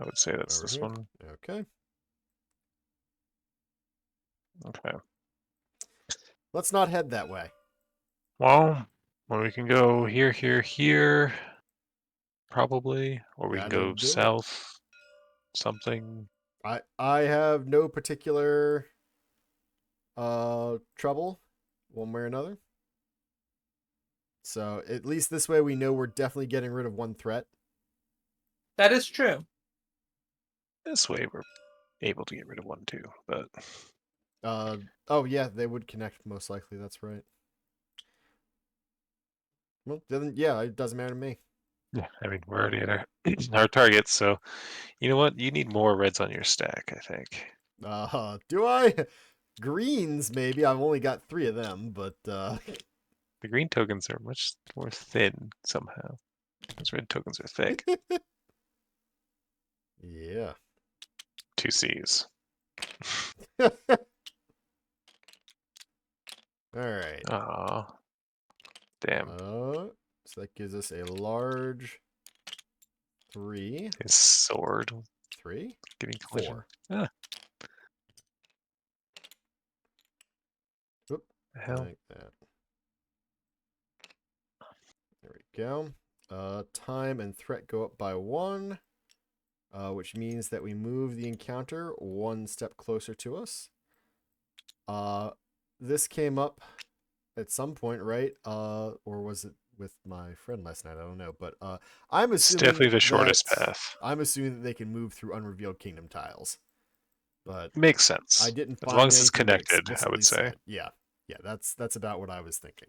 Speaker 1: I would say that's
Speaker 2: Over
Speaker 1: this
Speaker 2: here.
Speaker 1: one.
Speaker 2: Okay.
Speaker 1: Okay.
Speaker 2: Let's not head that way.
Speaker 1: Well, we can go here, here, here, probably, or we can
Speaker 2: That'll
Speaker 1: go
Speaker 2: do it.
Speaker 1: south, something.
Speaker 2: I have no particular trouble one way or another. So at least this way we know we're definitely getting rid of one threat.
Speaker 3: That is true.
Speaker 1: This way we're able to get rid of one too, but
Speaker 2: Oh yeah, they would connect most likely, that's right. Well, then yeah, it doesn't matter to me.
Speaker 1: yeah, I mean we're already at our our targets, so you know what? You need more reds on your stack, I think.
Speaker 2: Do I? Greens maybe. I've only got 3 of them, but
Speaker 1: The green tokens are much more thin somehow. Those red tokens are thick.
Speaker 2: yeah.
Speaker 1: 2 Cs.
Speaker 2: All right.
Speaker 1: Aw. Damn.
Speaker 2: So that gives us a large 3.
Speaker 1: His sword.
Speaker 2: 3,
Speaker 1: Getting collision.
Speaker 2: 4.
Speaker 1: Ah,
Speaker 2: Oop,
Speaker 1: the hell.
Speaker 2: like that. There we go. Time and threat go up by 1, which means that we move the encounter 1 step closer to us. This came up at some point, right? Or was it with my friend last night? I don't know, but I'm
Speaker 1: It's
Speaker 2: assuming
Speaker 1: definitely the shortest
Speaker 2: that
Speaker 1: path.
Speaker 2: I'm assuming that they can move through unrevealed kingdom tiles, but
Speaker 1: Makes
Speaker 2: I
Speaker 1: sense.
Speaker 2: didn't
Speaker 1: As long
Speaker 2: find
Speaker 1: as it's
Speaker 2: anything that
Speaker 1: connected, I
Speaker 2: explicitly
Speaker 1: would say.
Speaker 2: said. Yeah, that's about what I was thinking.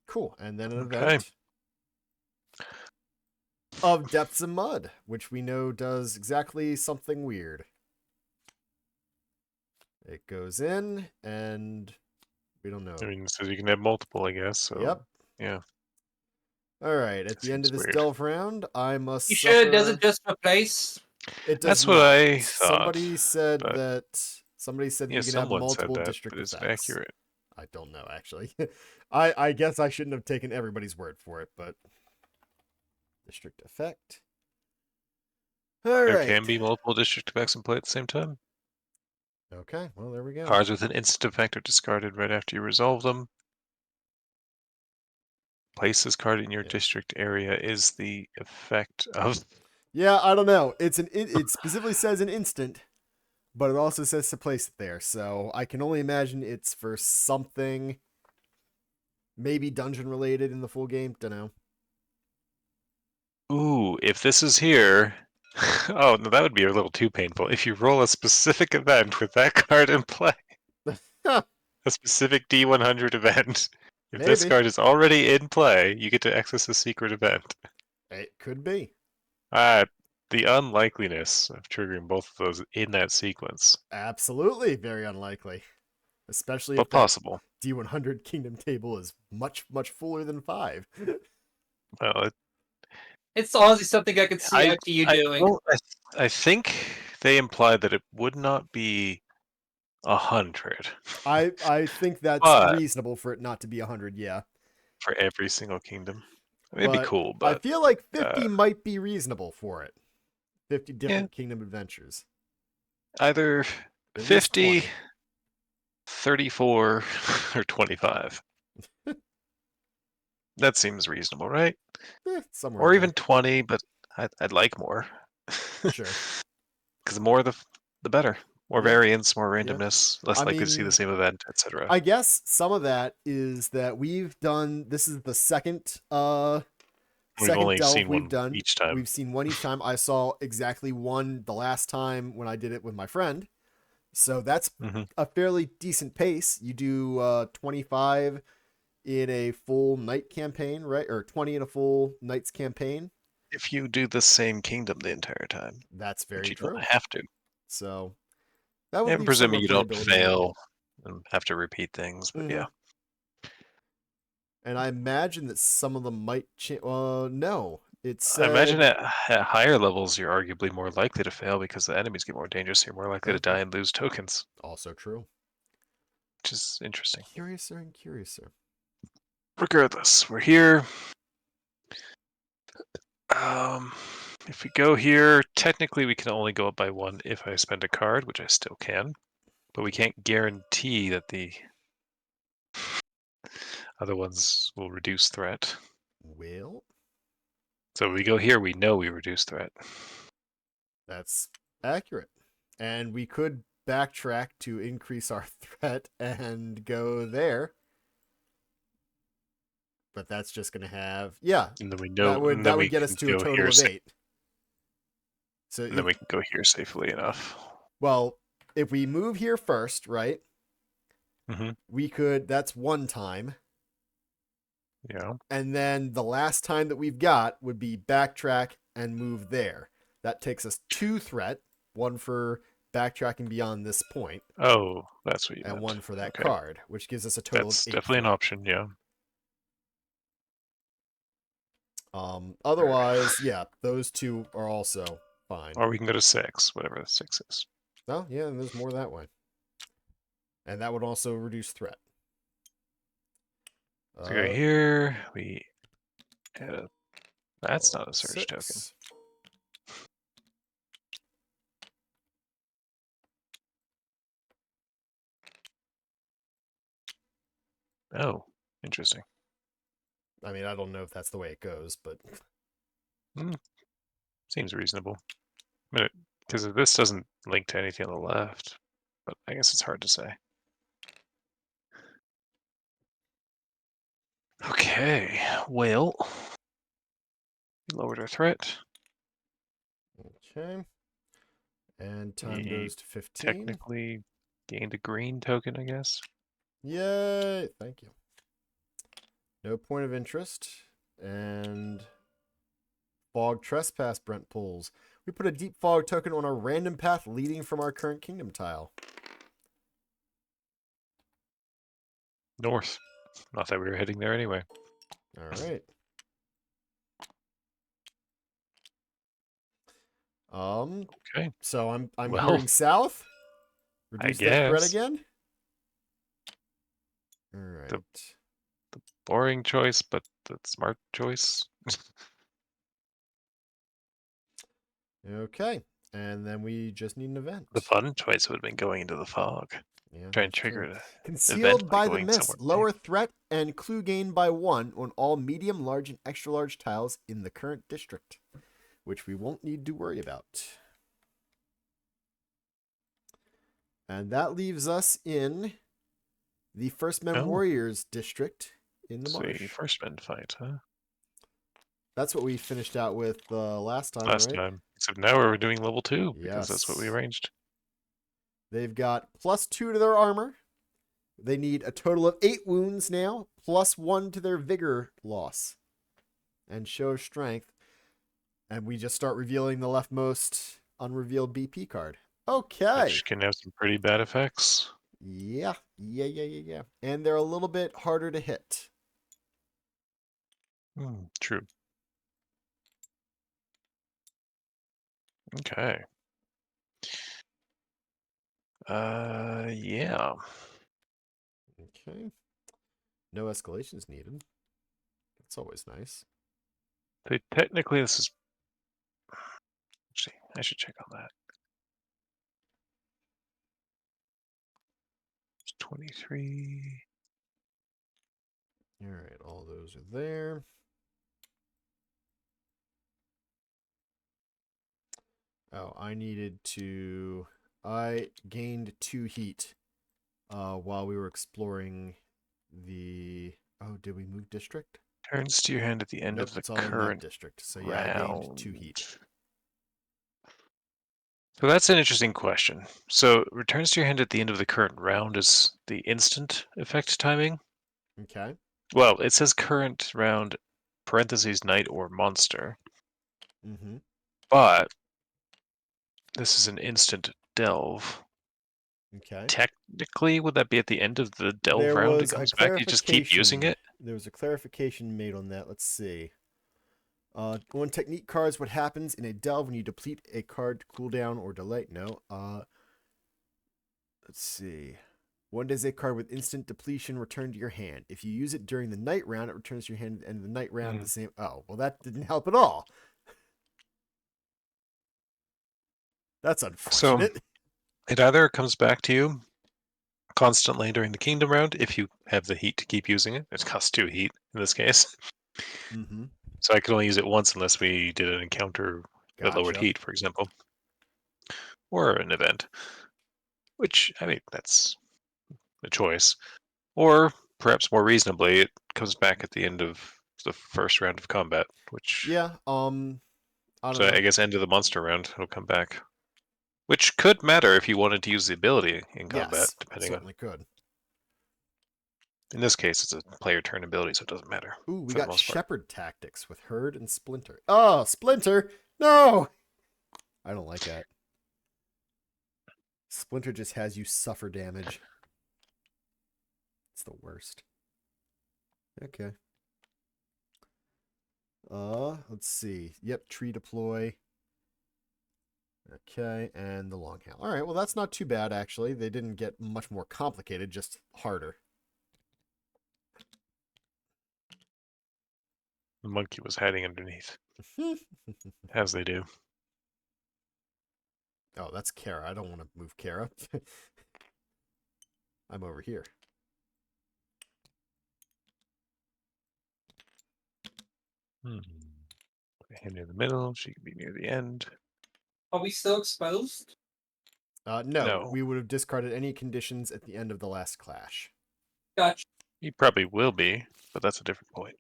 Speaker 2: Cool, and then an
Speaker 1: Okay.
Speaker 2: event of Depths of Mud, which we know does exactly something weird. It goes in, and we don't know.
Speaker 1: I mean, so you can have multiple, I guess. So,
Speaker 2: Yep.
Speaker 1: yeah.
Speaker 2: All right. At
Speaker 1: That
Speaker 2: the end
Speaker 1: seems
Speaker 2: of this
Speaker 1: weird.
Speaker 2: delve round, I must
Speaker 3: You
Speaker 2: suffer.
Speaker 3: sure it doesn't just replace?
Speaker 2: It does
Speaker 1: That's what
Speaker 2: not.
Speaker 1: I thought.
Speaker 2: Somebody said
Speaker 1: but
Speaker 2: that. Somebody said that
Speaker 1: yeah,
Speaker 2: you can have
Speaker 1: someone said
Speaker 2: multiple
Speaker 1: that,
Speaker 2: district
Speaker 1: but is it
Speaker 2: effects.
Speaker 1: accurate?
Speaker 2: I don't know actually. I guess I shouldn't have taken everybody's word for it, but district effect. All
Speaker 1: There
Speaker 2: right.
Speaker 1: can be multiple district effects in play at the same time.
Speaker 2: Okay. Well, there we go.
Speaker 1: Cards with an instant effect are discarded right after you resolve them. Place this card in your district area is the effect of.
Speaker 2: Yeah, I don't know. It specifically says an instant, but it also says to place it there. So I can only imagine it's for something, maybe dungeon related in the full game. Don't know.
Speaker 1: Ooh, if this is here. Oh, no, that would be a little too painful. If you roll a specific event with that card in play, a specific D100 event, if this
Speaker 2: Maybe.
Speaker 1: card is already in play, you get to access a secret event.
Speaker 2: It could be.
Speaker 1: The unlikeliness of triggering both of those in that sequence,
Speaker 2: Absolutely very unlikely. Especially if
Speaker 1: but
Speaker 2: that
Speaker 1: possible.
Speaker 2: D100 kingdom table is much, much fuller than 5.
Speaker 1: Well,
Speaker 3: It's honestly something I could see
Speaker 1: I,
Speaker 3: actually you
Speaker 1: I,
Speaker 3: doing.
Speaker 1: don't- I think they implied that it would not be 100,
Speaker 2: I think that's
Speaker 1: but
Speaker 2: reasonable for it not to be 100, yeah.
Speaker 1: for every single kingdom. It'd be
Speaker 2: But
Speaker 1: cool,
Speaker 2: I
Speaker 1: but
Speaker 2: feel like 50 might be reasonable for it. 50
Speaker 1: yeah,
Speaker 2: different kingdom adventures.
Speaker 1: either
Speaker 2: At least
Speaker 1: 50,
Speaker 2: 20.
Speaker 1: 34, or 25. That seems reasonable, right?
Speaker 2: Somewhere
Speaker 1: Or
Speaker 2: in
Speaker 1: even
Speaker 2: there.
Speaker 1: 20, but I'd like more.
Speaker 2: Sure.
Speaker 1: Because the more the better. More
Speaker 2: Yeah.
Speaker 1: variance, more
Speaker 2: Yeah.
Speaker 1: randomness, less
Speaker 2: I
Speaker 1: likely to see the
Speaker 2: mean,
Speaker 1: same event, etc.
Speaker 2: I guess some of that is that we've done, this is the second
Speaker 1: We've only
Speaker 2: delve
Speaker 1: seen
Speaker 2: we've
Speaker 1: one
Speaker 2: done.
Speaker 1: each time.
Speaker 2: We've seen one each time. I saw exactly one the last time when I did it with my friend. So that's
Speaker 1: Hmm.
Speaker 2: a fairly decent pace. You do 25 in a full night campaign, right? Or 20 in a full night's campaign.
Speaker 1: If you do the same kingdom the entire time,
Speaker 2: That's
Speaker 1: but
Speaker 2: very
Speaker 1: you don't
Speaker 2: true.
Speaker 1: have to.
Speaker 2: So that would
Speaker 1: And
Speaker 2: leave some
Speaker 1: presuming you don't
Speaker 2: replayability there.
Speaker 1: fail and have to repeat things, but yeah.
Speaker 2: And I imagine that some of them might no. It
Speaker 1: I imagine
Speaker 2: said
Speaker 1: at higher levels, you're arguably more likely to fail because the enemies get more dangerous. You're more likely to die and lose tokens,
Speaker 2: also true.
Speaker 1: which is interesting.
Speaker 2: Curiouser and curiouser.
Speaker 1: Regardless, we're here. If we go here, technically we can only go up by 1 if I spend a card, which I still can, but we can't guarantee that the other ones will reduce threat.
Speaker 2: Well,
Speaker 1: So we go here, we know we reduce threat.
Speaker 2: that's accurate. And we could backtrack to increase our threat and go there. But that's just going to have
Speaker 1: And then we know, and
Speaker 2: that
Speaker 1: then
Speaker 2: would
Speaker 1: we
Speaker 2: get us
Speaker 1: can
Speaker 2: to a
Speaker 1: go
Speaker 2: total
Speaker 1: here,
Speaker 2: of 8. So
Speaker 1: and then we can go here safely enough.
Speaker 2: well, if we move here first, right?
Speaker 1: Mm-hmm.
Speaker 2: We could that's one time.
Speaker 1: Yeah.
Speaker 2: And then the last time that we've got would be backtrack and move there. That takes us 2 threat, one for backtracking beyond this point,
Speaker 1: Oh, that's what you
Speaker 2: and
Speaker 1: meant.
Speaker 2: one for that
Speaker 1: Okay.
Speaker 2: card, which gives us a total
Speaker 1: That's
Speaker 2: of 8
Speaker 1: definitely an
Speaker 2: threat.
Speaker 1: option, yeah.
Speaker 2: Otherwise, yeah, those 2 are also fine.
Speaker 1: Or we can go to 6, whatever the 6 is.
Speaker 2: Oh, yeah, and there's more that way. And that would also reduce threat.
Speaker 1: So go here, we add a That's not a search token.
Speaker 2: 6.
Speaker 1: Oh, interesting.
Speaker 2: I mean, I don't know if that's the way it goes, but
Speaker 1: Seems reasonable. Because this doesn't link to anything on the left, but I guess it's hard to say. Okay, well, we lowered our threat.
Speaker 2: okay. And time
Speaker 1: We
Speaker 2: goes to 15.
Speaker 1: technically gained a green token, I guess.
Speaker 2: Yay! Thank you. No point of interest. And fog trespass Brent pulls. We put a deep fog token on a random path leading from our current kingdom tile.
Speaker 1: North. Not that we were heading there anyway.
Speaker 2: All right.
Speaker 1: Okay.
Speaker 2: So I'm
Speaker 1: Well,
Speaker 2: hearing south.
Speaker 1: I
Speaker 2: Reduce that threat
Speaker 1: guess.
Speaker 2: again. All right.
Speaker 1: The boring choice, but the smart choice.
Speaker 2: Okay. And then we just need an event.
Speaker 1: The fun choice would have been going into the fog.
Speaker 2: Yeah,
Speaker 1: Try and
Speaker 2: that's
Speaker 1: trigger
Speaker 2: true.
Speaker 1: an event
Speaker 2: Concealed by the
Speaker 1: going
Speaker 2: mist.
Speaker 1: somewhere.
Speaker 2: Lower threat and clue gain by 1 on all medium, large, and extra large tiles in the current district, which we won't need to worry about. And that leaves us in the First Men
Speaker 1: Oh.
Speaker 2: Warriors district in the
Speaker 1: So
Speaker 2: marsh.
Speaker 1: first men fight, huh?
Speaker 2: That's what we finished out with last time,
Speaker 1: Last
Speaker 2: right?
Speaker 1: time. Except now we're doing level 2 because that's what we
Speaker 2: Yes.
Speaker 1: arranged.
Speaker 2: They've got +2 to their armor. They need a total of 8 wounds now, +1 to their vigor loss. And show of strength. And we just start revealing the leftmost unrevealed BP card. Okay.
Speaker 1: Which can have some pretty bad effects.
Speaker 2: Yeah. And they're a little bit harder to hit.
Speaker 1: True. Okay. Yeah.
Speaker 2: Okay. No escalations needed. That's always nice.
Speaker 1: So technically this is... Actually, I should check on that. It's 23...
Speaker 2: All right, all those are there. Oh, I gained 2 heat while we were exploring the... Oh, did we move district?
Speaker 1: Turns to your hand at the end
Speaker 2: Nope,
Speaker 1: of the
Speaker 2: it's all in that
Speaker 1: current
Speaker 2: district. So yeah, I gained 2 heat.
Speaker 1: So that's an interesting question. So returns to your hand at the end of the current round is the instant effect timing.
Speaker 2: Okay.
Speaker 1: Well, it says current round, parentheses, knight or monster.
Speaker 2: Mm-hmm.
Speaker 1: But this is an instant delve.
Speaker 2: Okay.
Speaker 1: Technically, would that be at the end of the delve
Speaker 2: There
Speaker 1: round? It
Speaker 2: was a
Speaker 1: comes back, you just keep using it?
Speaker 2: There was a clarification made on that. Let's see. On technique cards, what happens in a delve when you deplete a card cooldown or delay? No. Let's see. When does a card with instant depletion return to your hand? If you use it during the night round, it returns to your hand at the end of the night round. The same. Oh, well, that didn't help at all. That's unfortunate.
Speaker 1: So it either comes back to you constantly during the kingdom round if you have the heat to keep using it. It costs 2 heat in this case.
Speaker 2: Mm-hmm.
Speaker 1: So I could only use it once unless we did an encounter that lowered
Speaker 2: Gotcha.
Speaker 1: heat, for example. Or an event. Which, I mean, that's a choice. Or perhaps more reasonably, it comes back at the end of the first round of combat, which...
Speaker 2: Yeah, I don't
Speaker 1: So
Speaker 2: know.
Speaker 1: I guess end of the monster round, it'll come back. Which could matter if you wanted to use the ability in combat,
Speaker 2: Yes,
Speaker 1: depending on...
Speaker 2: certainly could.
Speaker 1: In this case, it's a player turn ability, so it doesn't matter.
Speaker 2: Ooh, we
Speaker 1: for the
Speaker 2: got
Speaker 1: most part.
Speaker 2: Shepherd Tactics with Herd and Splinter. Oh, Splinter! No! I don't like that. Splinter just has you suffer damage. It's the worst. Okay. Let's see. Yep, tree deploy. Okay, and the long hail. All right, well, that's not too bad, actually. They didn't get much more complicated, just harder.
Speaker 1: The monkey was hiding underneath, as they do.
Speaker 2: Oh, that's Kara. I don't want to move Kara. I'm over here.
Speaker 1: Him near the middle. She can be near the end.
Speaker 3: Are we still exposed?
Speaker 2: No,
Speaker 1: No.
Speaker 2: we would have discarded any conditions at the end of the last clash.
Speaker 3: Gotcha.
Speaker 1: He probably will be, but that's a different point.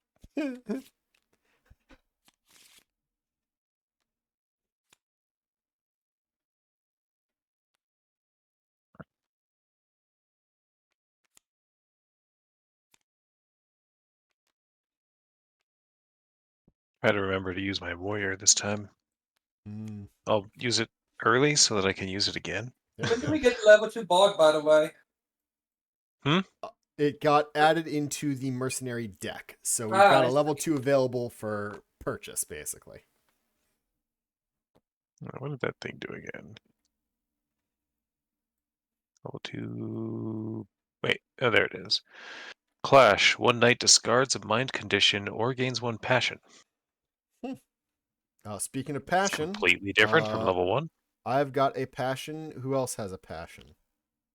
Speaker 1: Try to remember to use my warrior this time.
Speaker 2: Mm,
Speaker 1: I'll use it early so that I can use it again.
Speaker 2: there
Speaker 3: When
Speaker 2: you
Speaker 3: did
Speaker 2: go.
Speaker 3: we get level 2 bog, by the way?
Speaker 2: It got added into the mercenary deck, so we've
Speaker 3: Ah,
Speaker 2: got a
Speaker 3: I
Speaker 2: level
Speaker 3: see.
Speaker 2: 2 available for purchase, basically.
Speaker 1: What did that thing do again? Level 2. Wait, oh, there it is. Clash. One knight discards a mind condition or gains one passion.
Speaker 2: Speaking of
Speaker 1: It's
Speaker 2: passion,
Speaker 1: completely different from level 1.
Speaker 2: I've got a passion. Who else has a passion?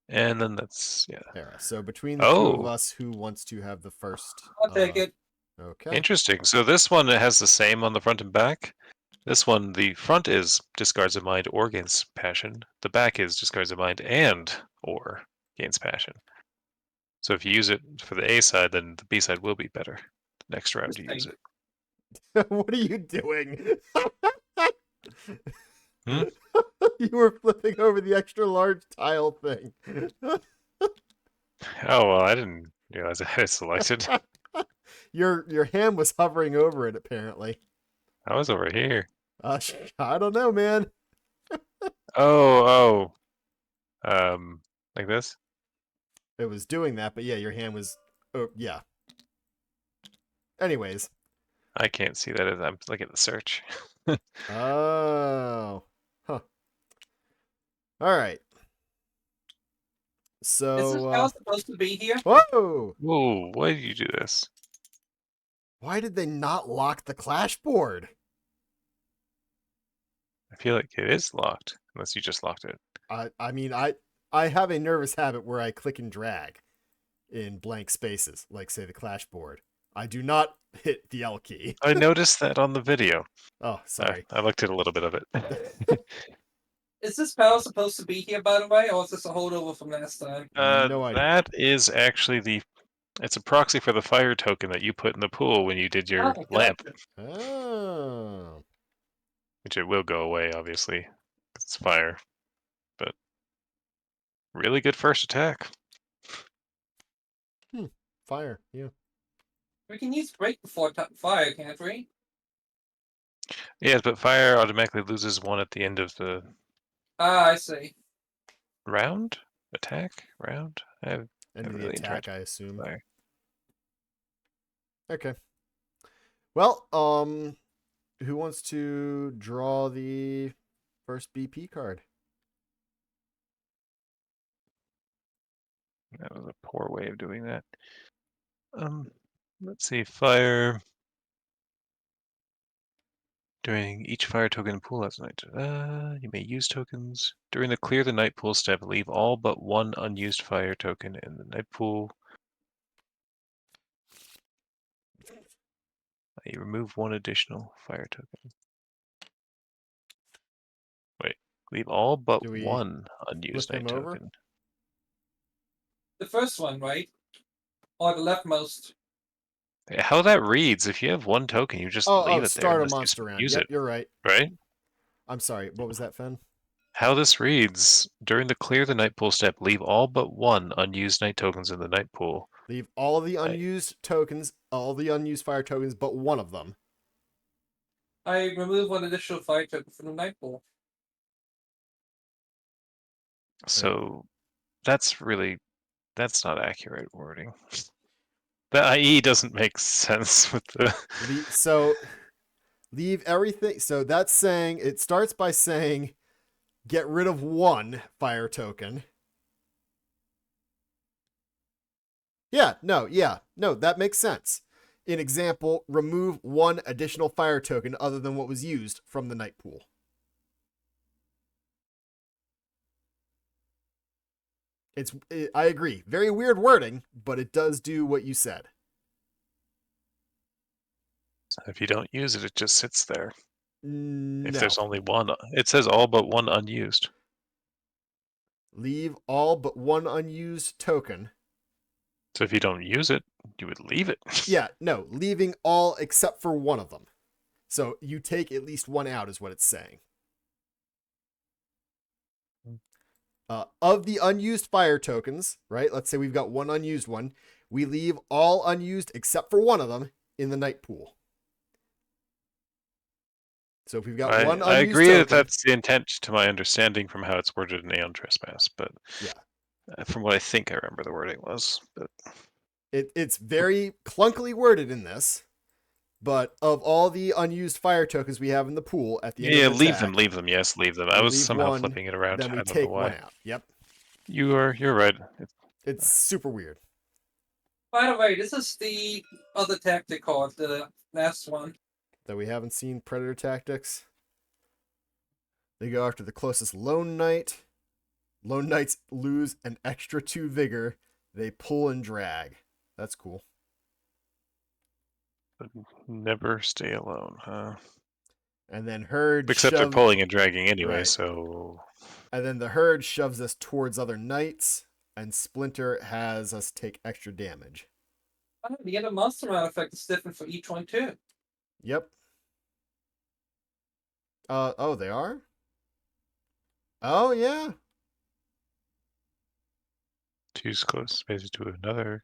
Speaker 1: And then that's, yeah.
Speaker 2: Hera. So between the two of
Speaker 1: Oh,
Speaker 2: us, who wants to have the first?
Speaker 3: I'll take it.
Speaker 2: Okay.
Speaker 1: interesting. So this one it has the same on the front and back. This one, the front is discards a mind or gains passion. The back is discards a mind and or gains passion. So if you use it for the A side, then the B side will be better next round to use
Speaker 3: Interesting.
Speaker 1: it.
Speaker 2: What are you doing?
Speaker 1: Hmm?
Speaker 2: You were flipping over the extra large tile thing.
Speaker 1: Oh well, I didn't realize I had it selected.
Speaker 2: Your hand was hovering over it, apparently.
Speaker 1: I was over here.
Speaker 2: I don't know, man.
Speaker 1: Oh, like this.
Speaker 2: It was doing that, but yeah, your hand was. Oh, yeah. Anyways.
Speaker 1: I can't see that as I'm looking at the search.
Speaker 2: Oh. Huh. All right.
Speaker 3: Is this
Speaker 2: So,
Speaker 3: how it's supposed to be here?
Speaker 2: whoa!
Speaker 1: Whoa, why did you do this?
Speaker 2: Why did they not lock the clash board?
Speaker 1: I feel like it is locked, unless you just locked it.
Speaker 2: I mean, I have a nervous habit where I click and drag in blank spaces, like say the clash board. I do not hit the L key.
Speaker 1: I noticed that on the video.
Speaker 2: Oh, sorry.
Speaker 1: I looked at a little bit of it.
Speaker 3: Is this panel supposed to be here, by the way, or is this a holdover from last time?
Speaker 2: No idea.
Speaker 1: That is actually it's a proxy for the fire token that you put in the pool when you did your
Speaker 3: Oh,
Speaker 1: lamp,
Speaker 3: gotcha.
Speaker 2: Oh.
Speaker 1: which it will go away, obviously. It's fire. But really good first attack.
Speaker 2: Fire, yeah.
Speaker 3: We can use break before fire, can't we?
Speaker 1: Yes, but fire automatically loses one at the end of the
Speaker 3: Ah, I see.
Speaker 1: round? Attack? Round? I
Speaker 2: End
Speaker 1: haven't
Speaker 2: of the
Speaker 1: really
Speaker 2: attack,
Speaker 1: interacted
Speaker 2: I
Speaker 1: with
Speaker 2: assume.
Speaker 1: fire.
Speaker 2: Okay. Well, who wants to draw the first BP card?
Speaker 1: That was a poor way of doing that. Let's see, fire. During each fire token pool as night, you may use tokens. During the clear the night pool step, leave all but one unused fire token in the night pool. You remove one additional fire token. Wait, leave all but
Speaker 2: Do we
Speaker 1: one unused
Speaker 2: flip him
Speaker 1: night
Speaker 2: over?
Speaker 1: token.
Speaker 3: The first one, right? Or the leftmost.
Speaker 1: How that reads, if you have one token, you just leave it there
Speaker 2: Start a
Speaker 1: unless
Speaker 2: monster
Speaker 1: you
Speaker 2: round.
Speaker 1: use
Speaker 2: Yep,
Speaker 1: it,
Speaker 2: you're right.
Speaker 1: right?
Speaker 2: I'm sorry. What was that, Fen?
Speaker 1: How this reads, during the clear the night pool step, leave all but one unused night tokens in the night pool.
Speaker 2: Leave all the
Speaker 1: I,
Speaker 2: unused tokens, all the unused fire tokens, but one of them.
Speaker 3: I remove one additional fire token from the night pool.
Speaker 1: so that's not accurate wording. The IE doesn't make sense with the.
Speaker 2: So leave everything. So that's saying it starts by saying get rid of one fire token. Yeah, no, that makes sense. In example, remove 1 additional fire token other than what was used from the night pool. I agree. Very weird wording, but it does do what you said.
Speaker 1: So if you don't use it, it just sits there.
Speaker 2: No.
Speaker 1: If there's only one, it says all but 1 unused.
Speaker 2: Leave all but 1 unused token.
Speaker 1: So if you don't use it, you would leave it.
Speaker 2: Yeah, no, leaving all except for 1 of them. So you take at least 1 out is what it's saying. Of the unused fire tokens, right? Let's say we've got 1 unused one. We leave all unused except for 1 of them in the night pool. So if we've got one unused
Speaker 1: I agree
Speaker 2: token,
Speaker 1: that that's the intent to my understanding from how it's worded in Aeon Trespass, but
Speaker 2: yeah,
Speaker 1: from what I think I remember the wording was. But
Speaker 2: it's very clunkily worded in this. But of all the unused fire tokens we have in the pool at the end of the
Speaker 1: leave
Speaker 2: attack,
Speaker 1: them, leave them. Yes, leave them. I
Speaker 2: we
Speaker 1: was
Speaker 2: leave
Speaker 1: somehow
Speaker 2: 1,
Speaker 1: flipping it around.
Speaker 2: then
Speaker 1: I
Speaker 2: we
Speaker 1: don't know
Speaker 2: take
Speaker 1: why.
Speaker 2: 1 out. Yep.
Speaker 1: You're right.
Speaker 2: It's super weird.
Speaker 3: By the way, this is the other tactic card, the last one.
Speaker 2: That we haven't seen Predator Tactics. They go after the closest Lone Knight. Lone Knights lose an extra 2 vigor. They pull and drag. That's cool.
Speaker 1: Never stay alone, huh?
Speaker 2: And then Herd
Speaker 1: Except they're pulling and dragging anyway,
Speaker 2: Right.
Speaker 1: so...
Speaker 2: And then the Herd shoves us towards other knights, and Splinter has us take extra damage.
Speaker 3: Oh, the other monster round effect is different for each one too.
Speaker 2: Yep. Oh, they are? Oh, yeah.
Speaker 1: Choose close space to another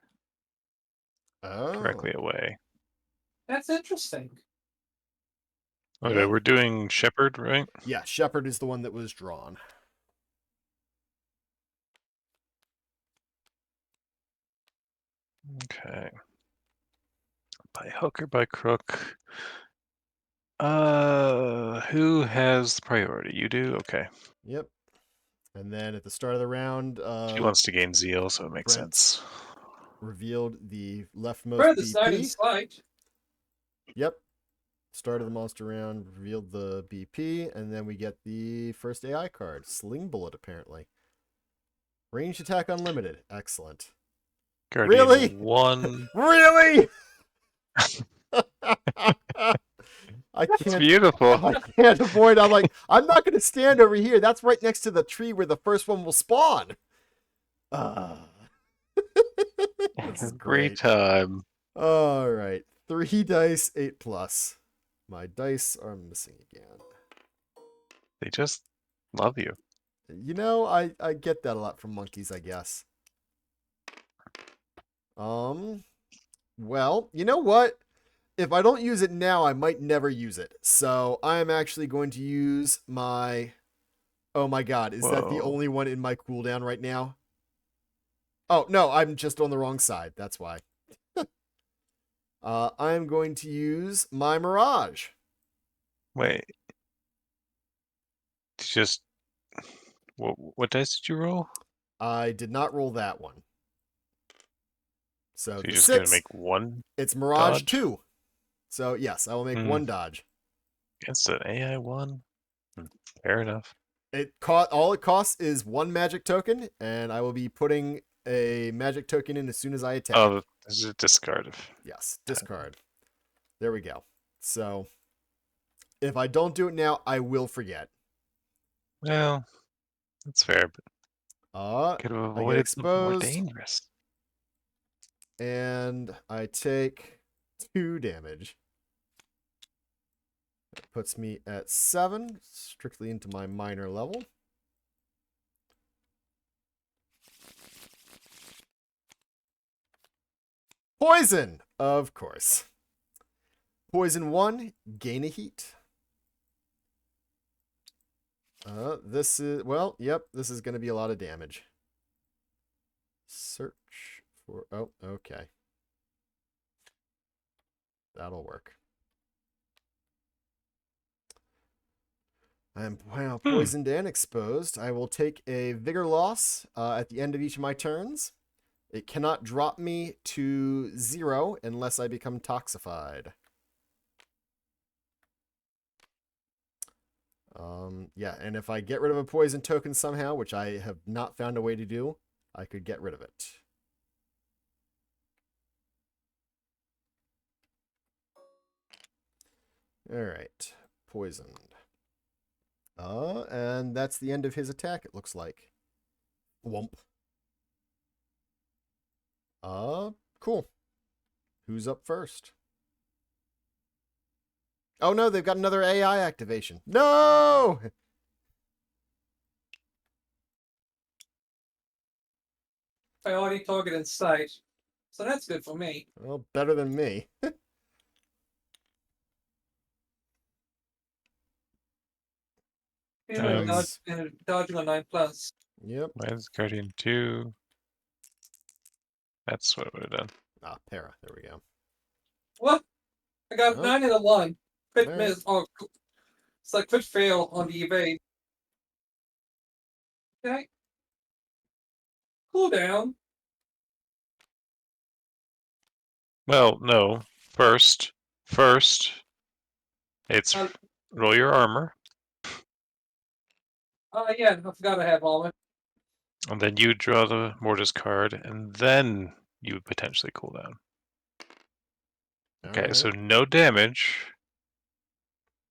Speaker 1: directly away.
Speaker 3: That's interesting.
Speaker 1: Okay,
Speaker 2: Yeah.
Speaker 1: we're doing Shepherd, right?
Speaker 2: Yeah, Shepherd is the one that was drawn.
Speaker 1: Okay. By hook or by crook? Who has the priority? You do? Okay.
Speaker 2: Yep. And then at the start of the round,
Speaker 1: She wants to gain zeal, so it makes
Speaker 2: Brent
Speaker 1: sense.
Speaker 2: revealed the leftmost
Speaker 3: Furthest line in
Speaker 2: BP.
Speaker 3: sight.
Speaker 2: Yep. Start of the monster round, revealed the BP, and then we get the first AI card. Sling Bullet, apparently. Ranged attack unlimited. Excellent.
Speaker 1: Guardian
Speaker 2: Really?
Speaker 1: 1.
Speaker 2: Really? I
Speaker 1: That's
Speaker 2: can't.
Speaker 1: beautiful.
Speaker 2: I can't avoid. I'm like, I'm not going to stand over here. That's right next to the tree where the first one will spawn. This is
Speaker 1: Every
Speaker 2: great.
Speaker 1: time.
Speaker 2: All right. 3 dice, 8 plus. My dice are missing again.
Speaker 1: They just love you.
Speaker 2: You know, I get that a lot from monkeys, I guess. Well, you know what? If I don't use it now, I might never use it. So I am actually going to use my... Oh my god, is that the
Speaker 1: Whoa.
Speaker 2: only one in my cooldown right now? Oh, no, I'm just on the wrong side. That's why. I'm going to use my Mirage.
Speaker 1: Wait. Just... What dice did you roll?
Speaker 2: I did not roll that one. So
Speaker 1: So
Speaker 2: the
Speaker 1: you're just going to
Speaker 2: 6,
Speaker 1: make one
Speaker 2: it's Mirage
Speaker 1: dodge?
Speaker 2: 2. So yes, I will make 1 dodge.
Speaker 1: Against an AI 1? Fair enough.
Speaker 2: All it costs is 1 magic token, and I will be putting a magic token in as soon as I attack.
Speaker 1: Oh, this is a discard.
Speaker 2: Yes, discard. There we go. So if I don't do it now, I will forget.
Speaker 1: Well, that's fair, but could have
Speaker 2: I get
Speaker 1: avoided something more
Speaker 2: exposed,
Speaker 1: dangerous.
Speaker 2: and I take 2 damage. That puts me at 7, strictly into my minor level. Poison, of course. Poison 1, gain a heat. This is, well, yep, this is going to be a lot of damage. Search for, oh, okay. That'll work. I am now poisoned and exposed. I will take a vigor loss at the end of each of my turns. It cannot drop me to 0 unless I become toxified. Yeah, and if I get rid of a poison token somehow, which I have not found a way to do, I could get rid of it. Alright, poisoned. And that's the end of his attack, it looks like. Whomp. Cool. Who's up first? Oh no, they've got another AI activation. No!
Speaker 3: Priority target in sight. So that's good for me.
Speaker 2: Well, better than me.
Speaker 1: Um,
Speaker 3: Dodging on 9+.
Speaker 2: Yep.
Speaker 1: Mine's Guardian 2. That's what it would have done.
Speaker 2: Ah, para. There we go.
Speaker 3: What? I got
Speaker 2: Oh.
Speaker 3: 9 and a 1. Crit
Speaker 2: All
Speaker 3: miss. Oh, it's like crit fail on the evade. Okay. Cool down.
Speaker 1: Well, no. First, it's roll your armor,
Speaker 3: Yeah, I forgot I have armor.
Speaker 1: and then you draw the Mortis card, and then you would potentially cool down. Okay, so no damage.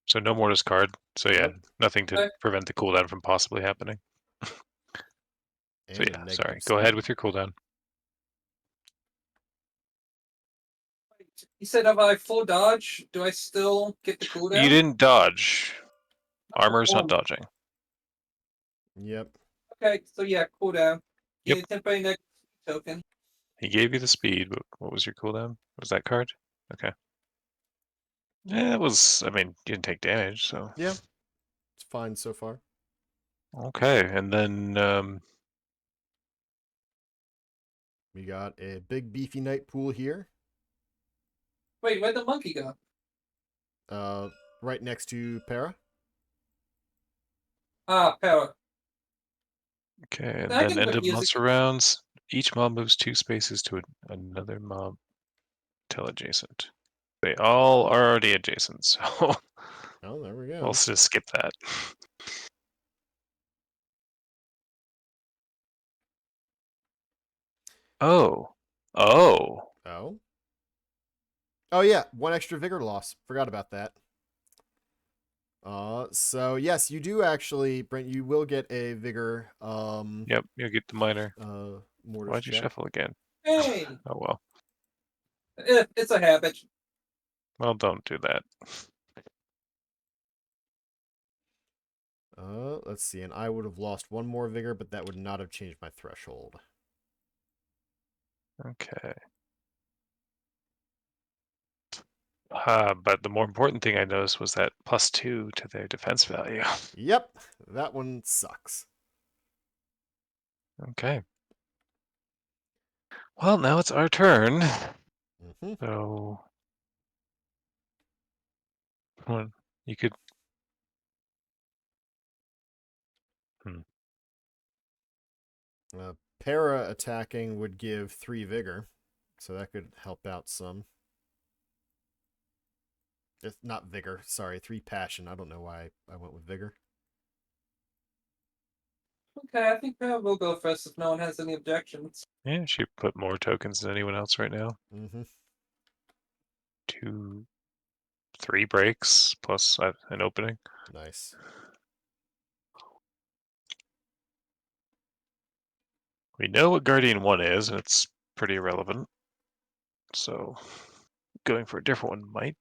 Speaker 1: So no Mortis card. So yeah,
Speaker 2: Yep.
Speaker 1: nothing to
Speaker 3: Okay.
Speaker 1: prevent the cooldown from possibly happening.
Speaker 2: And
Speaker 1: So
Speaker 2: a
Speaker 1: yeah,
Speaker 2: negative
Speaker 1: sorry.
Speaker 2: speed.
Speaker 1: Go ahead with your cooldown.
Speaker 3: You said if I full dodge, do I still get the cooldown?
Speaker 1: You didn't dodge. Armor's not dodging.
Speaker 2: Yep.
Speaker 3: Okay, so yeah, cooldown.
Speaker 1: Yep.
Speaker 3: Get a temporary negative token.
Speaker 1: He gave you the speed, but what was your cooldown? Was that card? Okay. Yeah, it was. I mean, you didn't take damage, so.
Speaker 2: Yeah. It's fine so far.
Speaker 1: Okay, and then
Speaker 2: We got a big beefy night pool here.
Speaker 3: Wait, where'd the monkey go?
Speaker 2: Right next to para.
Speaker 3: Ah, power.
Speaker 1: okay, and
Speaker 3: I
Speaker 1: then
Speaker 3: can
Speaker 1: end
Speaker 3: put
Speaker 1: of
Speaker 3: music.
Speaker 1: monster rounds. Each mob moves 2 spaces to another mob till adjacent. They all are already adjacent, so
Speaker 2: Oh, there we go.
Speaker 1: we'll just skip that. Oh. Oh.
Speaker 2: Oh. Oh yeah, 1 extra vigor loss. Forgot about that. So yes, you do actually, Brent. You will get a vigor.
Speaker 1: Yep, you'll get the minor.
Speaker 2: Mortis
Speaker 1: Why'd you
Speaker 2: check.
Speaker 1: shuffle again?
Speaker 3: Hey,
Speaker 1: Oh well.
Speaker 3: it's a habit.
Speaker 1: Well, don't do that.
Speaker 2: Let's see, and I would have lost 1 more vigor, but that would not have changed my threshold.
Speaker 1: Okay. But the more important thing I noticed was that +2 to their defense value.
Speaker 2: Yep, that one sucks.
Speaker 1: Okay. Well, now it's our turn.
Speaker 2: Mm-hmm.
Speaker 1: So, you could.
Speaker 2: Para attacking would give 3 vigor, so that could help out some. If not vigor, sorry, 3 passion. I don't know why I went with vigor.
Speaker 3: Okay, I think we'll go first if no one has any objections.
Speaker 1: Yeah, she put more tokens than anyone else right now.
Speaker 2: Mm-hmm.
Speaker 1: 3 breaks plus an opening.
Speaker 2: Nice.
Speaker 1: We know what Guardian 1 is, and it's pretty irrelevant. So, going for a different one might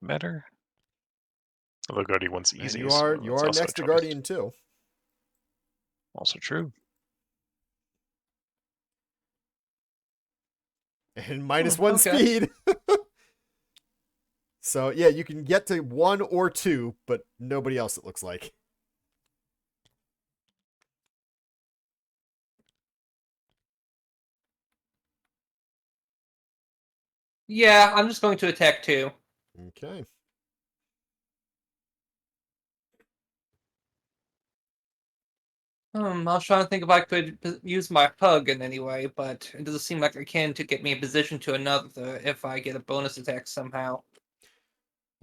Speaker 1: matter. Although Guardian 1's easy.
Speaker 2: And you
Speaker 1: so
Speaker 2: are
Speaker 1: it's also
Speaker 2: next
Speaker 1: a
Speaker 2: to
Speaker 1: choice.
Speaker 2: Guardian too.
Speaker 1: Also true.
Speaker 2: And -1
Speaker 3: okay.
Speaker 2: speed. So yeah, you can get to 1 or 2, but nobody else, it looks like.
Speaker 3: Yeah, I'm just going to attack 2.
Speaker 2: Okay.
Speaker 3: I was trying to think if I could use my hug in any way, but it doesn't seem like I can to get me a position to another if I get a bonus attack somehow.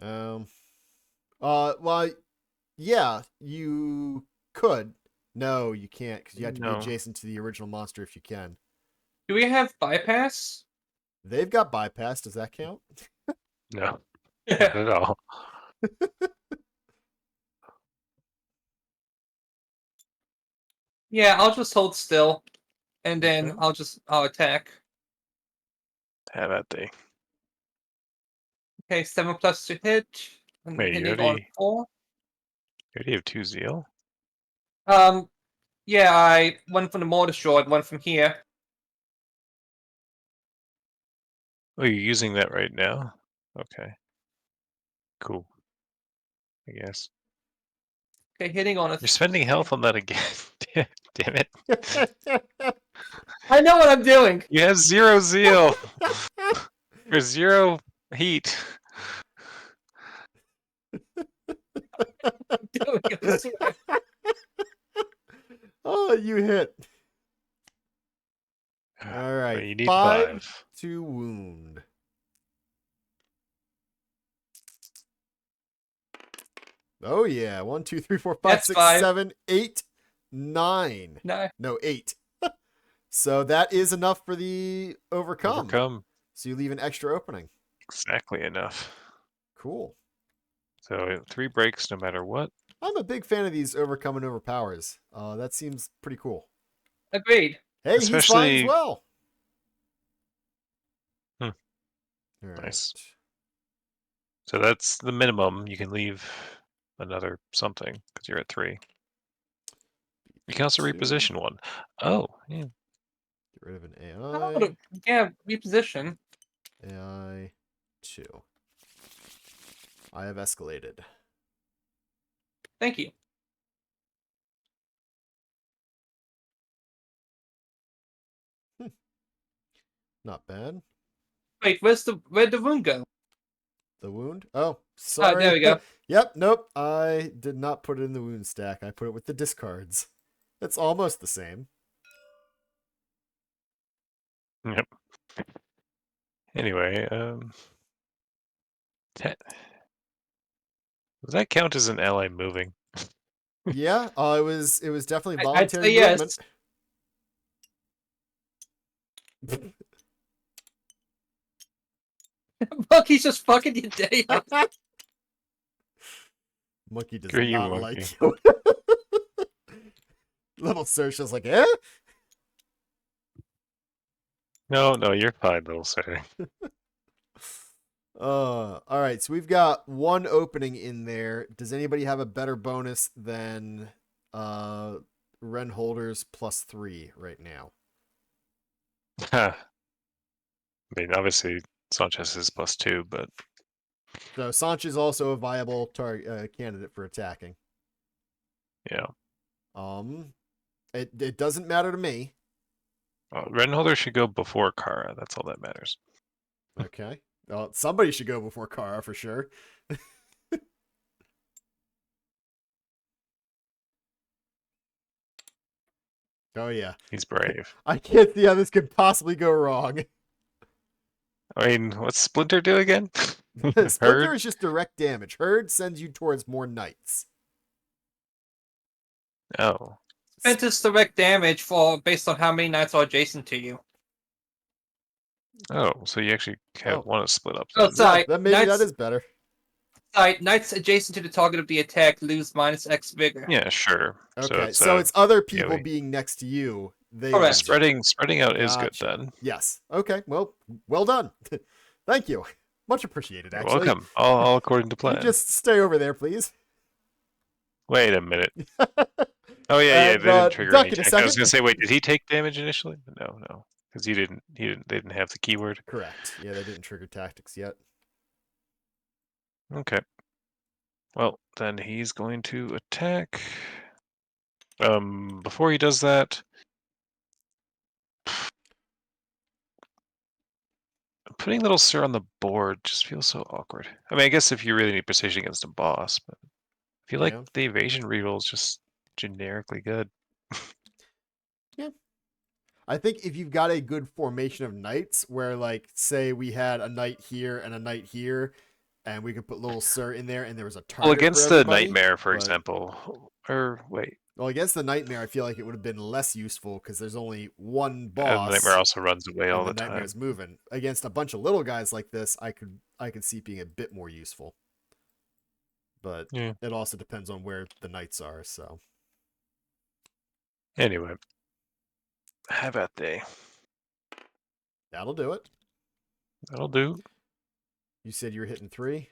Speaker 2: Well, yeah, you could. No, you can't because you have to be
Speaker 1: No.
Speaker 2: adjacent to the original monster if you can.
Speaker 3: Do we have bypass?
Speaker 2: They've got bypass. Does that count?
Speaker 1: No. Not at all.
Speaker 3: Yeah, I'll just hold still, and then
Speaker 2: Okay.
Speaker 3: I'll attack.
Speaker 1: Have at thee.
Speaker 3: Okay, 7+ to hit, and
Speaker 1: Wait,
Speaker 3: hitting on 4.
Speaker 1: you already have 2 zeal?
Speaker 3: Yeah, one from the mortar short, one from here.
Speaker 1: Oh, you're using that right now? Okay. Cool. I guess.
Speaker 3: Okay, hitting on a.
Speaker 1: You're spending health on that again. Damn it.
Speaker 3: I know what I'm doing.
Speaker 1: You have 0 zeal. For 0 heat.
Speaker 3: I'm doing it, I swear.
Speaker 2: Oh, you hit. All
Speaker 1: But
Speaker 2: right.
Speaker 1: you need
Speaker 2: 5
Speaker 1: 5.
Speaker 2: to wound. Oh yeah. 1, 2, 3, 4, 5,
Speaker 3: That's
Speaker 2: 6,
Speaker 3: 5.
Speaker 2: 7, 8, 9.
Speaker 3: No.
Speaker 2: No, 8. So that is enough for the overcome.
Speaker 1: Overcome.
Speaker 2: So you leave an extra opening.
Speaker 1: Exactly enough.
Speaker 2: Cool.
Speaker 1: So 3 breaks no matter what.
Speaker 2: I'm a big fan of these overcome and overpowers. That seems pretty cool.
Speaker 3: Agreed.
Speaker 2: Hey, he's fine as
Speaker 1: Especially-
Speaker 2: well.
Speaker 1: Hmm.
Speaker 2: All right.
Speaker 1: Nice. So that's the minimum. You can leave another something because you're at 3. You can also
Speaker 2: 2.
Speaker 1: reposition one. Oh, yeah.
Speaker 2: Get rid of an
Speaker 3: Oh,
Speaker 2: AI.
Speaker 3: yeah, reposition.
Speaker 2: AI 2. I have escalated.
Speaker 3: Thank you.
Speaker 2: Not bad.
Speaker 3: Wait, where'd the wound go?
Speaker 2: The wound? Oh, sorry.
Speaker 3: there we go.
Speaker 2: Yep, nope. I did not put it in the wound stack. I put it with the discards. It's almost the same.
Speaker 1: Yep. Anyway, does that count as an ally moving?
Speaker 2: Yeah, it was definitely
Speaker 3: I'd
Speaker 2: voluntary
Speaker 3: say
Speaker 2: movement.
Speaker 3: Monkey's just fucking your day up.
Speaker 2: Monkey does
Speaker 1: Screw you,
Speaker 2: not
Speaker 1: Monkey.
Speaker 2: like you. Little Sersha's like, eh?
Speaker 1: No, you're fine, little sir.
Speaker 2: All right, so we've got one opening in there. Does anybody have a better bonus than Ren Holders +3 right now?
Speaker 1: I mean, obviously, Sanchez is +2, but
Speaker 2: So Sanch is also a viable candidate for attacking.
Speaker 1: yeah.
Speaker 2: It doesn't matter to me.
Speaker 1: Renholder should go before Kara. That's all that matters.
Speaker 2: Okay. Well, somebody should go before Kara for sure. Oh yeah.
Speaker 1: He's brave.
Speaker 2: I can't see how this could possibly go wrong.
Speaker 1: I mean, what's Splinter do again?
Speaker 2: Splinter
Speaker 1: Herd?
Speaker 2: is just direct damage. Herd sends you towards more knights.
Speaker 1: Oh.
Speaker 3: Spent is direct damage based on how many knights are adjacent to you.
Speaker 1: Oh, so you actually
Speaker 2: Oh.
Speaker 1: want to split up
Speaker 3: Oh,
Speaker 1: then.
Speaker 3: sorry.
Speaker 2: Yeah, maybe
Speaker 3: Knights,
Speaker 2: that is better.
Speaker 3: sorry, knights adjacent to the target of the attack lose -X vigor.
Speaker 1: Yeah, sure.
Speaker 2: Okay, so it's other people
Speaker 1: we-
Speaker 2: being next to you. They
Speaker 3: Correct.
Speaker 1: spreading out is good
Speaker 2: Gotcha.
Speaker 1: then.
Speaker 2: Yes. Okay. Well done. Thank you. Much appreciated.
Speaker 1: You're
Speaker 2: Actually,
Speaker 1: welcome. All according to
Speaker 2: Can
Speaker 1: plan.
Speaker 2: you just stay over there, please?
Speaker 1: Wait a minute. Oh yeah,
Speaker 2: And,
Speaker 1: they didn't trigger
Speaker 2: duck
Speaker 1: any
Speaker 2: in a
Speaker 1: check. I was
Speaker 2: second.
Speaker 1: gonna say, wait, did he take damage initially? No, because they didn't have the keyword.
Speaker 2: Correct. Yeah, they didn't trigger tactics yet.
Speaker 1: Okay. Well, then he's going to attack. Before he does that, putting Little Sir on the board just feels so awkward. I mean, I guess if you really need precision against a boss, but I feel like
Speaker 2: Yeah.
Speaker 1: the evasion reroll is just generically good.
Speaker 2: I think if you've got a good formation of knights, where like say we had a knight here and a knight here, and we could put little sir in there, and there was a
Speaker 1: Well,
Speaker 2: target for
Speaker 1: against the
Speaker 2: everybody.
Speaker 1: nightmare, for
Speaker 2: but-
Speaker 1: example, or wait,
Speaker 2: Well, against the nightmare, I feel like it would have been less useful because there's only one
Speaker 1: and
Speaker 2: boss,
Speaker 1: the nightmare also runs away all
Speaker 2: and the
Speaker 1: the time.
Speaker 2: nightmare's moving. Against a bunch of little guys like this, I could see it being a bit more useful. But
Speaker 1: Yeah.
Speaker 2: it also depends on where the knights are. So
Speaker 1: Anyway, how about they?
Speaker 2: that'll do it.
Speaker 1: That'll do.
Speaker 2: You said you were hitting 3.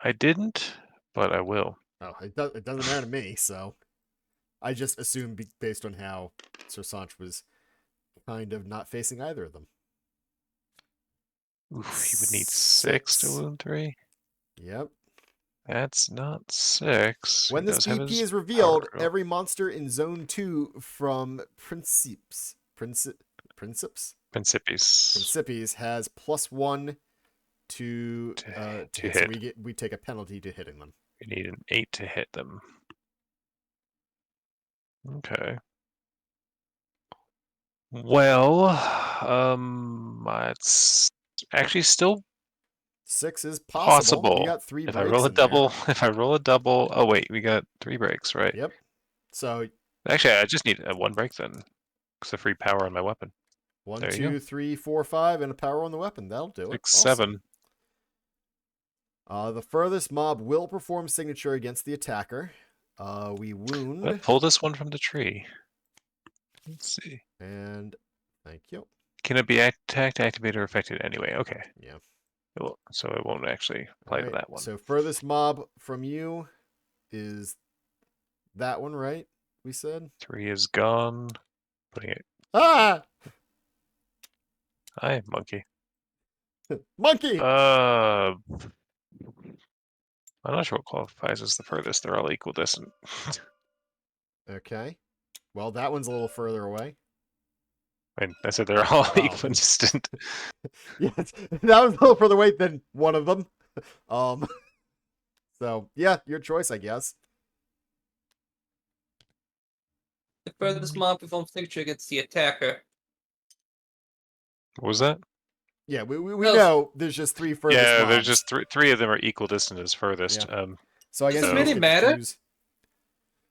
Speaker 1: I didn't, but I will.
Speaker 2: Oh, it doesn't matter to me. So I just assumed based on how Sir Sanch was kind of not facing either of them.
Speaker 1: Oof, you would need 6 to
Speaker 2: 6.
Speaker 1: wound 3.
Speaker 2: Yep.
Speaker 1: That's not 6.
Speaker 2: When
Speaker 1: He
Speaker 2: this
Speaker 1: does have
Speaker 2: EP
Speaker 1: his
Speaker 2: is revealed,
Speaker 1: power roll.
Speaker 2: every monster in Zone 2 from Principes has +1 to
Speaker 1: To
Speaker 2: hit.
Speaker 1: hit.
Speaker 2: So we take a penalty to hitting them.
Speaker 1: You need an 8 to hit them. Okay. Well, it's actually still
Speaker 2: 6 is
Speaker 1: possible.
Speaker 2: possible. You got 3
Speaker 1: If
Speaker 2: breaks
Speaker 1: I roll a
Speaker 2: in there.
Speaker 1: double, if I roll a double, oh wait, we got 3 breaks, right?
Speaker 2: Yep. So
Speaker 1: Actually, I just need 1 break then, because of free power on my weapon.
Speaker 2: 1,
Speaker 1: There you
Speaker 2: 2,
Speaker 1: go.
Speaker 2: 3, 4, 5, and a power on the weapon. That'll do it.
Speaker 1: 6, 7.
Speaker 2: The furthest mob will perform signature against the attacker. We wound.
Speaker 1: Let's pull this one from the tree. Let's see.
Speaker 2: And thank you.
Speaker 1: Can it be attacked, activated, or affected anyway? Okay.
Speaker 2: Yeah.
Speaker 1: So it won't actually apply to that one.
Speaker 2: So furthest mob from you is that one, right? We said
Speaker 1: 3 is gone. Putting it.
Speaker 2: ah
Speaker 1: Hi, monkey.
Speaker 2: monkey.
Speaker 1: I'm not sure what qualifies as the furthest. They're all equal distance.
Speaker 2: Okay. Well, that one's a little further away.
Speaker 1: I said they're all
Speaker 2: Oh.
Speaker 1: equal distant.
Speaker 2: Yes, that was a little further away than one of them. So yeah, your choice, I guess.
Speaker 3: The furthest mob performs signature against the attacker.
Speaker 1: What was that?
Speaker 2: Yeah, we
Speaker 3: Well,
Speaker 2: know there's just 3 furthest
Speaker 1: Yeah,
Speaker 2: mobs.
Speaker 1: there's just three of them are equal distance as furthest.
Speaker 2: Yeah. So I guess
Speaker 3: Does
Speaker 2: you
Speaker 3: it
Speaker 2: just
Speaker 3: really
Speaker 2: get to
Speaker 3: matter?
Speaker 2: choose.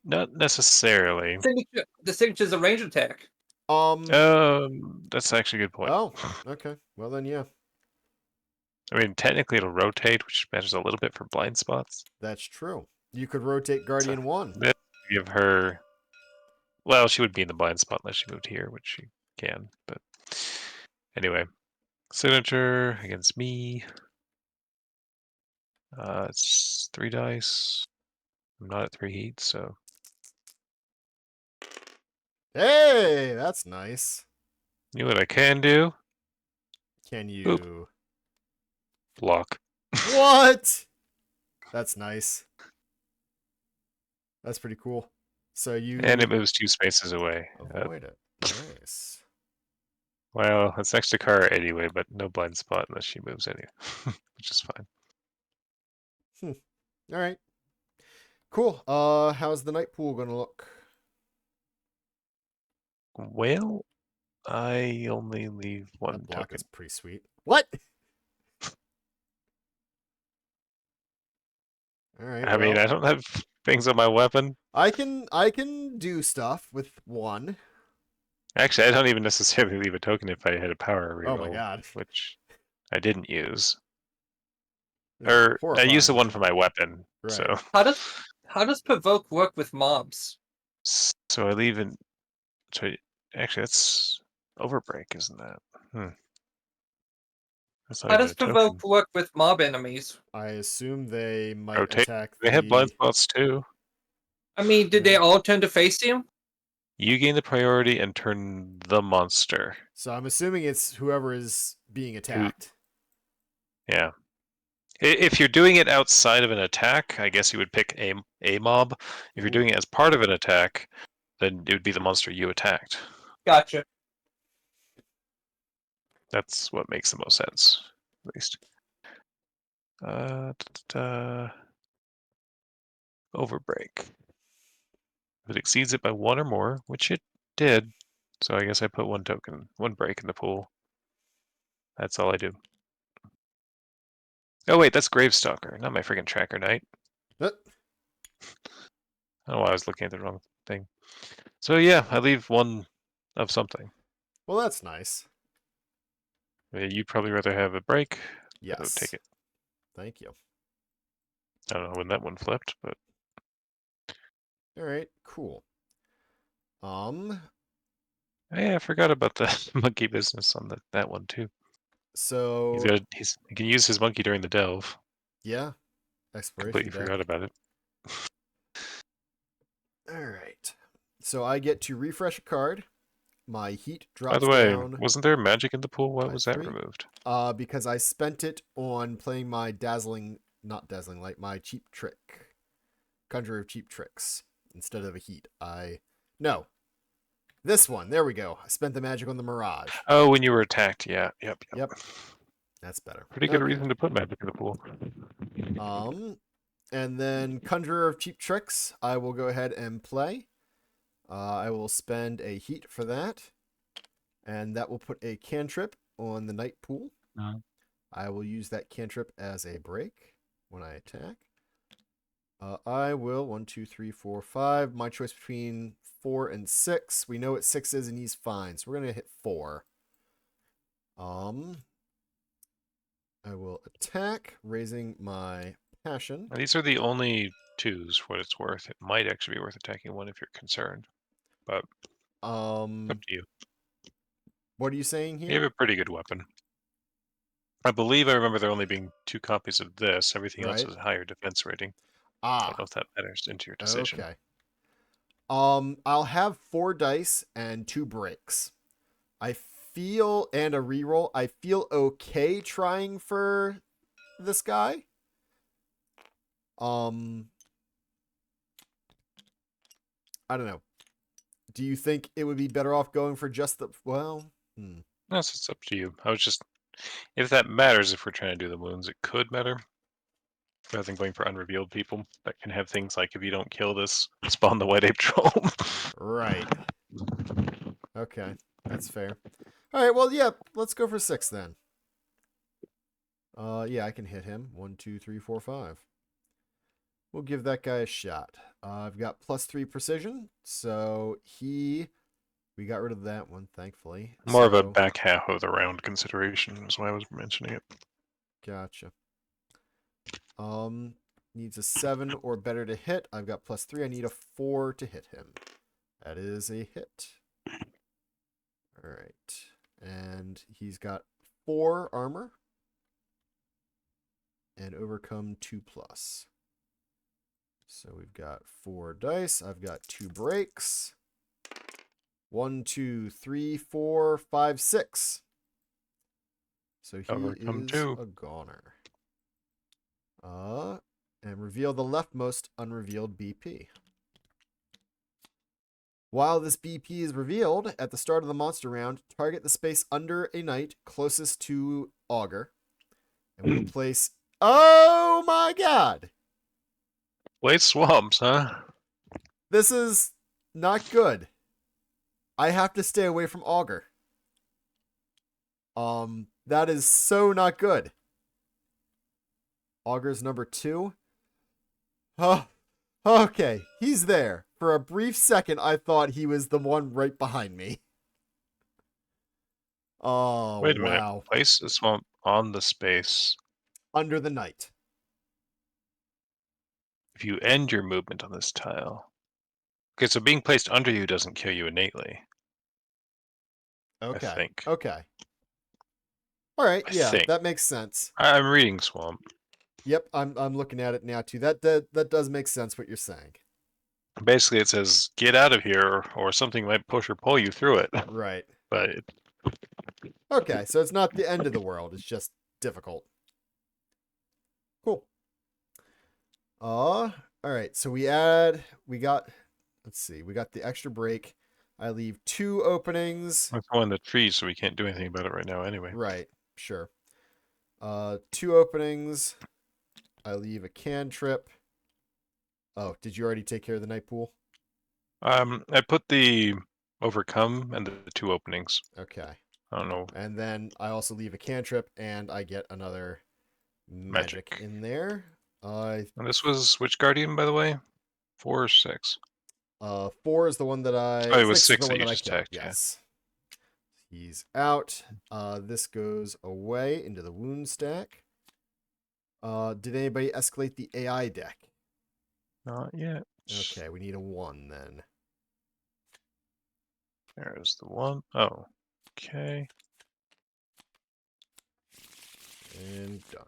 Speaker 1: Not necessarily.
Speaker 3: The signature is a range attack.
Speaker 1: That's actually a good point.
Speaker 2: Oh, okay. Well then, yeah,
Speaker 1: I mean, technically it'll rotate, which matters a little bit for blind spots.
Speaker 2: that's true. You could rotate Guardian 1.
Speaker 1: Give her. Well, she would be in the blind spot unless she moved here, which she can. But anyway, signature against me. It's 3 dice. I'm not at 3 heat, so
Speaker 2: Hey, that's nice.
Speaker 1: you know what I can do?
Speaker 2: Can you?
Speaker 1: Block.
Speaker 2: What? That's nice. That's pretty cool. So you
Speaker 1: And it moves 2 spaces away.
Speaker 2: avoid it. Nice.
Speaker 1: Well, it's next to Kara anyway, but no blind spot unless she moves anyway, which is fine.
Speaker 2: All right. Cool. How's the night pool gonna look?
Speaker 1: Well, I only leave 1
Speaker 2: That block
Speaker 1: token.
Speaker 2: is pretty sweet. What? All right.
Speaker 1: I mean, I don't have things on my weapon.
Speaker 2: I can do stuff with 1.
Speaker 1: Actually, I don't even necessarily leave a token if I had a power reroll.
Speaker 2: Oh my god.
Speaker 1: Which I didn't use.
Speaker 2: This is
Speaker 1: Or I used the
Speaker 2: horrifying.
Speaker 1: one for my weapon.
Speaker 2: Right.
Speaker 1: So
Speaker 3: How does provoke work with mobs?
Speaker 1: I leave in. So actually, that's overbreak, isn't that? That's not
Speaker 3: How
Speaker 1: even
Speaker 3: does
Speaker 1: a token.
Speaker 3: provoke work with mob enemies?
Speaker 2: I assume they might
Speaker 1: Rotate.
Speaker 2: attack
Speaker 1: They have blind spots too.
Speaker 3: I mean, did they
Speaker 2: Yeah.
Speaker 3: all turn to face you?
Speaker 1: You gain the priority and turn the monster.
Speaker 2: So I'm assuming it's whoever is being attacked.
Speaker 1: Yeah. If you're doing it outside of an attack, I guess you would pick a mob. If you're doing it as part of an attack, then it would be the monster you attacked.
Speaker 3: Gotcha.
Speaker 1: That's what makes the most sense, at least. Overbreak. If it exceeds it by 1 or more, which it did, so I guess I put 1 token, 1 break in the pool. That's all I do. Oh wait, that's Gravestalker, not my friggin' Tracker Knight.
Speaker 2: Uh,
Speaker 1: I don't know why I was looking at the wrong thing. So yeah, I leave 1 of something.
Speaker 2: Well, that's nice.
Speaker 1: You'd probably rather have a break. I would take
Speaker 2: Yes.
Speaker 1: it.
Speaker 2: Thank you.
Speaker 1: I don't know when that one flipped, but
Speaker 2: All right, cool.
Speaker 1: yeah, I forgot about the monkey business on that one too.
Speaker 2: So
Speaker 1: He can use his monkey during the delve.
Speaker 2: yeah, exploration
Speaker 1: Completely
Speaker 2: deck.
Speaker 1: forgot about it.
Speaker 2: All right. So I get to refresh a card. My heat
Speaker 1: By the
Speaker 2: drops
Speaker 1: way,
Speaker 2: down
Speaker 1: wasn't there magic in the pool? Why
Speaker 2: by
Speaker 1: was that
Speaker 2: 3.
Speaker 1: removed?
Speaker 2: Because I spent it on playing my not dazzling light, my cheap trick, conjurer of cheap tricks instead of a heat. No, this one. There we go. I spent the magic on the mirage.
Speaker 1: Oh, when you were attacked. Yeah. Yep.
Speaker 2: Yep, that's better.
Speaker 1: Pretty good
Speaker 2: Okay.
Speaker 1: reason to put magic in the pool.
Speaker 2: And then conjurer of cheap tricks. I will go ahead and play. I will spend a heat for that, and that will put a cantrip on the night pool. I will use that cantrip as a break when I attack. I will 1, 2, 3, 4, 5. My choice between 4 and 6. We know what 6 is, and he's fine, so we're gonna hit 4. I will attack, raising my passion.
Speaker 1: These are the only 2s for what it's worth. It might actually be worth attacking 1 if you're concerned, but up to you.
Speaker 2: What are you saying
Speaker 1: You have
Speaker 2: here?
Speaker 1: a pretty good weapon. I believe I remember there only being 2 copies of this. Everything else
Speaker 2: Right.
Speaker 1: is a higher defense rating. I don't know if that matters into your decision.
Speaker 2: Okay. I'll have 4 dice and 2 breaks. I feel, and a reroll. I feel okay trying for this guy. I don't know. Do you think it would be better off going for just the
Speaker 1: No, it's up to you. I was just, if that matters, if we're trying to do the wounds, it could matter. Rather than going for unrevealed people that can have things like if you don't kill this, spawn the white ape troll.
Speaker 2: Right. Okay, that's fair. All right, well, yeah, let's go for 6 then. Yeah, I can hit him. 1, 2, 3, 4, 5. We'll give that guy a shot. I've got +3 precision, so we got rid of that one, thankfully.
Speaker 1: More of a
Speaker 2: So,
Speaker 1: back half of the round consideration is why I was mentioning it.
Speaker 2: gotcha. Needs a 7 or better to hit. I've got +3. I need a 4 to hit him. That is a hit. All right. And he's got 4 armor. And overcome 2+. So we've got 4 dice. I've got 2 breaks. 1, 2, 3, 4, 5, 6. So he
Speaker 1: Overcome
Speaker 2: is
Speaker 1: 2.
Speaker 2: a goner. And reveal the leftmost unrevealed BP. While this BP is revealed, at the start of the monster round, target the space under a knight closest to Augur. And we will place... Oh my god!
Speaker 1: Play swamps, huh?
Speaker 2: This is not good. I have to stay away from Augur. That is so not good. Augur's number 2. Oh, okay, he's there. For a brief second, I thought he was the one right behind me. Oh,
Speaker 1: Wait a minute.
Speaker 2: wow.
Speaker 1: Place a swamp on the space.
Speaker 2: Under the knight.
Speaker 1: If you end your movement on this tile. Okay, so being placed under you doesn't kill you innately. I
Speaker 2: Okay.
Speaker 1: think.
Speaker 2: Okay. All right.
Speaker 1: I
Speaker 2: Yeah,
Speaker 1: think.
Speaker 2: that makes sense.
Speaker 1: I'm reading swamp.
Speaker 2: Yep, I'm looking at it now too. That does make sense what you're saying.
Speaker 1: Basically, it says get out of here, or something might push or pull you through it.
Speaker 2: Right.
Speaker 1: But
Speaker 2: Okay, so it's not the end of the world. It's just difficult. Cool. All right. So we got let's see. We got the extra break. I leave 2 openings.
Speaker 1: it's one in the trees, so we can't do anything about it right now anyway.
Speaker 2: Right. Sure. 2 openings. I leave a cantrip. Oh, did you already take care of the night pool?
Speaker 1: I put the overcome and the 2 openings.
Speaker 2: Okay.
Speaker 1: I don't know.
Speaker 2: And then I also leave a cantrip, and I get another magic in there.
Speaker 1: And this was which guardian, by the way? 4 or 6?
Speaker 2: 4 is the one that
Speaker 1: Oh, it was
Speaker 2: 6 is
Speaker 1: 6
Speaker 2: the
Speaker 1: that
Speaker 2: one
Speaker 1: you
Speaker 2: that I
Speaker 1: just
Speaker 2: killed.
Speaker 1: attacked. Yeah.
Speaker 2: Yes. He's out. This goes away into the wound stack. Did anybody escalate the AI deck?
Speaker 1: Not yet.
Speaker 2: Okay, we need a 1 then.
Speaker 1: There's the 1. Oh, okay.
Speaker 2: And done.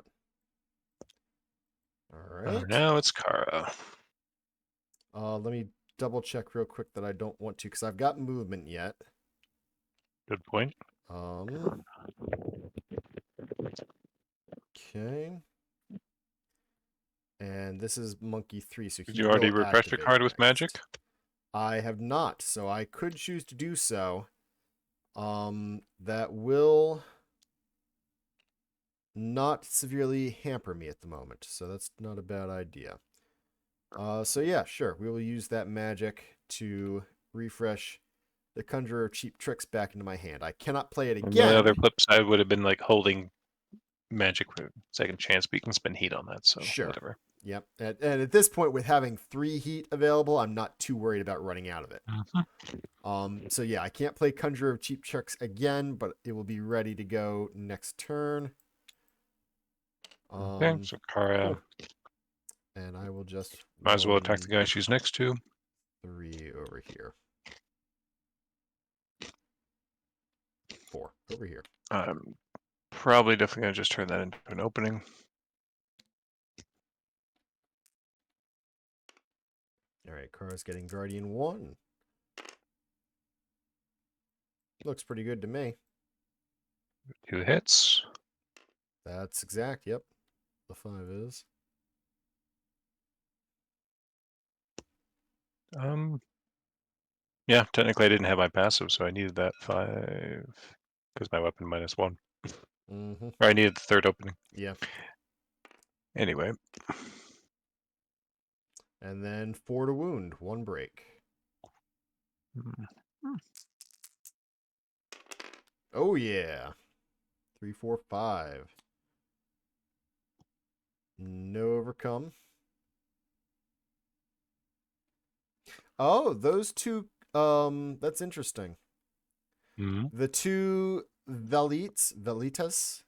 Speaker 2: All
Speaker 1: Oh,
Speaker 2: right.
Speaker 1: now it's Kara.
Speaker 2: Let me double check real quick that I don't want to, because I've got movement yet.
Speaker 1: Good point.
Speaker 2: Okay. And this is Monkey 3, so
Speaker 1: Did
Speaker 2: he
Speaker 1: you already
Speaker 2: will
Speaker 1: refresh the
Speaker 2: activate
Speaker 1: card with
Speaker 2: next.
Speaker 1: magic?
Speaker 2: I have not, so I could choose to do so. That will not severely hamper me at the moment, so that's not a bad idea. So yeah, sure, we will use that magic to refresh the Conjurer of Cheap Tricks back into my hand. I cannot play it
Speaker 1: And the other
Speaker 2: again.
Speaker 1: flip side would have been like holding magic for second chance, but you can spend heat on that, so
Speaker 2: Sure.
Speaker 1: whatever.
Speaker 2: Yep. And at this point, with having 3 heat available, I'm not too worried about running out of it. So yeah, I can't play Conjurer of Cheap Tricks again, but it will be ready to go next turn.
Speaker 1: Okay, so Kara.
Speaker 2: Cool. And I will just
Speaker 1: Might as well attack the guy she's next to.
Speaker 2: 3 over here. 4 over here.
Speaker 1: I'm probably definitely gonna just turn that into an opening.
Speaker 2: All right, Kara's getting Guardian 1. Looks pretty good to me.
Speaker 1: 2 hits.
Speaker 2: That's exact. Yep. The 5 is.
Speaker 1: Yeah, technically I didn't have my passive, so I needed that 5 because my weapon -1.
Speaker 2: Mm-hmm.
Speaker 1: Or I needed the 3rd opening.
Speaker 2: Yeah.
Speaker 1: Anyway.
Speaker 2: And then 4 to wound. 1 break. Oh, yeah. 3, 4, 5. No overcome. Oh, those 2. That's interesting. The 2 Velitas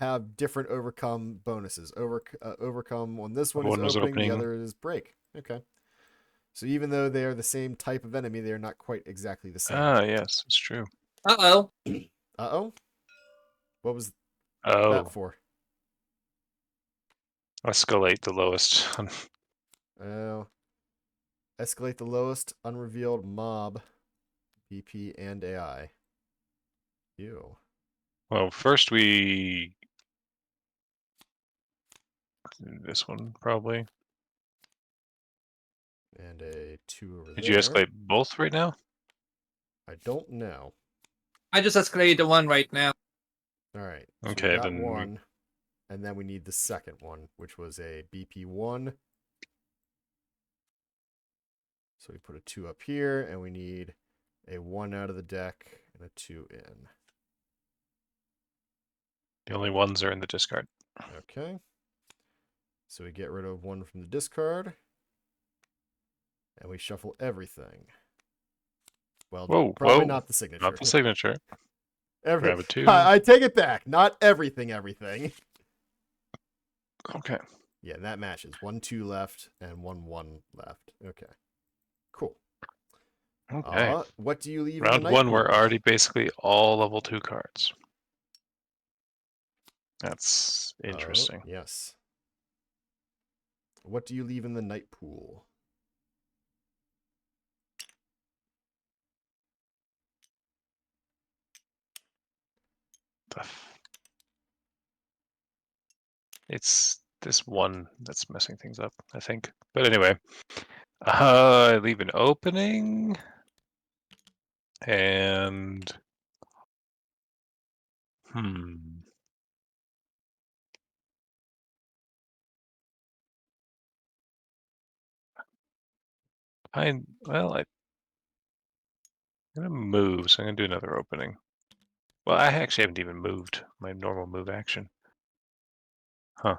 Speaker 2: have different overcome bonuses. Overcome on this one is
Speaker 1: One was
Speaker 2: opening, the
Speaker 1: opening.
Speaker 2: other is break. Okay. So even though they are the same type of enemy, they are not quite exactly the same.
Speaker 1: Ah, yes, it's true.
Speaker 3: Uh-oh.
Speaker 2: Uh-oh. What was
Speaker 1: Oh,
Speaker 2: that for?
Speaker 1: escalate the lowest.
Speaker 2: Oh. Escalate the lowest unrevealed mob, BP, and AI. Ew.
Speaker 1: Well, first we do this one probably.
Speaker 2: And a 2 over
Speaker 1: Did
Speaker 2: there.
Speaker 1: you escalate both right now?
Speaker 2: I don't know.
Speaker 3: I just escalated the 1 right now.
Speaker 2: All right. So
Speaker 1: Okay,
Speaker 2: we got
Speaker 1: then
Speaker 2: 1. And then we need the second one, which was a BP1. So we put a 2 up here, and we need a 1 out of the deck and a 2 in.
Speaker 1: the only ones are in the discard.
Speaker 2: Okay. So we get rid of 1 from the discard. And we shuffle everything. Well,
Speaker 1: Whoa,
Speaker 2: probably
Speaker 1: whoa,
Speaker 2: not the signature.
Speaker 1: not the signature. Grab a 2.
Speaker 2: I take it back. Not everything.
Speaker 1: Okay.
Speaker 2: Yeah, that matches. 1, 2 left and 1, 1 left. Okay. Cool.
Speaker 1: Okay.
Speaker 2: What do you leave
Speaker 1: Round
Speaker 2: in the night
Speaker 1: 1,
Speaker 2: pool?
Speaker 1: we're already basically all level 2 cards. That's interesting.
Speaker 2: Yes. What do you leave in the night pool?
Speaker 1: It's this one that's messing things up, I think. But anyway, I leave an opening and I'm gonna move, so I'm gonna do another opening. Well, I actually haven't even moved my normal move action. Huh.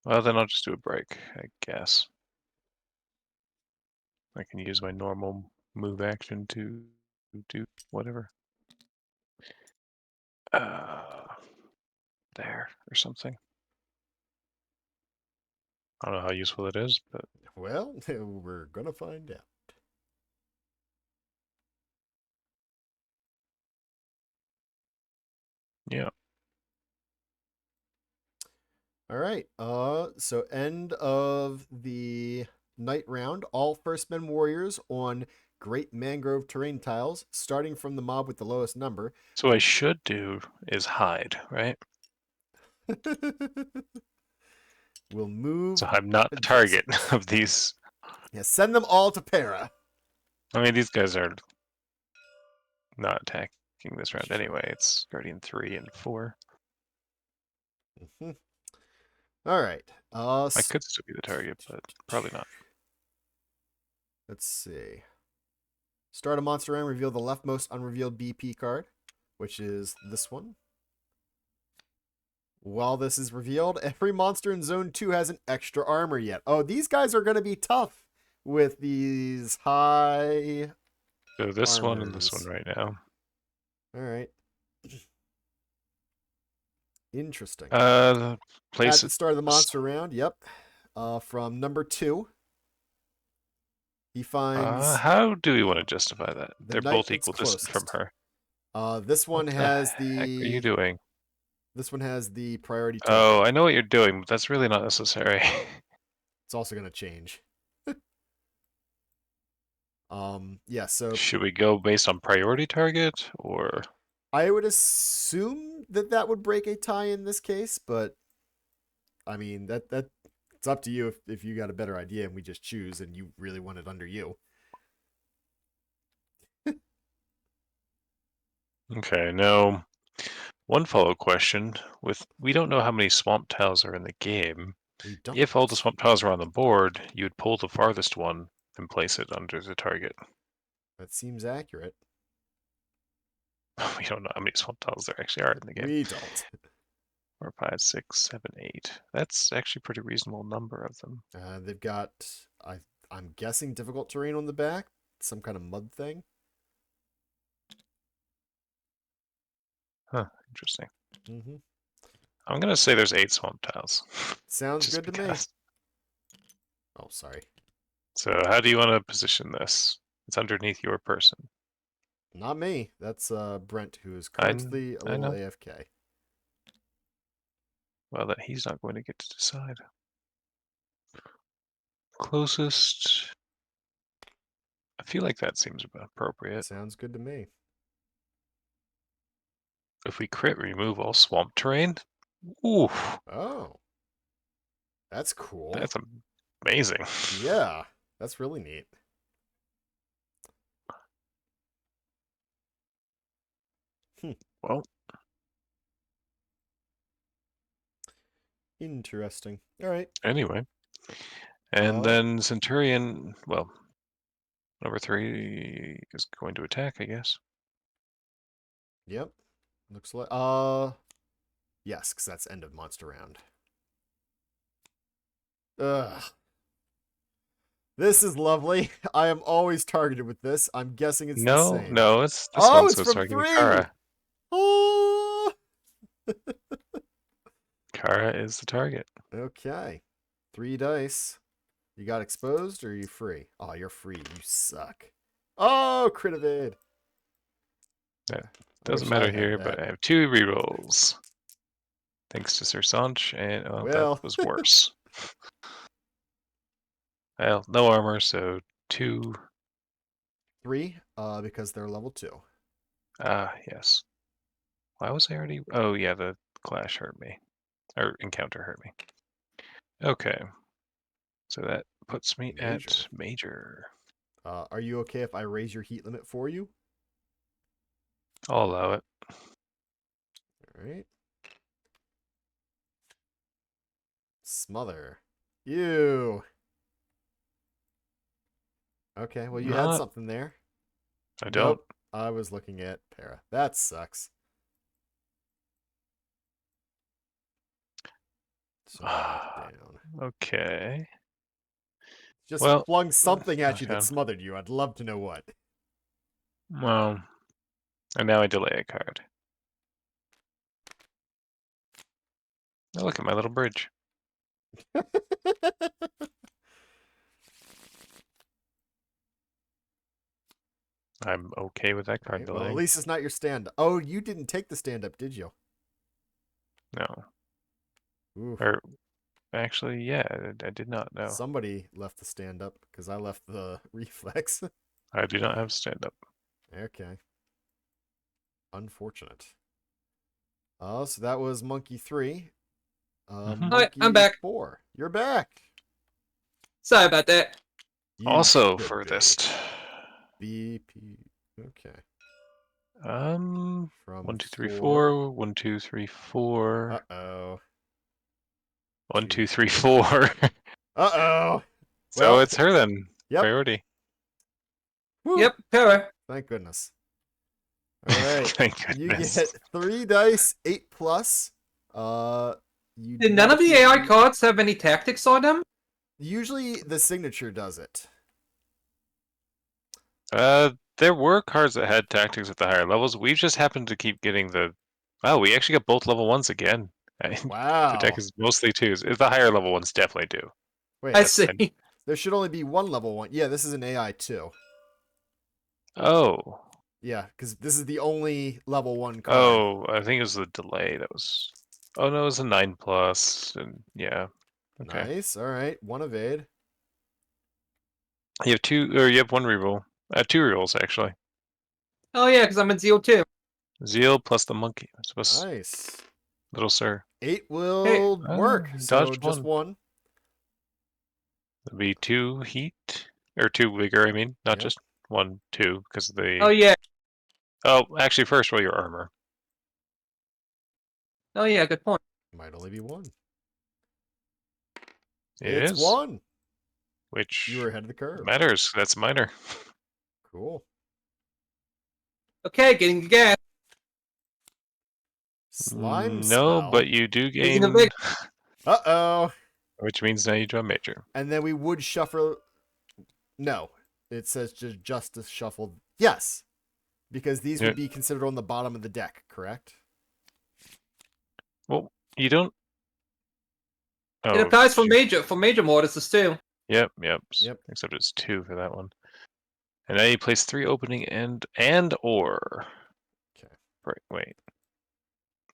Speaker 1: Well, then I'll just do a break, I guess. I can use my normal move action to do whatever. There, or something. I don't know how useful it is, but
Speaker 2: Well, we're gonna find out.
Speaker 1: yeah.
Speaker 2: All right. So end of the night round. All first men warriors on Great Mangrove terrain tiles, starting from the mob with the lowest number.
Speaker 1: So what I should do is hide, right?
Speaker 2: Will move
Speaker 1: So I'm not the target
Speaker 2: adjacent.
Speaker 1: of these.
Speaker 2: Yeah, send them all to para.
Speaker 1: I mean, these guys are not attacking this round anyway. It's Guardian 3 and 4.
Speaker 2: Mhm. All right.
Speaker 1: I could still be the target, but probably not.
Speaker 2: Let's see. Start a monster round, reveal the leftmost unrevealed BP card, which is this one. While this is revealed, every monster in Zone 2 has an extra armor yet. Oh, these guys are going to be tough with these high
Speaker 1: So this one and this one
Speaker 2: armors.
Speaker 1: right now.
Speaker 2: All right. Interesting.
Speaker 1: Place
Speaker 2: At the
Speaker 1: it.
Speaker 2: start of the monster round, yep. From number 2, he finds
Speaker 1: How do we want to justify that?
Speaker 2: the
Speaker 1: They're
Speaker 2: knight
Speaker 1: both
Speaker 2: that's
Speaker 1: equal distance from
Speaker 2: closest.
Speaker 1: her.
Speaker 2: This
Speaker 1: What
Speaker 2: one
Speaker 1: the
Speaker 2: has
Speaker 1: heck are you
Speaker 2: the
Speaker 1: doing?
Speaker 2: priority target.
Speaker 1: Oh, I know what you're doing, but that's really not necessary.
Speaker 2: It's also going to change. Yeah, so
Speaker 1: Should we go based on priority target or?
Speaker 2: I would assume that that would break a tie in this case, but I mean that it's up to you if you got a better idea and we just choose and you really want it under you.
Speaker 1: Okay, no. One follow question with we don't know how many swamp tiles are in the game.
Speaker 2: We don't.
Speaker 1: If all the swamp tiles are on the board, you would pull the farthest one and place it under the target.
Speaker 2: That seems accurate.
Speaker 1: We don't know how many swamp tiles there actually are in the game.
Speaker 2: We don't.
Speaker 1: 4, 5, 6, 7, 8. That's actually a pretty reasonable number of them.
Speaker 2: They've got I'm guessing difficult terrain on the back, some kind of mud thing.
Speaker 1: Huh, interesting.
Speaker 2: Mm-hmm.
Speaker 1: I'm gonna say there's 8 swamp tiles.
Speaker 2: Sounds
Speaker 1: Just
Speaker 2: good to me.
Speaker 1: because.
Speaker 2: Oh, sorry.
Speaker 1: So how do you want to position this? It's underneath your person.
Speaker 2: Not me. That's Brent, who is
Speaker 1: I
Speaker 2: currently a
Speaker 1: I
Speaker 2: little
Speaker 1: know.
Speaker 2: AFK.
Speaker 1: Well, that he's not going to get to decide. Closest. I feel like that seems about appropriate.
Speaker 2: Sounds good to me.
Speaker 1: If we crit remove all swamp terrain, ooh,
Speaker 2: Oh, that's cool.
Speaker 1: that's amazing.
Speaker 2: Yeah, that's really neat.
Speaker 1: Well,
Speaker 2: Interesting. All right.
Speaker 1: anyway. And
Speaker 2: Uh,
Speaker 1: then Centurion, well, number 3 is going to attack, I guess.
Speaker 2: yep. Looks like yes, because that's end of monster round. Ugh. This is lovely. I am always targeted with this. I'm guessing it's the
Speaker 1: No,
Speaker 2: same.
Speaker 1: no, it's this
Speaker 2: Oh,
Speaker 1: one's
Speaker 2: it's
Speaker 1: supposed
Speaker 2: from
Speaker 1: to target
Speaker 2: 3.
Speaker 1: Kara.
Speaker 2: Oh.
Speaker 1: Kara is the target.
Speaker 2: Okay. 3 dice. You got exposed or are you free? Oh, you're free. You suck. Oh, crit evade.
Speaker 1: That
Speaker 2: I
Speaker 1: doesn't
Speaker 2: wish I
Speaker 1: matter
Speaker 2: had
Speaker 1: here,
Speaker 2: that.
Speaker 1: but I have 2 rerolls. Thanks to Sir Sanch, and well, that
Speaker 2: Well,
Speaker 1: was worse. Well, no armor, so 2.
Speaker 2: 3, because they're level 2.
Speaker 1: Ah, yes. Why was I already? Oh, yeah, the clash hurt me. Or encounter hurt me. Okay. So that puts me
Speaker 2: Major.
Speaker 1: at major.
Speaker 2: Are you okay if I raise your heat limit for you?
Speaker 1: I'll allow it.
Speaker 2: All right. Smother. Ew. Okay, well, you had
Speaker 1: Not.
Speaker 2: something there.
Speaker 1: I don't.
Speaker 2: Nope. I was looking at Para. That sucks. So back down.
Speaker 1: Okay.
Speaker 2: Just
Speaker 1: Well,
Speaker 2: flung something at you that
Speaker 1: knockdown.
Speaker 2: smothered you. I'd love to know what.
Speaker 1: Well, and now I delay a card. Oh, look at my little bridge. I'm okay with that card
Speaker 2: Right, well, at
Speaker 1: delaying.
Speaker 2: least it's not your stand. Oh, you didn't take the stand up, did you?
Speaker 1: No.
Speaker 2: Oof.
Speaker 1: Or actually, yeah, I did not know.
Speaker 2: Somebody left the stand up because I left the reflex.
Speaker 1: I do not have stand up.
Speaker 2: Okay. Unfortunate. Oh, so that was monkey 3.
Speaker 1: Mhm.
Speaker 3: Alright, I'm
Speaker 2: Monkey
Speaker 3: back.
Speaker 2: 4. You're back.
Speaker 3: Sorry about that.
Speaker 2: You
Speaker 1: Also
Speaker 2: should
Speaker 1: furthest.
Speaker 2: be. BP. Okay.
Speaker 1: Um,
Speaker 2: From
Speaker 1: 1, 2, 3,
Speaker 2: 4.
Speaker 1: 4. 1, 2, 3, 4.
Speaker 2: Uh-oh.
Speaker 1: 1, 2, 3, 4.
Speaker 2: Uh-oh.
Speaker 1: So
Speaker 2: Well,
Speaker 1: it's her then.
Speaker 2: yep.
Speaker 1: Priority.
Speaker 2: Whew.
Speaker 3: Yep, Para.
Speaker 2: Thank goodness. All right.
Speaker 1: Thank
Speaker 2: You
Speaker 1: goodness.
Speaker 2: get 3 dice, 8 plus. You do
Speaker 3: Did none
Speaker 2: not
Speaker 3: of the
Speaker 2: appear to
Speaker 3: AI
Speaker 2: be-
Speaker 3: cards have any tactics on them?
Speaker 2: Usually the signature does it.
Speaker 1: There were cards that had tactics at the higher levels. We just happened to keep getting the. Oh, we actually got both level 1s again. The deck
Speaker 2: Wow.
Speaker 1: is mostly 2s. The higher level ones definitely do.
Speaker 2: Wait,
Speaker 3: I
Speaker 1: But
Speaker 3: see.
Speaker 2: there should only be one level 1. Yeah, this is an AI too.
Speaker 1: Oh.
Speaker 2: Yeah, because this is the only level 1 card.
Speaker 1: Oh, I think it was the delay that was. Oh no, it was a 9 plus, and yeah. Okay.
Speaker 2: Nice. All right. 1 evade.
Speaker 1: You have 2, or you have 1 reroll. 2 rerolls actually.
Speaker 3: Oh yeah, because I'm in Zeal too.
Speaker 1: Zeal plus the monkey. I suppose,
Speaker 2: Nice.
Speaker 1: little sir.
Speaker 2: 8
Speaker 3: Hey,
Speaker 2: will work. So
Speaker 1: Dodged
Speaker 2: just
Speaker 1: 1.
Speaker 2: 1.
Speaker 1: That'd be 2 heat, or 2 vigor. I mean, not
Speaker 2: Yep.
Speaker 1: just 1, 2, because
Speaker 3: oh
Speaker 1: the.
Speaker 3: yeah,
Speaker 1: Oh, actually, first roll your armor.
Speaker 3: oh yeah, good point.
Speaker 2: Might only be 1.
Speaker 1: It
Speaker 2: It's
Speaker 1: is,
Speaker 2: 1. You
Speaker 1: which
Speaker 2: were ahead of the curve.
Speaker 1: matters. That's minor.
Speaker 2: Cool.
Speaker 3: Okay, getting the gas.
Speaker 2: Slime
Speaker 1: No,
Speaker 2: smell.
Speaker 1: but you do
Speaker 3: Losing a
Speaker 1: gain,
Speaker 3: big.
Speaker 2: Uh-oh.
Speaker 1: which means now you draw major.
Speaker 2: And then we would shuffle. No. It says just to shuffle. Yes. Because these
Speaker 1: Yeah.
Speaker 2: would be considered on the bottom of the deck, correct?
Speaker 1: Well, you don't.
Speaker 3: It
Speaker 1: Oh,
Speaker 3: applies for
Speaker 1: shoot.
Speaker 3: major mortises too.
Speaker 1: Yep.
Speaker 2: Yep.
Speaker 1: Except it's 2 for that one. And now you place 3 opening and or.
Speaker 2: Okay.
Speaker 1: Right. Wait.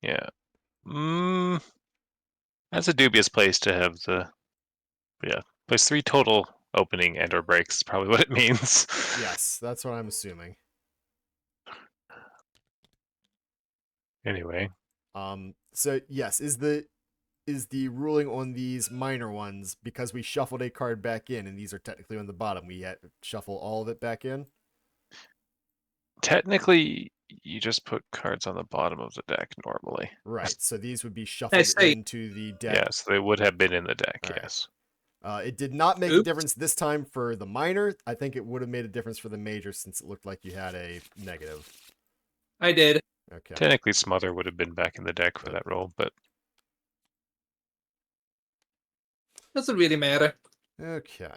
Speaker 1: Yeah. That's a dubious place to have the. Yeah. Place 3 total opening and or breaks. Probably what it means.
Speaker 2: Yes, that's what I'm assuming.
Speaker 1: Anyway.
Speaker 2: So yes, is the ruling on these minor ones because we shuffled a card back in and these are technically on the bottom. We had to shuffle all of it back in.
Speaker 1: Technically, you just put cards on the bottom of the deck normally.
Speaker 2: Right. So these would be
Speaker 3: I
Speaker 2: shuffled
Speaker 3: see.
Speaker 2: into the deck.
Speaker 1: Yes, they would have been in the deck.
Speaker 2: All right.
Speaker 1: Yes.
Speaker 2: It did not make a
Speaker 3: Oops.
Speaker 2: difference this time for the minor. I think it would have made a difference for the major since it looked like you had a negative.
Speaker 3: I did.
Speaker 2: Okay.
Speaker 1: Technically, Smother would have been back in the deck for that roll, but
Speaker 3: Doesn't really matter.
Speaker 2: Okay.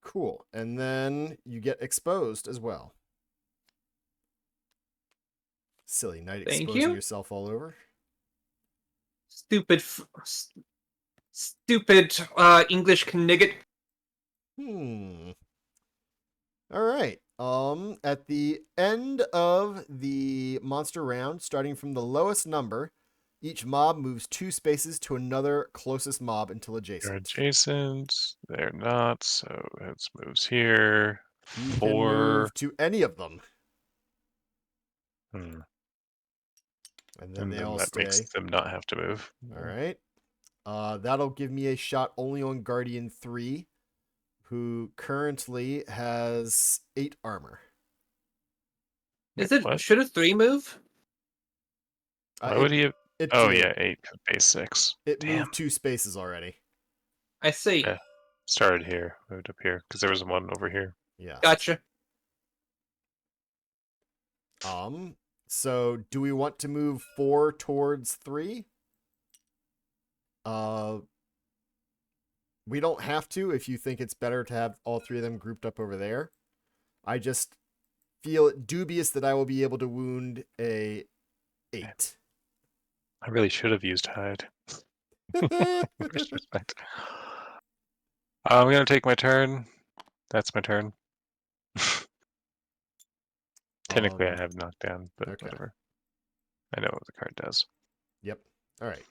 Speaker 2: Cool. And then you get exposed as well. Silly knight
Speaker 3: Thank
Speaker 2: exposing
Speaker 3: you.
Speaker 2: yourself all over.
Speaker 3: Stupid English knigget.
Speaker 2: All right. At the end of the monster round, starting from the lowest number, each mob moves 2 spaces to another closest mob until
Speaker 1: they're
Speaker 2: adjacent.
Speaker 1: adjacent. They're not, so it moves here.
Speaker 2: You
Speaker 1: 4.
Speaker 2: can move to any of them.
Speaker 1: Hmm.
Speaker 2: And then
Speaker 1: And
Speaker 2: they
Speaker 1: then
Speaker 2: all
Speaker 1: that
Speaker 2: stay.
Speaker 1: makes them not have to move.
Speaker 2: All right. That'll give me a shot only on Guardian 3, who currently has 8 armor.
Speaker 3: Is
Speaker 1: Wait,
Speaker 3: it?
Speaker 1: what?
Speaker 3: Should a 3 move?
Speaker 1: Why would he have?
Speaker 2: It
Speaker 1: Oh
Speaker 2: did.
Speaker 1: yeah, 8 base 6.
Speaker 2: It
Speaker 1: Damn.
Speaker 2: moved 2 spaces already.
Speaker 3: I see.
Speaker 1: Yeah. Started here, moved up here because there was one over here.
Speaker 2: Yes.
Speaker 3: Gotcha.
Speaker 2: So do we want to move 4 towards 3? We don't have to if you think it's better to have all 3 of them grouped up over there. I just feel it dubious that I will be able to wound a 8.
Speaker 1: I really should have used hide. Respect. I'm gonna take my turn. That's my turn. Technically, I have knockdown, but
Speaker 2: okay.
Speaker 1: whatever. I know what the card does.
Speaker 2: Yep. All right.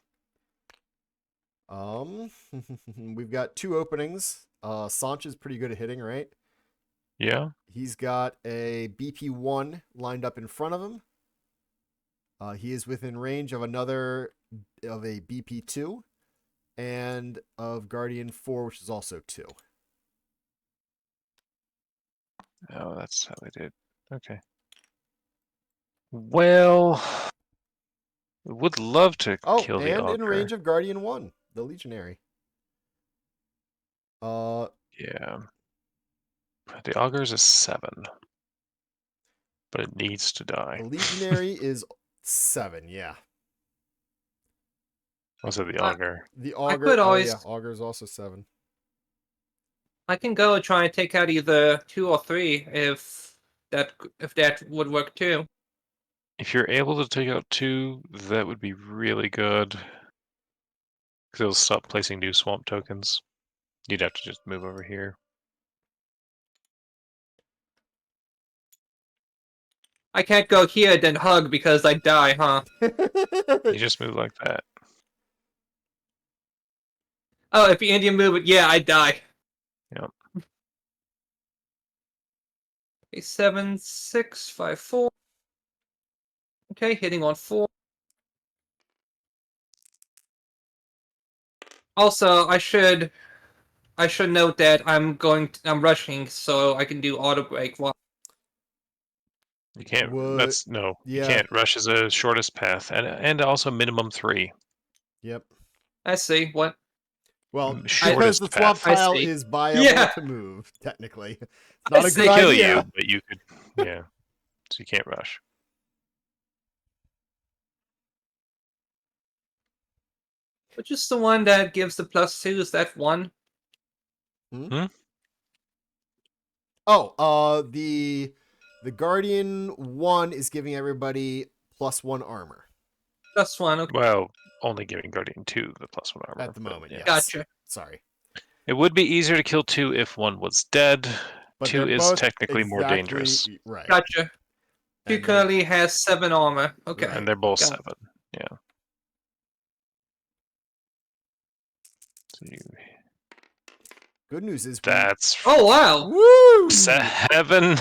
Speaker 2: We've got 2 openings. Sanch is pretty good at hitting, right?
Speaker 1: Yeah.
Speaker 2: He's got a BP1 lined up in front of him. He is within range of another of a BP2 and of Guardian 4, which is also 2.
Speaker 1: Oh, that's how they did. Okay. Well, would love to
Speaker 2: Oh,
Speaker 1: kill the
Speaker 2: and in range
Speaker 1: augur.
Speaker 2: of Guardian 1, the Legionary.
Speaker 1: Yeah. The augur's a 7, but it needs to die.
Speaker 2: The Legionary is 7, yeah.
Speaker 1: Also, the augur.
Speaker 2: The
Speaker 3: I
Speaker 2: Augur,
Speaker 3: could
Speaker 2: oh
Speaker 3: always.
Speaker 2: yeah, Augur is also 7.
Speaker 3: I can go and try and take out either 2 or 3 if that would work too.
Speaker 1: If you're able to take out 2, that would be really good. Because it'll stop placing new swamp tokens. You'd have to just move over here.
Speaker 3: I can't go here then hug because I die, huh?
Speaker 1: You just move like that.
Speaker 3: Oh, if the Indian move it, yeah, I die.
Speaker 1: Yep.
Speaker 3: Okay, 7, 6, 5, 4. Okay, hitting on 4. Also, I should note that I'm rushing, so I can do auto break.
Speaker 1: You can't.
Speaker 2: Would,
Speaker 1: That's no. You
Speaker 2: yeah,
Speaker 1: can't. Rush is the shortest path, and also minimum 3.
Speaker 2: yep.
Speaker 3: I see. What?
Speaker 2: Well, because
Speaker 1: Shortest
Speaker 2: the swamp
Speaker 1: path.
Speaker 3: I
Speaker 2: tile
Speaker 3: see.
Speaker 2: is viable
Speaker 3: Yeah.
Speaker 2: to move, technically. It's
Speaker 3: I
Speaker 2: not a
Speaker 3: see.
Speaker 2: good
Speaker 1: Kill
Speaker 2: idea.
Speaker 1: you, but you could. Yeah. So you can't rush.
Speaker 3: Which is the one that gives the +2? Is that 1?
Speaker 2: Oh, the Guardian 1 is giving everybody +1 armor.
Speaker 3: +1. Okay.
Speaker 1: Well, only giving Guardian 2 the +1 armor.
Speaker 2: At the moment,
Speaker 1: yeah.
Speaker 2: yes.
Speaker 3: Gotcha.
Speaker 2: Sorry.
Speaker 1: It would be easier to kill 2 if 1 was dead.
Speaker 2: But
Speaker 1: 2
Speaker 2: they're
Speaker 1: is
Speaker 2: both
Speaker 1: technically more
Speaker 2: exactly
Speaker 1: dangerous.
Speaker 2: right.
Speaker 3: Gotcha. 2
Speaker 2: And
Speaker 3: currently has 7 armor. Okay.
Speaker 2: Right.
Speaker 1: And they're both
Speaker 3: Got
Speaker 1: 7. Yeah. So
Speaker 2: good news is
Speaker 1: that's
Speaker 3: Oh wow!
Speaker 2: woo!
Speaker 1: 7.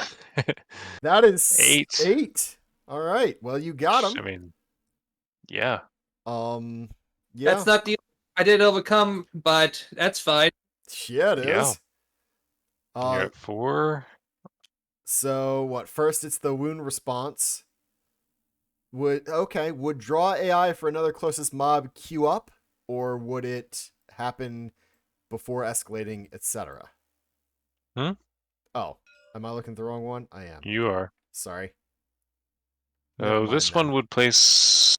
Speaker 2: That is
Speaker 1: 8.
Speaker 2: 8. All right. Well, you got him.
Speaker 1: I mean, yeah.
Speaker 2: Yeah.
Speaker 3: That's not the I did overcome, but that's fine.
Speaker 2: Yeah, it is.
Speaker 1: Yeah. You're at 4.
Speaker 2: So what? First, it's the wound response. Would draw AI for another closest mob queue up, or would it happen before escalating, etc.?
Speaker 1: Hmm?
Speaker 2: Oh, am I looking at the wrong one? I am.
Speaker 1: You are.
Speaker 2: Sorry.
Speaker 1: Oh, this one would place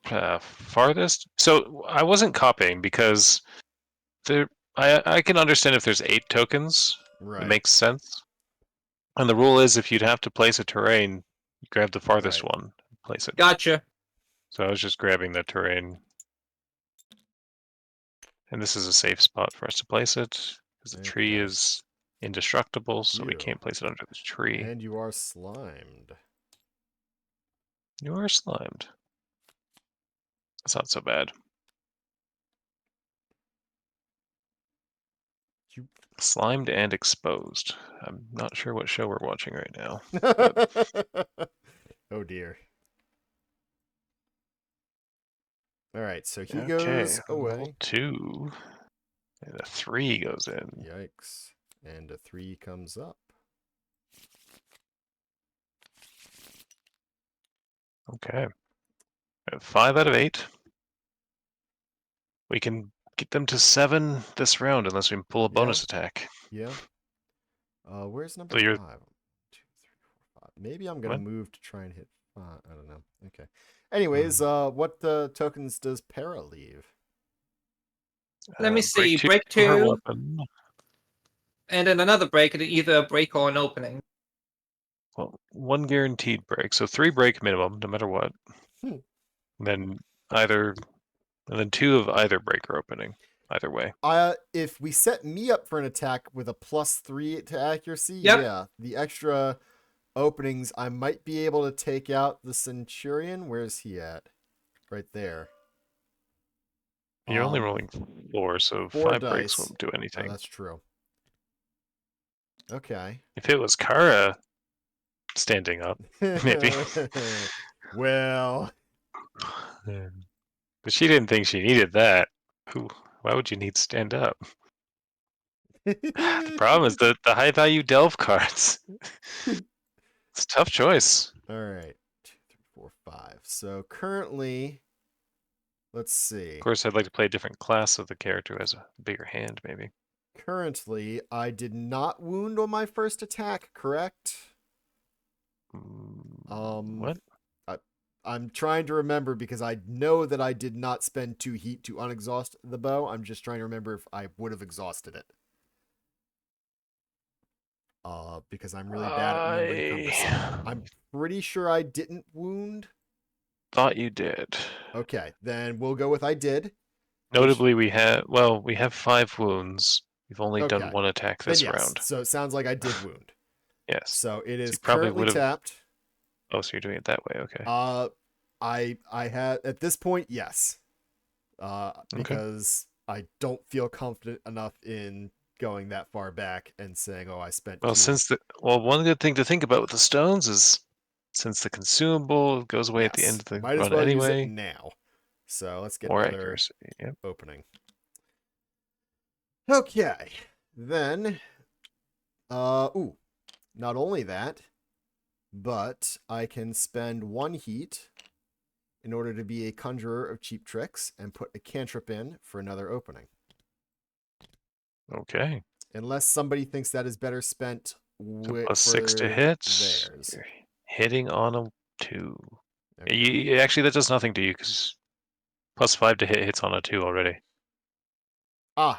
Speaker 1: farthest. So I wasn't copying because there. I can understand if there's 8 tokens.
Speaker 2: Right.
Speaker 1: It makes sense. And the rule is if you'd have to place a terrain, you grab the farthest
Speaker 2: Right.
Speaker 1: one, place it.
Speaker 3: Gotcha.
Speaker 1: So I was just grabbing the terrain. And this is a safe spot for us to place it because the tree
Speaker 2: Okay.
Speaker 1: is indestructible, so we
Speaker 2: Ew.
Speaker 1: can't place it under the tree.
Speaker 2: And you are slimed.
Speaker 1: You are slimed. That's not so bad. Slimed and exposed. I'm not sure what show we're watching right now.
Speaker 2: Oh dear. All right, so he
Speaker 1: Okay,
Speaker 2: goes
Speaker 1: level
Speaker 2: away.
Speaker 1: 2. And a 3 goes in.
Speaker 2: Yikes. And a 3 comes up.
Speaker 1: Okay. 5 out of 8. We can get them to 7 this round unless we pull a bonus attack.
Speaker 2: Yeah. Where's number
Speaker 1: So you're
Speaker 2: 5? 1, 2, 3, 4, 5. Maybe I'm gonna
Speaker 1: what?
Speaker 2: move to try and hit 5. I don't know. Okay. Anyways, what tokens does Para leave?
Speaker 3: Let me see.
Speaker 1: Break
Speaker 3: Break
Speaker 1: two for her
Speaker 3: 2,
Speaker 1: weapon.
Speaker 3: and then another break, either a break or an opening.
Speaker 1: Well, 1 guaranteed break, so 3 break minimum, no matter what.
Speaker 2: Hmm.
Speaker 1: Then either, and then 2 of either break or opening, either way.
Speaker 2: If we set me up for an attack with a +3 to accuracy,
Speaker 3: Yep.
Speaker 2: yeah, the extra openings, I might be able to take out the Centurion. Where's he at? Right there.
Speaker 1: You're only rolling 4, so
Speaker 2: 4
Speaker 1: 5 breaks
Speaker 2: dice.
Speaker 1: won't do
Speaker 2: Oh,
Speaker 1: anything.
Speaker 2: that's true. Okay.
Speaker 1: If it was Kara standing up, maybe.
Speaker 2: Well,
Speaker 1: But she didn't think she needed that. Why would you need stand up? The problem is the high value delve cards. It's a tough choice.
Speaker 2: All right. 2, 3, 4, 5. So currently, let's see.
Speaker 1: Of course, I'd like to play a different class of the character who has a bigger hand, maybe.
Speaker 2: Currently, I did not wound on my first attack, correct?
Speaker 1: What?
Speaker 2: I'm trying to remember because I know that I did not spend 2 heat to unexhaust the bow. I'm just trying to remember if I would have exhausted it. Because I'm really bad at remembering compassing. I'm pretty sure I didn't wound.
Speaker 1: Thought you did.
Speaker 2: Okay, then we'll go with I did.
Speaker 1: Notably, we have 5 wounds. We've only done
Speaker 2: Okay.
Speaker 1: 1 attack
Speaker 2: Then
Speaker 1: this
Speaker 2: yes.
Speaker 1: round.
Speaker 2: So it sounds like I did wound.
Speaker 1: Yes.
Speaker 2: So it is
Speaker 1: you probably
Speaker 2: currently
Speaker 1: would've-
Speaker 2: tapped.
Speaker 1: Oh, so you're doing it that way, okay.
Speaker 2: I had at this point, yes. Because I don't feel confident enough in going that far back and saying, "Oh, I spent."
Speaker 1: Well,
Speaker 2: 2.
Speaker 1: one good thing to think about with the stones is since the consumable goes away at the
Speaker 2: Yes,
Speaker 1: end of the
Speaker 2: might as
Speaker 1: run
Speaker 2: well use it
Speaker 1: anyway,
Speaker 2: now. So let's get
Speaker 1: more
Speaker 2: another
Speaker 1: accuracy. Yep.
Speaker 2: opening. Okay, then, not only that, but I can spend 1 heat in order to be a conjurer of cheap tricks and put a cantrip in for another opening.
Speaker 1: Okay.
Speaker 2: Unless somebody thinks that is better spent
Speaker 1: So
Speaker 2: with
Speaker 1: +6 to hit.
Speaker 2: theirs.
Speaker 1: You're hitting on a 2.
Speaker 2: Okay.
Speaker 1: Actually, that does nothing to you because +5 to hit hits on a 2 already.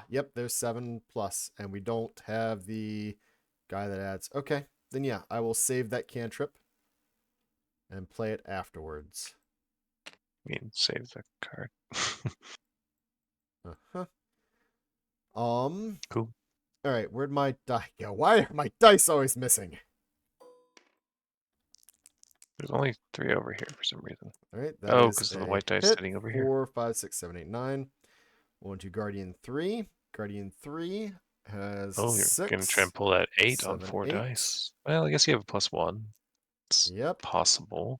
Speaker 2: Yep, there's 7 plus, and we don't have the guy that adds. Okay, then yeah, I will save that cantrip and play it afterwards.
Speaker 1: I mean, save the card.
Speaker 2: Uh-huh.
Speaker 1: Cool.
Speaker 2: All right, where'd my die go? Why are my dice always missing?
Speaker 1: There's only 3 over here for some reason.
Speaker 2: All right, that is
Speaker 1: because of the
Speaker 2: a
Speaker 1: white dice
Speaker 2: hit.
Speaker 1: sitting over here.
Speaker 2: 4, 5, 6, 7, 8, 9. 1, 2, Guardian 3. Guardian 3 has
Speaker 1: Oh, you're
Speaker 2: 6.
Speaker 1: gonna try and pull that 8 on
Speaker 2: 7,
Speaker 1: 4
Speaker 2: 8.
Speaker 1: dice. Well, I guess you have a +1. It's
Speaker 2: Yep.
Speaker 1: possible.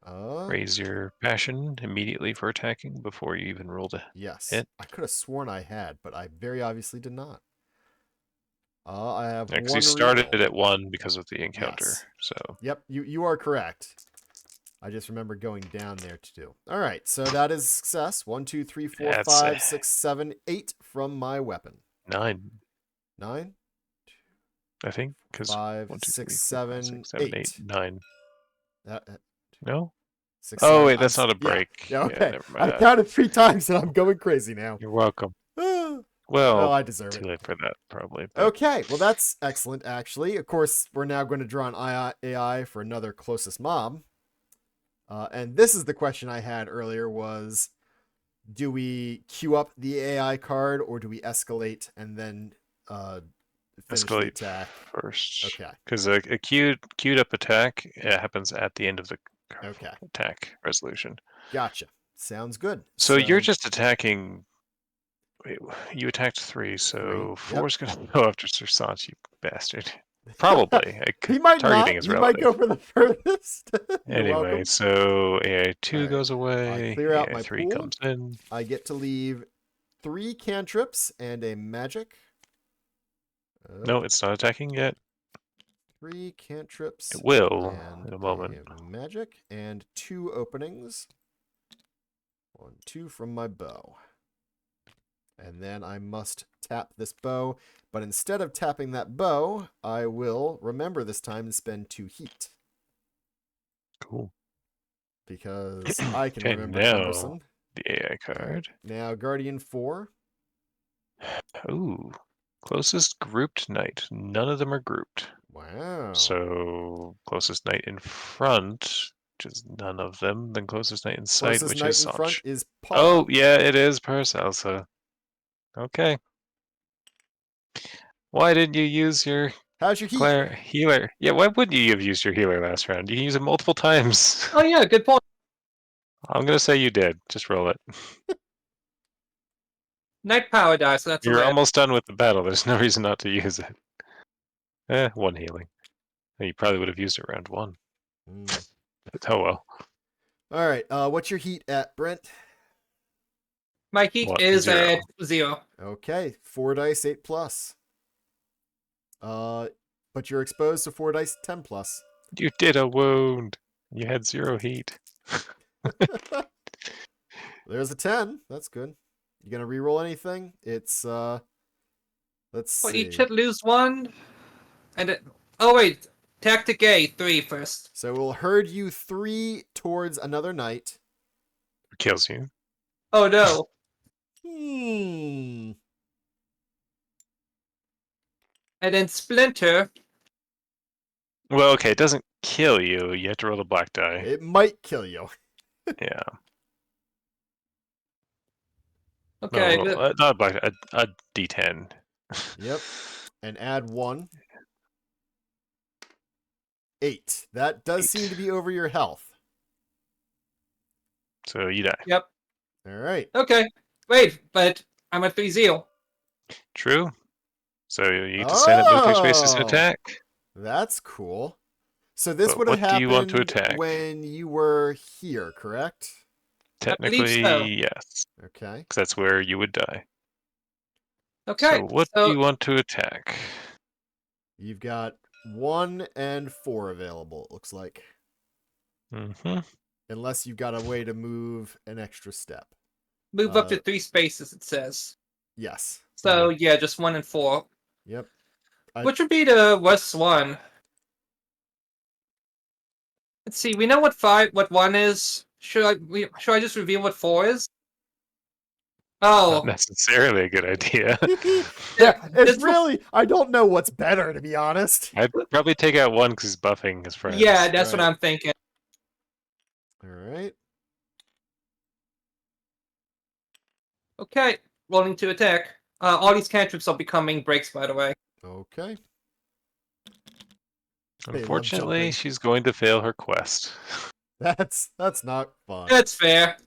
Speaker 1: Raise your passion immediately for attacking before you even roll to
Speaker 2: Yes.
Speaker 1: hit.
Speaker 2: I could have sworn I had, but I very obviously did not. I have
Speaker 1: Yeah, 'cause
Speaker 2: 1
Speaker 1: you started
Speaker 2: reroll.
Speaker 1: at 1 because of the encounter.
Speaker 2: Yes.
Speaker 1: So
Speaker 2: Yep, you are correct. I just remember going down there to do. All right, so that is success. 1, 2, 3, 4,
Speaker 1: That's
Speaker 2: 5, 6, 7, 8 from my weapon.
Speaker 1: 9,
Speaker 2: 9,
Speaker 1: I think, because
Speaker 2: 5,
Speaker 1: 1, 2,
Speaker 2: 6,
Speaker 1: 3, 4, 5,
Speaker 2: 7,
Speaker 1: 6, 7, 8,
Speaker 2: 8.
Speaker 1: 9.
Speaker 2: That,
Speaker 1: No?
Speaker 2: 6,
Speaker 1: Oh
Speaker 2: 7.
Speaker 1: wait, that's not a
Speaker 2: Yeah,
Speaker 1: break.
Speaker 2: yeah,
Speaker 1: Yeah,
Speaker 2: okay.
Speaker 1: never mind
Speaker 2: I
Speaker 1: that.
Speaker 2: counted 3 times and I'm going crazy now.
Speaker 1: You're welcome.
Speaker 2: Well,
Speaker 1: Well,
Speaker 2: I deserve
Speaker 1: too
Speaker 2: it.
Speaker 1: late for that, probably. But
Speaker 2: Okay, well that's excellent actually. Of course, we're now going to draw an AI for another closest mob. And this is the question I had earlier was, do we queue up the AI card or do we escalate and then finish the
Speaker 1: escalate
Speaker 2: attack?
Speaker 1: first.
Speaker 2: Okay.
Speaker 1: Because a queued up attack happens at the end of the
Speaker 2: Okay.
Speaker 1: attack resolution.
Speaker 2: Gotcha. Sounds good.
Speaker 1: So you're just attacking. Wait, you attacked 3, so
Speaker 2: 3,
Speaker 1: 4 is going to go after Sursant, you bastard. Probably.
Speaker 2: He might
Speaker 1: Targeting
Speaker 2: not.
Speaker 1: is
Speaker 2: He
Speaker 1: relative.
Speaker 2: might go for the furthest. You're
Speaker 1: Anyway,
Speaker 2: welcome.
Speaker 1: so AI2
Speaker 2: All right.
Speaker 1: goes away.
Speaker 2: I clear out my
Speaker 1: AI3
Speaker 2: pool.
Speaker 1: comes in.
Speaker 2: I get to leave 3 cantrips and a magic.
Speaker 1: No, it's not attacking yet.
Speaker 2: 3 cantrips.
Speaker 1: It will
Speaker 2: and
Speaker 1: in a moment.
Speaker 2: a magic. And 2 openings. 1, 2 from my bow. And then I must tap this bow. But instead of tapping that bow, I will remember this time and spend 2 heat.
Speaker 1: Cool.
Speaker 2: Because I can
Speaker 1: Okay,
Speaker 2: remember
Speaker 1: now
Speaker 2: cumbersome.
Speaker 1: the AI card.
Speaker 2: Now, Guardian 4.
Speaker 1: Ooh, closest grouped knight. None of them are grouped.
Speaker 2: Wow.
Speaker 1: So closest knight in front, which is none of them. Then closest knight in sight,
Speaker 2: Closest
Speaker 1: which
Speaker 2: knight
Speaker 1: is
Speaker 2: in front
Speaker 1: Sanch.
Speaker 2: is Paw.
Speaker 1: Oh, yeah, it is Paracelsa. Okay. Why didn't you use your
Speaker 2: How's your heat?
Speaker 1: Claire healer? Yeah, why wouldn't you have used your healer last round? You can use it multiple times.
Speaker 3: Oh yeah, good point.
Speaker 1: I'm gonna say you did. Just roll it.
Speaker 3: Night power die, so that's a
Speaker 1: You're
Speaker 3: rare.
Speaker 1: almost done with the battle. There's no reason not to use it. One healing. You probably would have used it round 1.
Speaker 2: Mm.
Speaker 1: Oh well.
Speaker 2: All right. What's your heat at, Brent?
Speaker 3: My heat
Speaker 1: What?
Speaker 3: is
Speaker 1: 0.
Speaker 3: at 0.
Speaker 2: Okay. 4 dice, 8 plus. But you're exposed to 4 dice, 10 plus.
Speaker 1: You did a wound. You had 0 heat.
Speaker 2: There's a 10. That's good. You gonna reroll anything? It's let's
Speaker 3: Well,
Speaker 2: see.
Speaker 3: each hit lose 1. And it, oh wait, tactic A 3 first.
Speaker 2: So we'll herd you 3 towards another knight.
Speaker 1: Kills you.
Speaker 3: Oh no.
Speaker 2: Hmm.
Speaker 3: And then Splinter.
Speaker 1: Well, okay, it doesn't kill you. You have to roll the black die.
Speaker 2: It might kill you.
Speaker 1: Yeah.
Speaker 3: Okay,
Speaker 1: No, not a black. A D10.
Speaker 2: Yep. And add 1. 8. That does
Speaker 1: 8.
Speaker 2: seem to be over your health.
Speaker 1: So you die.
Speaker 3: Yep.
Speaker 2: All right.
Speaker 3: Okay. Wait, but I'm at 3 zeal.
Speaker 1: True. So you get to stand at military spaces and
Speaker 2: Oh,
Speaker 1: attack.
Speaker 2: that's cool. So this
Speaker 1: But
Speaker 2: would have
Speaker 1: what do you want to
Speaker 2: happened
Speaker 1: attack?
Speaker 2: when you were here, correct?
Speaker 3: I believe so.
Speaker 1: Technically, yes.
Speaker 2: Okay.
Speaker 1: Because that's where you would die.
Speaker 3: Okay.
Speaker 1: So what do you want to attack?
Speaker 2: You've got 1 and 4 available, it looks like.
Speaker 1: Mm-hmm.
Speaker 2: Unless you've got a way to move an extra step.
Speaker 3: Move up to 3 spaces, it says.
Speaker 2: Yes.
Speaker 3: So yeah, just 1 and 4.
Speaker 2: Yep.
Speaker 3: Which would be the worst one? Let's see. We know what 1 is. Should I just reveal what 4 is?
Speaker 1: Not
Speaker 3: Oh,
Speaker 1: necessarily a good idea.
Speaker 2: Yeah, it's
Speaker 3: This-
Speaker 2: really, I don't know what's better, to be honest.
Speaker 1: I'd probably take out 1 because he's buffing his friends.
Speaker 3: yeah, that's what
Speaker 2: Right.
Speaker 3: I'm thinking.
Speaker 2: All right.
Speaker 3: Okay, rolling to attack. All these cantrips are becoming breaks, by the way.
Speaker 2: Okay.
Speaker 1: Unfortunately,
Speaker 2: jumping.
Speaker 1: she's going to fail her quest.
Speaker 2: That's not fun.
Speaker 3: That's fair.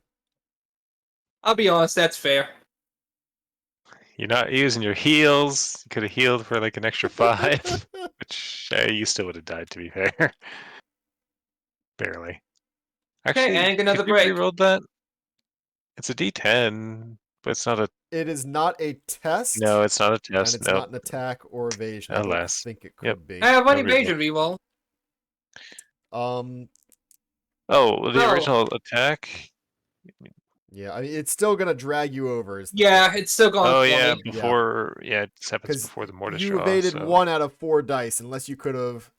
Speaker 3: I'll be honest, that's fair.
Speaker 1: You're not using your heals. You could have healed for like an extra 5, which you still would have died, to be fair. Barely.
Speaker 3: Okay,
Speaker 1: Actually,
Speaker 3: and another
Speaker 1: could you
Speaker 3: break.
Speaker 1: rerolled that? It's a D10, but it's not a.
Speaker 2: It is not a test.
Speaker 1: No, it's not a
Speaker 2: And
Speaker 1: test.
Speaker 2: it's
Speaker 1: No,
Speaker 2: not an attack or evasion. I don't
Speaker 1: alas.
Speaker 2: think it
Speaker 1: Yep.
Speaker 2: could be.
Speaker 3: I have one
Speaker 1: No
Speaker 3: evasion reroll.
Speaker 1: Oh, the
Speaker 3: Oh.
Speaker 1: original attack.
Speaker 2: Yeah, I mean, it's still gonna drag you over. Is the
Speaker 3: Yeah,
Speaker 2: thing.
Speaker 3: it's still going
Speaker 1: Oh
Speaker 3: for
Speaker 1: yeah,
Speaker 3: me.
Speaker 1: before it happens
Speaker 2: Because
Speaker 1: before the mortis
Speaker 2: you
Speaker 1: draw.
Speaker 2: evaded
Speaker 1: So
Speaker 2: 1 out of 4 dice, unless you could have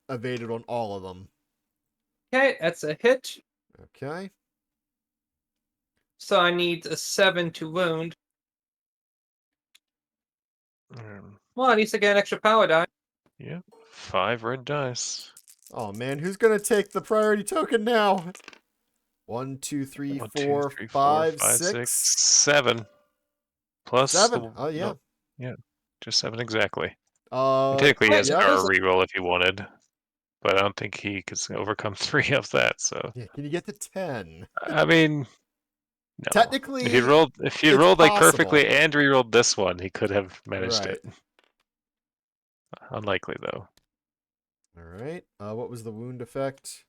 Speaker 2: evaded on all of them.
Speaker 3: Okay, that's a hit.
Speaker 2: Okay.
Speaker 3: So I need a 7 to wound. Well, at least I get an extra power die.
Speaker 1: yeah, 5 red dice.
Speaker 2: Oh man, who's gonna take the priority token now? 1, 2, 3,
Speaker 1: 1,
Speaker 2: 4,
Speaker 1: 2, 3, 4,
Speaker 2: 5,
Speaker 1: 5, 6,
Speaker 2: 6.
Speaker 1: 7. Plus
Speaker 2: 7.
Speaker 1: the
Speaker 2: Oh yeah.
Speaker 1: no, yeah, just 7 exactly. And technically, he
Speaker 3: Wait,
Speaker 1: has a
Speaker 2: yeah.
Speaker 1: power reroll if he wanted, but I don't think he could overcome 3 of that. So
Speaker 2: Yeah, can you get to 10?
Speaker 1: I mean, no.
Speaker 2: Technically,
Speaker 1: if he
Speaker 2: it's
Speaker 1: rolled like
Speaker 2: possible.
Speaker 1: perfectly and rerolled this one, he could have managed
Speaker 2: Right.
Speaker 1: it. Unlikely though.
Speaker 2: All right. What was the wound effect?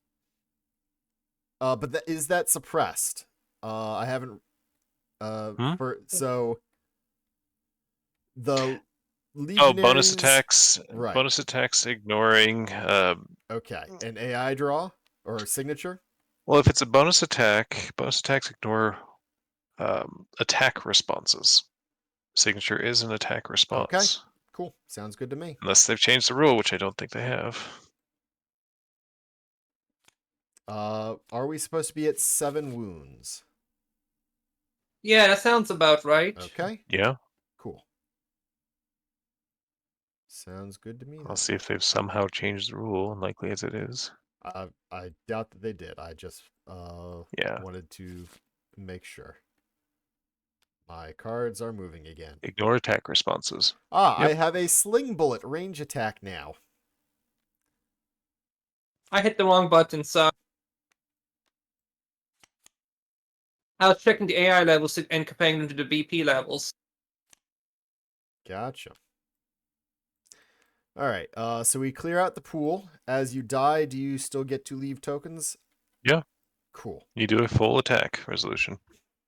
Speaker 2: But is that suppressed? I haven't.
Speaker 1: Hmm?
Speaker 2: So the
Speaker 1: Oh, bonus
Speaker 2: legionaries.
Speaker 1: attacks.
Speaker 2: Right.
Speaker 1: Bonus attacks ignoring.
Speaker 2: Okay. An AI draw or a signature.
Speaker 1: Well, if it's a bonus attacks ignore attack responses. Signature is an attack response.
Speaker 2: Okay. Cool. Sounds good to me.
Speaker 1: Unless they've changed the rule, which I don't think they have.
Speaker 2: Are we supposed to be at 7 wounds?
Speaker 3: Yeah, that sounds about right.
Speaker 2: Okay.
Speaker 1: Yeah.
Speaker 2: Cool. Sounds good to me.
Speaker 1: I'll
Speaker 2: Then.
Speaker 1: see if they've somehow changed the rule, unlikely as it is.
Speaker 2: I doubt that they did. I just
Speaker 1: Yeah.
Speaker 2: wanted to make sure. My cards are moving again.
Speaker 1: Ignore attack responses.
Speaker 2: Ah,
Speaker 1: Yep.
Speaker 2: I have a sling bullet range attack now.
Speaker 3: I hit the wrong button, so I was checking the AI levels and comparing them to the BP levels.
Speaker 2: Gotcha. All right. So we clear out the pool. As you die, do you still get to leave tokens?
Speaker 1: Yeah.
Speaker 2: Cool.
Speaker 1: You do a full attack resolution.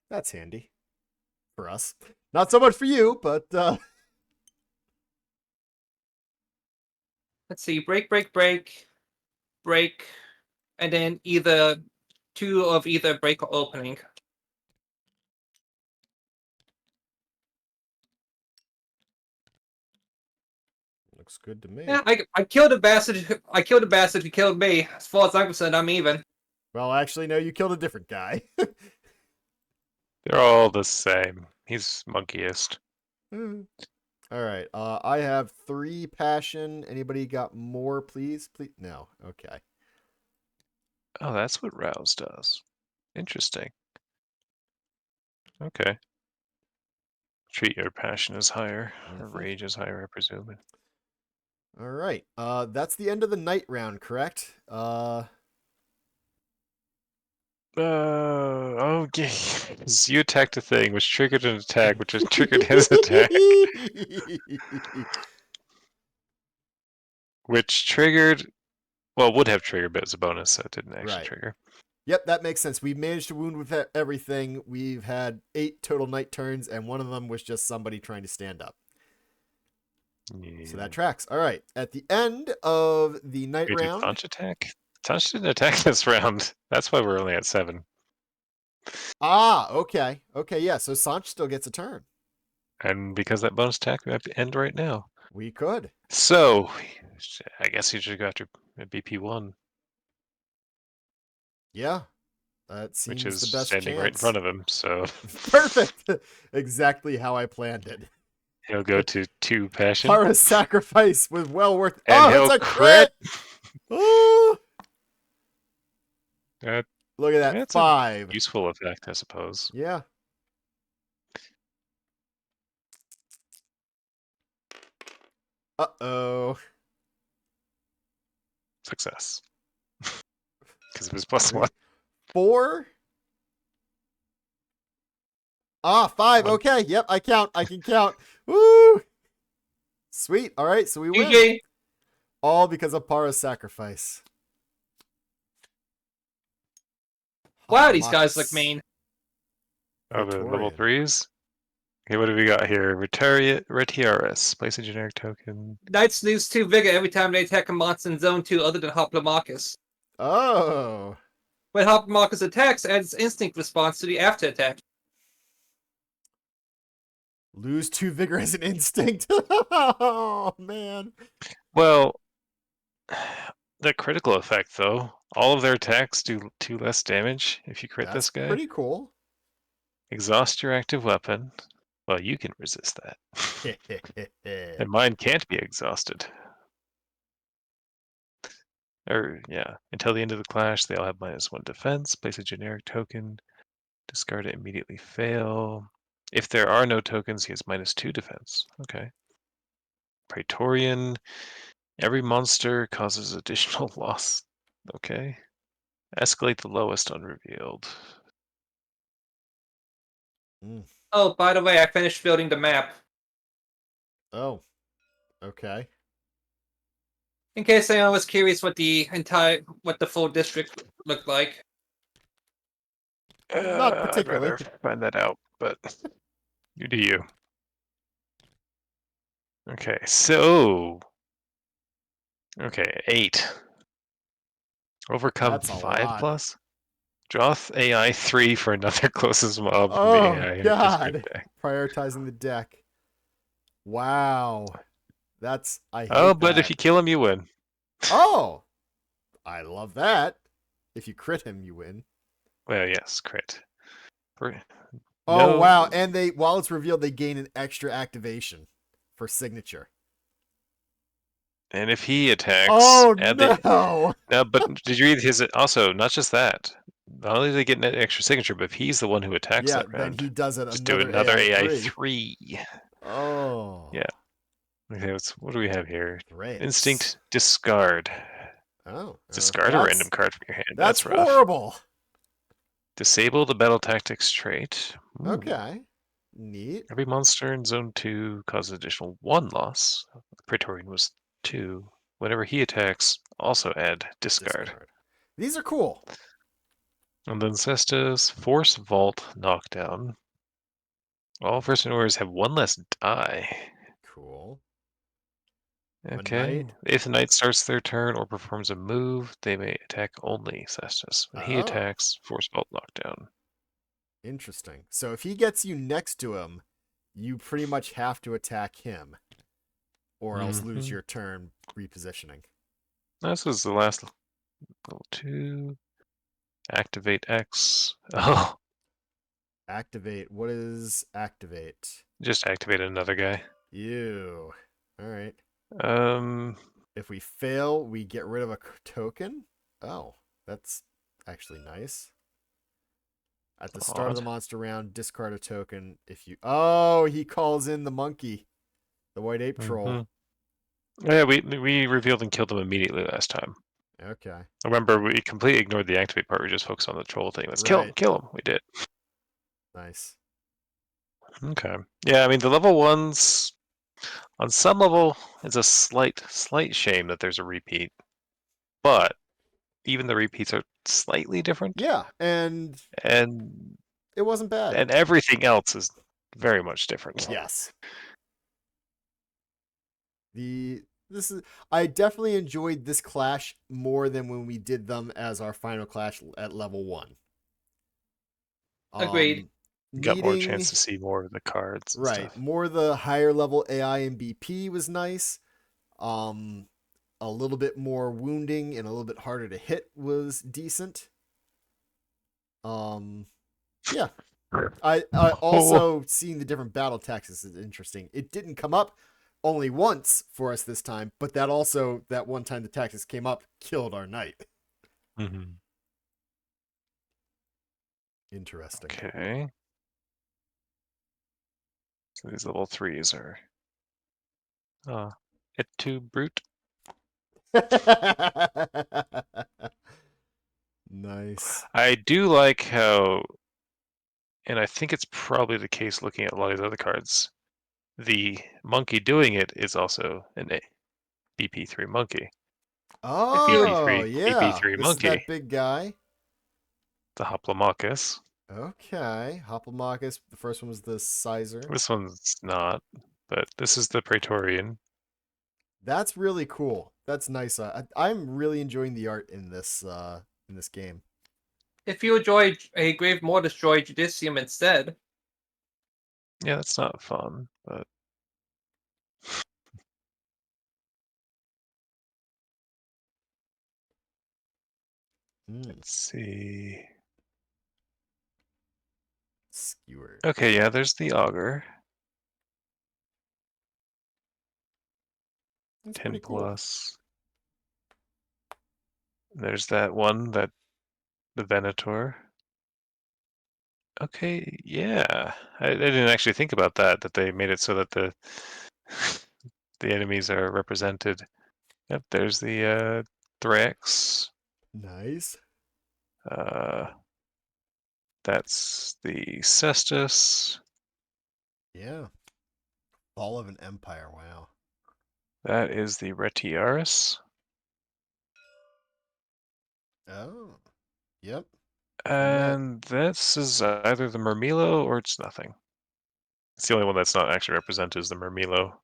Speaker 2: That's handy for us. Not so much for you, but
Speaker 3: Let's see, break, and then either 2 of either break or opening.
Speaker 2: looks good to me.
Speaker 3: Yeah, I killed a bastard. I killed a bastard who killed me. As far as I'm concerned, I'm even.
Speaker 2: Well, actually, no, you killed a different guy.
Speaker 1: They're all the same. He's monkeyist.
Speaker 2: All right. I have 3 passion. Anybody got more, please? Please. No. Okay.
Speaker 1: Oh, that's what rouse does. Interesting. Okay. Treat your passion as higher, or rage as higher, I presume.
Speaker 2: All right. That's the end of the night round, correct?
Speaker 1: Okay. So you attacked a thing, which triggered an attack, which has triggered his attack, which triggered. Well, would have triggered, but it's a bonus, so it didn't actually
Speaker 2: Right.
Speaker 1: trigger.
Speaker 2: Yep, that makes sense. We've managed to wound with everything. We've had 8 total night turns, and one of them was just somebody trying to stand up.
Speaker 1: Yeah.
Speaker 2: So that tracks. All right. At the end of the night
Speaker 1: Wait, did
Speaker 2: round.
Speaker 1: Tanch attack? Tanch didn't attack this round. That's why we're only at 7.
Speaker 2: Ah, okay. Okay, yeah. So Sanch still gets a turn.
Speaker 1: And because that bonus attack, we have to end right now.
Speaker 2: We could.
Speaker 1: So, I guess you should go after BP1.
Speaker 2: Yeah. That
Speaker 1: Which
Speaker 2: seems
Speaker 1: is
Speaker 2: the best
Speaker 1: standing right in
Speaker 2: chance.
Speaker 1: front of him, so
Speaker 2: Perfect. Exactly how I planned it.
Speaker 1: he'll go to 2 passion.
Speaker 2: Tara's sacrifice was well worth.
Speaker 1: And
Speaker 2: Oh,
Speaker 1: he'll
Speaker 2: it's a
Speaker 1: crit!
Speaker 2: Oh,
Speaker 1: That,
Speaker 2: look at that.
Speaker 1: that's
Speaker 2: 5.
Speaker 1: a useful effect, I suppose.
Speaker 2: Yeah. Uh-oh.
Speaker 1: Success. Because it was +1.
Speaker 2: 4. Ah, 5.
Speaker 1: 1.
Speaker 2: Okay. Yep, I count. I can count. Woo! Sweet. All right, so we win.
Speaker 3: GG.
Speaker 2: All because of Para's sacrifice.
Speaker 3: Wow, these guys look
Speaker 2: Hapamox.
Speaker 3: mean.
Speaker 1: Oh, the level
Speaker 2: Praetorian.
Speaker 1: 3s? Okay, what have we got here? Retiaris. Place a generic token.
Speaker 3: Knights lose 2 vigor every time they attack a monster in Zone 2 other than Hoplomachus.
Speaker 2: Oh.
Speaker 3: When Hoplomachus attacks, adds instinct response to the after attack.
Speaker 2: Lose 2 vigor as an instinct. Oh, man.
Speaker 1: Well, the critical effect, though. All of their attacks do 2 less damage if you crit
Speaker 2: That's
Speaker 1: this guy.
Speaker 2: pretty cool.
Speaker 1: Exhaust your active weapon. Well, you can resist that. And mine can't be exhausted. Or, yeah. Until the end of the clash, they all have -1 defense. Place a generic token. Discard it, immediately fail. If there are no tokens, he has -2 defense. Okay. Praetorian. Every monster causes additional loss. Okay. Escalate the lowest unrevealed.
Speaker 3: Oh, by the way, I finished building the map.
Speaker 2: Oh. Okay.
Speaker 3: In case anyone was curious what the full district looked like.
Speaker 2: Not
Speaker 1: I'd
Speaker 2: particularly.
Speaker 1: rather find that out, but you do you. Okay, so okay, 8. Overcome
Speaker 2: That's a
Speaker 1: 5
Speaker 2: lot.
Speaker 1: plus. Draw AI 3 for another closest mob from the
Speaker 2: Oh
Speaker 1: AI in a district
Speaker 2: God!
Speaker 1: deck.
Speaker 2: Prioritizing the deck. Wow, I
Speaker 1: Oh,
Speaker 2: hate
Speaker 1: but if
Speaker 2: that.
Speaker 1: you kill him, you win.
Speaker 2: Oh, I love that. If you crit him, you win.
Speaker 1: Well, yes, crit.
Speaker 2: Oh
Speaker 1: No,
Speaker 2: wow! And while it's revealed, they gain an extra activation for signature.
Speaker 1: and if he attacks,
Speaker 2: Oh
Speaker 1: add the
Speaker 2: no!
Speaker 1: no. But did you read his? Also, not just that. Not only do they get an extra signature, but if he's the one who attacks
Speaker 2: Yeah,
Speaker 1: that
Speaker 2: then
Speaker 1: round,
Speaker 2: he does it
Speaker 1: just do
Speaker 2: another
Speaker 1: another
Speaker 2: AI
Speaker 1: AI
Speaker 2: 3.
Speaker 1: 3.
Speaker 2: Oh,
Speaker 1: Yeah. Okay, what do we have here?
Speaker 2: threats.
Speaker 1: Instinct discard.
Speaker 2: Oh,
Speaker 1: Discard a random card from your hand.
Speaker 2: that's
Speaker 1: That's rough.
Speaker 2: horrible.
Speaker 1: Disable the battle tactics trait. Ooh.
Speaker 2: Okay, neat.
Speaker 1: Every monster in Zone 2 causes additional 1 loss. Praetorian was 2. Whenever he attacks, also add discard.
Speaker 2: Discard. These are cool.
Speaker 1: And then Cestus, Force Vault Knockdown. All first orders have 1 less die.
Speaker 2: Cool. A
Speaker 1: Okay.
Speaker 2: knight.
Speaker 1: If the knight starts their turn or performs a move, they may attack only Cestus. When he
Speaker 2: Oh,
Speaker 1: attacks, Force Vault Knockdown.
Speaker 2: interesting. So if he gets you next to him, you pretty much have to attack him, or else lose
Speaker 1: Mm-hmm.
Speaker 2: your turn repositioning.
Speaker 1: This is the last level 2. Activate X. Oh,
Speaker 2: Activate. What is activate?
Speaker 1: just activate another guy.
Speaker 2: You. All right.
Speaker 1: Um,
Speaker 2: If we fail, we get rid of a token. Oh, that's actually nice. At the start of the
Speaker 1: odd.
Speaker 2: monster round, discard a token. If you. Oh, he calls in the monkey, the white ape troll.
Speaker 1: Mm-hmm. Yeah, we revealed and killed him immediately last time.
Speaker 2: Okay.
Speaker 1: Remember, we completely ignored the activate part. We just focused on the troll thing. Let's kill him,
Speaker 2: Right.
Speaker 1: kill him. We did.
Speaker 2: Nice.
Speaker 1: Okay. Yeah, I mean the level ones on some level it's a slight shame that there's a repeat, but even the repeats are slightly different,
Speaker 2: Yeah, and
Speaker 1: and
Speaker 2: it wasn't bad.
Speaker 1: everything else is very much different.
Speaker 2: Yes. This is I definitely enjoyed this clash more than when we did them as our final clash at level 1.
Speaker 3: Agreed.
Speaker 1: Got more
Speaker 2: Needing
Speaker 1: chance to see more of the cards and
Speaker 2: right,
Speaker 1: stuff.
Speaker 2: more the higher level AI and BP was nice. A little bit more wounding and a little bit harder to hit was decent. Yeah. I
Speaker 1: Oh.
Speaker 2: also seeing the different battle taxes is interesting. It didn't come up only once for us this time, but that one time the taxes came up killed our knight.
Speaker 1: Mm-hmm.
Speaker 2: Interesting.
Speaker 1: Okay. So these level 3s are hit to brute.
Speaker 2: Nice.
Speaker 1: I do like how, and I think it's probably the case looking at a lot of these other cards, the monkey doing it is also an BP3 monkey.
Speaker 2: Oh,
Speaker 1: BP3
Speaker 2: yeah.
Speaker 1: BP3
Speaker 2: This is
Speaker 1: monkey.
Speaker 2: that big guy.
Speaker 1: The Hoplomachus.
Speaker 2: Okay. Hoplomachus. The first one was the Sizer.
Speaker 1: This one's not, but this is the Praetorian.
Speaker 2: That's really cool. That's nice. I'm really enjoying the art in this game.
Speaker 3: If you enjoy a Grave More Destroy Judicium instead,
Speaker 1: Yeah, that's not fun, but let's see.
Speaker 2: Skewered.
Speaker 1: Okay, yeah, there's the auger.
Speaker 2: That's
Speaker 1: 10
Speaker 2: pretty cool.
Speaker 1: plus. There's that one, the Venator. Okay, yeah. I didn't actually think about that they made it so that the the enemies are represented. Yep, there's the Thrax.
Speaker 2: Nice.
Speaker 1: Uh, that's the Cestus.
Speaker 2: Yeah. Fall of an Empire. Wow.
Speaker 1: That is the Retiaris.
Speaker 2: Oh. Yep. Seen that.
Speaker 1: And this is either the Murmillo or it's nothing. It's the only one that's not actually represented is the Murmillo.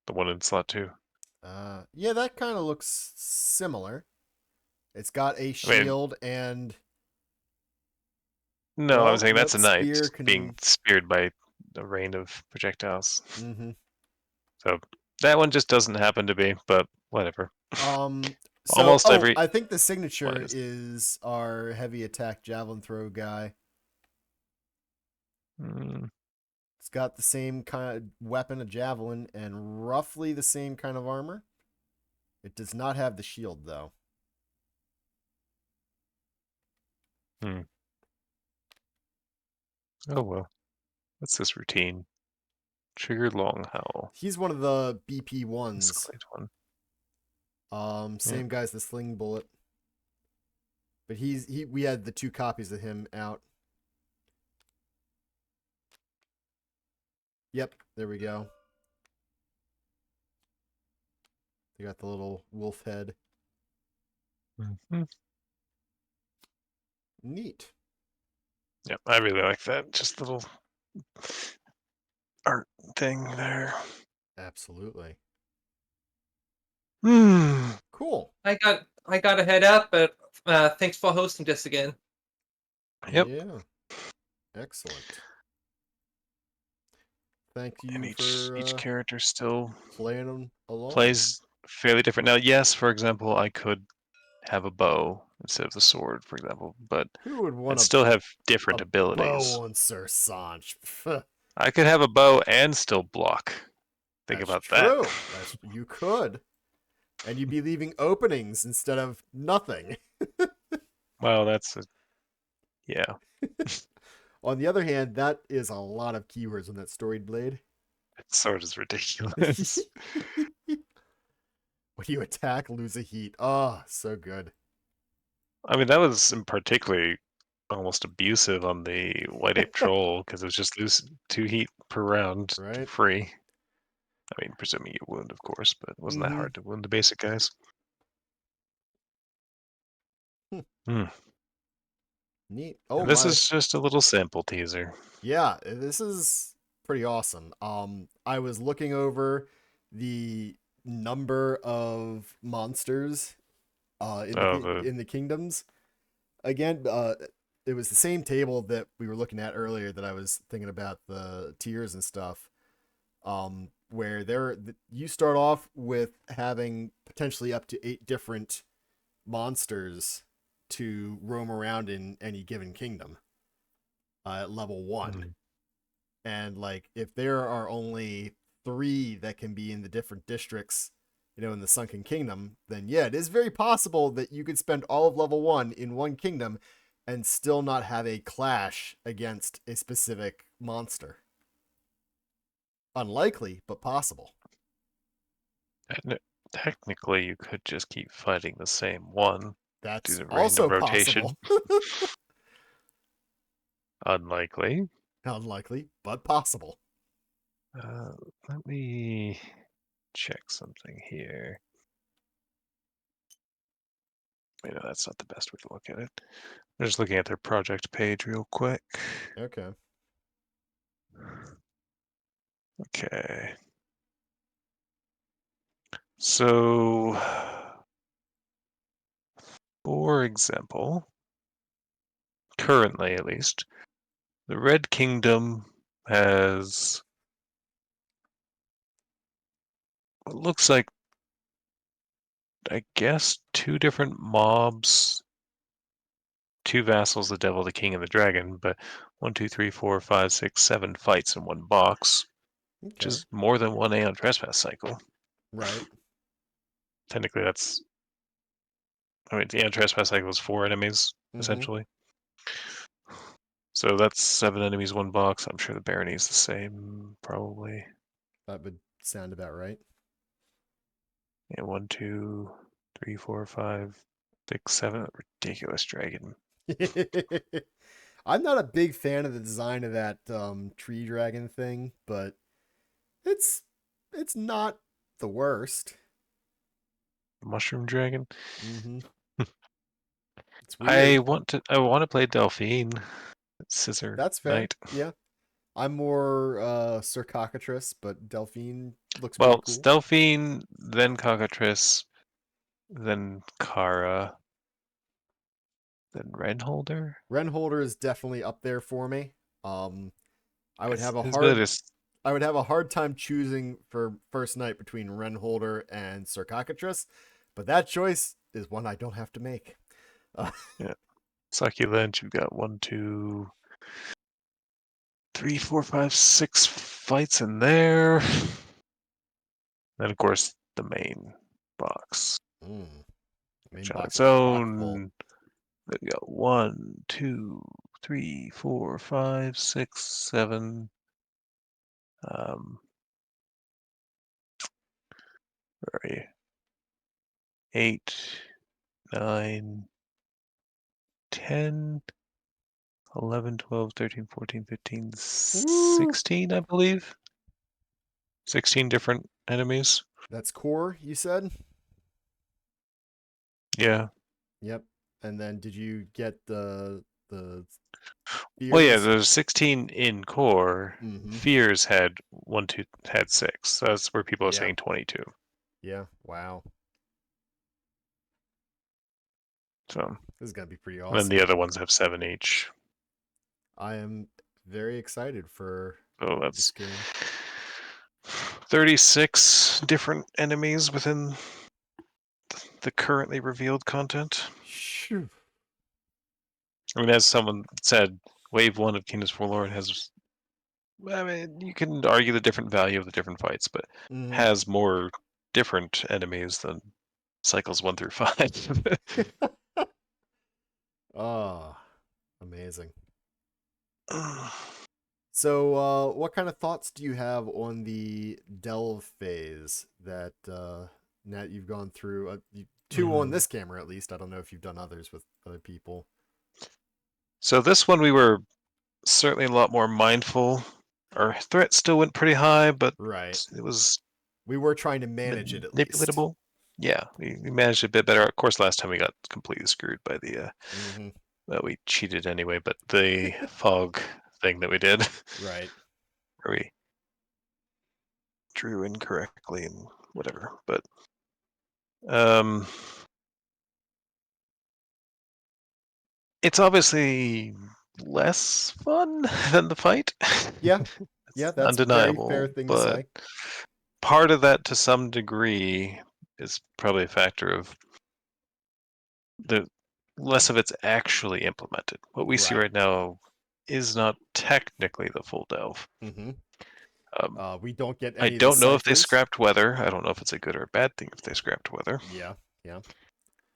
Speaker 1: The one in slot 2.
Speaker 2: Yeah, that kind of looks similar. It's got a
Speaker 1: I mean,
Speaker 2: shield and
Speaker 1: no, I'm
Speaker 2: well,
Speaker 1: saying that's
Speaker 2: nope,
Speaker 1: a knight
Speaker 2: spear
Speaker 1: being
Speaker 2: can.
Speaker 1: speared by a rain of projectiles.
Speaker 2: Mm-hmm.
Speaker 1: So that one just doesn't happen to be, but whatever.
Speaker 2: So,
Speaker 1: Almost every
Speaker 2: I think the
Speaker 1: one
Speaker 2: signature
Speaker 1: is.
Speaker 2: is our heavy attack javelin throw guy.
Speaker 1: Mm,
Speaker 2: It's got the same kind of weapon, a javelin, and roughly the same kind of armor. It does not have the shield, though.
Speaker 1: hmm. Oh well. What's this routine? Trigger long howl.
Speaker 2: He's one of the BP ones.
Speaker 1: Escalate one. Yeah.
Speaker 2: Same guy as the sling bullet. But we had the 2 copies of him out. Yep, there we go. They got the little wolf head.
Speaker 1: Mm-hmm.
Speaker 2: Neat.
Speaker 1: Yep, I really like that. Just little art thing there.
Speaker 2: Absolutely.
Speaker 1: Hmm.
Speaker 2: Cool.
Speaker 3: I got to head out, but thanks for hosting this again.
Speaker 1: Yep.
Speaker 2: Yeah. Excellent. Thank
Speaker 1: And
Speaker 2: you
Speaker 1: each
Speaker 2: for
Speaker 1: character still
Speaker 2: playing along.
Speaker 1: plays fairly different. Now, yes, for example, I could have a bow instead of the sword, for example, but
Speaker 2: Who would want
Speaker 1: I'd still have different
Speaker 2: a
Speaker 1: abilities.
Speaker 2: bow on Sir Sanj?
Speaker 1: I could have a bow and still block. Think
Speaker 2: That's
Speaker 1: about that.
Speaker 2: true. You could. And you'd be leaving openings instead of nothing.
Speaker 1: Well, yeah.
Speaker 2: On the other hand, that is a lot of keywords on that storied blade.
Speaker 1: That sword is ridiculous.
Speaker 2: When you attack, lose a heat. Oh, so good.
Speaker 1: I mean, that was particularly almost abusive on the White Ape Troll because it was just lose 2 heat per round
Speaker 2: Right?
Speaker 1: free. I mean, presuming you wound, of course, but it wasn't that
Speaker 2: Mm-hmm.
Speaker 1: hard to wound the basic guys. Hmm.
Speaker 2: Neat. Oh
Speaker 1: And this
Speaker 2: my.
Speaker 1: is just a little sample teaser.
Speaker 2: Yeah, this is pretty awesome. I was looking over the number of monsters
Speaker 1: Oh, the
Speaker 2: in the kingdoms. Again, it was the same table that we were looking at earlier that I was thinking about the tiers and stuff. Where you start off with having potentially up to 8 different monsters to roam around in any given kingdom at level 1. And like if there are only 3 that can be in the different districts, in the Sunken Kingdom, then yeah, it is very possible that you could spend all of level 1 in one kingdom and still not have a clash against a specific monster. Unlikely, but possible.
Speaker 1: and technically, you could just keep fighting the same one. Do
Speaker 2: That's
Speaker 1: the random
Speaker 2: also
Speaker 1: rotation.
Speaker 2: possible.
Speaker 1: Unlikely.
Speaker 2: Unlikely, but possible.
Speaker 1: Let me check something here. Wait, no, that's not the best way to look at it. I'm just looking at their project page real quick.
Speaker 2: Okay.
Speaker 1: Okay. So, for example, currently at least, the Red Kingdom has what looks like, I guess, 2 different mobs, 2 vassals, the devil, the king, and the dragon, but 1, 2, 3, 4, 5, 6, 7 fights in one box, which
Speaker 2: Okay.
Speaker 1: is more than one Aeon Trespass cycle.
Speaker 2: Right.
Speaker 1: Technically, the Aeon Trespass cycle is 4 enemies,
Speaker 2: Mm-hmm.
Speaker 1: essentially. So that's 7 enemies, 1 box. I'm sure the Barony is the same, probably.
Speaker 2: That would sound about right.
Speaker 1: Yeah, 1, 2, 3, 4, 5, 6, 7. Ridiculous dragon.
Speaker 2: I'm not a big fan of the design of that tree dragon thing, but it's not the worst.
Speaker 1: Mushroom dragon.
Speaker 2: Mm-hmm. It's
Speaker 1: I
Speaker 2: weird.
Speaker 1: want to play Delphine. Scissor
Speaker 2: That's fair.
Speaker 1: Knight.
Speaker 2: Yeah. I'm more Sir Cockatrice, but Delphine looks pretty
Speaker 1: Well,
Speaker 2: cool.
Speaker 1: Delphine, then Cockatrice, then Kara, then Renholder.
Speaker 2: Renholder is definitely up there for me. Um, I would have a
Speaker 1: His ability
Speaker 2: hard
Speaker 1: is
Speaker 2: I would have a hard time choosing for first night between Renholder and Sir Cockatrice, but that choice is one I don't have to make.
Speaker 1: yeah. Succulent. You've got 1, 2, 3, 4, 5, 6 fights in there. Then of course the main box,
Speaker 2: Main
Speaker 1: which on
Speaker 2: box
Speaker 1: its
Speaker 2: is chock full.
Speaker 1: own. We got 1, 2, 3, 4, 5, 6, 7. Where are you? 8, 9, 10, 11, 12, 13, 14, 15,
Speaker 2: Woo!
Speaker 1: 16, I believe. 16 different enemies.
Speaker 2: That's core, you said?
Speaker 1: Yeah.
Speaker 2: Yep. And then did you get the
Speaker 1: Well, yeah,
Speaker 2: fears?
Speaker 1: there's 16 in core.
Speaker 2: Mm-hmm.
Speaker 1: Fears had 1, 2, had 6. So that's where people are
Speaker 2: Yeah.
Speaker 1: saying 22.
Speaker 2: Yeah. Wow.
Speaker 1: So,
Speaker 2: This is gonna be pretty
Speaker 1: and then
Speaker 2: awesome.
Speaker 1: the other ones have 7 each.
Speaker 2: I am very excited for
Speaker 1: So
Speaker 2: this
Speaker 1: that's
Speaker 2: game.
Speaker 1: 36 different enemies within the currently revealed content.
Speaker 2: Shoo.
Speaker 1: I mean, as someone said, Wave 1 of Kingdoms Forlorn has, I mean, you can argue the different value of the different fights, but
Speaker 2: Mm-hmm.
Speaker 1: has more different enemies than cycles 1 through 5.
Speaker 2: Ah, amazing. So, what kind of thoughts do you have on the delve phase that Nat you've gone through? Two on this camera at least. I don't know if you've done others with other people.
Speaker 1: So this one we were certainly a lot more mindful. Our threat still went pretty high, but
Speaker 2: Right.
Speaker 1: it was
Speaker 2: We were trying to manage it at least.
Speaker 1: manipulatable. Yeah, we managed a bit better. Of course, last time we got completely screwed by the.
Speaker 2: Mm-hmm.
Speaker 1: Well, we cheated anyway, but the fog thing that we did,
Speaker 2: Right.
Speaker 1: where we drew incorrectly and whatever. But um, it's obviously less fun than the fight.
Speaker 2: Yeah. Yeah,
Speaker 1: It's
Speaker 2: that's a very fair
Speaker 1: undeniable,
Speaker 2: thing to
Speaker 1: but
Speaker 2: say.
Speaker 1: part of that to some degree is probably a factor of the less of it's actually implemented. What we see
Speaker 2: Right.
Speaker 1: right now is not technically the full delve.
Speaker 2: Mm-hmm.
Speaker 1: Um,
Speaker 2: We don't get
Speaker 1: I
Speaker 2: any of the
Speaker 1: don't know if they
Speaker 2: ciphers.
Speaker 1: scrapped weather. I don't know if it's a good or a bad thing if they scrapped weather,
Speaker 2: Yeah. Yeah.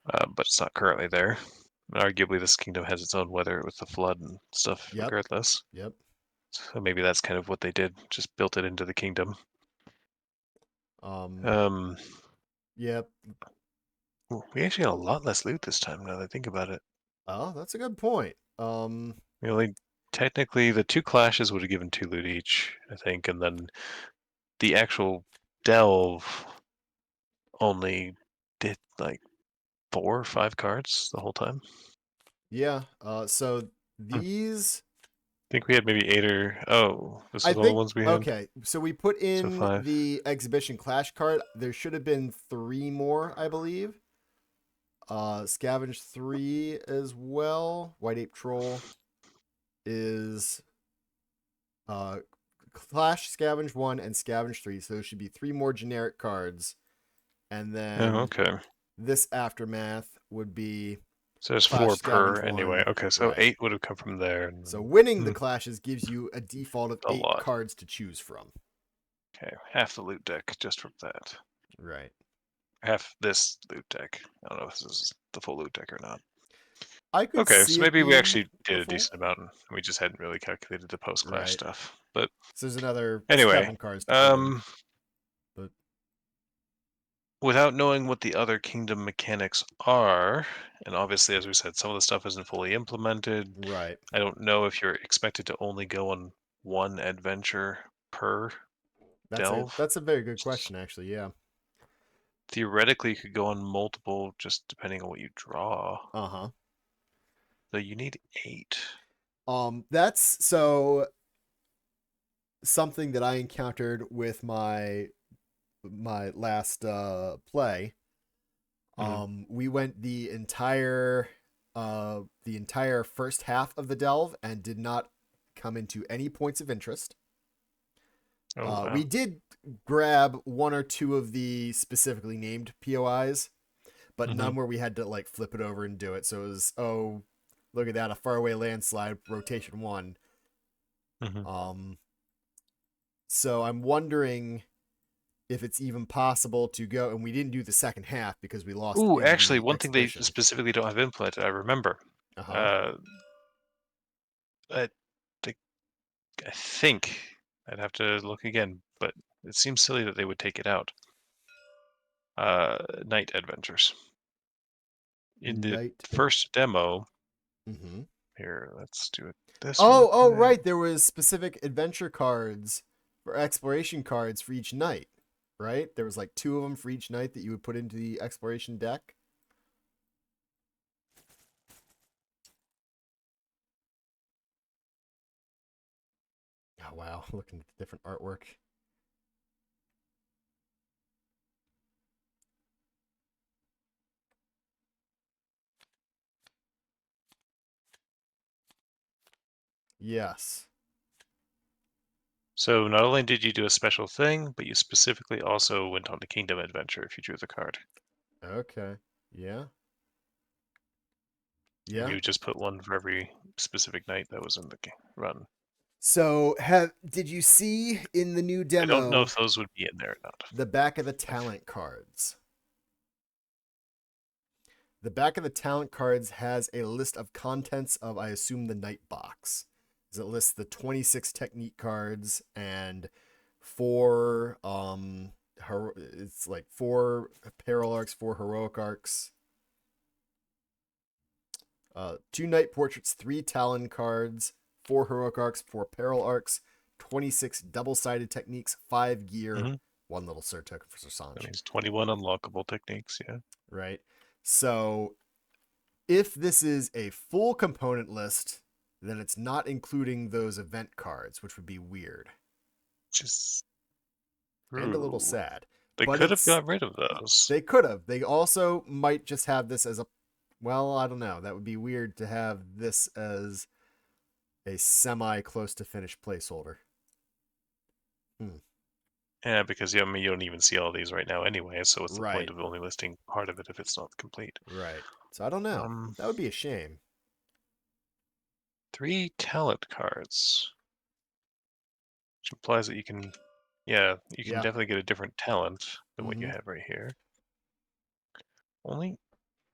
Speaker 1: but it's not currently there. And arguably, this kingdom has its own weather with the flood and stuff,
Speaker 2: Yep.
Speaker 1: regardless.
Speaker 2: Yep.
Speaker 1: So maybe that's kind of what they did, just built it into the kingdom.
Speaker 2: Um.
Speaker 1: Um,
Speaker 2: Yep.
Speaker 1: we actually had a lot less loot this time, now that I think about it.
Speaker 2: Oh, that's a good point.
Speaker 1: We only technically the 2 clashes would have given 2 loot each, I think, and then the actual delve only did like 4 or 5 cards the whole time.
Speaker 2: Yeah. So
Speaker 1: I
Speaker 2: these,
Speaker 1: think we had maybe 8 or this
Speaker 2: I
Speaker 1: was all the
Speaker 2: think.
Speaker 1: ones we had.
Speaker 2: Okay. So we put
Speaker 1: So
Speaker 2: in
Speaker 1: 5.
Speaker 2: the exhibition clash card. There should have been 3 more, I believe. Scavenge 3 as well. White Ape Troll is Clash Scavenge 1 and Scavenge 3. So there should be 3 more generic cards. And
Speaker 1: Oh,
Speaker 2: then
Speaker 1: okay.
Speaker 2: this Aftermath would be
Speaker 1: So there's
Speaker 2: Clash
Speaker 1: 4 per
Speaker 2: Scavenge
Speaker 1: anyway.
Speaker 2: 1.
Speaker 1: Okay, so
Speaker 2: Right.
Speaker 1: 8 would have come from there, and
Speaker 2: So
Speaker 1: then
Speaker 2: winning the clashes gives you a default of
Speaker 1: a
Speaker 2: 8
Speaker 1: lot.
Speaker 2: cards to choose from.
Speaker 1: Okay, half the loot deck just from that.
Speaker 2: Right.
Speaker 1: Half this loot deck. I don't know if this is the full loot deck or not.
Speaker 2: I could
Speaker 1: Okay,
Speaker 2: see
Speaker 1: so
Speaker 2: it
Speaker 1: maybe we
Speaker 2: being
Speaker 1: actually did
Speaker 2: the
Speaker 1: a
Speaker 2: full.
Speaker 1: decent amount, and we just hadn't really calculated the post-clash
Speaker 2: Right.
Speaker 1: stuff. But
Speaker 2: So there's another
Speaker 1: anyway,
Speaker 2: 7 cards to put in.
Speaker 1: um,
Speaker 2: But
Speaker 1: without knowing what the other kingdom mechanics are, and obviously, as we said, some of the stuff isn't fully implemented.
Speaker 2: right.
Speaker 1: I don't know if you're expected to only go on one adventure per delve.
Speaker 2: That's a very good question actually. Yeah.
Speaker 1: Theoretically, you could go on multiple, just depending on what you draw.
Speaker 2: Uh-huh.
Speaker 1: So you need 8.
Speaker 2: That's so something that I encountered with my my last play,
Speaker 1: Mhm.
Speaker 2: we went the entire first half of the delve and did not come into any points of interest.
Speaker 1: Oh
Speaker 2: We
Speaker 1: wow.
Speaker 2: did grab one or two of the specifically named POIs, but
Speaker 1: Hmm.
Speaker 2: none where we had to like flip it over and do it. So it was, oh, look at that, a faraway landslide, rotation one.
Speaker 1: Hmm.
Speaker 2: Um, so I'm wondering if it's even possible to go, and we didn't do the second half because we lost
Speaker 1: Ooh,
Speaker 2: in
Speaker 1: actually,
Speaker 2: the
Speaker 1: one thing they
Speaker 2: expedition.
Speaker 1: specifically don't have implemented, I remember.
Speaker 2: Uh huh.
Speaker 1: Uh, I, think- I think I'd have to look again, but it seems silly that they would take it out. Night adventures. In the
Speaker 2: Night.
Speaker 1: first demo,
Speaker 2: Mm-hmm.
Speaker 1: here, let's do it this real
Speaker 2: Oh,
Speaker 1: quick.
Speaker 2: right. There was specific adventure cards or exploration cards for each night, right? There was like two of them for each night that you would put into the exploration deck. Oh wow, looking at the different artwork. Yes.
Speaker 1: So not only did you do a special thing, but you specifically also went on the Kingdom Adventure if you drew the card.
Speaker 2: Okay. Yeah.
Speaker 1: And
Speaker 2: Yeah.
Speaker 1: you just put one for every specific night that was in the run.
Speaker 2: So, have did you see in the new
Speaker 1: I don't know
Speaker 2: demo
Speaker 1: if those would be in there or not.
Speaker 2: the back of the talent cards? The back of the talent cards has a list of contents of, I assume, the night box. It lists the 26 technique cards and four it's like four peril arcs, four heroic arcs, two night portraits, three talon cards, four heroic arcs, four peril arcs, 26 double-sided techniques, five gear,
Speaker 1: Hmm.
Speaker 2: one little sir token for Sir
Speaker 1: That
Speaker 2: Sanj.
Speaker 1: means 21 unlockable techniques, yeah.
Speaker 2: Right? So if this is a full component list, then it's not including those event cards, which would be weird
Speaker 1: Just
Speaker 2: and a little
Speaker 1: true.
Speaker 2: sad.
Speaker 1: They
Speaker 2: But
Speaker 1: could have
Speaker 2: it's
Speaker 1: got rid of those.
Speaker 2: they could have. They also might just have this as a, well, I don't know. That would be weird to have this as a semi close to finished placeholder.
Speaker 1: Yeah, because I mean, you don't even see all these right now anyway, so what's the point
Speaker 2: Right.
Speaker 1: of only listing part of it if it's not complete?
Speaker 2: Right. So I don't know.
Speaker 1: Um,
Speaker 2: That would be a shame.
Speaker 1: 3 talent cards, which implies that you can, yeah, you can
Speaker 2: Yeah.
Speaker 1: definitely get a different talent than what you
Speaker 2: Mm-hmm.
Speaker 1: have right here. Only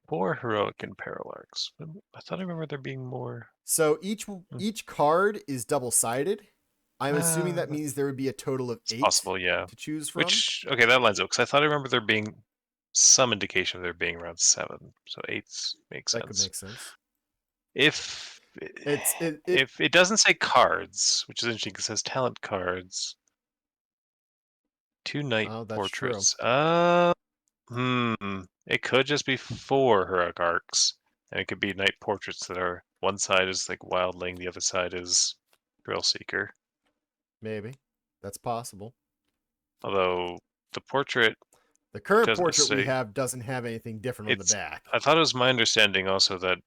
Speaker 1: 4 heroic and peril arcs. I thought I remember there being more.
Speaker 2: So
Speaker 1: Hmm.
Speaker 2: each card is double sided. I'm assuming that
Speaker 1: Uh,
Speaker 2: means there would be a total of
Speaker 1: it's
Speaker 2: 8
Speaker 1: possible, yeah.
Speaker 2: to choose from.
Speaker 1: Which, okay, that lines up, because I thought I remember there being some indication of there being around 7, so 8 makes
Speaker 2: That could
Speaker 1: sense.
Speaker 2: make sense.
Speaker 1: If
Speaker 2: It
Speaker 1: if it doesn't say cards, which is interesting, 'cause it says talent cards, 2 night
Speaker 2: Oh, that's true.
Speaker 1: portraits. It could just be 4 heroic arcs, and it could be night portraits that are one side is like wildling, the other side is thrill seeker.
Speaker 2: Maybe. That's possible.
Speaker 1: Although the portrait
Speaker 2: The current
Speaker 1: doesn't
Speaker 2: portrait we
Speaker 1: say
Speaker 2: have doesn't have anything different on the
Speaker 1: it's.
Speaker 2: back.
Speaker 1: I thought it was my understanding also that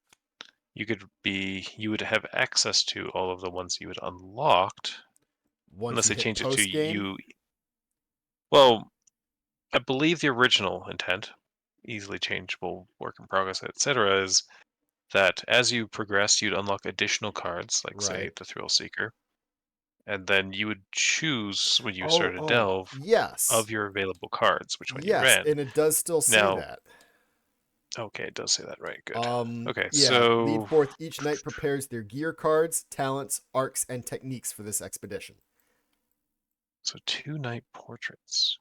Speaker 1: you would have access to all of the ones you had unlocked
Speaker 2: Once
Speaker 1: unless
Speaker 2: you
Speaker 1: they
Speaker 2: hit
Speaker 1: change it to
Speaker 2: post game,
Speaker 1: you. Well, I believe the original intent, easily changeable, work in progress, etc., is that as you progress, you'd unlock additional cards, like say
Speaker 2: right?
Speaker 1: the Thrill Seeker, and then you would choose when you
Speaker 2: Oh,
Speaker 1: started a
Speaker 2: oh,
Speaker 1: delve
Speaker 2: yes.
Speaker 1: of your available cards, which one you
Speaker 2: Yes,
Speaker 1: ran.
Speaker 2: and it does still say
Speaker 1: Now,
Speaker 2: that.
Speaker 1: okay, it does say that, right? Good. Okay,
Speaker 2: Yeah, lead
Speaker 1: so
Speaker 2: forth each knight prepares their gear cards, talents, arcs, and techniques for this expedition.
Speaker 1: 2 night portraits.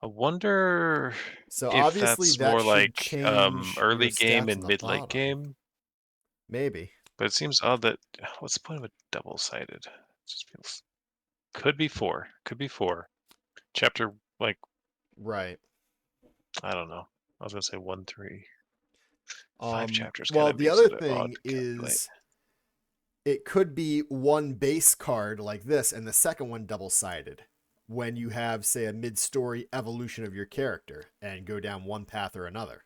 Speaker 1: I wonder
Speaker 2: So
Speaker 1: if
Speaker 2: obviously
Speaker 1: that's
Speaker 2: that
Speaker 1: more
Speaker 2: should
Speaker 1: like
Speaker 2: change your
Speaker 1: early game
Speaker 2: stats on
Speaker 1: and
Speaker 2: the
Speaker 1: mid late
Speaker 2: bottom.
Speaker 1: game.
Speaker 2: Maybe.
Speaker 1: But it seems odd that what's the point of a double-sided? It just feels could be 4. Could be 4. Chapter like
Speaker 2: Right.
Speaker 1: I don't know. I was gonna say 1, 3, 5 chapters
Speaker 2: Well,
Speaker 1: kind of
Speaker 2: the
Speaker 1: makes
Speaker 2: other
Speaker 1: it odd
Speaker 2: thing
Speaker 1: to calculate.
Speaker 2: is it could be one base card like this and the second one double sided. when you have, say, a mid-story evolution of your character and go down one path or another.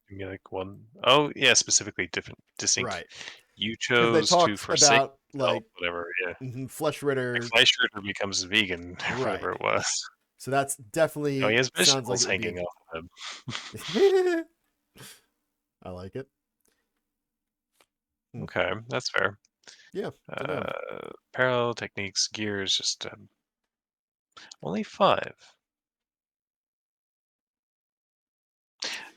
Speaker 1: Give me like one. Oh yeah, specifically different, distinct.
Speaker 2: Right.
Speaker 1: You
Speaker 2: Because they
Speaker 1: chose to
Speaker 2: talked
Speaker 1: forsake
Speaker 2: about,
Speaker 1: health,
Speaker 2: like,
Speaker 1: whatever. Yeah,
Speaker 2: Flesh
Speaker 1: like
Speaker 2: Ritter.
Speaker 1: Fleischritter becomes vegan,
Speaker 2: Right.
Speaker 1: whatever it was.
Speaker 2: So that's
Speaker 1: Oh, he
Speaker 2: definitely
Speaker 1: has
Speaker 2: sounds like
Speaker 1: vegetables
Speaker 2: it would be
Speaker 1: hanging off of him.
Speaker 2: a. I like it.
Speaker 1: Okay, that's fair.
Speaker 2: Yeah. Don't know.
Speaker 1: Parallel techniques, gears, just only 5.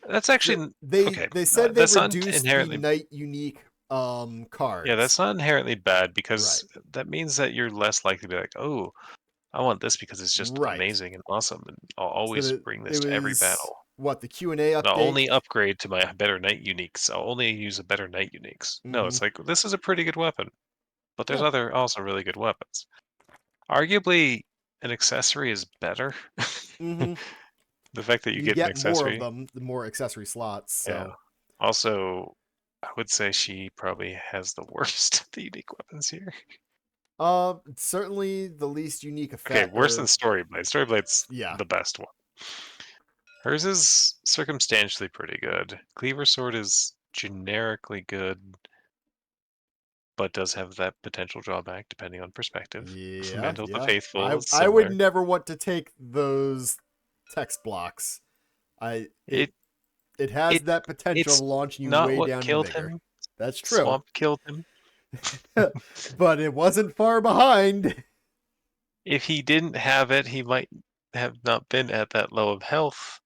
Speaker 1: That's actually okay.
Speaker 2: They said they
Speaker 1: That's not
Speaker 2: reduced the
Speaker 1: inherently.
Speaker 2: night unique
Speaker 1: Yeah,
Speaker 2: cards.
Speaker 1: that's not inherently bad
Speaker 2: Right.
Speaker 1: because that means that you're less likely to be like, oh, I want this because it's just
Speaker 2: Right.
Speaker 1: amazing and awesome, and I'll
Speaker 2: So
Speaker 1: always
Speaker 2: that
Speaker 1: bring
Speaker 2: it
Speaker 1: this to every
Speaker 2: was
Speaker 1: battle.
Speaker 2: what the Q&A
Speaker 1: And I'll
Speaker 2: update.
Speaker 1: only upgrade to my better night uniques. I'll only use a better night uniques. No,
Speaker 2: Mm-hmm.
Speaker 1: it's like this is a pretty good weapon, but there's
Speaker 2: Yeah.
Speaker 1: other also really good weapons. Arguably, an accessory is better.
Speaker 2: Mm-hmm.
Speaker 1: The fact that you
Speaker 2: You
Speaker 1: get an
Speaker 2: get more of
Speaker 1: accessory,
Speaker 2: them, the more accessory slots.
Speaker 1: yeah.
Speaker 2: So,
Speaker 1: Also, I would say she probably has the worst of the unique weapons here.
Speaker 2: certainly the least unique
Speaker 1: Okay,
Speaker 2: effect.
Speaker 1: worse than
Speaker 2: Or
Speaker 1: Storyblade. Storyblade's
Speaker 2: yeah,
Speaker 1: the best one. Hers is circumstantially pretty good. Cleaver Sword is generically good, but does have that potential drawback depending on perspective.
Speaker 2: yeah,
Speaker 1: Mantle of the
Speaker 2: yeah.
Speaker 1: Faithful is
Speaker 2: I would
Speaker 1: similar.
Speaker 2: never want to take those text blocks.
Speaker 1: It
Speaker 2: It has
Speaker 1: it
Speaker 2: that potential of
Speaker 1: it's
Speaker 2: launching you
Speaker 1: not
Speaker 2: way
Speaker 1: what
Speaker 2: down and
Speaker 1: killed
Speaker 2: bigger.
Speaker 1: him.
Speaker 2: That's true.
Speaker 1: Swamp killed him.
Speaker 2: But it wasn't far behind.
Speaker 1: If he didn't have it, he might have not been at that low of health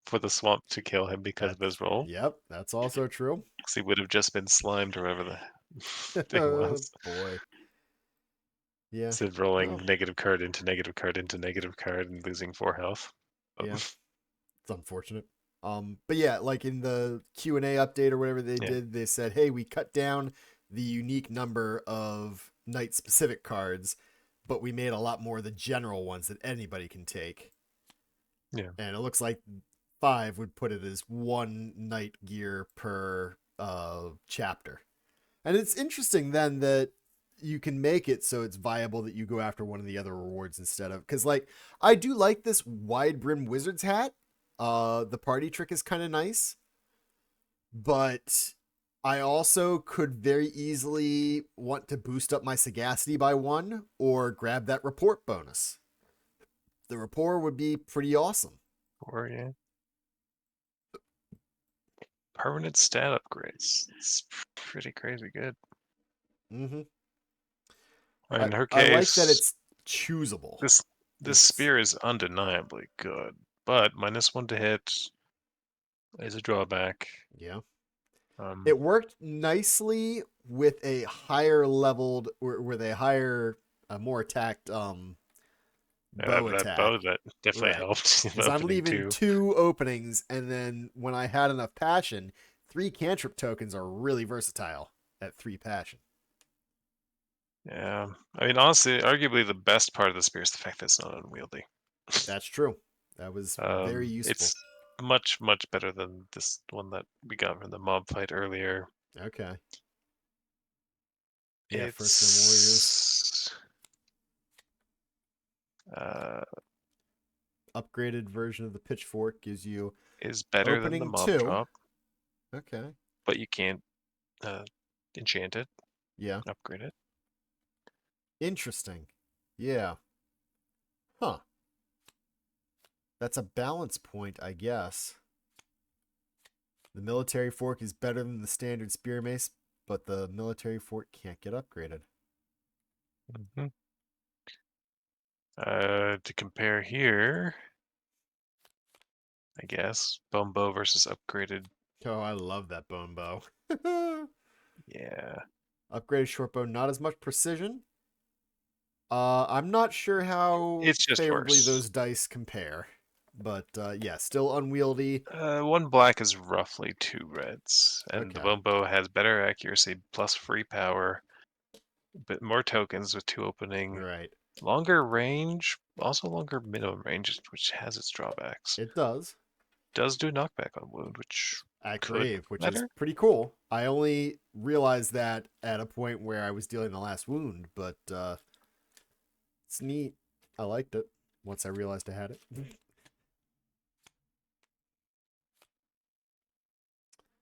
Speaker 1: for the swamp to kill him because of his
Speaker 2: That's
Speaker 1: role.
Speaker 2: yep, that's also true.
Speaker 1: Because he would have just been slimed or whatever the thing was.
Speaker 2: Boy. Yeah.
Speaker 1: Instead of rolling
Speaker 2: Well,
Speaker 1: negative card into negative card into negative card and losing 4 health.
Speaker 2: yeah. It's unfortunate. But yeah, like in the Q&A update or whatever they
Speaker 1: Yeah.
Speaker 2: did, they said, "Hey, we cut down the unique number of night specific cards, but we made a lot more of the general ones that anybody can take."
Speaker 1: Yeah.
Speaker 2: And it looks like 5 would put it as 1 night gear per chapter. And it's interesting then that you can make it so it's viable that you go after one of the other rewards instead of, because like I do like this wide brim wizard's hat. The party trick is kind of nice, but I also could very easily want to boost up my sagacity by 1 or grab that report bonus. The rapport would be pretty awesome.
Speaker 1: Or, yeah. Permanent stat upgrades. It's pretty crazy good.
Speaker 2: Mm-hmm.
Speaker 1: In her
Speaker 2: I like that
Speaker 1: case,
Speaker 2: it's choosable.
Speaker 1: this spear is undeniably good, but -1 to hit is a drawback.
Speaker 2: Yeah. It worked nicely with a higher leveled, with a higher, more attacked bow
Speaker 1: that bow
Speaker 2: attack.
Speaker 1: that definitely
Speaker 2: Right.
Speaker 1: helped in
Speaker 2: Because I'm
Speaker 1: opening
Speaker 2: leaving
Speaker 1: 2.
Speaker 2: 2 openings, and then when I had enough passion, 3 cantrip tokens are really versatile at 3 passion.
Speaker 1: Yeah, I mean, honestly, arguably the best part of the spear is the fact that it's not unwieldy.
Speaker 2: That's true. That was very useful.
Speaker 1: It's much, much better than this one that we got from the mob fight earlier.
Speaker 2: Okay. Yeah, First Sin Warriors.
Speaker 1: It's
Speaker 2: Upgraded version of the pitchfork gives you
Speaker 1: is better than the
Speaker 2: opening
Speaker 1: mob
Speaker 2: 2.
Speaker 1: drop,
Speaker 2: Okay.
Speaker 1: but you can't enchant it,
Speaker 2: Yeah.
Speaker 1: upgrade it.
Speaker 2: Interesting. Yeah. Huh. That's a balance point, I guess. The military fork is better than the standard spear mace, but the military fork can't get upgraded.
Speaker 1: Mm-hmm. To compare here, I guess bone bow versus upgraded.
Speaker 2: Oh, I love that bone bow.
Speaker 1: Yeah.
Speaker 2: Upgraded short bow, not as much precision. I'm not sure how
Speaker 1: It's just
Speaker 2: favorably
Speaker 1: worse.
Speaker 2: those dice compare, but yeah, still unwieldy.
Speaker 1: 1 black is roughly 2 reds, and the
Speaker 2: Okay.
Speaker 1: bone bow has better accuracy plus free power, but more tokens with 2 opening,
Speaker 2: Right.
Speaker 1: longer range, also longer minimum range, which has its drawbacks.
Speaker 2: It does.
Speaker 1: Does do knockback on wound, which
Speaker 2: At
Speaker 1: could
Speaker 2: grave, which is
Speaker 1: matter.
Speaker 2: pretty cool. I only realized that at a point where I was dealing the last wound, but it's neat. I liked it. once I realized I had it.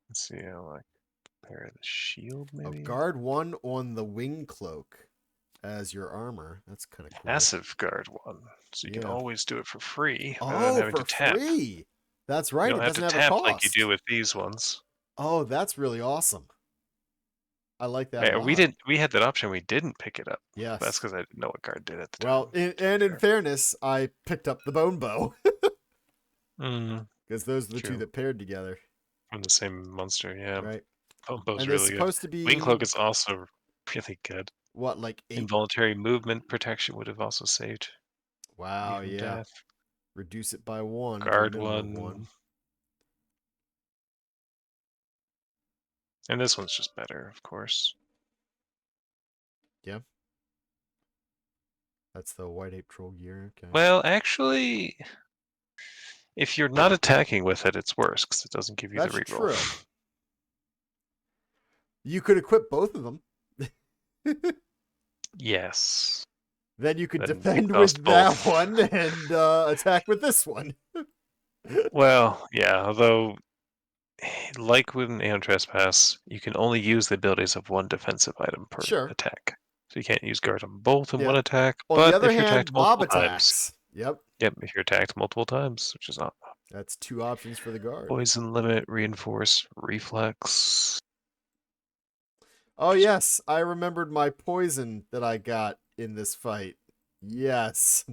Speaker 1: Let's see. I like pair the shield maybe.
Speaker 2: Guard 1 on the wing cloak as your armor. That's kind of cool.
Speaker 1: Passive guard 1, so you can
Speaker 2: Yeah.
Speaker 1: always do it for free without
Speaker 2: Oh,
Speaker 1: having
Speaker 2: for
Speaker 1: to tap.
Speaker 2: free. That's
Speaker 1: You
Speaker 2: right.
Speaker 1: don't
Speaker 2: It
Speaker 1: have
Speaker 2: doesn't
Speaker 1: to
Speaker 2: have a
Speaker 1: tap like you
Speaker 2: cost.
Speaker 1: do with these ones.
Speaker 2: Oh, that's really awesome. I like that a lot.
Speaker 1: We didn't. We had that option. We didn't pick it up.
Speaker 2: Yes.
Speaker 1: That's because I didn't know what guard did at the
Speaker 2: Well,
Speaker 1: time.
Speaker 2: and in fairness, I picked up the bone bow
Speaker 1: Mm,
Speaker 2: because those are the two
Speaker 1: true.
Speaker 2: that paired together,
Speaker 1: From the same monster, yeah.
Speaker 2: right?
Speaker 1: Bombow's
Speaker 2: And they're
Speaker 1: really good.
Speaker 2: supposed to be
Speaker 1: Wing cloak is also really good.
Speaker 2: what, like 8?
Speaker 1: Involuntary movement protection would have also saved
Speaker 2: Wow,
Speaker 1: you from
Speaker 2: yeah.
Speaker 1: death.
Speaker 2: Reduce it by 1 to a
Speaker 1: Guard
Speaker 2: minimum of
Speaker 1: 1.
Speaker 2: 1.
Speaker 1: And this one's just better, of course.
Speaker 2: Yeah. That's the white ape troll gear. Okay.
Speaker 1: Well, actually, if you're not attacking with it, it's worse because it doesn't give you
Speaker 2: That's
Speaker 1: the reroll.
Speaker 2: true. You could equip both of them.
Speaker 1: Yes.
Speaker 2: Then you could
Speaker 1: Then
Speaker 2: defend
Speaker 1: exhaust
Speaker 2: with that
Speaker 1: both.
Speaker 2: one and attack with this one.
Speaker 1: Well, yeah, although, like with an Aeon Trespass, you can only use the abilities of one defensive item per
Speaker 2: Sure.
Speaker 1: attack. So you can't use guard on both in
Speaker 2: Yeah.
Speaker 1: one attack,
Speaker 2: On
Speaker 1: but
Speaker 2: the other
Speaker 1: if you're
Speaker 2: hand,
Speaker 1: attacked
Speaker 2: mob
Speaker 1: multiple times,
Speaker 2: attacks. Yep.
Speaker 1: if you're attacked multiple times, which is not
Speaker 2: That's 2 options for the guard.
Speaker 1: poison limit, reinforce, reflex.
Speaker 2: Oh, yes. I remembered my poison that I got in this fight. Yes.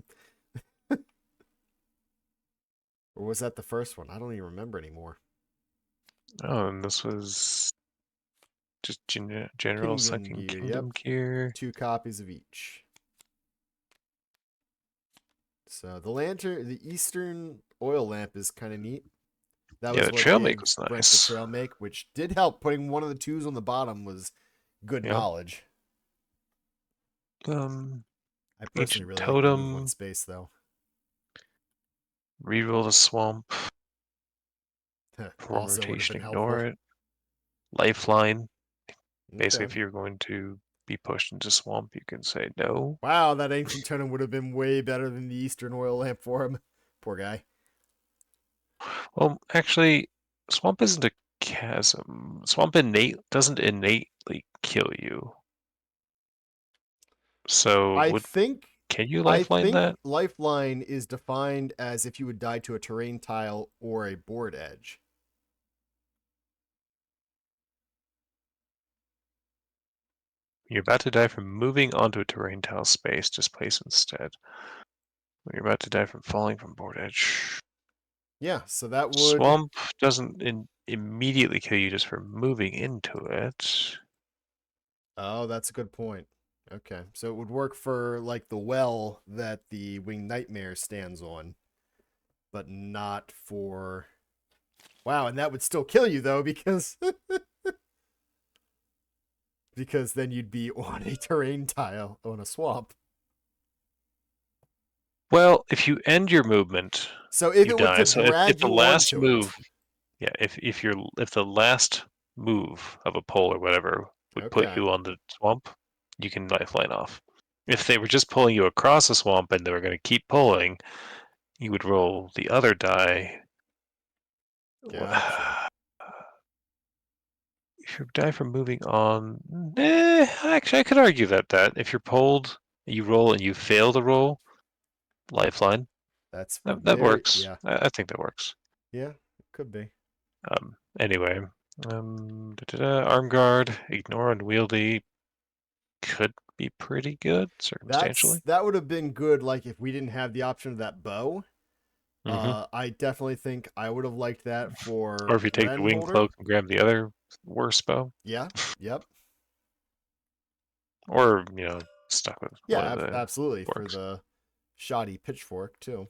Speaker 2: Or was that the first one? I don't even remember anymore.
Speaker 1: Oh, and this was just general
Speaker 2: Kingdom
Speaker 1: second
Speaker 2: gear,
Speaker 1: kingdom gear.
Speaker 2: 2 copies of each. So the lantern, the Eastern oil lamp is kind of neat. That
Speaker 1: Yeah,
Speaker 2: was
Speaker 1: the
Speaker 2: what
Speaker 1: trail
Speaker 2: gave
Speaker 1: make was
Speaker 2: Brent the
Speaker 1: nice.
Speaker 2: trail make, which did help. Putting one of the 2s on the bottom was good
Speaker 1: Yep.
Speaker 2: knowledge. I personally
Speaker 1: Ancient
Speaker 2: really like the move
Speaker 1: totem.
Speaker 2: 1 space, though.
Speaker 1: Reroll the swamp. Perform
Speaker 2: Also would have
Speaker 1: rotation,
Speaker 2: been
Speaker 1: ignore
Speaker 2: helpful.
Speaker 1: it. Lifeline. Basically,
Speaker 2: Okay.
Speaker 1: if you're going to be pushed into swamp, you can say no.
Speaker 2: Wow, that ancient totem would have been way better than the Eastern oil lamp for him. Poor guy.
Speaker 1: Well, actually, swamp isn't a chasm. Swamp doesn't innately kill you. So can you
Speaker 2: I
Speaker 1: lifeline
Speaker 2: think
Speaker 1: that?
Speaker 2: lifeline is defined as if you would die to a terrain tile or a board edge.
Speaker 1: You're about to die from moving onto a terrain tile space. Displace instead. When you're about to die from falling from board edge.
Speaker 2: Yeah, so that would
Speaker 1: Swamp doesn't immediately kill you just for moving into it.
Speaker 2: Oh, that's a good point. Okay. So it would work for like the well that the Winged Nightmare stands on, but not for Wow, and that would still kill you though because because then you'd be on a terrain tile on a swamp.
Speaker 1: Well, if you end your movement,
Speaker 2: So if
Speaker 1: you
Speaker 2: it was
Speaker 1: die.
Speaker 2: to
Speaker 1: So
Speaker 2: drag
Speaker 1: if the
Speaker 2: you
Speaker 1: last
Speaker 2: onto
Speaker 1: move,
Speaker 2: it.
Speaker 1: yeah, if the last move of a pole or whatever would put
Speaker 2: Okay.
Speaker 1: you on the swamp, you can lifeline off. If they were just pulling you across a swamp and they were going to keep pulling, you would roll the other die.
Speaker 2: Gotcha.
Speaker 1: If you die from moving on, actually, I could argue that if you're pulled, you roll and you fail to roll, lifeline.
Speaker 2: That's
Speaker 1: That
Speaker 2: very
Speaker 1: works.
Speaker 2: yeah.
Speaker 1: I think that works.
Speaker 2: Yeah, it could be.
Speaker 1: Anyway, arm guard, ignore unwieldy, could be pretty good circumstantially.
Speaker 2: That would have been good like if we didn't have the option of that bow.
Speaker 1: Mm-hmm.
Speaker 2: I definitely think I would have liked that for
Speaker 1: Or if you take the
Speaker 2: Ren
Speaker 1: wing
Speaker 2: Holder.
Speaker 1: cloak and grab the other worse bow,
Speaker 2: Yeah. Yep.
Speaker 1: or stuck with one
Speaker 2: Yeah,
Speaker 1: of the
Speaker 2: absolutely for
Speaker 1: works.
Speaker 2: the shoddy pitchfork too.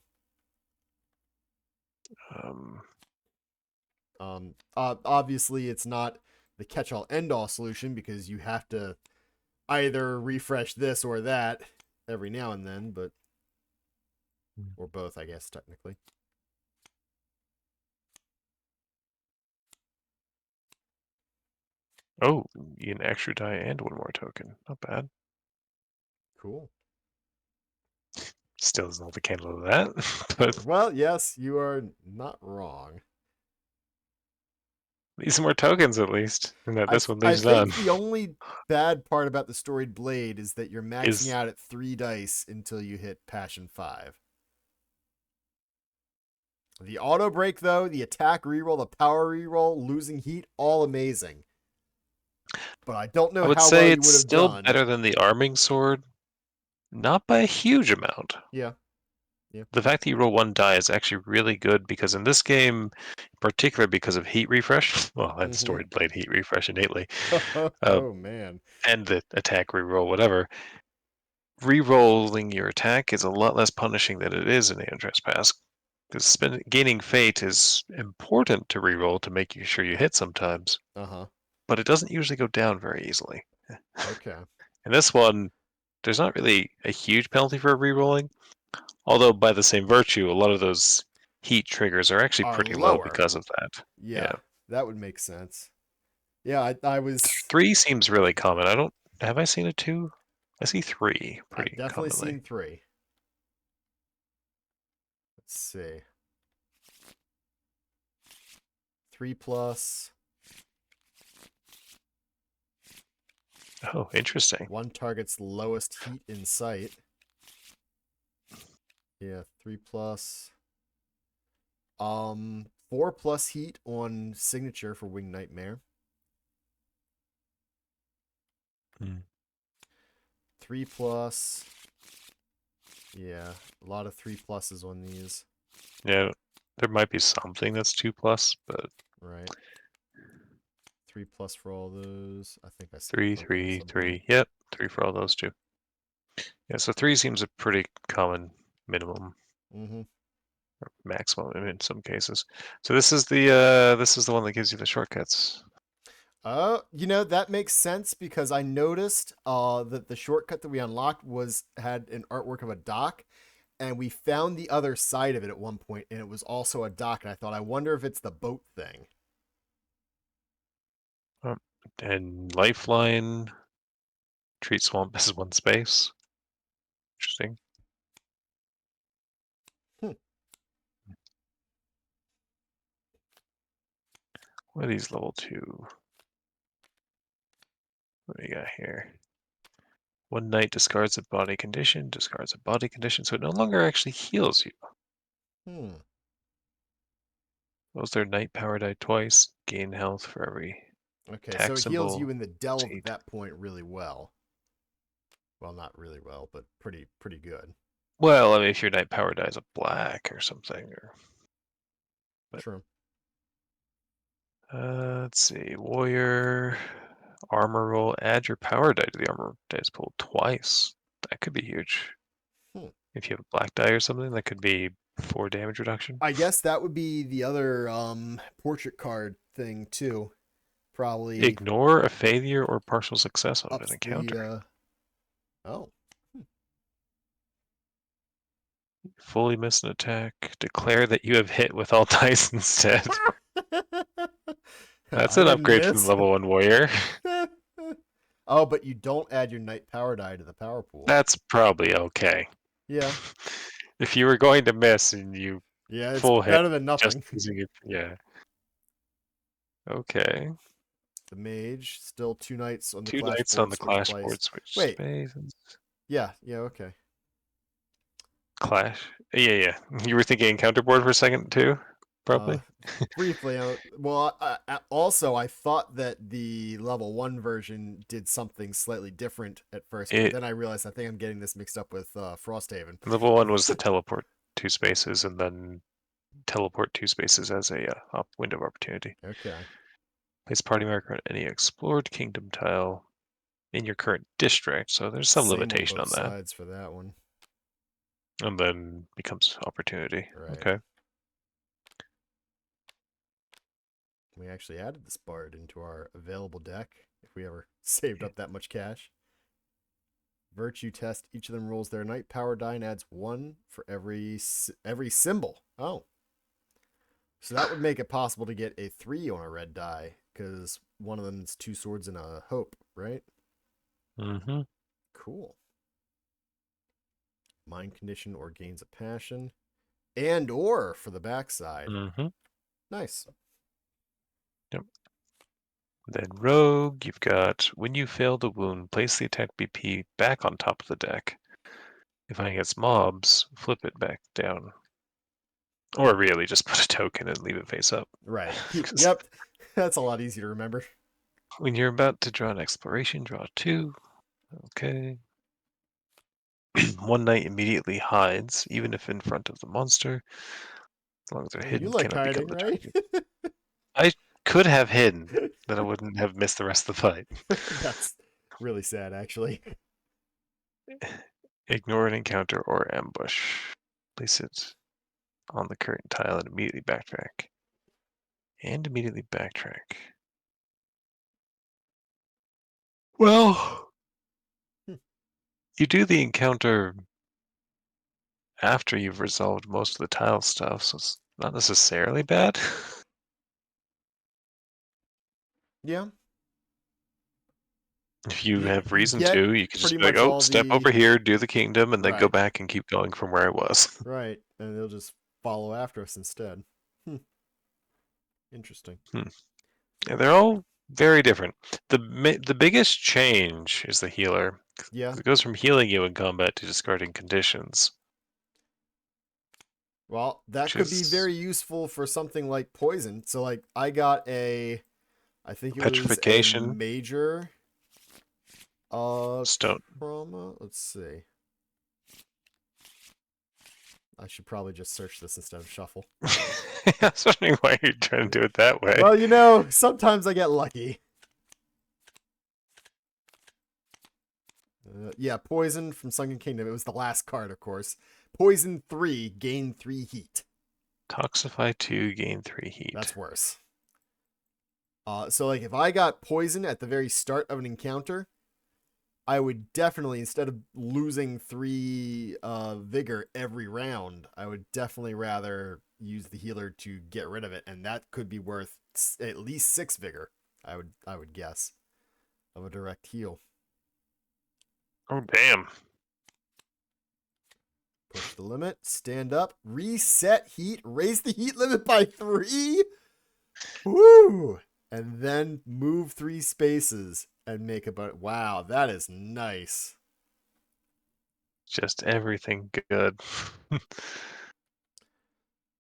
Speaker 2: Obviously it's not the catch-all end-all solution because you have to either refresh this or that every now and then, but or both, I guess technically.
Speaker 1: Oh, an extra die and one more token. Not bad.
Speaker 2: Cool.
Speaker 1: Still doesn't hold a candle to that. But
Speaker 2: Well, yes, you are not wrong.
Speaker 1: need some more tokens at least. And that this one
Speaker 2: I
Speaker 1: leaves none.
Speaker 2: think the only bad part about the storied blade is that you're maxing
Speaker 1: Is
Speaker 2: out at 3 dice until you hit Passion 5. The auto break, though, the attack reroll, the power reroll, losing heat, all amazing. But I don't
Speaker 1: I
Speaker 2: know
Speaker 1: would
Speaker 2: how well
Speaker 1: say
Speaker 2: you
Speaker 1: it's
Speaker 2: would have
Speaker 1: still
Speaker 2: done.
Speaker 1: better than the arming sword, not by a huge amount.
Speaker 2: Yeah.
Speaker 1: The fact that you roll 1 die is actually really good because in this game, in particular because of heat refresh, well, and
Speaker 2: Mhm.
Speaker 1: storied blade heat refresh innately, uh,
Speaker 2: Oh, man.
Speaker 1: and the attack reroll, whatever, rerolling your attack is a lot less punishing than it is in Aeon Trespass. Because gaining fate is important to reroll to make sure you hit sometimes,
Speaker 2: Uh-huh.
Speaker 1: but it doesn't usually go down very easily.
Speaker 2: Okay.
Speaker 1: In this one, there's not really a huge penalty for rerolling, although by the same virtue, a lot of those heat triggers are actually
Speaker 2: Are
Speaker 1: pretty low
Speaker 2: lower.
Speaker 1: because of that.
Speaker 2: Yeah,
Speaker 1: Yeah.
Speaker 2: that would make sense. Yeah, I was...
Speaker 1: 3 seems really common. I don't have I seen a 2? I see 3
Speaker 2: I've
Speaker 1: pretty
Speaker 2: definitely
Speaker 1: commonly.
Speaker 2: seen 3. Let's see. 3 plus.
Speaker 1: Oh, interesting.
Speaker 2: One target's lowest heat in sight. Yeah, 3 plus. 4 plus heat on signature for Wing Nightmare.
Speaker 1: Hmm.
Speaker 2: 3 plus. Yeah, a lot of 3 pluses on these.
Speaker 1: Yeah, there might be something that's 2 plus, but
Speaker 2: Right. 3 plus for all those. I think I see
Speaker 1: 3,
Speaker 2: purple at
Speaker 1: 3,
Speaker 2: some point.
Speaker 1: 3. Yep, 3 for all those too. Yeah, so 3 seems a pretty common minimum
Speaker 2: Mm-hmm.
Speaker 1: or maximum in some cases. So this is the one that gives you the shortcuts.
Speaker 2: That makes sense because I noticed that the shortcut that we unlocked had an artwork of a dock, and we found the other side of it at one point, and it was also a dock, and I thought, I wonder if it's the boat thing.
Speaker 1: And Lifeline, treat swamp as one space. Interesting.
Speaker 2: Hmm.
Speaker 1: What are these level 2? What do we got here? One night discards a body condition, so it no longer actually heals you.
Speaker 2: Hmm.
Speaker 1: Rolls their night power die twice, gain health for every
Speaker 2: Okay, so
Speaker 1: attack
Speaker 2: it heals you
Speaker 1: symbol.
Speaker 2: in the delve at
Speaker 1: Heat.
Speaker 2: that point really well. Well, not really well, but pretty good.
Speaker 1: Well, I mean, if your night power dies a black or something, but
Speaker 2: True.
Speaker 1: let's see, warrior armor roll. Add your power die to the armor dice pool twice. That could be huge.
Speaker 2: Hmm.
Speaker 1: If you have a black die or something, that could be 4 damage reduction.
Speaker 2: I guess that would be the other portrait card thing too. Probably
Speaker 1: Ignore a failure or partial success on an
Speaker 2: ups
Speaker 1: encounter.
Speaker 2: the oh.
Speaker 1: Fully miss an attack. Declare that you have hit with all dice instead. That's
Speaker 2: I
Speaker 1: an
Speaker 2: didn't
Speaker 1: upgrade from
Speaker 2: miss.
Speaker 1: the level 1 warrior.
Speaker 2: Oh, but you don't add your night power die to the power pool.
Speaker 1: That's probably okay.
Speaker 2: Yeah.
Speaker 1: If you were going to miss and you
Speaker 2: Yeah, it's
Speaker 1: full hit
Speaker 2: better than
Speaker 1: just
Speaker 2: nothing.
Speaker 1: using it, yeah. Okay.
Speaker 2: The mage, still 2 nights on the
Speaker 1: 2
Speaker 2: clash
Speaker 1: knights on
Speaker 2: board,
Speaker 1: the
Speaker 2: switch
Speaker 1: clash
Speaker 2: place.
Speaker 1: board, switch
Speaker 2: Wait,
Speaker 1: spaces.
Speaker 2: yeah, okay.
Speaker 1: Clash. Yeah. You were thinking encounter board for a second too?
Speaker 2: Uh,
Speaker 1: Probably.
Speaker 2: briefly, well, also I thought that the level 1 version did something slightly different at first, but
Speaker 1: It
Speaker 2: then I realized I think I'm getting this mixed up with Frosthaven.
Speaker 1: level 1 was the teleport 2 spaces and then teleport 2 spaces as a window of opportunity.
Speaker 2: Okay.
Speaker 1: Place party marker on any explored kingdom tile in your current district, so there's some
Speaker 2: Same on
Speaker 1: limitation
Speaker 2: both
Speaker 1: on that.
Speaker 2: sides for that one.
Speaker 1: And then becomes opportunity.
Speaker 2: Right.
Speaker 1: Okay.
Speaker 2: We actually added this bard into our available deck if we ever saved up that much cash. Virtue test. Each of them rolls their night power die and adds 1 for every symbol. Oh. So that would make it possible to get a 3 on a red die, because one of them is 2 swords and a hope, right?
Speaker 1: Mm-hmm.
Speaker 2: Cool. Mind condition or gains a passion. And or for the backside.
Speaker 1: Mm-hmm.
Speaker 2: Nice.
Speaker 1: Yep. Then rogue, you've got when you fail the wound, place the attack BP back on top of the deck. If I get mobs, flip it back down. Or really just put a token and leave it face up.
Speaker 2: Right.
Speaker 1: 'Cause
Speaker 2: Yep. That's a lot easier to remember.
Speaker 1: when you're about to draw an exploration, draw 2. Okay. One knight immediately hides, even if in front of the monster. As long as they're
Speaker 2: You
Speaker 1: hidden,
Speaker 2: like
Speaker 1: cannot become
Speaker 2: hiding,
Speaker 1: the
Speaker 2: right?
Speaker 1: target. I could have hidden, then I wouldn't have missed the rest of the fight.
Speaker 2: That's really sad, actually.
Speaker 1: Ignore an encounter or ambush. Place it on the current tile and immediately backtrack. Well, you do the encounter after you've resolved most of the tile stuff, so it's not necessarily bad.
Speaker 2: Yeah.
Speaker 1: If you have
Speaker 2: You
Speaker 1: reason
Speaker 2: get
Speaker 1: to, you could just
Speaker 2: pretty
Speaker 1: be like,
Speaker 2: much
Speaker 1: oh,
Speaker 2: all
Speaker 1: step
Speaker 2: the
Speaker 1: over here, do the kingdom, and then go
Speaker 2: right.
Speaker 1: back and keep going from where I was.
Speaker 2: Right. And they'll just follow after us instead. Interesting.
Speaker 1: Yeah, they're all very different. The biggest change is the healer.
Speaker 2: Yeah.
Speaker 1: It goes from healing you in combat to discarding conditions.
Speaker 2: Well, that could be
Speaker 1: Just
Speaker 2: very useful for something like poison. So, like, I got I think it was a
Speaker 1: petrification,
Speaker 2: major
Speaker 1: stone.
Speaker 2: trauma. Let's see. I should probably just search this instead of shuffle.
Speaker 1: I was wondering why you're trying to do it that way.
Speaker 2: Well, you know, sometimes I get lucky. Yeah, poison from Sunken Kingdom. It was the last card, of course. Poison 3, gain 3 heat.
Speaker 1: Toxify 2, gain 3 heat.
Speaker 2: That's worse. So, like, if I got poison at the very start of an encounter, I would definitely, instead of losing 3 vigor every round, I would definitely rather use the healer to get rid of it, and that could be worth at least 6 vigor. I would guess of a direct heal.
Speaker 1: Oh, damn.
Speaker 2: Push the limit, stand up, reset heat, raise the heat limit by 3. Woo! And then move 3 spaces and make about. Wow, that is nice.
Speaker 1: Just everything good.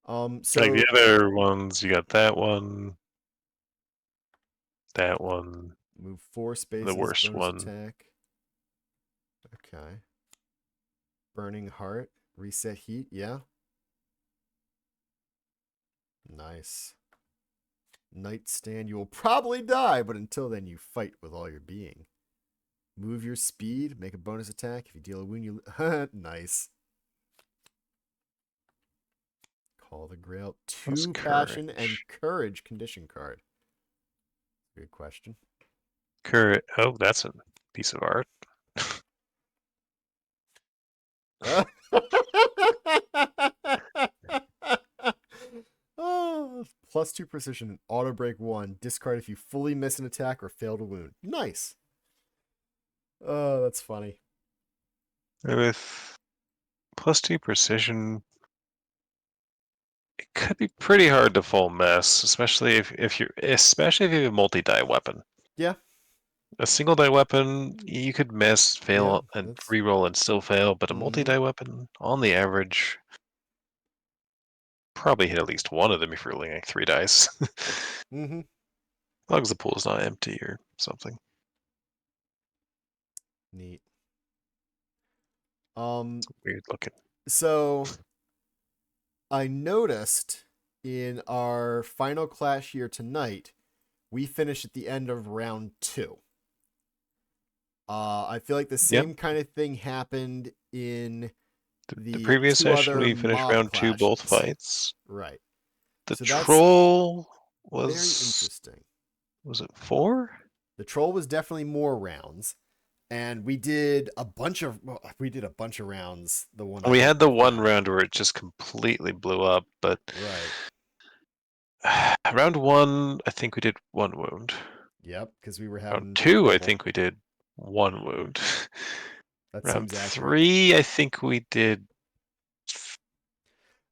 Speaker 2: So
Speaker 1: Like the other ones, you got that one,
Speaker 2: move 4 spaces,
Speaker 1: the worst
Speaker 2: bonus
Speaker 1: one.
Speaker 2: attack. Okay. Burning heart, reset heat, yeah. Nice. Nightstand, you will probably die, but until then you fight with all your being. Move your speed, make a bonus attack. If you deal a wound, you nice. Call the Grail.
Speaker 1: That's
Speaker 2: 2 passion and
Speaker 1: courage.
Speaker 2: courage condition card. Good question.
Speaker 1: Courage. Oh, that's a piece of art.
Speaker 2: Oh, +2 precision, auto break 1. Discard if you fully miss an attack or fail to wound. Nice. Oh, that's funny.
Speaker 1: With +2 precision, it could be pretty hard to full miss, especially if you have a multi-die weapon.
Speaker 2: Yeah.
Speaker 1: A single die weapon, you could miss, fail,
Speaker 2: Yeah,
Speaker 1: and
Speaker 2: that's...
Speaker 1: reroll and still fail, but a
Speaker 2: Mhm.
Speaker 1: multi-die weapon, on the average, probably hit at least one of them if you're rolling like 3 dice.
Speaker 2: Mm-hmm.
Speaker 1: As long as the pool is not empty or something.
Speaker 2: Neat.
Speaker 1: Weird looking.
Speaker 2: So I noticed in our final clash here tonight, we finished at the end of round 2. I feel like the same kind of thing happened in
Speaker 1: The
Speaker 2: the
Speaker 1: previous
Speaker 2: 2
Speaker 1: session,
Speaker 2: other
Speaker 1: we finished
Speaker 2: mob
Speaker 1: round 2 both
Speaker 2: clashes.
Speaker 1: fights.
Speaker 2: Right.
Speaker 1: The
Speaker 2: So that's
Speaker 1: troll
Speaker 2: very
Speaker 1: was...
Speaker 2: interesting.
Speaker 1: Was it 4?
Speaker 2: The troll was definitely more rounds, and we did a bunch of rounds. The one
Speaker 1: We had the one
Speaker 2: back.
Speaker 1: round where it just completely blew up, but
Speaker 2: Right.
Speaker 1: round 1, I think we did 1 wound.
Speaker 2: Yep, because we were having
Speaker 1: Round 2, I
Speaker 2: trouble.
Speaker 1: think we did 1 wound.
Speaker 2: That
Speaker 1: Round
Speaker 2: seems accurate.
Speaker 1: 3, I think we did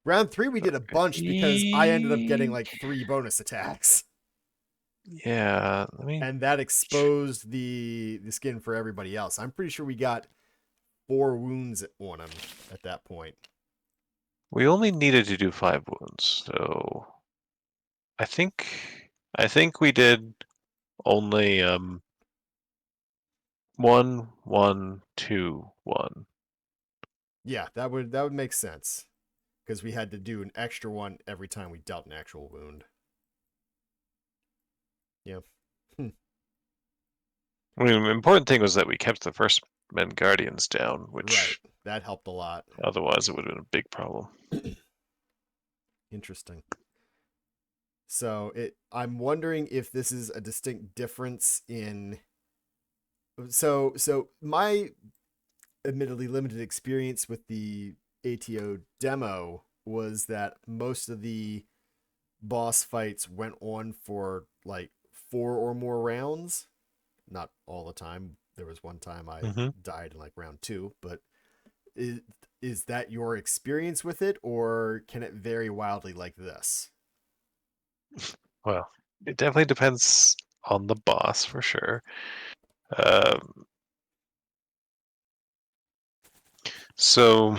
Speaker 2: Round 3, we did a bunch because I ended up getting like 3 bonus attacks.
Speaker 1: Yeah, let me.
Speaker 2: And that exposed the skin for everybody else. I'm pretty sure we got 4 wounds on him at that point.
Speaker 1: We only needed to do 5 wounds, so I think we did only 1, 1, 2, 1.
Speaker 2: Yeah, that would make sense because we had to do an extra one every time we dealt an actual wound. Yeah.
Speaker 1: I mean, the important thing was that we kept the first men guardians down, which
Speaker 2: Right. That helped a lot.
Speaker 1: otherwise it would have been a big problem.
Speaker 2: Interesting. So I'm wondering if this is a distinct difference in so my admittedly limited experience with the ATO demo was that most of the boss fights went on for like 4 or more rounds. Not all the time. There was one time I
Speaker 1: Hmm.
Speaker 2: died in like round 2, but is that your experience with it, or can it vary wildly like this?
Speaker 1: Well, it definitely depends on the boss for sure. Um, so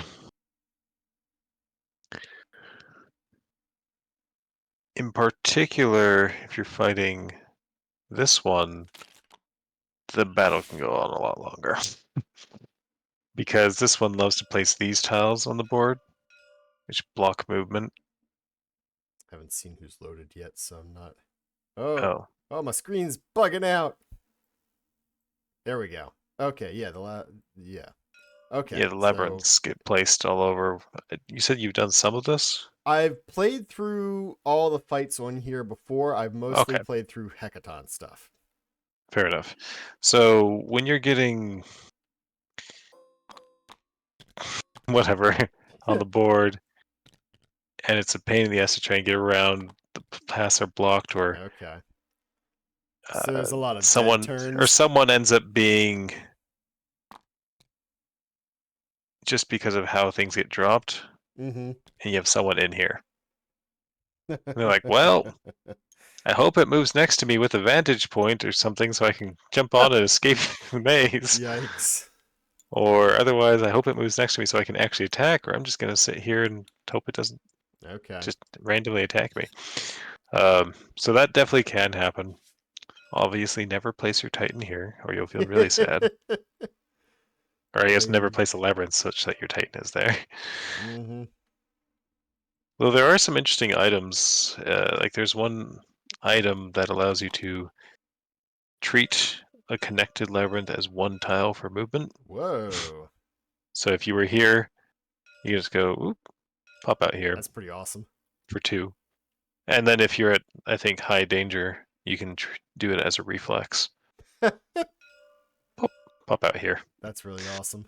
Speaker 1: in particular, if you're fighting this one, the battle can go on a lot longer. Because this one loves to place these tiles on the board, which block movement.
Speaker 2: I haven't seen who's loaded yet, so I'm not. Oh,
Speaker 1: Oh,
Speaker 2: oh, my screen's bugging out. There we go. Okay, yeah, yeah. Okay,
Speaker 1: yeah, the
Speaker 2: so
Speaker 1: labyrinths get placed all over. You said you've done some of this?
Speaker 2: I've played through all the fights on here before. I've mostly
Speaker 1: Okay,
Speaker 2: played through Hecaton stuff.
Speaker 1: fair enough. So when you're getting whatever on the board, and it's a pain in the ass to try and get around, the paths are blocked, or
Speaker 2: Okay. So there's a lot of dead
Speaker 1: someone
Speaker 2: turns.
Speaker 1: ends up being just because of how things get dropped,
Speaker 2: Mm-hmm.
Speaker 1: and you have someone in here. And they're like, well, I hope it moves next to me with a vantage point or something so I can jump on and escape the maze.
Speaker 2: Yikes.
Speaker 1: Or otherwise, I hope it moves next to me so I can actually attack, or I'm just going to sit here and hope it doesn't
Speaker 2: Okay.
Speaker 1: just randomly attack me. So that definitely can happen. Obviously, never place your Titan here, or you'll feel really sad. Or I
Speaker 2: I
Speaker 1: guess never
Speaker 2: mean,
Speaker 1: place a labyrinth such that your Titan is there.
Speaker 2: mm-hmm.
Speaker 1: Though there are some interesting items. Like there's one item that allows you to treat a connected labyrinth as one tile for movement.
Speaker 2: Whoa.
Speaker 1: So if you were here, you just go, oop, pop out here
Speaker 2: That's pretty awesome.
Speaker 1: for 2. And then if you're at, I think, high danger, you can do it as a reflex. Pop, pop out here.
Speaker 2: That's really awesome.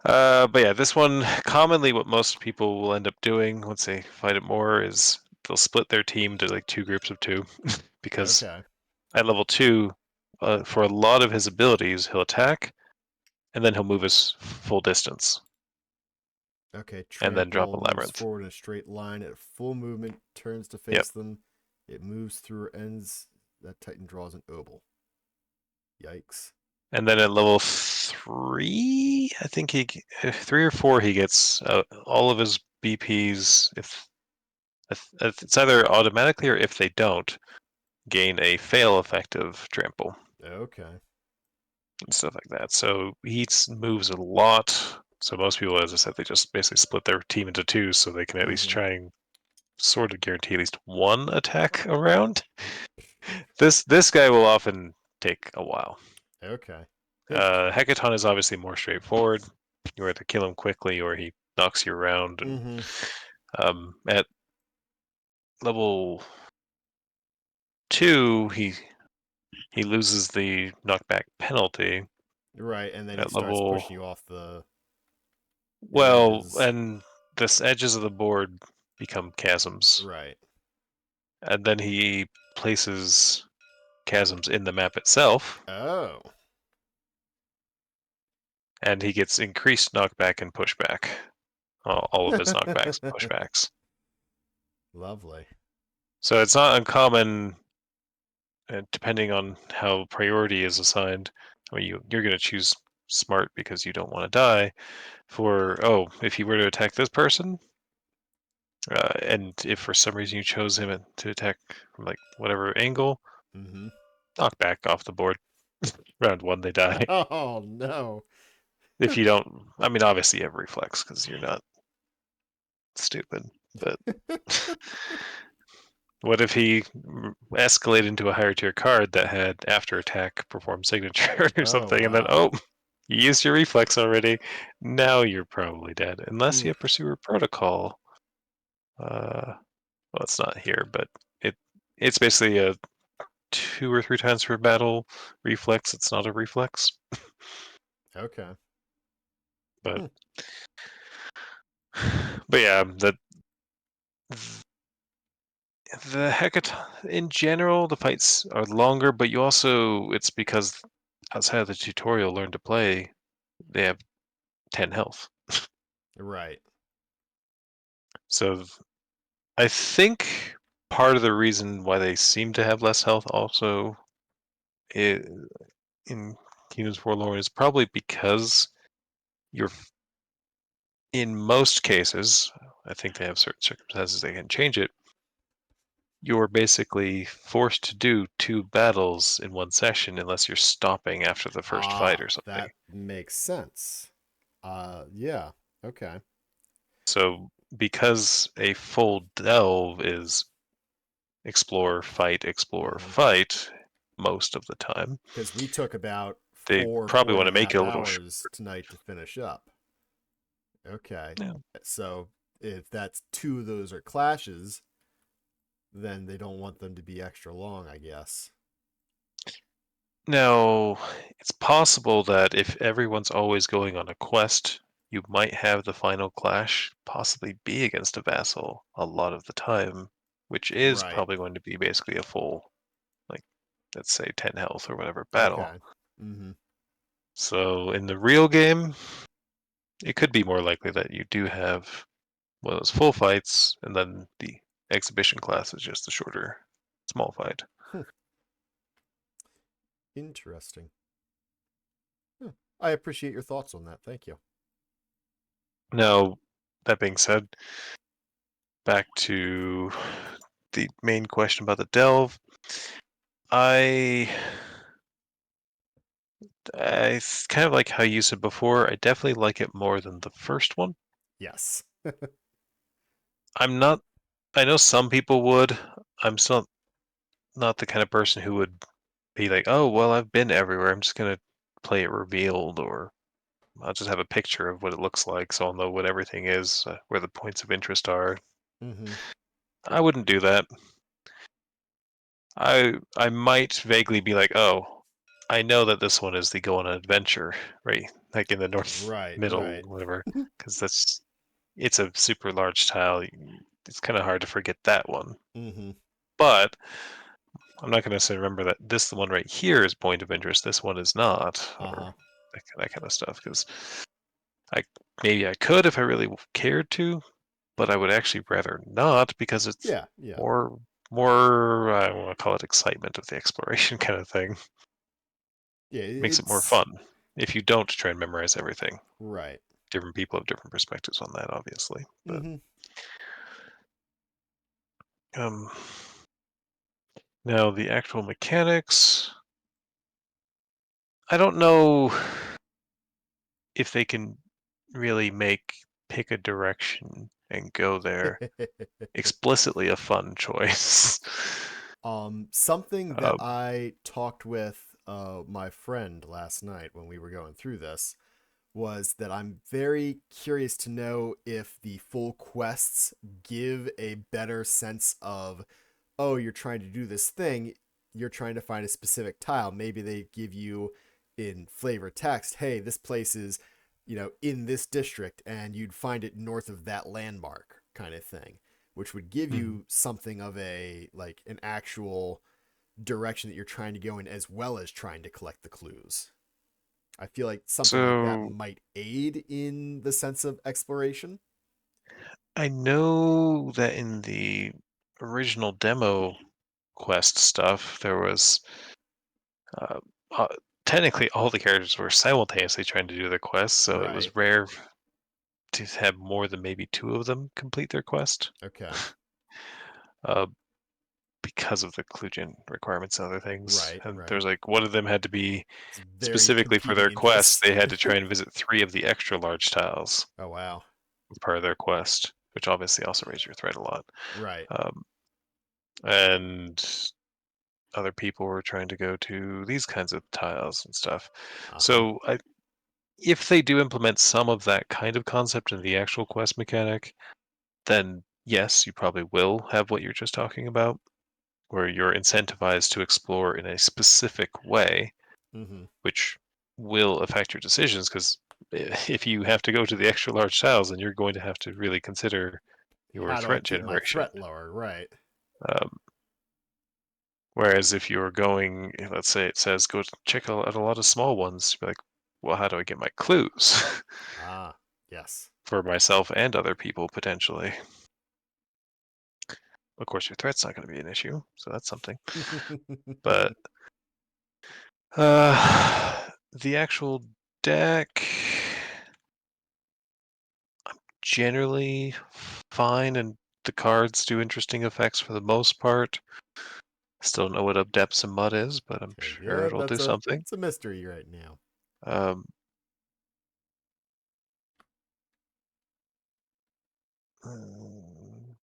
Speaker 1: But yeah, this one, commonly what most people will end up doing once they fight it more is they'll split their team to like 2 groups of 2. Because
Speaker 2: Okay.
Speaker 1: at level 2, for a lot of his abilities, he'll attack, and then he'll move his full distance,
Speaker 2: Okay.
Speaker 1: and then drop a
Speaker 2: Trample moves
Speaker 1: labyrinth.
Speaker 2: forward in a straight line at full movement, turns to
Speaker 1: Yep.
Speaker 2: face them. It moves through or ends. That Titan draws an obel. Yikes.
Speaker 1: And then at level 3, I think 3 or 4, he gets all of his BPs. If it's either automatically or if they don't, gain a fail effective trample
Speaker 2: Okay.
Speaker 1: and stuff like that. So he moves a lot. So most people, as I said, they just basically split their team into 2 so they can at least
Speaker 2: Mm-hmm.
Speaker 1: try and sort of guarantee at least one attack around. This guy will often take a while.
Speaker 2: Okay.
Speaker 1: Hecaton is obviously more straightforward. You either kill him quickly or he knocks you around. And
Speaker 2: Mm-hmm.
Speaker 1: at level 2, he loses the knockback penalty.
Speaker 2: Right, and then he
Speaker 1: At
Speaker 2: starts
Speaker 1: level
Speaker 2: pushing you off the
Speaker 1: well,
Speaker 2: edges.
Speaker 1: and the edges of the board become chasms,
Speaker 2: Right.
Speaker 1: and then he places chasms in the map itself.
Speaker 2: Oh.
Speaker 1: and he gets increased knockback and pushback. All of his knockbacks and pushbacks.
Speaker 2: Lovely.
Speaker 1: So it's not uncommon, depending on how priority is assigned. I mean, you're going to choose smart because you don't want to die. If you were to attack this person, and if for some reason you chose him to attack from like whatever angle,
Speaker 2: Mm-hmm.
Speaker 1: knock back off the board. Round 1, they die.
Speaker 2: Oh no.
Speaker 1: If you don't, I mean, obviously you have reflex because you're not stupid. But what if he escalated into a higher tier card that had after attack perform signature or
Speaker 2: Oh
Speaker 1: something, and then
Speaker 2: wow.
Speaker 1: you used your reflex already. Now you're probably dead, unless you
Speaker 2: Oof.
Speaker 1: have Pursuer Protocol. Well, it's not here, but it's basically a 2 or 3 times per battle reflex. It's not a reflex,
Speaker 2: Okay.
Speaker 1: but
Speaker 2: Hmm.
Speaker 1: but yeah, the in general, the fights are longer, but it's because outside of the tutorial, learn to play, they have 10 health.
Speaker 2: Right.
Speaker 1: So I think part of the reason why they seem to have less health also in Humans Forlorn is probably because you're, in most cases, I think they have certain circumstances they can change it, you're basically forced to do 2 battles in one session unless you're stopping after the first fight or something.
Speaker 2: That makes sense. Yeah. Okay.
Speaker 1: So because a full delve is explore,
Speaker 2: Mm-hmm.
Speaker 1: fight most of the time,
Speaker 2: Because we took about
Speaker 1: they
Speaker 2: four
Speaker 1: probably
Speaker 2: and
Speaker 1: want
Speaker 2: a
Speaker 1: to make it
Speaker 2: half
Speaker 1: a little
Speaker 2: hours tonight to finish up. Okay.
Speaker 1: yeah.
Speaker 2: So if that's 2 of those are clashes, then they don't want them to be extra long, I guess.
Speaker 1: Now, it's possible that if everyone's always going on a quest, you might have the final clash possibly be against a vassal a lot of the time, which is
Speaker 2: Right.
Speaker 1: probably going to be basically a full, like, let's say 10 health or whatever battle.
Speaker 2: Okay. Mm-hmm.
Speaker 1: So in the real game, it could be more likely that you do have one of those full fights, and then the exhibition class is just a shorter, small fight.
Speaker 2: Interesting. Hmm. I appreciate your thoughts on that. Thank you.
Speaker 1: Now, that being said, back to the main question about the delve. I kind of like how you said before. I definitely like it more than the first one.
Speaker 2: Yes.
Speaker 1: I'm not. I know some people would. I'm still not the kind of person who would be like, "Oh, well, I've been everywhere. I'm just gonna play it revealed," or I'll just have a picture of what it looks like, so I'll know what everything is, where the points of interest are.
Speaker 2: Mm-hmm.
Speaker 1: I wouldn't do that. I might vaguely be like, oh, I know that this one is the go on an adventure, right? Like in the north
Speaker 2: Right.
Speaker 1: middle,
Speaker 2: Right.
Speaker 1: whatever, because it's a super large tile. It's kind of hard to forget that one.
Speaker 2: Mm-hmm.
Speaker 1: But I'm not going to say remember that this one right here is point of interest. This one is not, or
Speaker 2: Uh-huh.
Speaker 1: that kind of stuff. Because I maybe I could if I really cared to, but I would actually rather not because it's
Speaker 2: Yeah. Yeah.
Speaker 1: more I want to call it excitement of the exploration kind of thing.
Speaker 2: Yeah.
Speaker 1: Makes it more
Speaker 2: It's
Speaker 1: fun if you don't try and memorize everything.
Speaker 2: right.
Speaker 1: Different people have different perspectives on that, obviously. But
Speaker 2: Mm-hmm.
Speaker 1: um, now the actual mechanics, I don't know if they can really pick a direction and go there explicitly a fun choice.
Speaker 2: Something that
Speaker 1: um,
Speaker 2: I talked with my friend last night when we were going through this was that I'm very curious to know if the full quests give a better sense of, oh, you're trying to do this thing, you're trying to find a specific tile. Maybe they give you in flavor text, hey, this place is, in this district, and you'd find it north of that landmark kind of thing, which would give
Speaker 1: mhm.
Speaker 2: you something of a, like, an actual direction that you're trying to go in, as well as trying to collect the clues. I feel like something like that
Speaker 1: So
Speaker 2: might aid in the sense of exploration.
Speaker 1: I know that in the original demo quest stuff, there was uh, uh, technically all the characters were simultaneously trying to do their quests, so it
Speaker 2: Right.
Speaker 1: was rare to have more than maybe two of them complete their quest.
Speaker 2: Okay.
Speaker 1: Uh, because of the clue gen requirements and other things.
Speaker 2: Right.
Speaker 1: And
Speaker 2: Right.
Speaker 1: there's like one of them had to be
Speaker 2: It's very
Speaker 1: specifically for
Speaker 2: competing
Speaker 1: their quest,
Speaker 2: interests.
Speaker 1: they had to try and visit 3 of the extra large tiles
Speaker 2: Oh wow.
Speaker 1: as part of their quest, which obviously also raises your threat a lot.
Speaker 2: Right.
Speaker 1: Um, and other people were trying to go to these kinds of tiles and stuff.
Speaker 2: Uh-huh.
Speaker 1: So if they do implement some of that kind of concept in the actual quest mechanic, then yes, you probably will have what you're just talking about, where you're incentivized to explore in a specific way,
Speaker 2: Mm-hmm.
Speaker 1: which will affect your decisions. Because if you have to go to the extra large tiles, then you're going to have to really consider your
Speaker 2: How do I
Speaker 1: threat
Speaker 2: keep my
Speaker 1: generation.
Speaker 2: threat lower? Right.
Speaker 1: Um, whereas if you're going, let's say it says go check out a lot of small ones, you're like, well, how do I get my clues
Speaker 2: Ah, yes.
Speaker 1: for myself and other people potentially? Of course, your threat's not going to be an issue, so that's something. But the actual deck generally fine, and the cards do interesting effects for the most part. Still don't know what Depths and Mud is, but I'm sure
Speaker 2: Yeah,
Speaker 1: it'll do something.
Speaker 2: that's a mystery right now.
Speaker 1: Um, mm,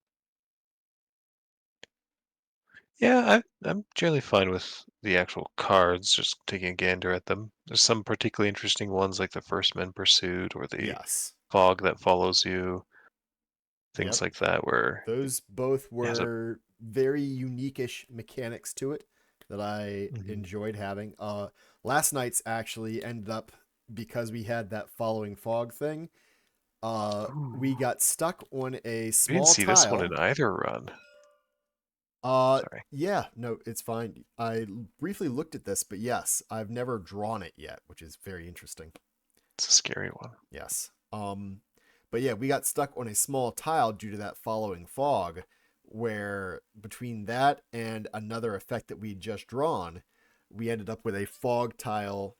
Speaker 1: yeah, I'm generally fine with the actual cards, just taking a gander at them. There's some particularly interesting ones like the First Men Pursuit or the
Speaker 2: Yes.
Speaker 1: Fog that follows you, things
Speaker 2: Yep.
Speaker 1: like that, where
Speaker 2: Those both
Speaker 1: it has a
Speaker 2: were very unique-ish mechanics to it that I
Speaker 1: Mhm.
Speaker 2: enjoyed having. Last night's actually ended up because we had that following fog thing. We
Speaker 1: Ooh,
Speaker 2: got stuck on a
Speaker 1: we didn't
Speaker 2: small
Speaker 1: see this one
Speaker 2: tile.
Speaker 1: in either run.
Speaker 2: Uh,
Speaker 1: Sorry,
Speaker 2: yeah, no, it's fine. I briefly looked at this, but yes, I've never drawn it yet, which is very interesting.
Speaker 1: it's a scary one.
Speaker 2: Yes. But yeah, we got stuck on a small tile due to that following fog, where between that and another effect that we'd just drawn, we ended up with a fog tile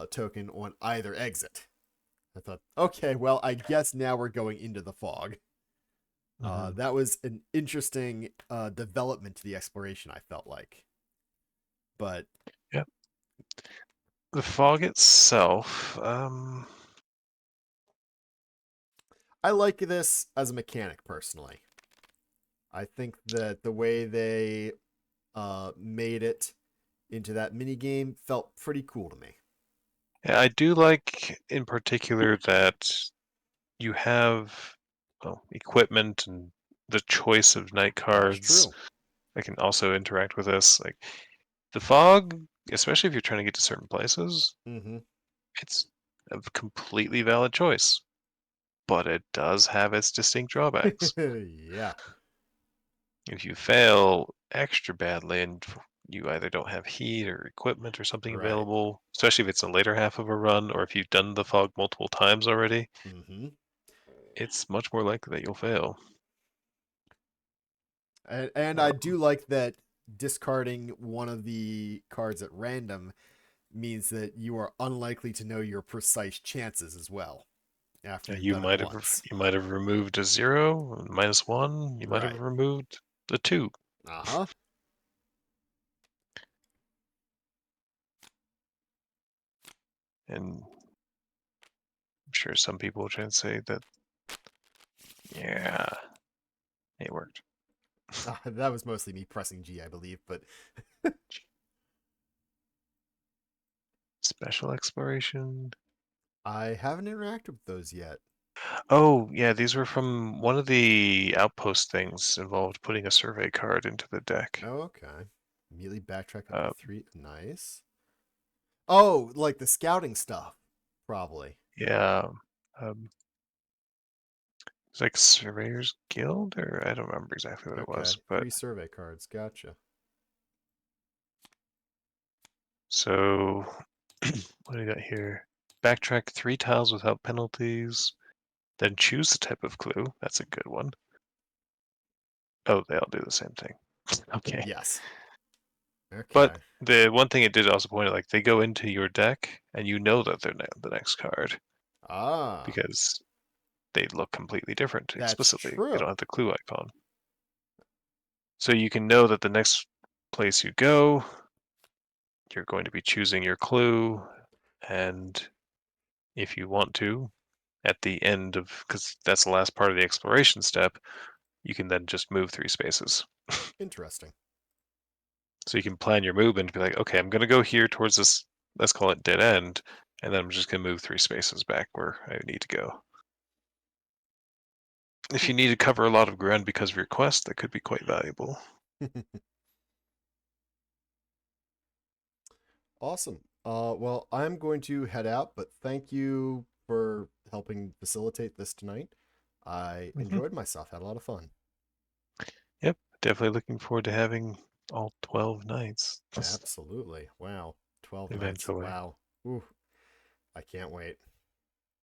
Speaker 2: token on either exit. I thought, okay, well, I guess now we're going into the fog.
Speaker 1: Mhm.
Speaker 2: That was an interesting development to the exploration, I felt like. But
Speaker 1: Yep. The fog itself,
Speaker 2: I like this as a mechanic personally. I think that the way they made it into that mini game felt pretty cool to me.
Speaker 1: yeah, I do like in particular that you have equipment and the choice of night
Speaker 2: That's
Speaker 1: cards
Speaker 2: true.
Speaker 1: that can also interact with this. Like the fog, especially if you're trying to get to certain places,
Speaker 2: Mm-hmm.
Speaker 1: it's a completely valid choice, but it does have its distinct drawbacks.
Speaker 2: Yeah.
Speaker 1: If you fail extra badly and you either don't have heat or equipment or something
Speaker 2: Right.
Speaker 1: available, especially if it's a later half of a run or if you've done the fog multiple times already,
Speaker 2: Mm-hmm.
Speaker 1: it's much more likely that you'll fail.
Speaker 2: And I
Speaker 1: Um,
Speaker 2: do like that discarding one of the cards at random means that you are unlikely to know your precise chances as well after you've
Speaker 1: you
Speaker 2: done it
Speaker 1: might have
Speaker 2: once.
Speaker 1: removed a 0, -1. You might have
Speaker 2: Right.
Speaker 1: removed a 2,
Speaker 2: Uh-huh.
Speaker 1: and I'm sure some people will try and say that yeah, it worked.
Speaker 2: That was mostly me pressing G, I believe, but
Speaker 1: Special exploration.
Speaker 2: I haven't interacted with those yet.
Speaker 1: Oh, yeah, these were from one of the outpost things involved putting a survey card into the deck.
Speaker 2: Oh, okay. Immediately backtrack up to
Speaker 1: Uh,
Speaker 2: 3. Nice. Oh, like the scouting stuff, probably.
Speaker 1: yeah, um, it's like Surveyor's Guild, or I don't remember exactly what it
Speaker 2: Okay,
Speaker 1: was, but
Speaker 2: 3 survey cards. Gotcha.
Speaker 1: so What do we got here? Backtrack 3 tiles without penalties. Then choose the type of clue. That's a good one. Oh, they all do the same thing. Okay.
Speaker 2: Yes. Okay.
Speaker 1: But the one thing it did also point out, like they go into your deck, and you know that they're the next card
Speaker 2: Ah,
Speaker 1: because they look completely different
Speaker 2: that's
Speaker 1: explicitly. They don't
Speaker 2: true.
Speaker 1: have the clue icon. So you can know that the next place you go, you're going to be choosing your clue, and if you want to, at the end of, because that's the last part of the exploration step, you can then just move 3 spaces.
Speaker 2: Interesting.
Speaker 1: So you can plan your movement and be like, okay, I'm going to go here towards this, let's call it dead end, and then I'm just going to move 3 spaces back where I need to go. If you need to cover a lot of ground because of your quest, that could be quite valuable.
Speaker 2: Awesome. Well, I'm going to head out, but thank you for helping facilitate this tonight. I enjoyed myself, had a lot of fun.
Speaker 1: Yep, definitely looking forward to having all 12 nights
Speaker 2: Absolutely. Wow. 12 nights.
Speaker 1: eventually.
Speaker 2: Wow. Ooh, I can't wait.